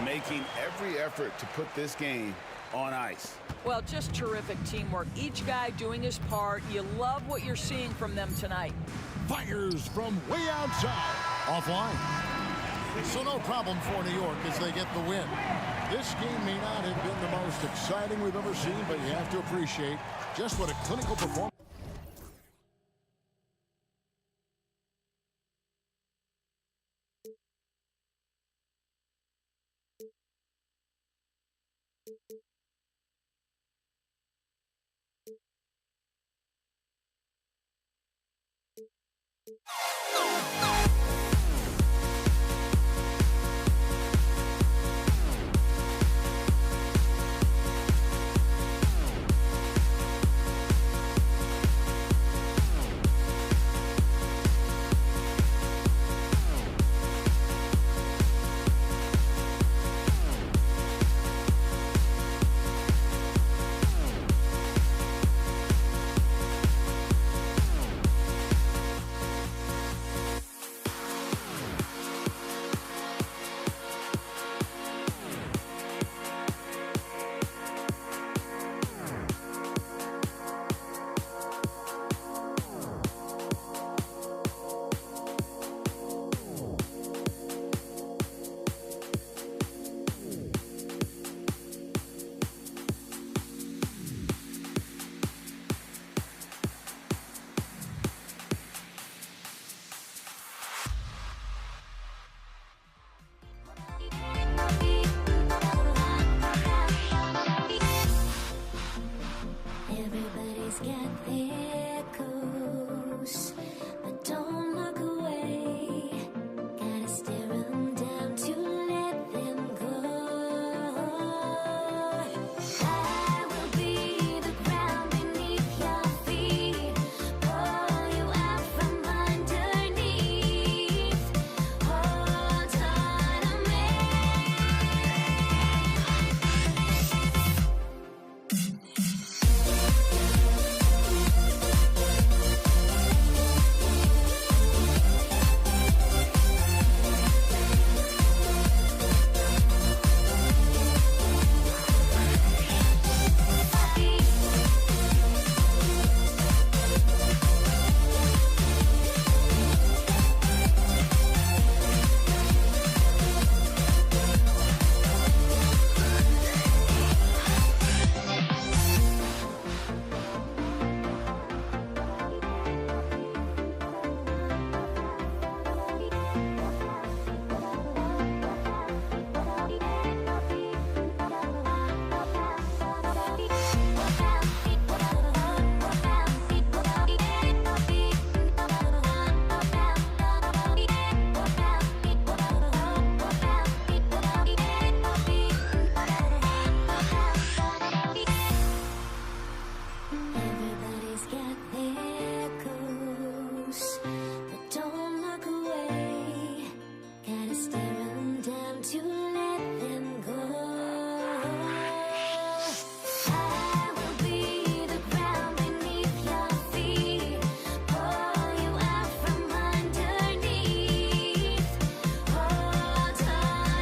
Making every effort to put this game on ice. Well, just terrific teamwork. Each guy doing his part. You love what you're seeing from them tonight. Fires from way outside. Offline. So no problem for New York as they get the win. This game may not have been the most exciting we've ever seen, but you have to appreciate just what a clinical performance. Everybody's got their goals, but don't look away. Gotta stare 'em down to let them go. I will be the ground beneath your feet, pull you out from underneath. Hold on to me. Everybody's got their goals, but don't look away. Gotta stare 'em down to let them go. I will be the ground beneath your feet, pull you out from underneath. Hold on to me.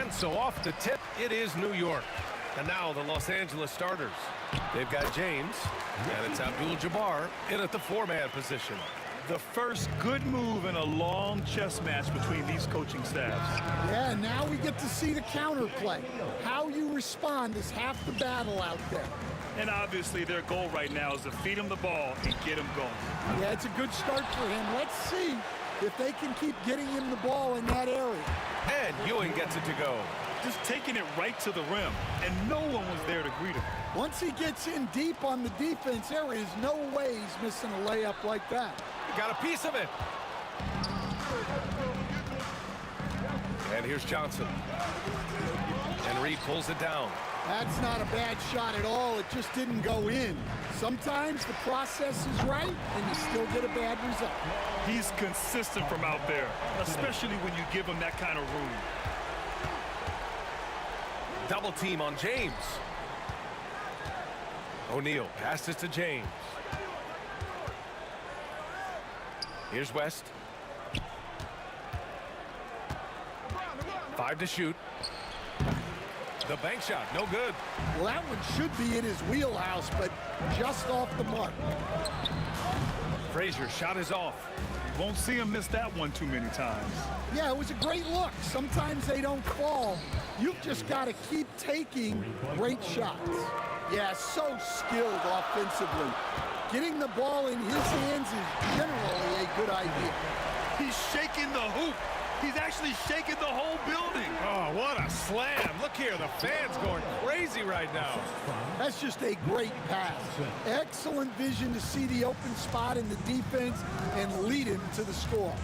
So off the tip, it is New York. And now the Los Angeles starters. They've got James, and it's Abdul-Jabbar in at the four-man position. The first good move in a long chess match between these coaching staffs. Yeah, now we get to see the counterplay. How you respond is half the battle out there. And obviously their goal right now is to feed him the ball and get him going. Yeah, it's a good start for him. Let's see if they can keep getting him the ball in that area. And Ewing gets it to go. Just taking it right to the rim, and no one was there to greet him. Once he gets in deep on the defense, there is no way he's missing a layup like that. He got a piece of it. And here's Johnson. And Reed pulls it down. That's not a bad shot at all. It just didn't go in. Sometimes the process is right, and you still get a bad result. He's consistent from out there, especially when you give him that kind of room. Double team on James. O'Neal passes to James. Here's West. 5 to shoot. The bank shot, no good. Well, that one should be in his wheelhouse, but just off the mark. Frazier shot is off. Won't see him miss that one too many times. Yeah, it was a great look. Sometimes they don't fall. You've just got to keep taking great shots. Yeah, so skilled offensively. Getting the ball in his hands is generally a good idea. He's shaking the hoop. He's actually shaking the whole building. Oh, what a slam. Look here, the fans going crazy right now. That's just a great pass. Excellent vision to see the open spot in the defense and lead him to the score.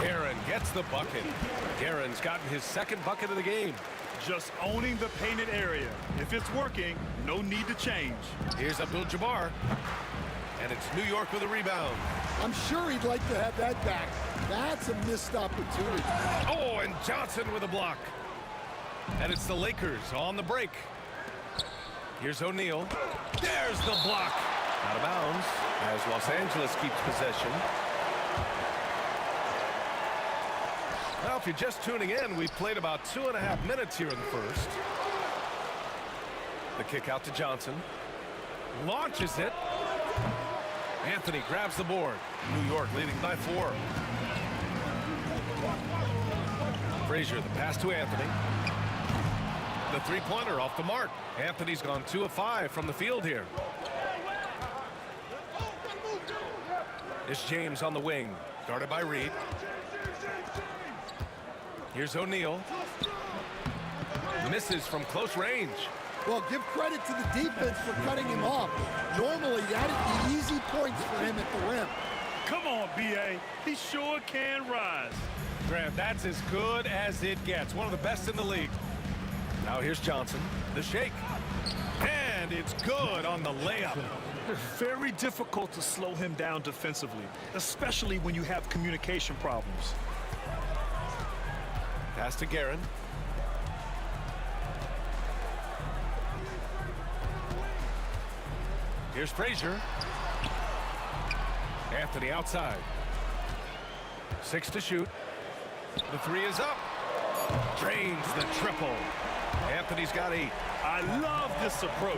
Guerin gets the bucket. Guerin's gotten his second bucket of the game. Just owning the painted area. If it's working, no need to change. Here's Abdul-Jabbar. And it's New York with a rebound. I'm sure he'd like to have that back. That's a missed opportunity. Oh, and Johnson with a block. And it's the Lakers on the break. Here's O'Neal. There's the block. Out of bounds as Los Angeles keeps possession. Now, if you're just tuning in, we've played about 2.5 minutes here in the first. The kick out to Johnson. Launches it. Anthony grabs the board. New York leading by 4. Frazier, the pass to Anthony. The three-pointer off the mark. Anthony's gone 2 of 5 from the field here. It's James on the wing, guarded by Reed. Here's O'Neal. Misses from close range. Well, give credit to the defense for cutting him off. Normally, that'd be easy points for him at the rim. Come on, B.A. He sure can rise. Grant, that's as good as it gets. One of the best in the league. Now here's Johnson. The shake. And it's good on the layup. Very difficult to slow him down defensively, especially when you have communication problems. Pass to Guerin. Here's Frazier. Anthony outside. 6 to shoot. The 3 is up. Drains the triple. Anthony's got 8. I love this approach.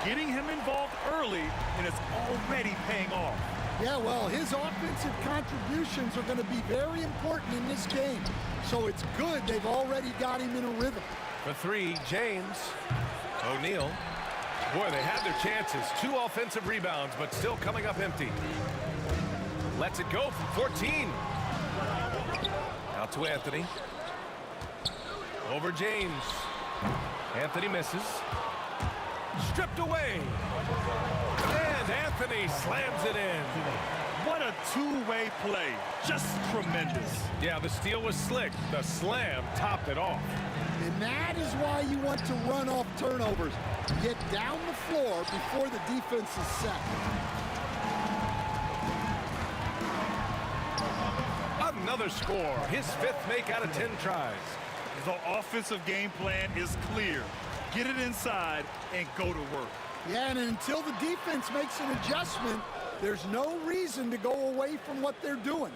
Getting him involved early, and it's already paying off. Yeah, well, his offensive contributions are going to be very important in this game. So it's good they've already got him in a rhythm. For 3, James. O'Neal. Boy, they had their chances. 2 offensive rebounds, but still coming up empty. Lets it go from 14. Out to Anthony. Over James. Anthony misses. Stripped away. And Anthony slams it in. What a two-way play. Just tremendous. Yeah, the steal was slick. The slam topped it off. And that is why you want to run off turnovers. Get down the floor before the defense is set. Another score. His 5th make out of 10 tries. The offensive game plan is clear. Get it inside and go to work. Yeah, and until the defense makes an adjustment, there's no reason to go away from what they're doing.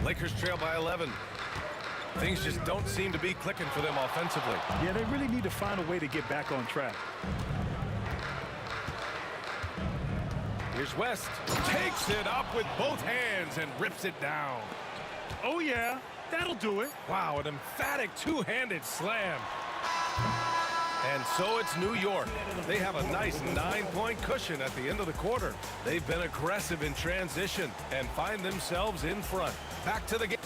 Lakers trail by 11. Things just don't seem to be clicking for them offensively. Yeah, they really need to find a way to get back on track. Here's West. Takes it up with both hands and rips it down. Oh, yeah. That'll do it. Wow, an emphatic two-handed slam. And so it's New York. They have a nice 9-point cushion at the end of the quarter. They've been aggressive in transition and find themselves in front. Back to the game.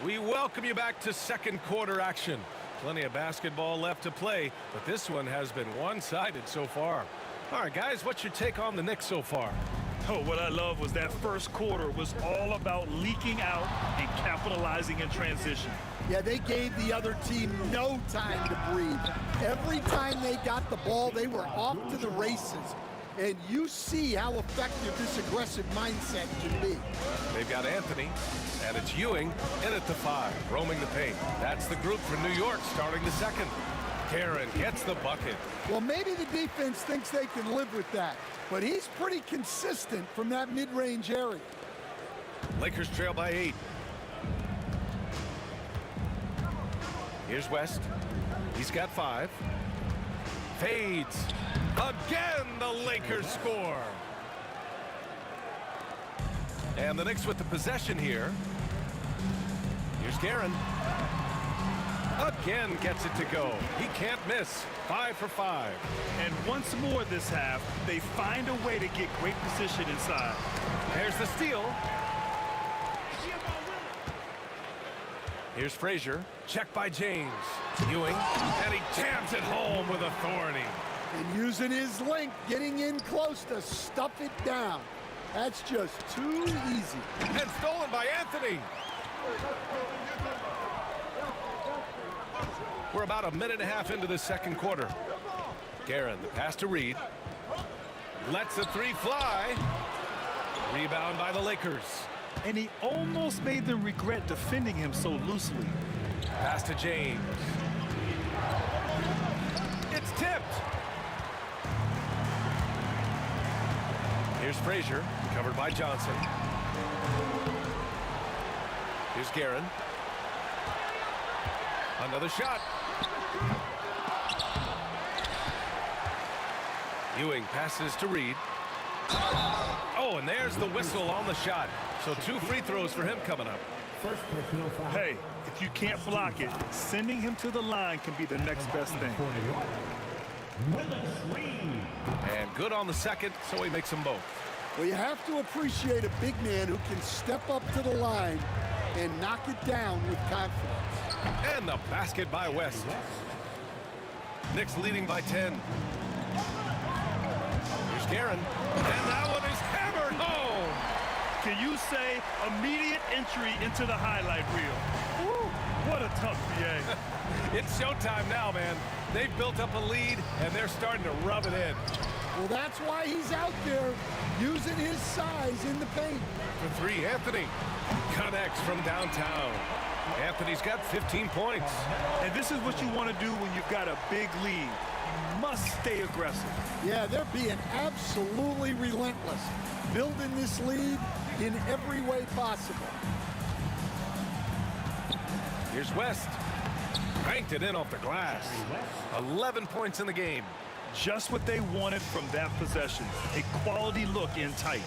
We welcome you back to second quarter action. Plenty of basketball left to play, but this one has been one-sided so far. All right, guys, what's your take on the Knicks so far? Oh, what I love was that first quarter was all about leaking out and capitalizing in transition. Yeah, they gave the other team no time to breathe. Every time they got the ball, they were off to the races. And you see how effective this aggressive mindset can be. They've got Anthony, and it's Ewing in at the 5, roaming the paint. That's the group for New York starting the second. Karen gets the bucket. Well, maybe the defense thinks they can live with that, but he's pretty consistent from that mid-range area. Lakers trail by 8. Here's West. He's got 5. Fades. Again, the Lakers score. And the Knicks with the possession here. Here's Guerin. Again gets it to go. He can't miss. 5 for 5. And once more this half, they find a way to get great position inside. There's the steal. Here's Frazier. Check by James. Ewing. And he jams it home with authority. And using his length, getting in close to stuff it down. That's just too easy. And stolen by Anthony. We're about a minute and a half into the second quarter. Guerin, the pass to Reed. Lets the 3 fly. Rebound by the Lakers. And he almost made them regret defending him so loosely. Pass to James. It's tipped. Here's Frazier, covered by Johnson. Here's Guerin. Another shot. Ewing passes to Reed. Oh, and there's the whistle on the shot. So 2 free throws for him coming up. Hey, if you can't block it, sending him to the line can be the next best thing. And good on the second, so he makes them both. Well, you have to appreciate a big man who can step up to the line and knock it down with confidence. And the basket by West. Knicks leading by 10. Here's Guerin. And that one is hammered home. Can you say immediate entry into the highlight reel? Woo, what a tough BA. It's showtime now, man. They've built up a lead, and they're starting to rub it in. Well, that's why he's out there using his size in the paint. For 3, Anthony connects from downtown. Anthony's got 15 points. And this is what you want to do when you've got a big lead. You must stay aggressive. Yeah, they're being absolutely relentless, building this lead in every way possible. Here's West. Banked it in off the glass. 11 points in the game. Just what they wanted from that possession. A quality look in tight.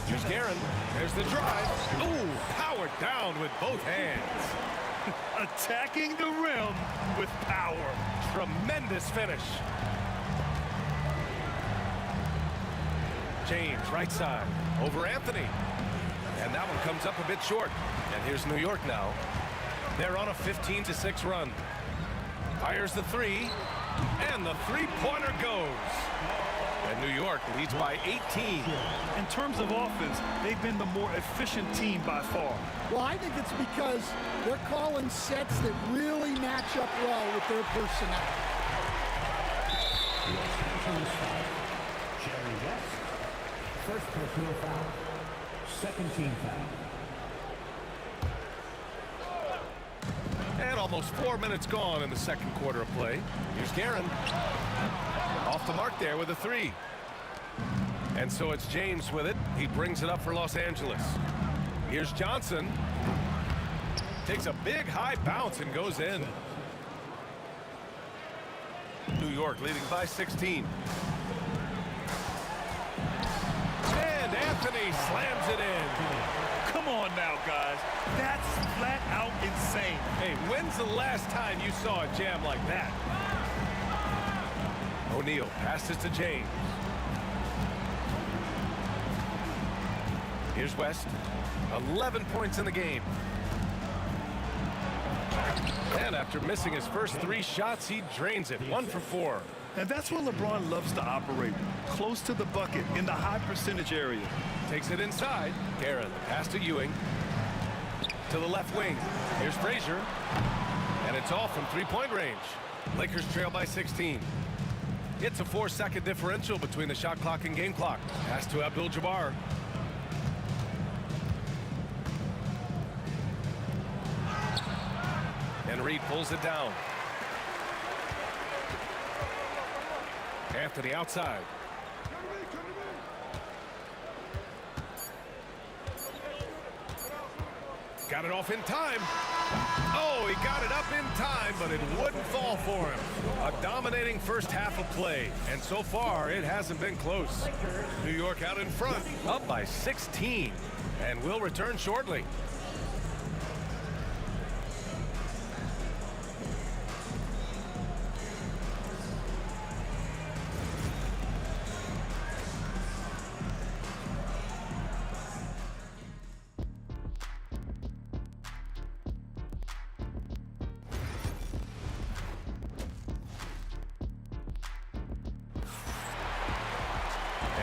Here's Guerin. There's the drive. Ooh, powered down with both hands. Attacking the rim with power. Tremendous finish. James, right side, over Anthony. And that one comes up a bit short. And here's New York now. They're on a 15-6 run. Fires the 3, and the 3-pointer goes. And New York leads by 18. In terms of offense, they've been the more efficient team by far. Well, I think it's because they're calling sets that really match up well with their personnel. First personal foul, second team foul. And almost 4 minutes gone in the second quarter of play. Here's Guerin. Off the mark there with a 3. And so it's James with it. He brings it up for Los Angeles. Here's Johnson. Takes a big high bounce and goes in. New York leading by 16. And Anthony slams it in. Come on now, guys. That's flat out insane. Hey, when's the last time you saw a jam like that? O'Neal passes to James. Here's West. 11 points in the game. And after missing his first 3 shots, he drains it. 1 for 4. And that's where LeBron loves to operate. Close to the bucket in the high percentage area. Takes it inside. Guerin, pass to Ewing. To the left wing. Here's Frazier. And it's all from 3-point range. Lakers trail by 16. It's a 4-second differential between the shot clock and game clock. Pass to Abdul-Jabbar. And Reed pulls it down. Anthony outside. Got it off in time. Oh, he got it up in time, but it wouldn't fall for him. A dominating first half of play, and so far it hasn't been close. New York out in front, up by 16, and will return shortly.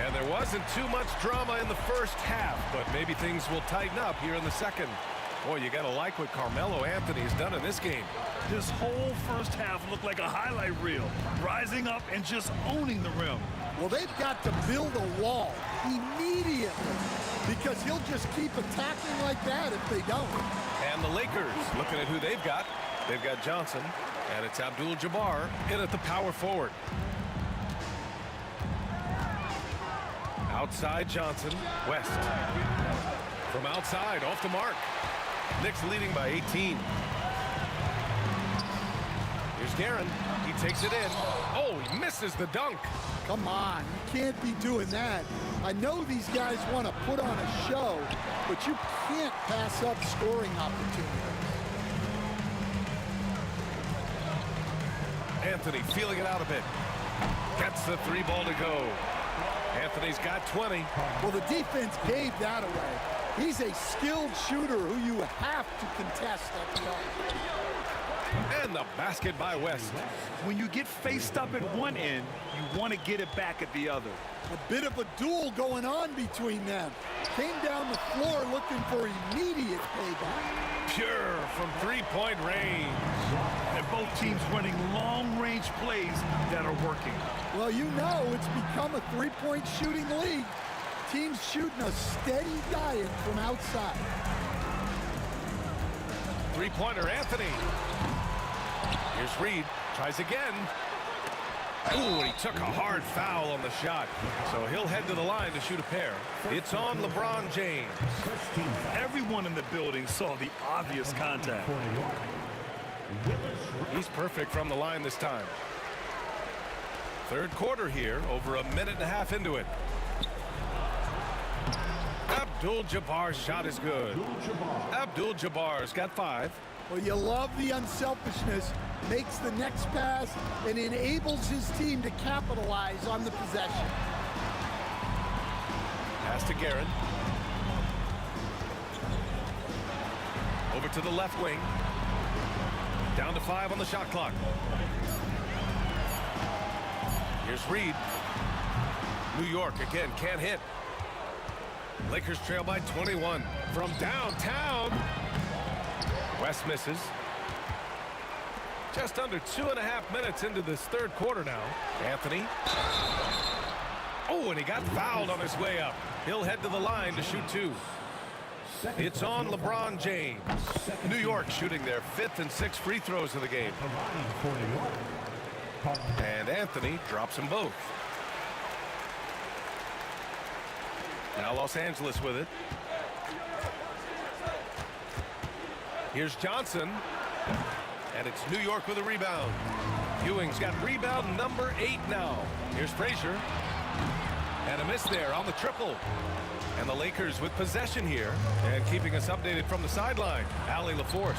And there wasn't too much drama in the first half, but maybe things will tighten up here in the second. Boy, you got to like what Carmelo Anthony has done in this game. This whole first half looked like a highlight reel, rising up and just owning the rim. Well, they've got to build a wall immediately because he'll just keep attacking like that if they don't. And the Lakers, looking at who they've got Johnson, and it's Abdul-Jabbar in at the power forward. Outside Johnson, West. From outside, off the mark. Knicks leading by 18. Here's Guerin. He takes it in. Oh, he misses the dunk. Come on, you can't be doing that. I know these guys want to put on a show, but you can't pass up scoring opportunities. Anthony feeling it out a bit. Gets the 3 ball to go. Anthony's got 20. Well, the defense gave that away. He's a skilled shooter who you have to contest at the arc. And the basket by West. When you get faced up at one end, you want to get it back at the other. A bit of a duel going on between them. Came down the floor looking for immediate payback. Pure from 3-point range. And both teams running long-range plays that are working. Well, you know it's become a 3-point shooting league. Teams shooting a steady diet from outside. 3-pointer Anthony. Here's Reed. Tries again. Ooh, he took a hard foul on the shot. So he'll head to the line to shoot a pair. It's on LeBron James. Everyone in the building saw the obvious contact. He's perfect from the line this time. Third quarter here, over a minute and a half into it. Abdul-Jabbar's shot is good. Abdul-Jabbar's got 5. Well, you love the unselfishness. Makes the next pass and enables his team to capitalize on the possession. Pass to Guerin. Over to the left wing. Down to 5 on the shot clock. Here's Reed. New York again can't hit. Lakers trail by 21 from downtown. West misses. Just under 2.5 minutes into this third quarter now. Anthony. Oh, and he got fouled on his way up. He'll head to the line to shoot 2. It's on LeBron James. New York shooting their 5th and 6th free throws of the game. And Anthony drops them both. Now Los Angeles with it. Here's Johnson. And it's New York with a rebound. Ewing's got rebound number 8 now. Here's Frazier. And a miss there on the triple. And the Lakers with possession here. And keeping us updated from the sideline, Allie LaForce.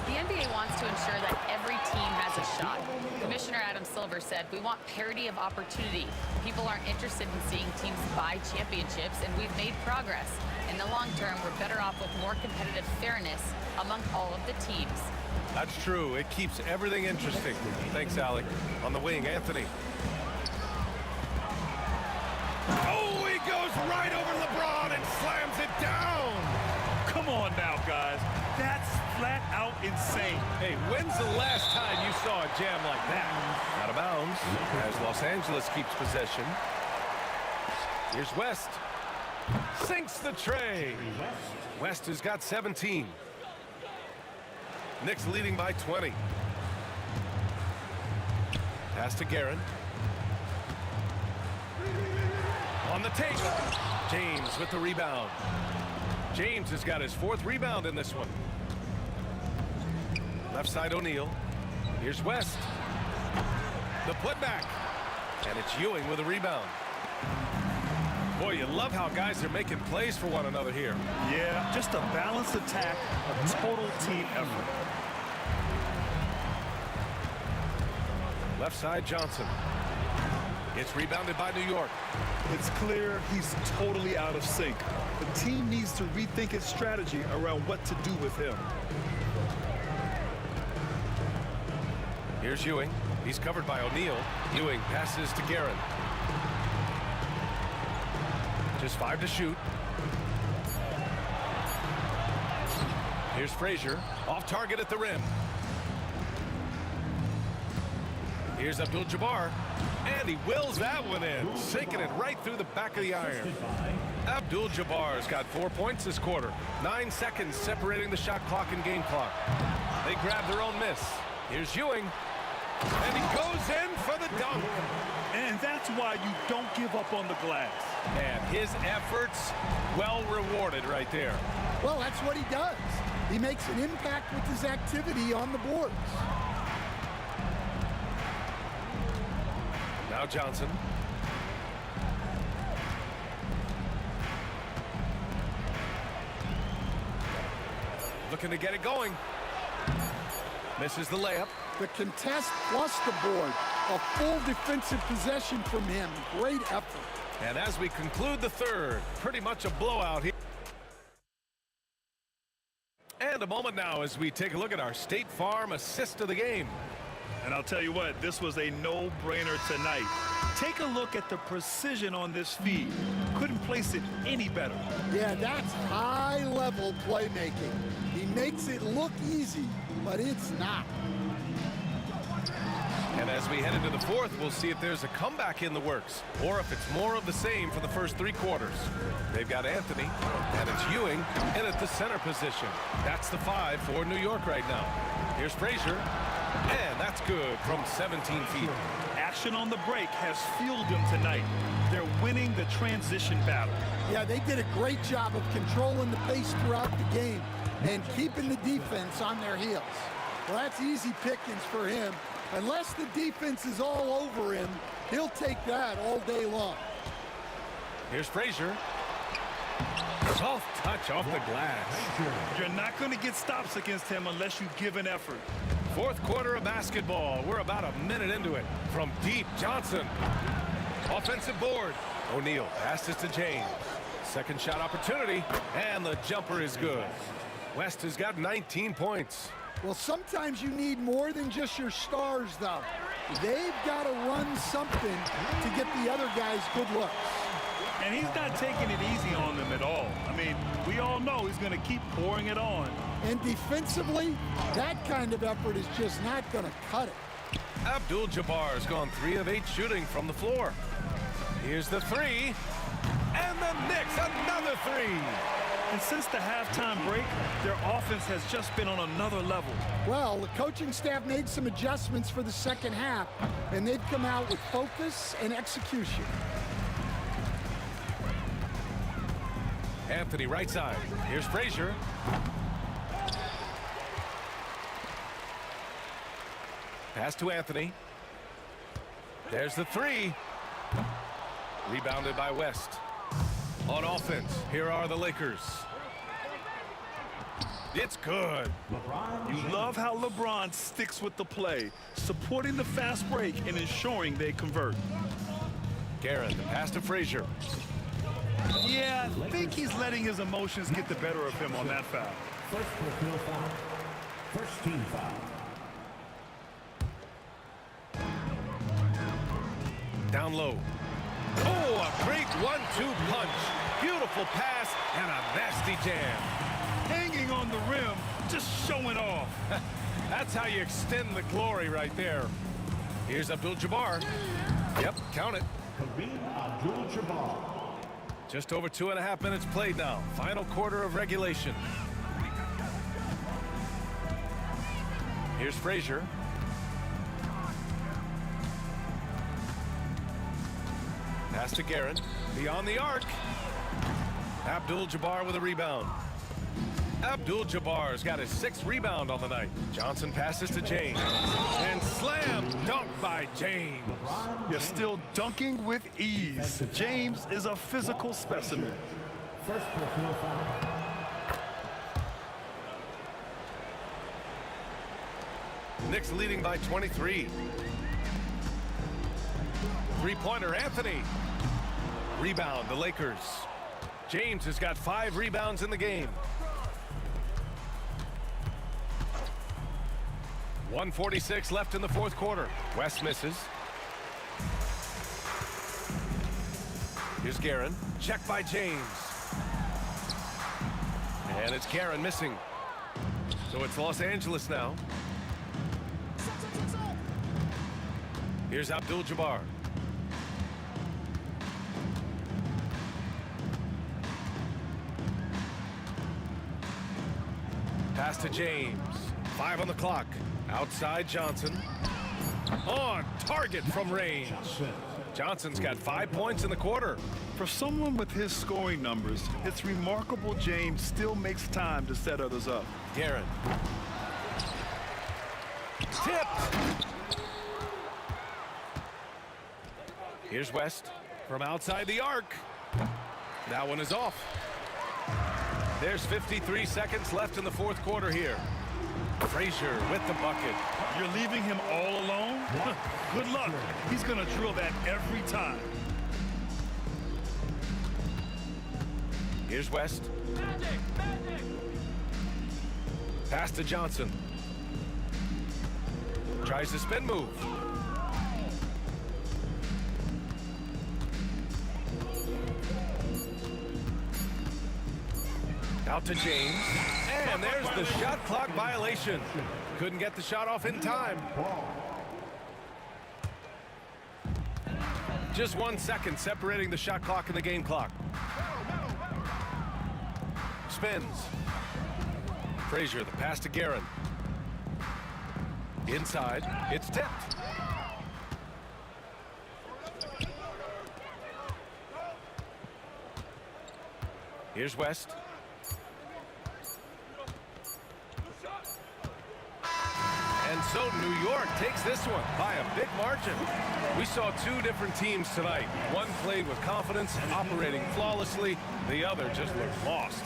The NBA wants to ensure that every team has a shot. Commissioner Adam Silver said, we want parity of opportunity. People aren't interested in seeing teams buy championships, and we've made progress. In the long term, we're better off with more competitive fairness among all of the teams. That's true. It keeps everything interesting. Thanks, Allie. On the wing, Anthony. Oh, he goes right over LeBron and slams it down. Come on now, guys. That's flat out insane. Hey, when's the last time you saw a jam like that? Out of bounds as Los Angeles keeps possession. Here's West. Sinks the tray. West has got 17. Knicks leading by 20. Pass to Guerin. On the take. James with the rebound. James has got his 4th rebound in this one. Left side O'Neal. Here's West. The putback. And it's Ewing with a rebound. Boy, you love how guys are making plays for one another here. Yeah, just a balanced attack, a total team effort. Left side Johnson. It's rebounded by New York. It's clear he's totally out of sync. The team needs to rethink its strategy around what to do with him. Here's Ewing. He's covered by O'Neal. Ewing passes to Guerin. Just 5 to shoot. Here's Frazier. Off target at the rim. Here's Abdul-Jabbar. And he wills that one in, sinking it right through the back of the iron. Abdul-Jabbar's got 4 points this quarter. 9 seconds separating the shot clock and game clock. They grab their own miss. Here's Ewing. And he goes in for the dunk. And that's why you don't give up on the glass. And his efforts well rewarded right there. Well, that's what he does. He makes an impact with his activity on the boards. Now Johnson. Looking to get it going. Misses the layup. The contest plus the board. A full defensive possession from him. Great effort. And as we conclude the third, pretty much a blowout here. And a moment now as we take a look at our State Farm assist of the game. And I'll tell you what, this was a no-brainer tonight. Take a look at the precision on this feed. Couldn't place it any better. Yeah, that's high-level playmaking. He makes it look easy, but it's not. And as we head into the fourth, we'll see if there's a comeback in the works or if it's more of the same for the first 3 quarters. They've got Anthony, and it's Ewing in at the center position. That's the 5 for New York right now. Here's Frazier, and that's good from 17 feet. Action on the break has fueled them tonight. They're winning the transition battle. Yeah, they did a great job of controlling the pace throughout the game and keeping the defense on their heels. Well, that's easy pickings for him. Unless the defense is all over him, he'll take that all day long. Here's Frazier. Soft touch off the glass. You're not going to get stops against him unless you give an effort. Fourth quarter of basketball. We're about a minute into it. From deep, Johnson. Offensive board. O'Neal passes to James. Second shot opportunity, and the jumper is good. West has got 19 points. Well, sometimes you need more than just your stars, though. They've got to run something to get the other guys good looks. And he's not taking it easy on them at all. I mean, we all know he's going to keep pouring it on. And defensively, that kind of effort is just not going to cut it. Abdul-Jabbar has gone 3 of 8 shooting from the floor. Here's the 3. And the Knicks, another 3. And since the halftime break, their offense has just been on another level. Well, the coaching staff made some adjustments for the second half, and they've come out with focus and execution. Anthony right side. Here's Frazier. Pass to Anthony. There's the 3. Rebounded by West. On offense, here are the Lakers. It's good. You love how LeBron sticks with the play, supporting the fast break and ensuring they convert. Garrett, the pass to Frazier. Yeah, I think he's letting his emotions get the better of him on that foul. First personal foul. First team foul. Down low. Oh, a great 1-2 punch. Beautiful pass and a nasty jam. Hanging on the rim, just showing off. That's how you extend the glory right there. Here's Abdul-Jabbar. Yep, count it. Kareem Abdul-Jabbar. Just over 2.5 minutes played now. Final quarter of regulation. Here's Frazier. Pass to Garrett. Beyond the arc. Abdul-Jabbar with a rebound. Abdul-Jabbar's got his 6th rebound on the night. Johnson passes to James. And slam dunk by James. You're still dunking with ease. James is a physical specimen. First personal foul. Knicks leading by 23. Three-pointer, Anthony. Rebound, the Lakers. James has got 5 rebounds in the game. 1:46 left in the 4th quarter. West misses. Here's Guerin. Check by James. And it's Guerin missing. So it's Los Angeles now. Here's Abdul-Jabbar. Pass to James. 5 on the clock. Outside Johnson. On target from range. Johnson's got 5 points in the quarter. For someone with his scoring numbers, it's remarkable James still makes time to set others up. Garrett. Tipped. Here's West from outside the arc. That one is off. There's 53 seconds left in the 4th quarter here. Frazier with the bucket. You're leaving him all alone? Good luck. He's going to drill that every time. Here's West. Pass to Johnson. Tries the spin move. Out to James. And there's the shot clock violation. Couldn't get the shot off in time. Just 1 second separating the shot clock and the game clock. Spins. Frazier, the pass to Guerin. Inside, it's tipped. Here's West. And so New York takes this one by a big margin. We saw 2 different teams tonight. One played with confidence, operating flawlessly. The other just looked lost.